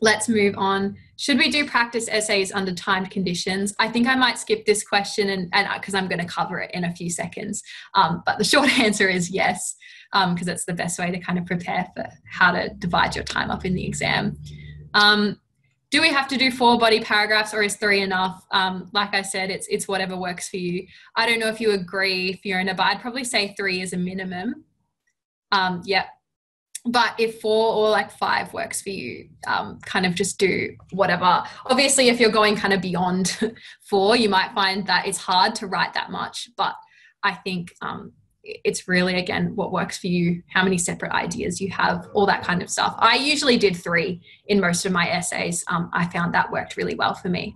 let's move on. Should we do practice essays under timed conditions? I think I might skip this question and because I'm going to cover it in a few seconds. But the short answer is yes, because it's the best way to kind of prepare for how to divide your time up in the exam. Do we have to do 4 body paragraphs, or is 3 enough? Like I said, it's whatever works for you. I don't know if you agree, Fiona, but I'd probably say 3 is a minimum. Yeah. But if 4 or like 5 works for you, kind of just do whatever. Obviously, if you're going kind of beyond 4, you might find that it's hard to write that much. But I think it's really, again, what works for you, how many separate ideas you have, all that kind of stuff. I usually did 3 in most of my essays. I found that worked really well for me.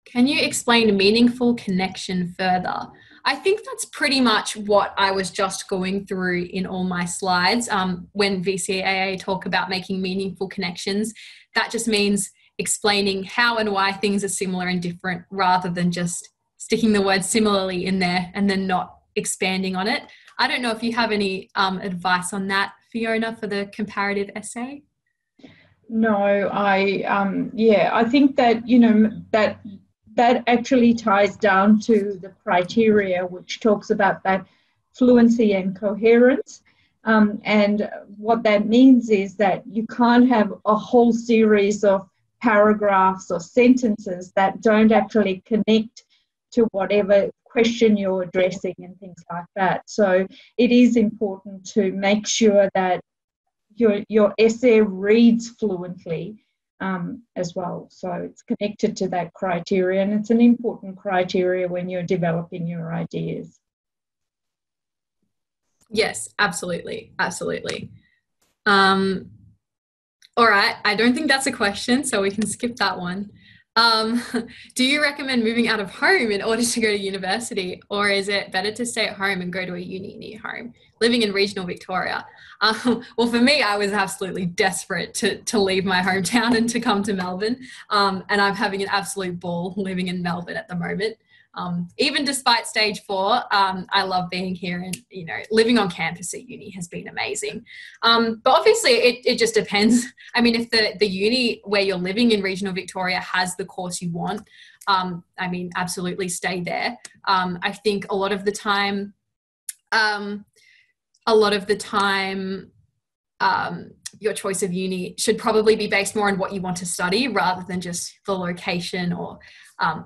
Can you explain meaningful connection further? I think that's pretty much what I was just going through in all my slides. When VCAA talk about making meaningful connections, that just means explaining how and why things are similar and different, rather than just sticking the word similarly in there and then not expanding on it. I don't know if you have any advice on that, Fiona, for the comparative essay. No, I think that, you know, that actually ties down to the criteria, which talks about that fluency and coherence. And what that means is that you can't have a whole series of paragraphs or sentences that don't actually connect to whatever question you're addressing and things like that. So it is important to make sure that your essay reads fluently as well. So it's connected to that criteria, and it's an important criteria when you're developing your ideas. Yes, absolutely. Absolutely. All right. I don't think that's a question, so we can skip that one. Do you recommend moving out of home in order to go to university, or is it better to stay at home and go to a uni near home? Living in regional Victoria. Well, for me, I was absolutely desperate to leave my hometown and to come to Melbourne. And I'm having an absolute ball living in Melbourne at the moment. Even despite stage 4, I love being here, and, you know, living on campus at uni has been amazing. But obviously it just depends. I mean, if the uni where you're living in regional Victoria has the course you want, I mean, absolutely stay there. I think a lot of the time, your choice of uni should probably be based more on what you want to study, rather than just the location or,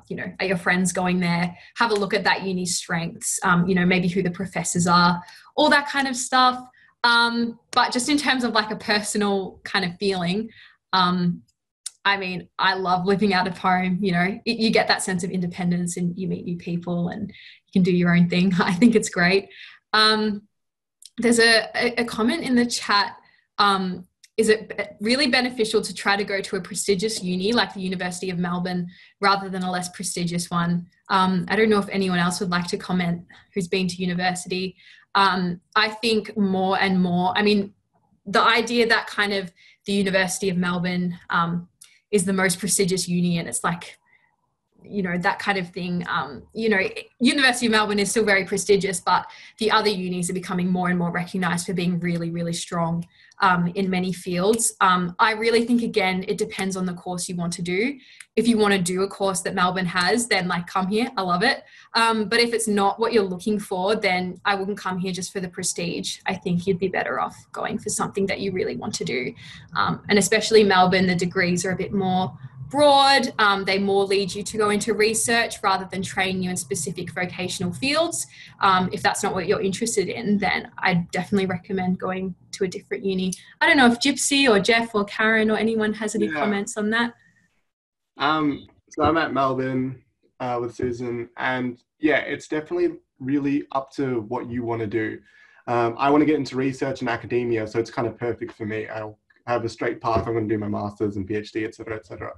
you know, are your friends going there? Have a look at that uni's strengths, you know, maybe who the professors are, all that kind of stuff. But just in terms of like a personal kind of feeling, I mean, I love living out of home. You know, you get that sense of independence and you meet new people and you can do your own thing. I think it's great. There's a comment in the chat. Is it really beneficial to try to go to a prestigious uni like the University of Melbourne rather than a less prestigious one? I don't know if anyone else would like to comment who's been to university. I think more and more, I mean, the idea that kind of the University of Melbourne is the most prestigious uni, and it's like, you know, that kind of thing. You know, University of Melbourne is still very prestigious, but the other unis are becoming more and more recognised for being really, really strong in many fields. I really think, again, it depends on the course you want to do. If you want to do a course that Melbourne has, then like come here, I love it. But if it's not what you're looking for, then I wouldn't come here just for the prestige. I think you'd be better off going for something that you really want to do. And especially Melbourne, the degrees are a bit more broad. They more lead you to go into research rather than train you in specific vocational fields. If that's not what you're interested in, then I definitely recommend going to a different uni. I don't know if Gypsy or Jeff or Karen or anyone has any comments on that. So I'm at Melbourne with Susan, and yeah, it's definitely really up to what you want to do. I want to get into research and academia, so it's kind of perfect for me. I'll have a straight path. I'm going to do my master's and PhD, etc., etc.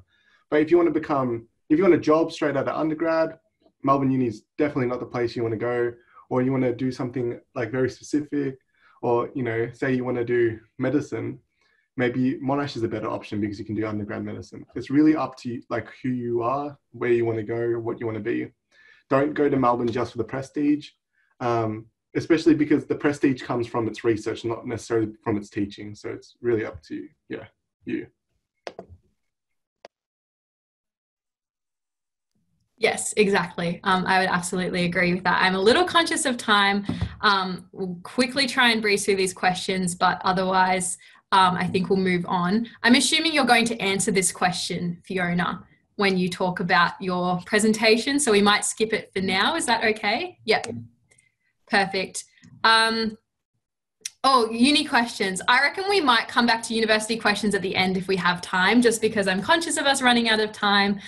But if you want a job straight out of undergrad, Melbourne Uni is definitely not the place you want to go. Or you want to do something like very specific, or, you know, say you want to do medicine, maybe Monash is a better option because you can do undergrad medicine. It's really up to you, like who you are, where you want to go, what you want to be. Don't go to Melbourne just for the prestige, especially because the prestige comes from its research, not necessarily from its teaching. So it's really up to you. Yeah, you. Yes, exactly. I would absolutely agree with that. I'm a little conscious of time. We'll quickly try and breeze through these questions, but otherwise, I think we'll move on. I'm assuming you're going to answer this question, Fiona, when you talk about your presentation. So we might skip it for now. Is that okay? Yep. Perfect. Oh, uni questions. I reckon we might come back to university questions at the end if we have time, just because I'm conscious of us running out of time.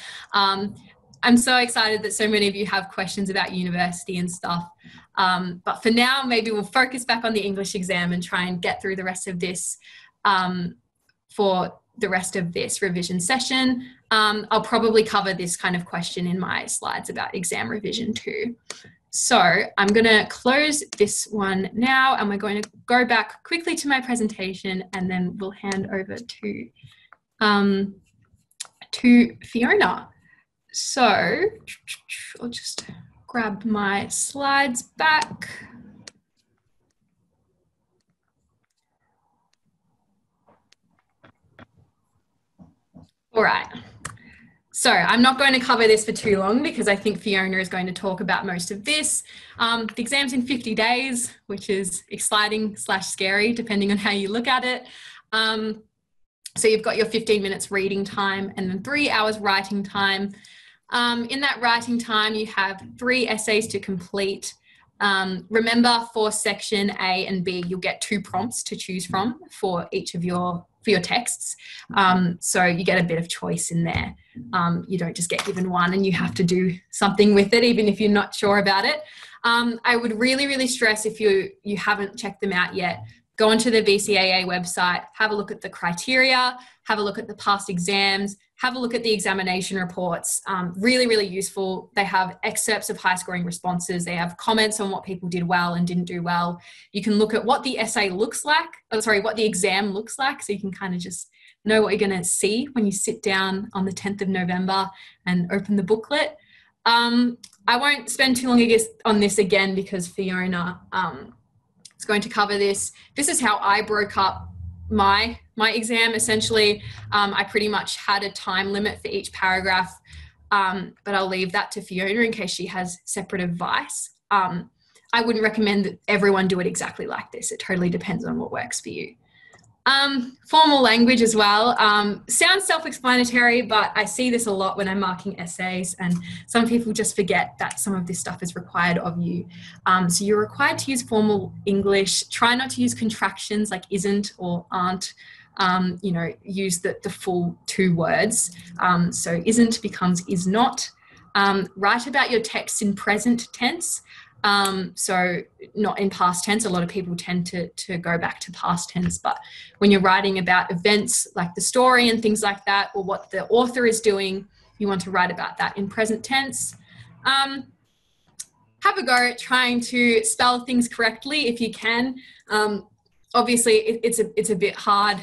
I'm so excited that so many of you have questions about university and stuff. But for now, maybe we'll focus back on the English exam and try and get through the rest of this for the rest of this revision session. I'll probably cover this kind of question in my slides about exam revision too. So I'm going to close this one now, and we're going to go back quickly to my presentation, and then we'll hand over to Fiona. So I'll just grab my slides back. All right. So I'm not going to cover this for too long because I think Fiona is going to talk about most of this. The exam's in 50 days, which is exciting / scary, depending on how you look at it. So you've got your 15 minutes reading time and then 3 hours writing time. In that writing time, you have 3 essays to complete. Remember, for section A and B, you'll get 2 prompts to choose from for each of your texts. So you get a bit of choice in there. You don't just get given one and you have to do something with it, even if you're not sure about it. I would really, really stress, if you haven't checked them out yet, go onto the VCAA website, have a look at the criteria, have a look at the past exams, have a look at the examination reports. Really, really useful. They have excerpts of high scoring responses. They have comments on what people did well and didn't do well. You can look at what the essay looks like, what the exam looks like, so you can kind of just know what you're going to see when you sit down on the 10th of November and open the booklet. I won't spend too long on this again because Fiona is going to cover this. This is how I broke up my exam. Essentially, I pretty much had a time limit for each paragraph, but I'll leave that to Fiona in case she has separate advice. I wouldn't recommend that everyone do it exactly like this. It totally depends on what works for you. Formal language as well. Sounds self-explanatory, but I see this a lot when I'm marking essays, and some people just forget that some of this stuff is required of you. So you're required to use formal English. Try not to use contractions like isn't or aren't. Use the full 2 words. So isn't becomes is not. Write about your text in present tense. So not in past tense. A lot of people tend to go back to past tense, but when you're writing about events like the story and things like that, or what the author is doing, you want to write about that in present tense. Have a go at trying to spell things correctly if you can. Obviously, it's a bit hard,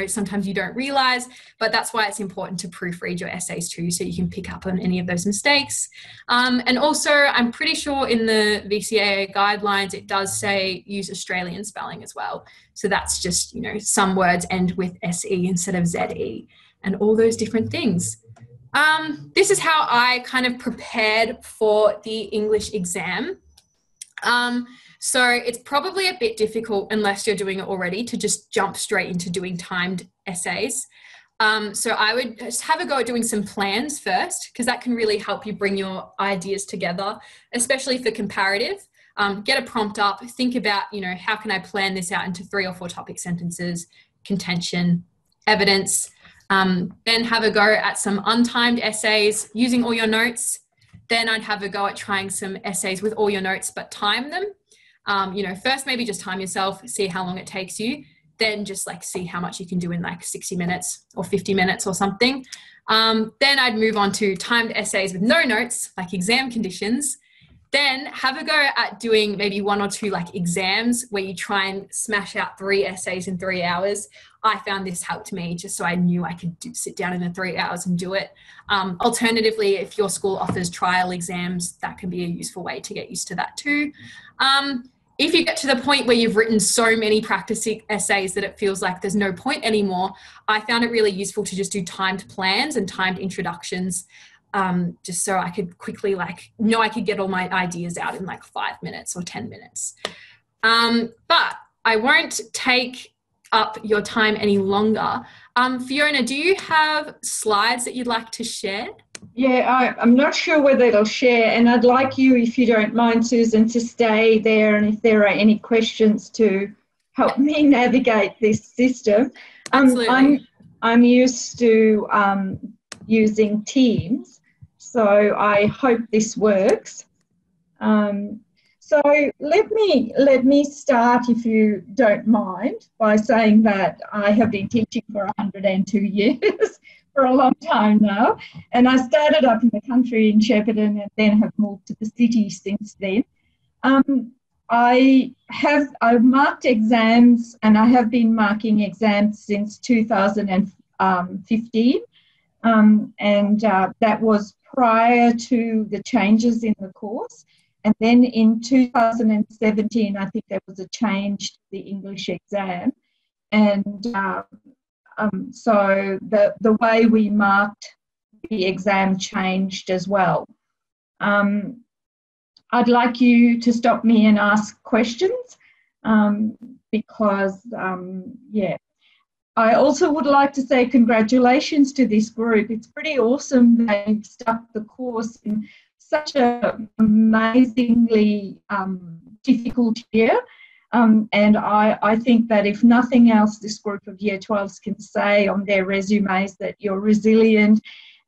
sometimes you don't realize, but that's why it's important to proofread your essays too, so you can pick up on any of those mistakes. And also, I'm pretty sure in the VCAA guidelines, it does say use Australian spelling as well. So that's just, some words end with SE instead of ZE and all those different things. This is how I kind of prepared for the English exam. So it's probably a bit difficult, unless you're doing it already, to just jump straight into doing timed essays. So I would just have a go at doing some plans first, because that can really help you bring your ideas together, especially for comparative. Get a prompt up, think about, how can I plan this out into 3 or 4 topic sentences, contention, evidence, then have a go at some untimed essays using all your notes. Then I'd have a go at trying some essays with all your notes, but time them. First maybe just time yourself, see how long it takes you, then just see how much you can do in 60 minutes or 50 minutes or something. Then I'd move on to timed essays with no notes, like exam conditions. Then have a go at doing maybe 1 or 2 exams where you try and smash out 3 essays in 3 hours. I found this helped me, just so I knew I could sit down in the 3 hours and do it. Alternatively, if your school offers trial exams, that can be a useful way to get used to that too. If you get to the point where you've written so many practice essays that it feels like there's no point anymore, I found it really useful to just do timed plans and timed introductions, just so I could quickly I could get all my ideas out in 5 minutes or 10 minutes. But I won't take up your time any longer. Fiona, do you have slides that you'd like to share? Yeah, I'm not sure whether it'll share, and I'd like you, if you don't mind, Susan, to stay there, and if there are any questions, to help me navigate this system. Absolutely. I'm used to using Teams, so I hope this works. So let me start, if you don't mind, by saying that I have been teaching for 102 years, for a long time now, and I started up in the country in Shepparton and then have moved to the city since then. I've marked exams, and I have been marking exams since 2015, and that was prior to the changes in the course. And then in 2017, I think there was a change to the English exam. And so the way we marked the exam changed as well. I'd like you to stop me and ask questions because, yeah. I also would like to say congratulations to this group. It's pretty awesome that you've stuck the course in such an amazingly difficult year. And I think that if nothing else, this group of Year 12s can say on their resumes that you're resilient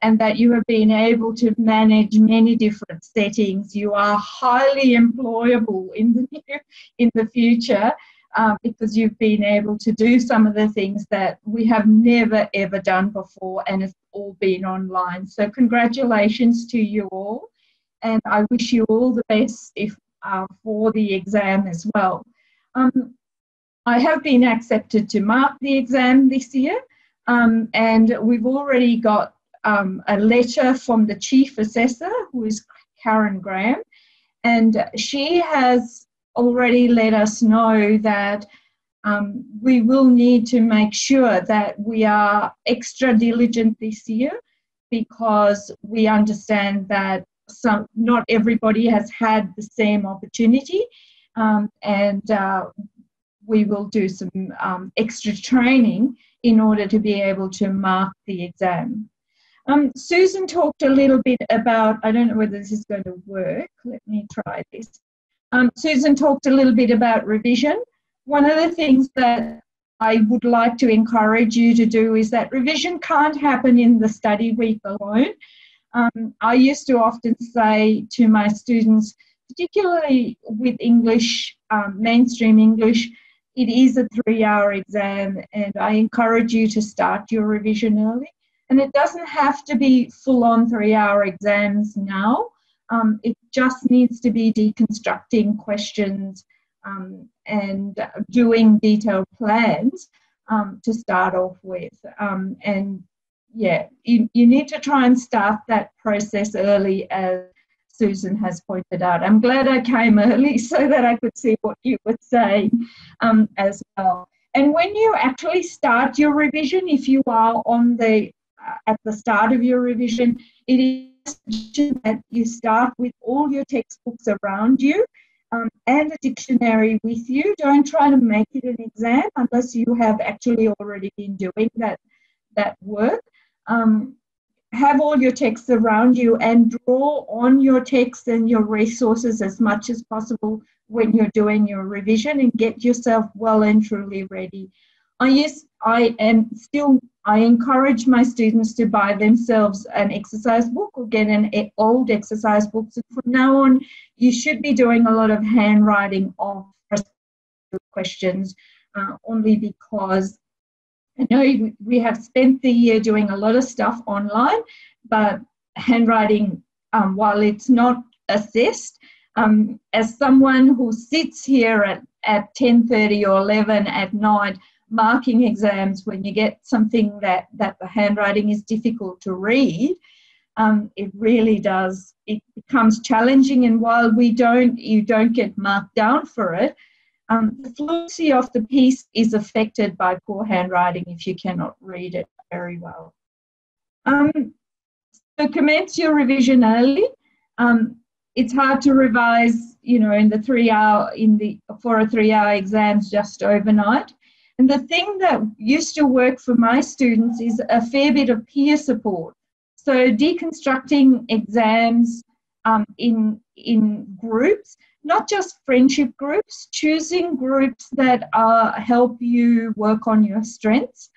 and that you have been able to manage many different settings. You are highly employable in the future because you've been able to do some of the things that we have never, ever done before, and it's all been online. So congratulations to you all. And I wish you all the best for the exam as well. I have been accepted to mark the exam this year, and we've already got a letter from the Chief Assessor, who is Karen Graham, and she has already let us know that we will need to make sure that we are extra diligent this year, because we understand that not everybody has had the same opportunity, and we will do some extra training in order to be able to mark the exam. Susan talked a little bit about, I don't know whether this is going to work, let me try this. Susan talked a little bit about revision. One of the things that I would like to encourage you to do is that revision can't happen in the study week alone. I used to often say to my students, particularly with English, mainstream English, it is a 3-hour exam, and I encourage you to start your revision early. And it doesn't have to be full-on 3-hour exams now. It just needs to be deconstructing questions and doing detailed plans to start off with. And yeah, you need to try and start that process early, as Susan has pointed out. I'm glad I came early so that I could see what you were saying as well. And when you actually start your revision, if you are on the at the start of your revision, it is that you start with all your textbooks around you and a dictionary with you. Don't try to make it an exam unless you have actually already been doing that work. Have all your texts around you and draw on your text and your resources as much as possible when you're doing your revision, and get yourself well and truly ready. I encourage my students to buy themselves an exercise book or get an old exercise book. So from now on, you should be doing a lot of handwriting of questions, only because I know we have spent the year doing a lot of stuff online, but handwriting, while it's not assessed, as someone who sits here at 10:30 or 11 at night marking exams, when you get something that the handwriting is difficult to read, it really does, it becomes challenging. And while you don't get marked down for it, the fluency of the piece is affected by poor handwriting if you cannot read it very well. So commence your revision early. It's hard to revise, in the 3-hour, for a 3-hour exams just overnight. And the thing that used to work for my students is a fair bit of peer support. So deconstructing exams in groups, not just friendship groups, choosing groups that help you work on your strengths.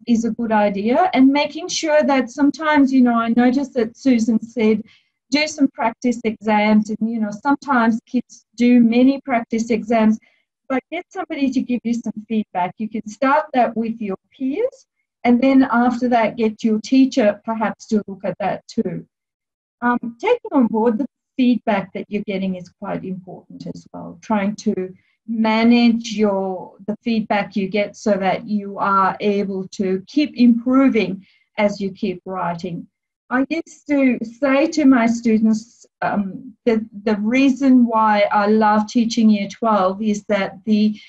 is a good idea, and making sure that sometimes, I noticed that Susan said, do some practice exams, and, sometimes kids do many practice exams, but get somebody to give you some feedback. You can start that with your peers, and then after that, get your teacher perhaps to look at that too. Taking on board the feedback that you're getting is quite important as well, trying to manage the feedback you get so that you are able to keep improving as you keep writing. I used to say to my students the reason why I love teaching Year 12 is that the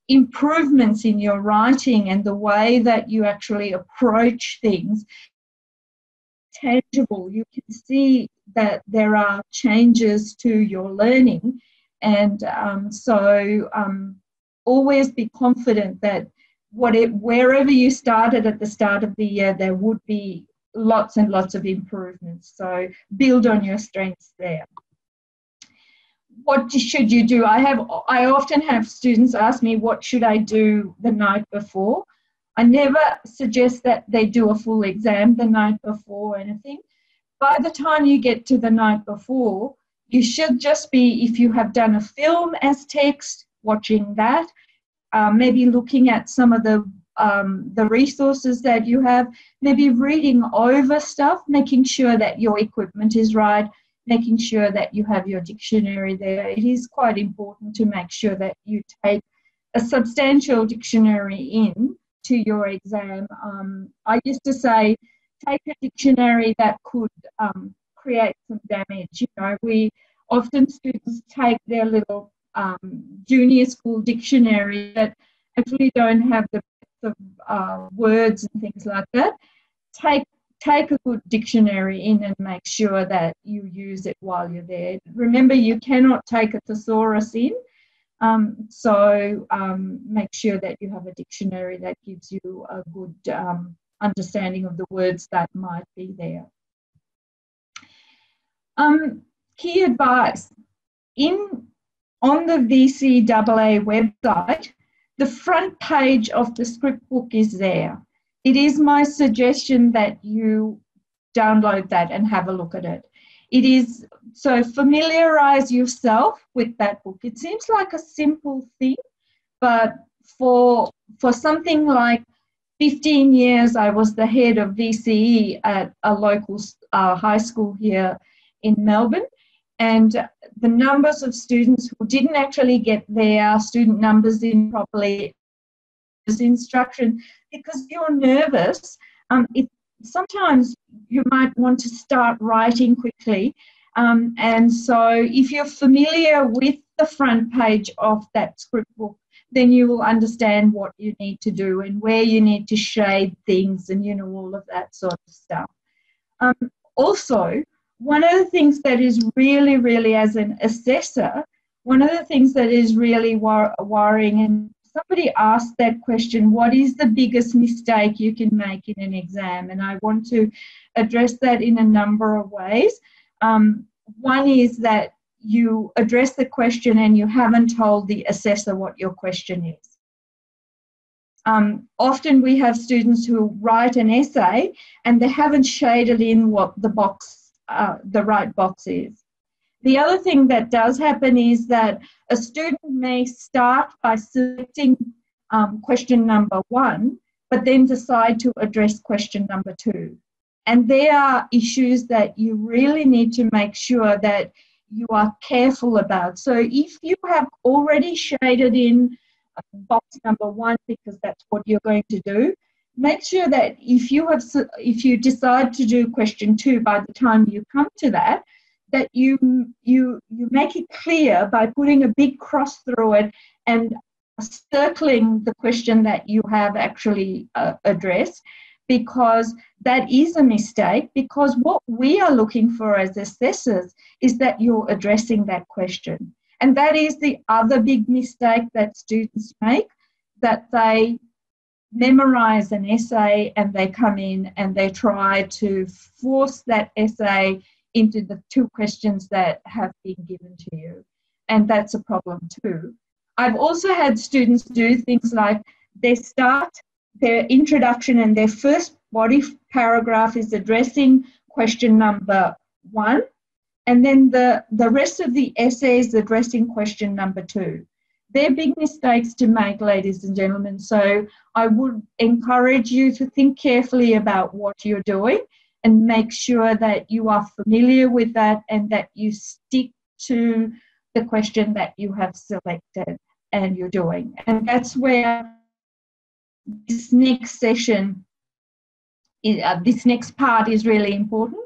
improvements in your writing and the way that you actually approach things tangible. You can see that there are changes to your learning, and so always be confident that wherever you started at the start of the year, there would be lots and lots of improvements. So build on your strengths there. What should you do? I often have students ask me, what should I do the night before? I never suggest that they do a full exam the night before or anything. By the time you get to the night before, you should just be, if you have done a film as text, watching that, maybe looking at some of the resources that you have, maybe reading over stuff, making sure that your equipment is right, making sure that you have your dictionary there. It is quite important to make sure that you take a substantial dictionary in to your exam. I used to say, take a dictionary that could create some damage. Often students take their little junior school dictionary that actually don't have the of words and things like that. Take a good dictionary in and make sure that you use it while you're there. Remember, you cannot take a thesaurus in, so make sure that you have a dictionary that gives you a good understanding of the words that might be there. Key advice. On the VCAA website, the front page of the script book is there. It is my suggestion that you download that and have a look at it. So familiarise yourself with that book. It seems like a simple thing, but for something like 15 years, I was the head of VCE at a local high school here in Melbourne, and the numbers of students who didn't actually get their student numbers in properly as instruction because you're nervous. Sometimes you might want to start writing quickly, and so if you're familiar with the front page of that script book, then you will understand what you need to do and where you need to shade things and all of that sort of stuff. Also, one of the things that is really, really, as an assessor, one of the things that is really worrying, and somebody asked that question, what is the biggest mistake you can make in an exam? And I want to address that in a number of ways. One is that you address the question and you haven't told the assessor what your question is. Often we have students who write an essay and they haven't shaded in what the right box is. The other thing that does happen is that a student may start by selecting question number 1, but then decide to address question number 2. And there are issues that you really need to make sure that you are careful about. So if you have already shaded in box number 1 because that's what you're going to do, make sure that if you decide to do question 2 by the time you come to that you make it clear by putting a big cross through it and circling the question that you have actually addressed, because that is a mistake, because what we are looking for as assessors is that you're addressing that question. And that is the other big mistake that students make, that they memorize an essay and they come in and they try to force that essay into the 2 questions that have been given to you. And that's a problem too. I've also had students do things like they start their introduction and their first body paragraph is addressing question number 1, and then the rest of the essay is addressing question number 2. They're big mistakes to make, ladies and gentlemen, so I would encourage you to think carefully about what you're doing and make sure that you are familiar with that and that you stick to the question that you have selected and you're doing. And that's where this next session, this next part is really important.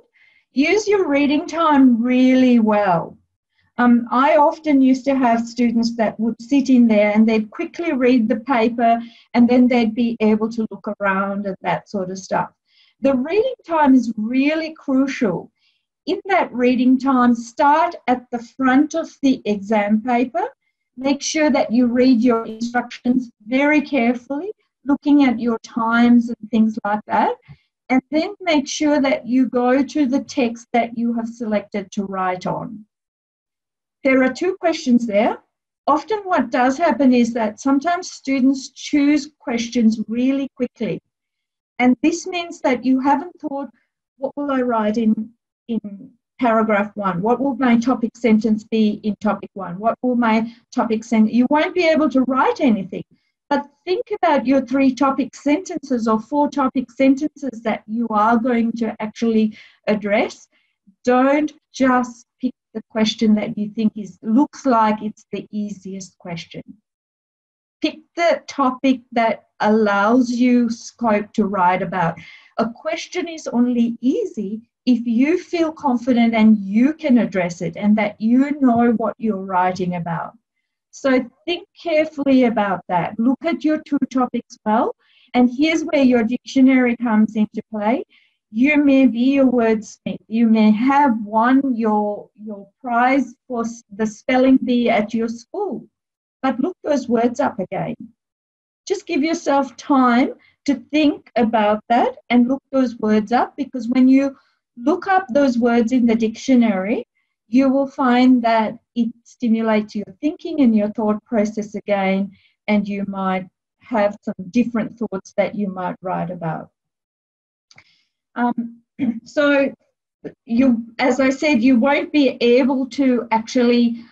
Use your reading time really well. I often used to have students that would sit in there and they'd quickly read the paper and then they'd be able to look around and that sort of stuff. The reading time is really crucial. In that reading time, start at the front of the exam paper. Make sure that you read your instructions very carefully, looking at your times and things like that. And then make sure that you go to the text that you have selected to write on. There are 2 questions there. Often what does happen is that sometimes students choose questions really quickly. And this means that you haven't thought, what will I write in paragraph 1? What will my topic sentence be in topic 1? What will my topic sentence? You won't be able to write anything. But think about your 3 topic sentences or 4 topic sentences that you are going to actually address. Don't just pick the question that you think looks like it's the easiest question. Pick the topic that allows you scope to write about. A question is only easy if you feel confident and you can address it and that you know what you're writing about. So think carefully about that. Look at your 2 topics well, and here's where your dictionary comes into play. You may be a wordsmith. You may have won your prize for the spelling bee at your school, but look those words up again. Just give yourself time to think about that and look those words up, because when you look up those words in the dictionary, you will find that it stimulates your thinking and your thought process again, and you might have some different thoughts that you might write about. So as I said, you won't be able to actually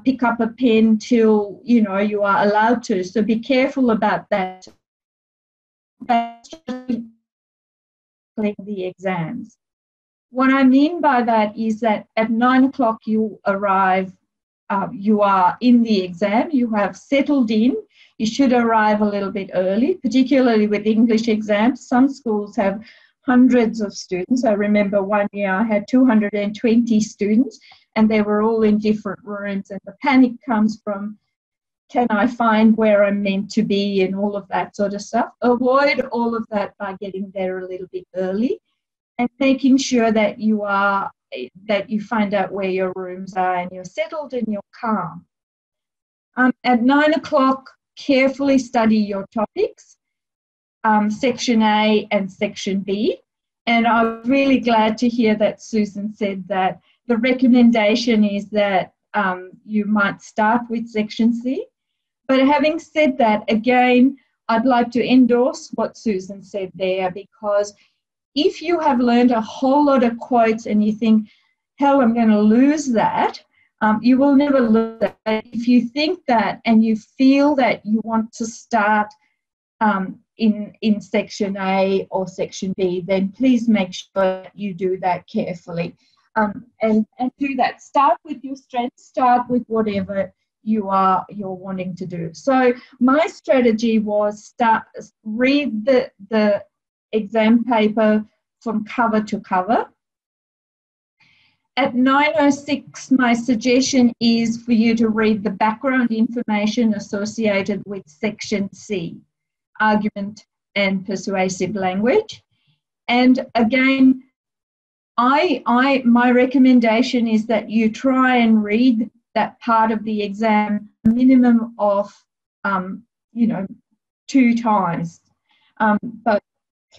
pick up a pen till you are allowed to. So be careful about that. The exams. What I mean by that is that at 9 o'clock you arrive, you are in the exam, you have settled in. You should arrive a little bit early, particularly with English exams. Some schools have hundreds of students. I remember one year I had 220 students and they were all in different rooms, and the panic comes from, can I find where I'm meant to be and all of that sort of stuff. Avoid all of that by getting there a little bit early and making sure that you find out where your rooms are and you're settled and you're calm. At 9 o'clock, carefully study your topics, section A and section B. And I'm really glad to hear that Susan said that the recommendation is that you might start with section C. But having said that, again, I'd like to endorse what Susan said there, because if you have learned a whole lot of quotes and you think, hell, I'm going to lose that, you will never lose that. If you think that and you feel that you want to start in section A or section B, then please make sure that you do that carefully. And do that. Start with your strengths, start with whatever you're wanting to do. So my strategy was read the exam paper from cover to cover. At 9:06, my suggestion is for you to read the background information associated with section C, argument and persuasive language. And again, my recommendation is that you try and read that part of the exam a minimum of 2 times, but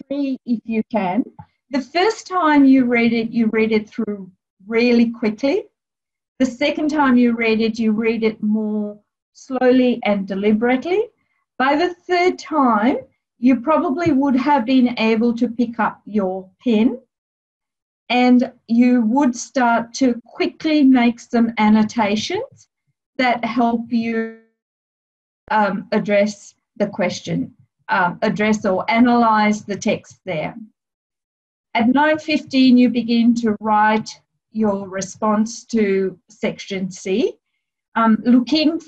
3 if you can. The first time you read it through really quickly. The second time you read it more slowly and deliberately. By the third time, you probably would have been able to pick up your pen and you would start to quickly make some annotations that help you address the question, address or analyse the text there. At 9:15, you begin to write your response to section C.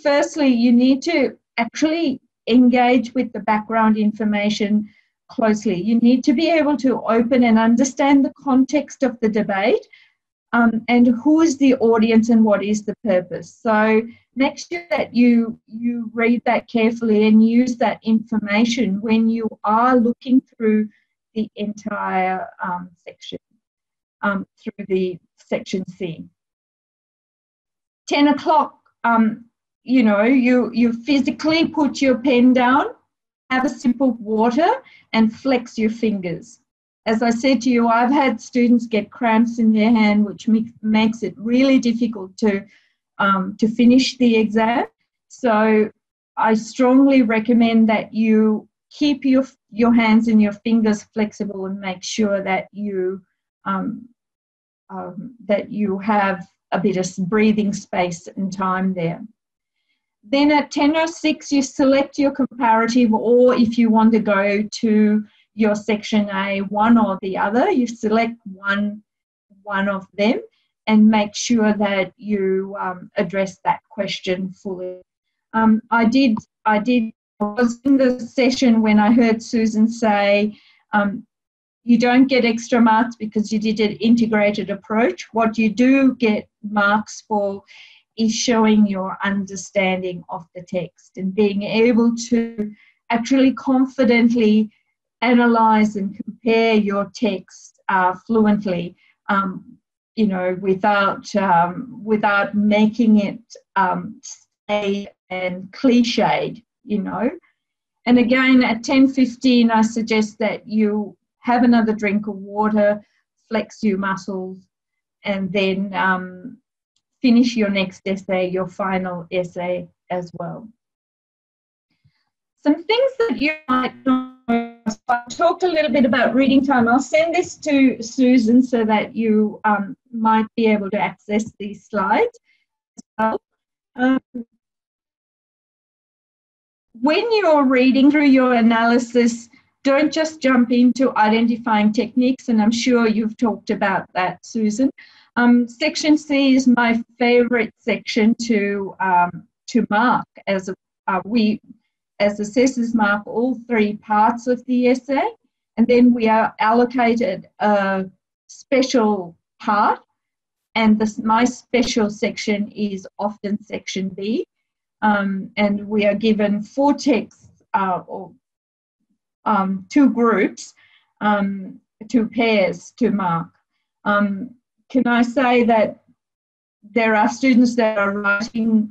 Firstly, you need to actually engage with the background information closely. You need to be able to open and understand the context of the debate and who is the audience and what is the purpose. So make sure that you read that carefully and use that information when you are looking through the entire section, through the section C. 10 o'clock, you physically put your pen down, have a sip of water and flex your fingers. As I said to you, I've had students get cramps in their hand, which makes it really difficult to finish the exam. So I strongly recommend that you keep your hands and your fingers flexible and make sure that you have a bit of breathing space and time there. Then at 10:06, you select your comparative, or if you want to go to your section A, one or the other, you select one of them and make sure that you address that question fully. I was in the session when I heard Susan say, you don't get extra marks because you did an integrated approach. What you do get marks for is showing your understanding of the text and being able to actually confidently analyse and compare your text fluently, without making it stale and cliched, And again, at 10:15, I suggest that you have another drink of water, flex your muscles, and then finish your next essay, your final essay as well. Some things that you might know, I talked a little bit about reading time. I'll send this to Susan so that you might be able to access these slides as well. When you're reading through your analysis, don't just jump into identifying techniques, and I'm sure you've talked about that, Susan. Section C is my favourite section to mark, as assessors mark all three parts of the essay, and then we are allocated a special part, and my special section is often section B, and we are given 4 texts or 2 groups, 2 pairs to mark. Can I say that there are students that are writing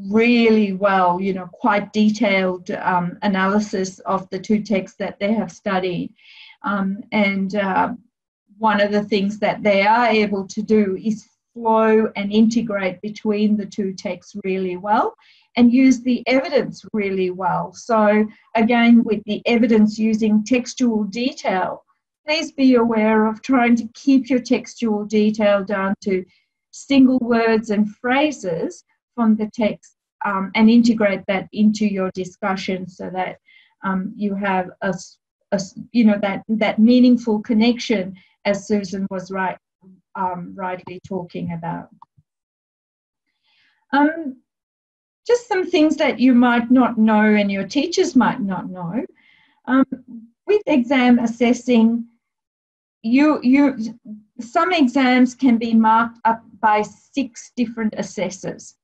really well, quite detailed analysis of the 2 texts that they have studied. And one of the things that they are able to do is flow and integrate between the 2 texts really well and use the evidence really well. So again, with the evidence using textual detail, please be aware of trying to keep your textual detail down to single words and phrases from the text and integrate that into your discussion so that you have that meaningful connection, as Susan was rightly talking about. Just some things that you might not know and your teachers might not know. With exam assessing, some exams can be marked up by 6 different assessors.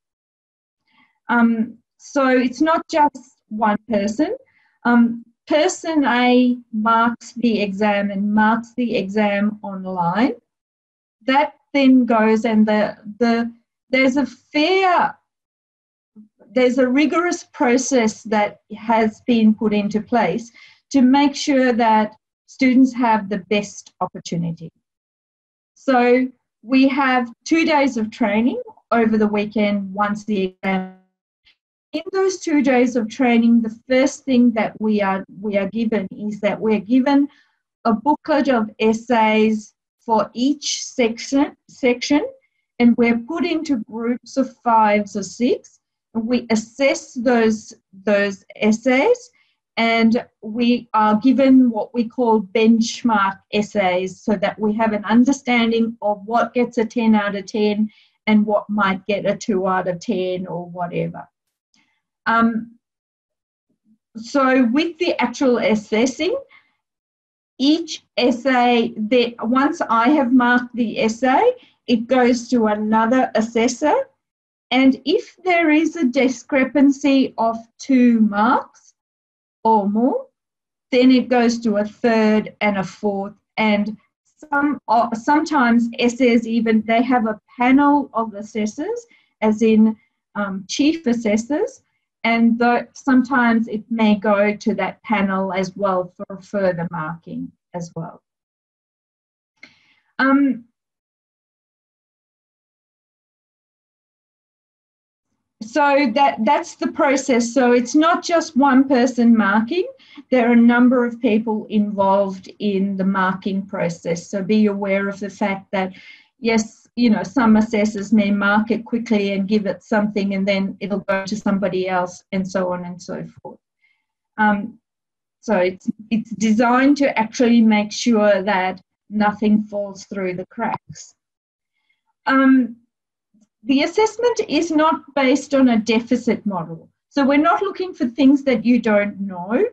So it's not just one person. Person A marks the exam and marks the exam online. That then goes, and there's a rigorous process that has been put into place to make sure that students have the best opportunity. So we have 2 days of training over the weekend once the exam. in those 2 days of training, the first thing that we are given is that we're given a booklet of essays for each section, and we're put into groups of 5 or 6, and we assess those essays, and we are given what we call benchmark essays so that we have an understanding of what gets a 10 out of 10 and what might get a 2 out of 10 or whatever. So with the actual assessing, each essay, once I have marked the essay, it goes to another assessor, and if there is a discrepancy of 2 marks or more, then it goes to a 3rd and a 4th, and sometimes essays even, they have a panel of assessors, as in chief assessors, and sometimes it may go to that panel as well for further marking as well. So that's the process. So it's not just one person marking. There are a number of people involved in the marking process. So be aware of the fact that, yes, you know, some assessors may mark it quickly and give it something, and then it'll go to somebody else, and so on and so forth. So it's designed to actually make sure that nothing falls through the cracks. The assessment is not based on a deficit model. So we're not looking for things that you don't know.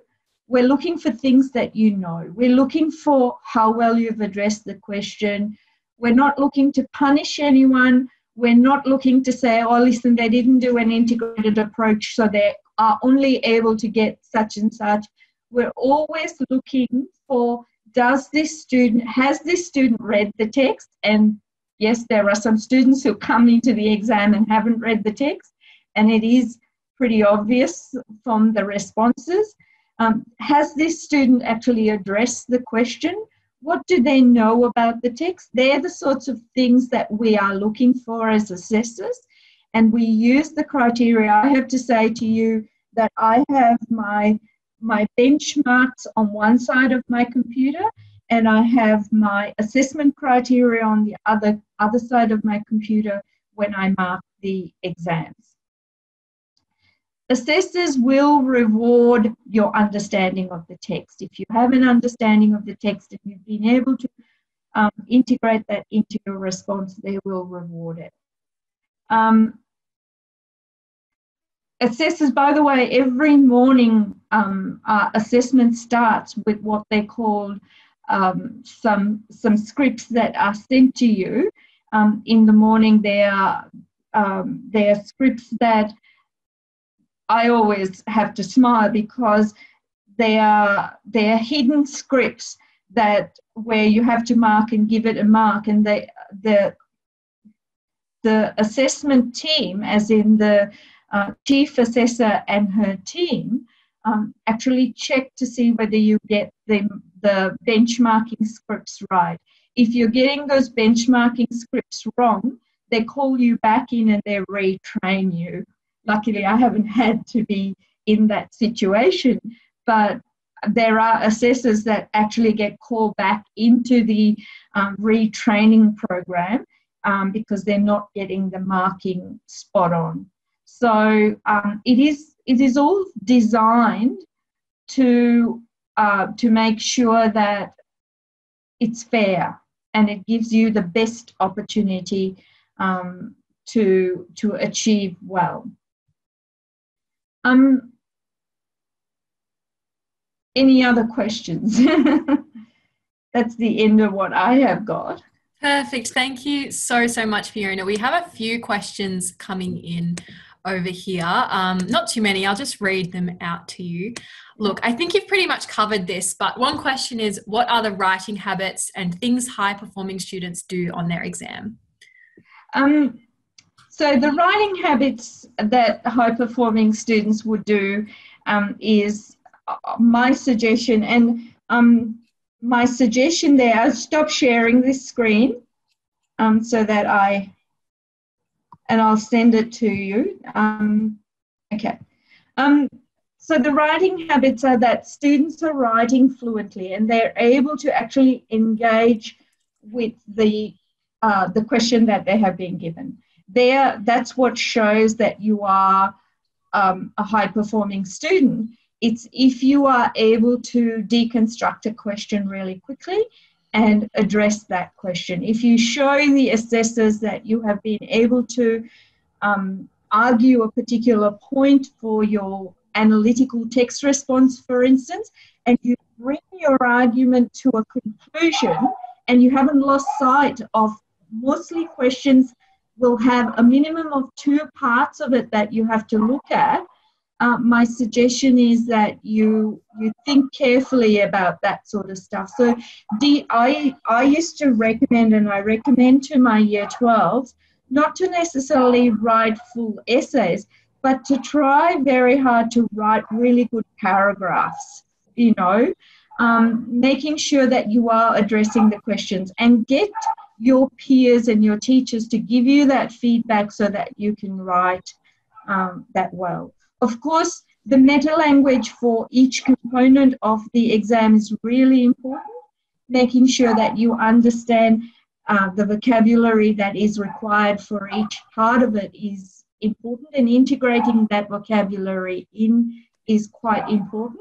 We're looking for things that you know. We're looking for how well you've addressed the question. We're not looking to punish anyone. We're not looking to say, oh, listen, they didn't do an integrated approach, so they are only able to get such and such. We're always looking for, has this student read the text? And yes, there are some students who come into the exam and haven't read the text, and it is pretty obvious from the responses. Has this student actually addressed the question? What do they know about the text? They're the sorts of things that we are looking for as assessors, and we use the criteria. I have to say to you that I have my benchmarks on one side of my computer, and I have my assessment criteria on the other side of my computer when I mark the exams. Assessors will reward your understanding of the text. If you have an understanding of the text and you've been able to integrate that into your response, they will reward it. Assessors, by the way, every morning assessment starts with what they call some scripts that are sent to you. In the morning, they are scripts that I always have to smile because they are hidden scripts where you have to mark and give it a mark, and the assessment team, as in the chief assessor and her team, actually check to see whether you get the benchmarking scripts right. If you're getting those benchmarking scripts wrong, they call you back in and they retrain you. Luckily, I haven't had to be in that situation, but there are assessors that actually get called back into the retraining program because they're not getting the marking spot on. So it is all designed to make sure that it's fair and it gives you the best opportunity to achieve well. Any other questions? That's the end of what I have got. Perfect. Thank you so much, Fiona. We have a few questions coming in over here. Not too many. I'll just read them out to you. Look, I think you've pretty much covered this, but one question is, what are the writing habits and things high-performing students do on their exam? So the writing habits that high-performing students would do is my suggestion, and my suggestion there, I'll stop sharing this screen so that I'll send it to you. Okay, So the writing habits are that students are writing fluently and they're able to actually engage with the question that they have been given. That's what shows that you are a high-performing student. It's if you are able to deconstruct a question really quickly and address that question. If you show the assessors that you have been able to argue a particular point for your analytical text response, for instance, and you bring your argument to a conclusion and you haven't lost sight of mostly questions will have a minimum of 2 parts of it that you have to look at. My suggestion is that you think carefully about that sort of stuff. So I used to recommend, and I recommend to my year 12s, not to necessarily write full essays, but to try very hard to write really good paragraphs, making sure that you are addressing the questions and get your peers and your teachers to give you that feedback so that you can write that well. Of course, the meta language for each component of the exam is really important, making sure that you understand the vocabulary that is required for each part of it is important, and integrating that vocabulary in is quite important.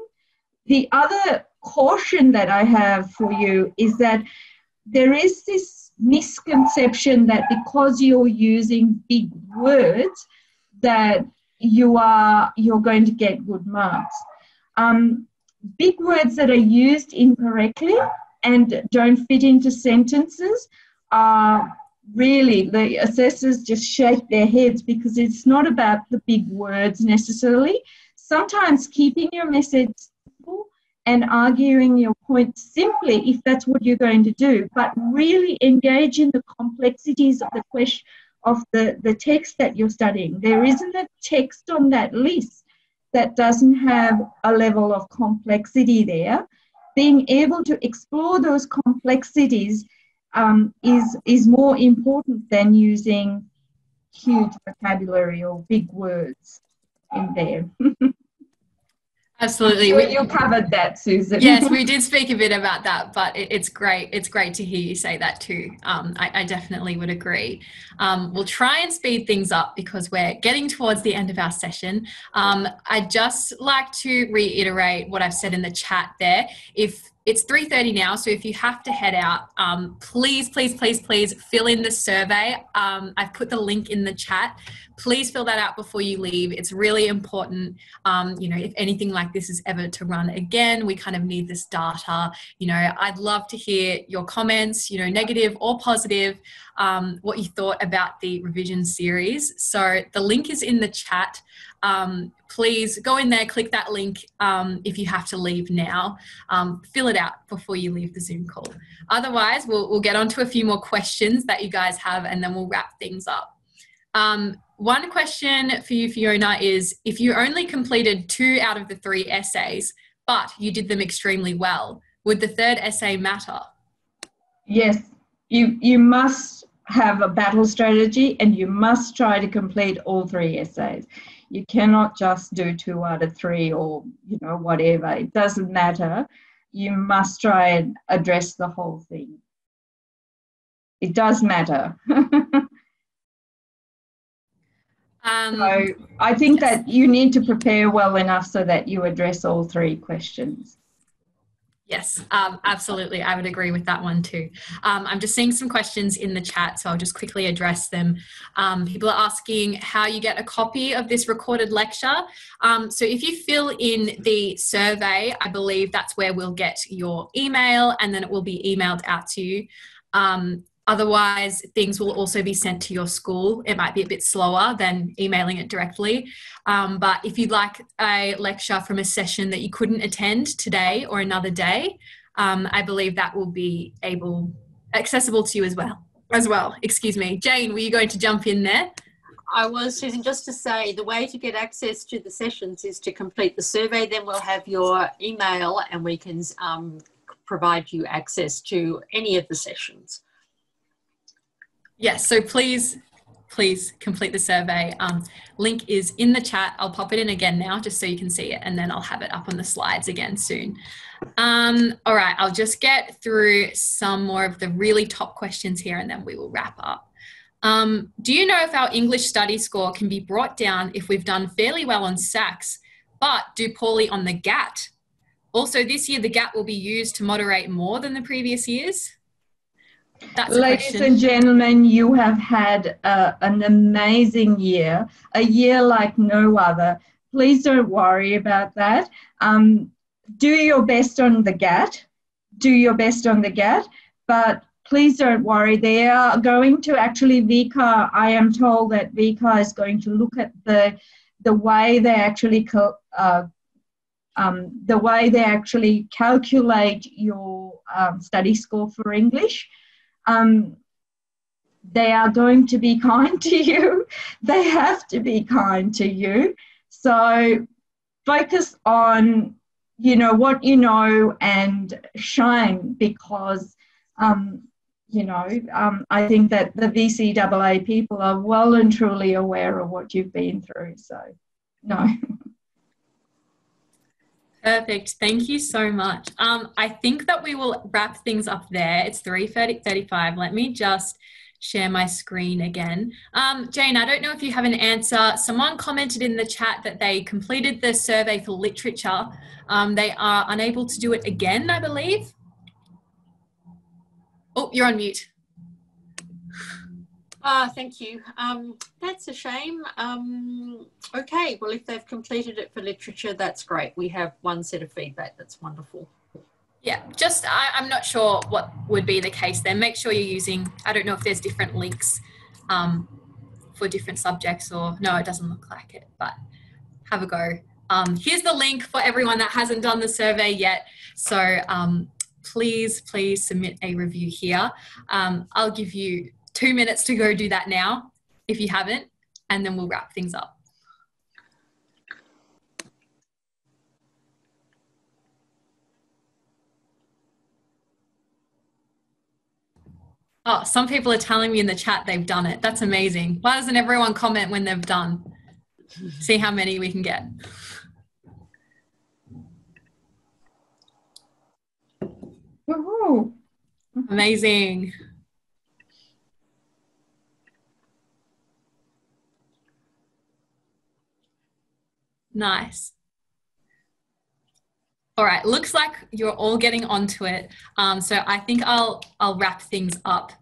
The other caution that I have for you is that there is this misconception that because you're using big words that you're going to get good marks. Big words that are used incorrectly and don't fit into sentences are really, the assessors just shake their heads because it's not about the big words necessarily. Sometimes keeping your message simple and arguing your point simply, if that's what you're going to do, but really engage in the complexities of the question, of the text that you're studying. There isn't a text on that list that doesn't have a level of complexity there. Being able to explore those complexities is more important than using huge vocabulary or big words in there. Absolutely. I'm sure you covered that, Susan. Yes, we did speak a bit about that, but it's great. It's great to hear you say that too. I definitely would agree. We'll try and speed things up because we're getting towards the end of our session. I'd just like to reiterate what I've said in the chat there. If it's 3:30 now, so if you have to head out, please fill in the survey. I've put the link in the chat. Please fill that out before you leave. It's really important. If anything like this is ever to run again, we kind of need this data. I'd love to hear your comments, negative or positive, what you thought about the revision series. So the link is in the chat. Please go in there, click that link if you have to leave now. Fill it out before you leave the Zoom call. Otherwise, we'll get on to a few more questions that you guys have and then we'll wrap things up. One question for you, Fiona, is if you only completed 2 out of the 3 essays, but you did them extremely well, would the 3rd essay matter? Yes, you must have a battle strategy and you must try to complete all 3 essays. You cannot just do 2 out of 3 or, whatever. It doesn't matter. You must try and address the whole thing. It does matter. So I think that you need to prepare well enough so that you address all 3 questions. Yes, absolutely. I would agree with that one too. I'm just seeing some questions in the chat, so I'll just quickly address them. People are asking how you get a copy of this recorded lecture. So if you fill in the survey, I believe that's where we'll get your email and then it will be emailed out to you. Otherwise, things will also be sent to your school. It might be a bit slower than emailing it directly. But if you'd like a lecture from a session that you couldn't attend today or another day, I believe that will be accessible to you as well. Excuse me. Jane, were you going to jump in there? I was, Susan, just to say the way to get access to the sessions is to complete the survey. Then we'll have your email and we can provide you access to any of the sessions. Yes, so please please complete the survey. Link is in the chat. I'll pop it in again now just so you can see it, and then I'll have it up on the slides again soon. All right, I'll just get through some more of the really top questions here and then we will wrap up. Do you know if our English study score can be brought down if we've done fairly well on SACS but do poorly on the GAT? Also, this year the GAT will be used to moderate more than the previous years. That's Ladies and gentlemen, you have had an amazing year, a year like no other. Please don't worry about that. Do your best on the GAT. Do your best on the GAT, but please don't worry. They are going to actually, VCA, I am told that VCA is going to look at the way they actually calculate your study score for English. They are going to be kind to you. They have to be kind to you. So focus on, you know, what you know and shine, because, you know, I think that the VCAA people are well and truly aware of what you've been through. So, no. Perfect. Thank you so much. I think that we will wrap things up there. It's 3:35. Let me just share my screen again. Jane, I don't know if you have an answer. Someone commented in the chat that they completed the survey for literature. They are unable to do it again, I believe. Oh, you're on mute. Thank you. That's a shame. Okay, well, if they've completed it for literature, that's great. We have one set of feedback. That's wonderful. Yeah, just I'm not sure what would be the case there. Make sure you're using, I don't know if there's different links for different subjects, or no, it doesn't look like it, but have a go. Here's the link for everyone that hasn't done the survey yet. So please submit a review here. I'll give you 2 minutes to go do that now if you haven't, and then we'll wrap things up. Oh, some people are telling me in the chat they've done it. That's amazing. Why doesn't everyone comment when they've done? See how many we can get. Woohoo! Amazing. Nice. All right, looks like you're all getting onto it. So I think I'll wrap things up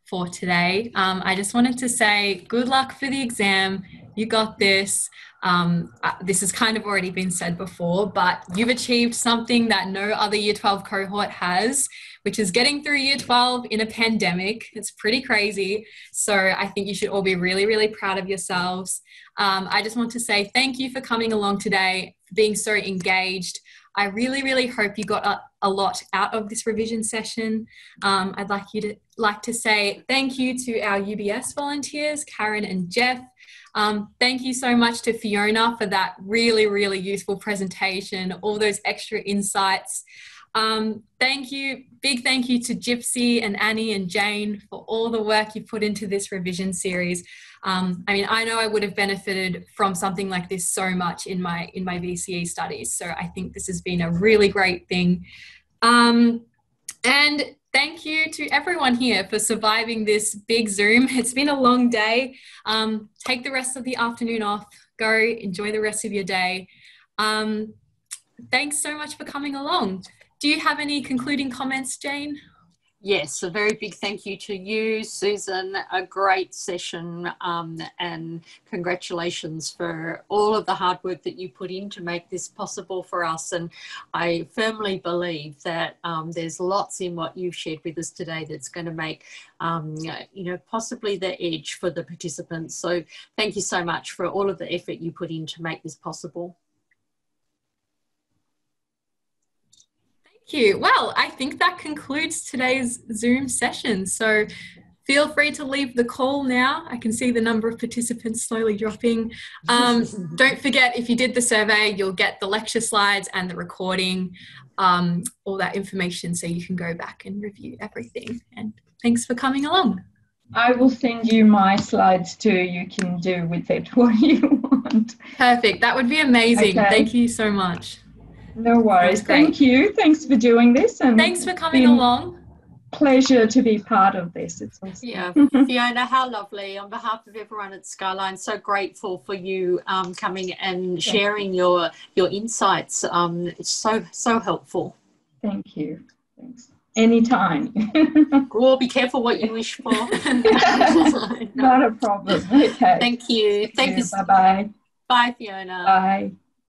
for today. I just wanted to say good luck for the exam. You got this. This has kind of already been said before, but you've achieved something that no other Year 12 cohort has, which is getting through Year 12 in a pandemic. It's pretty crazy. So I think you should all be really, really proud of yourselves. I just want to say thank you for coming along today, for being so engaged. I really, really hope you got a lot out of this revision session. I'd like to say thank you to our UBS volunteers, Karen and Jeff. Thank you so much to Fiona for that really, really useful presentation, all those extra insights. Thank you, big thank you to Gypsy and Annie and Jane for all the work you put into this revision series. I mean, I know I would have benefited from something like this so much in my VCE studies. So I think this has been a really great thing. And thank you to everyone here for surviving this big Zoom. It's been a long day. Take the rest of the afternoon off. Go enjoy the rest of your day. Thanks so much for coming along. Do you have any concluding comments, Jane? Yes, a very big thank you to you, Susan. A great session, and congratulations for all of the hard work that you put in to make this possible for us. And I firmly believe that there's lots in what you've shared with us today that's going to make, you know, possibly the edge for the participants. So thank you so much for all of the effort you put in to make this possible. Thank you. Well, I think that concludes today's Zoom session. So feel free to leave the call now. I can see the number of participants slowly dropping. Don't forget, if you did the survey, you'll get the lecture slides and the recording, all that information, so you can go back and review everything. And thanks for coming along. I will send you my slides too. You can do with it what you want. Perfect. That would be amazing. Okay. Thank you so much. No worries. Thank you. Thanks for doing this. And thanks for coming along. Pleasure to be part of this. It's awesome. Yeah, Fiona, how lovely. On behalf of everyone at Skyline, so grateful for you coming and sharing your insights. It's so helpful. Thank you. Thanks. Anytime. Oh, be careful what you wish for. Not a problem. Okay. Thank you. Thank you. Bye-bye. Bye, Fiona. Bye.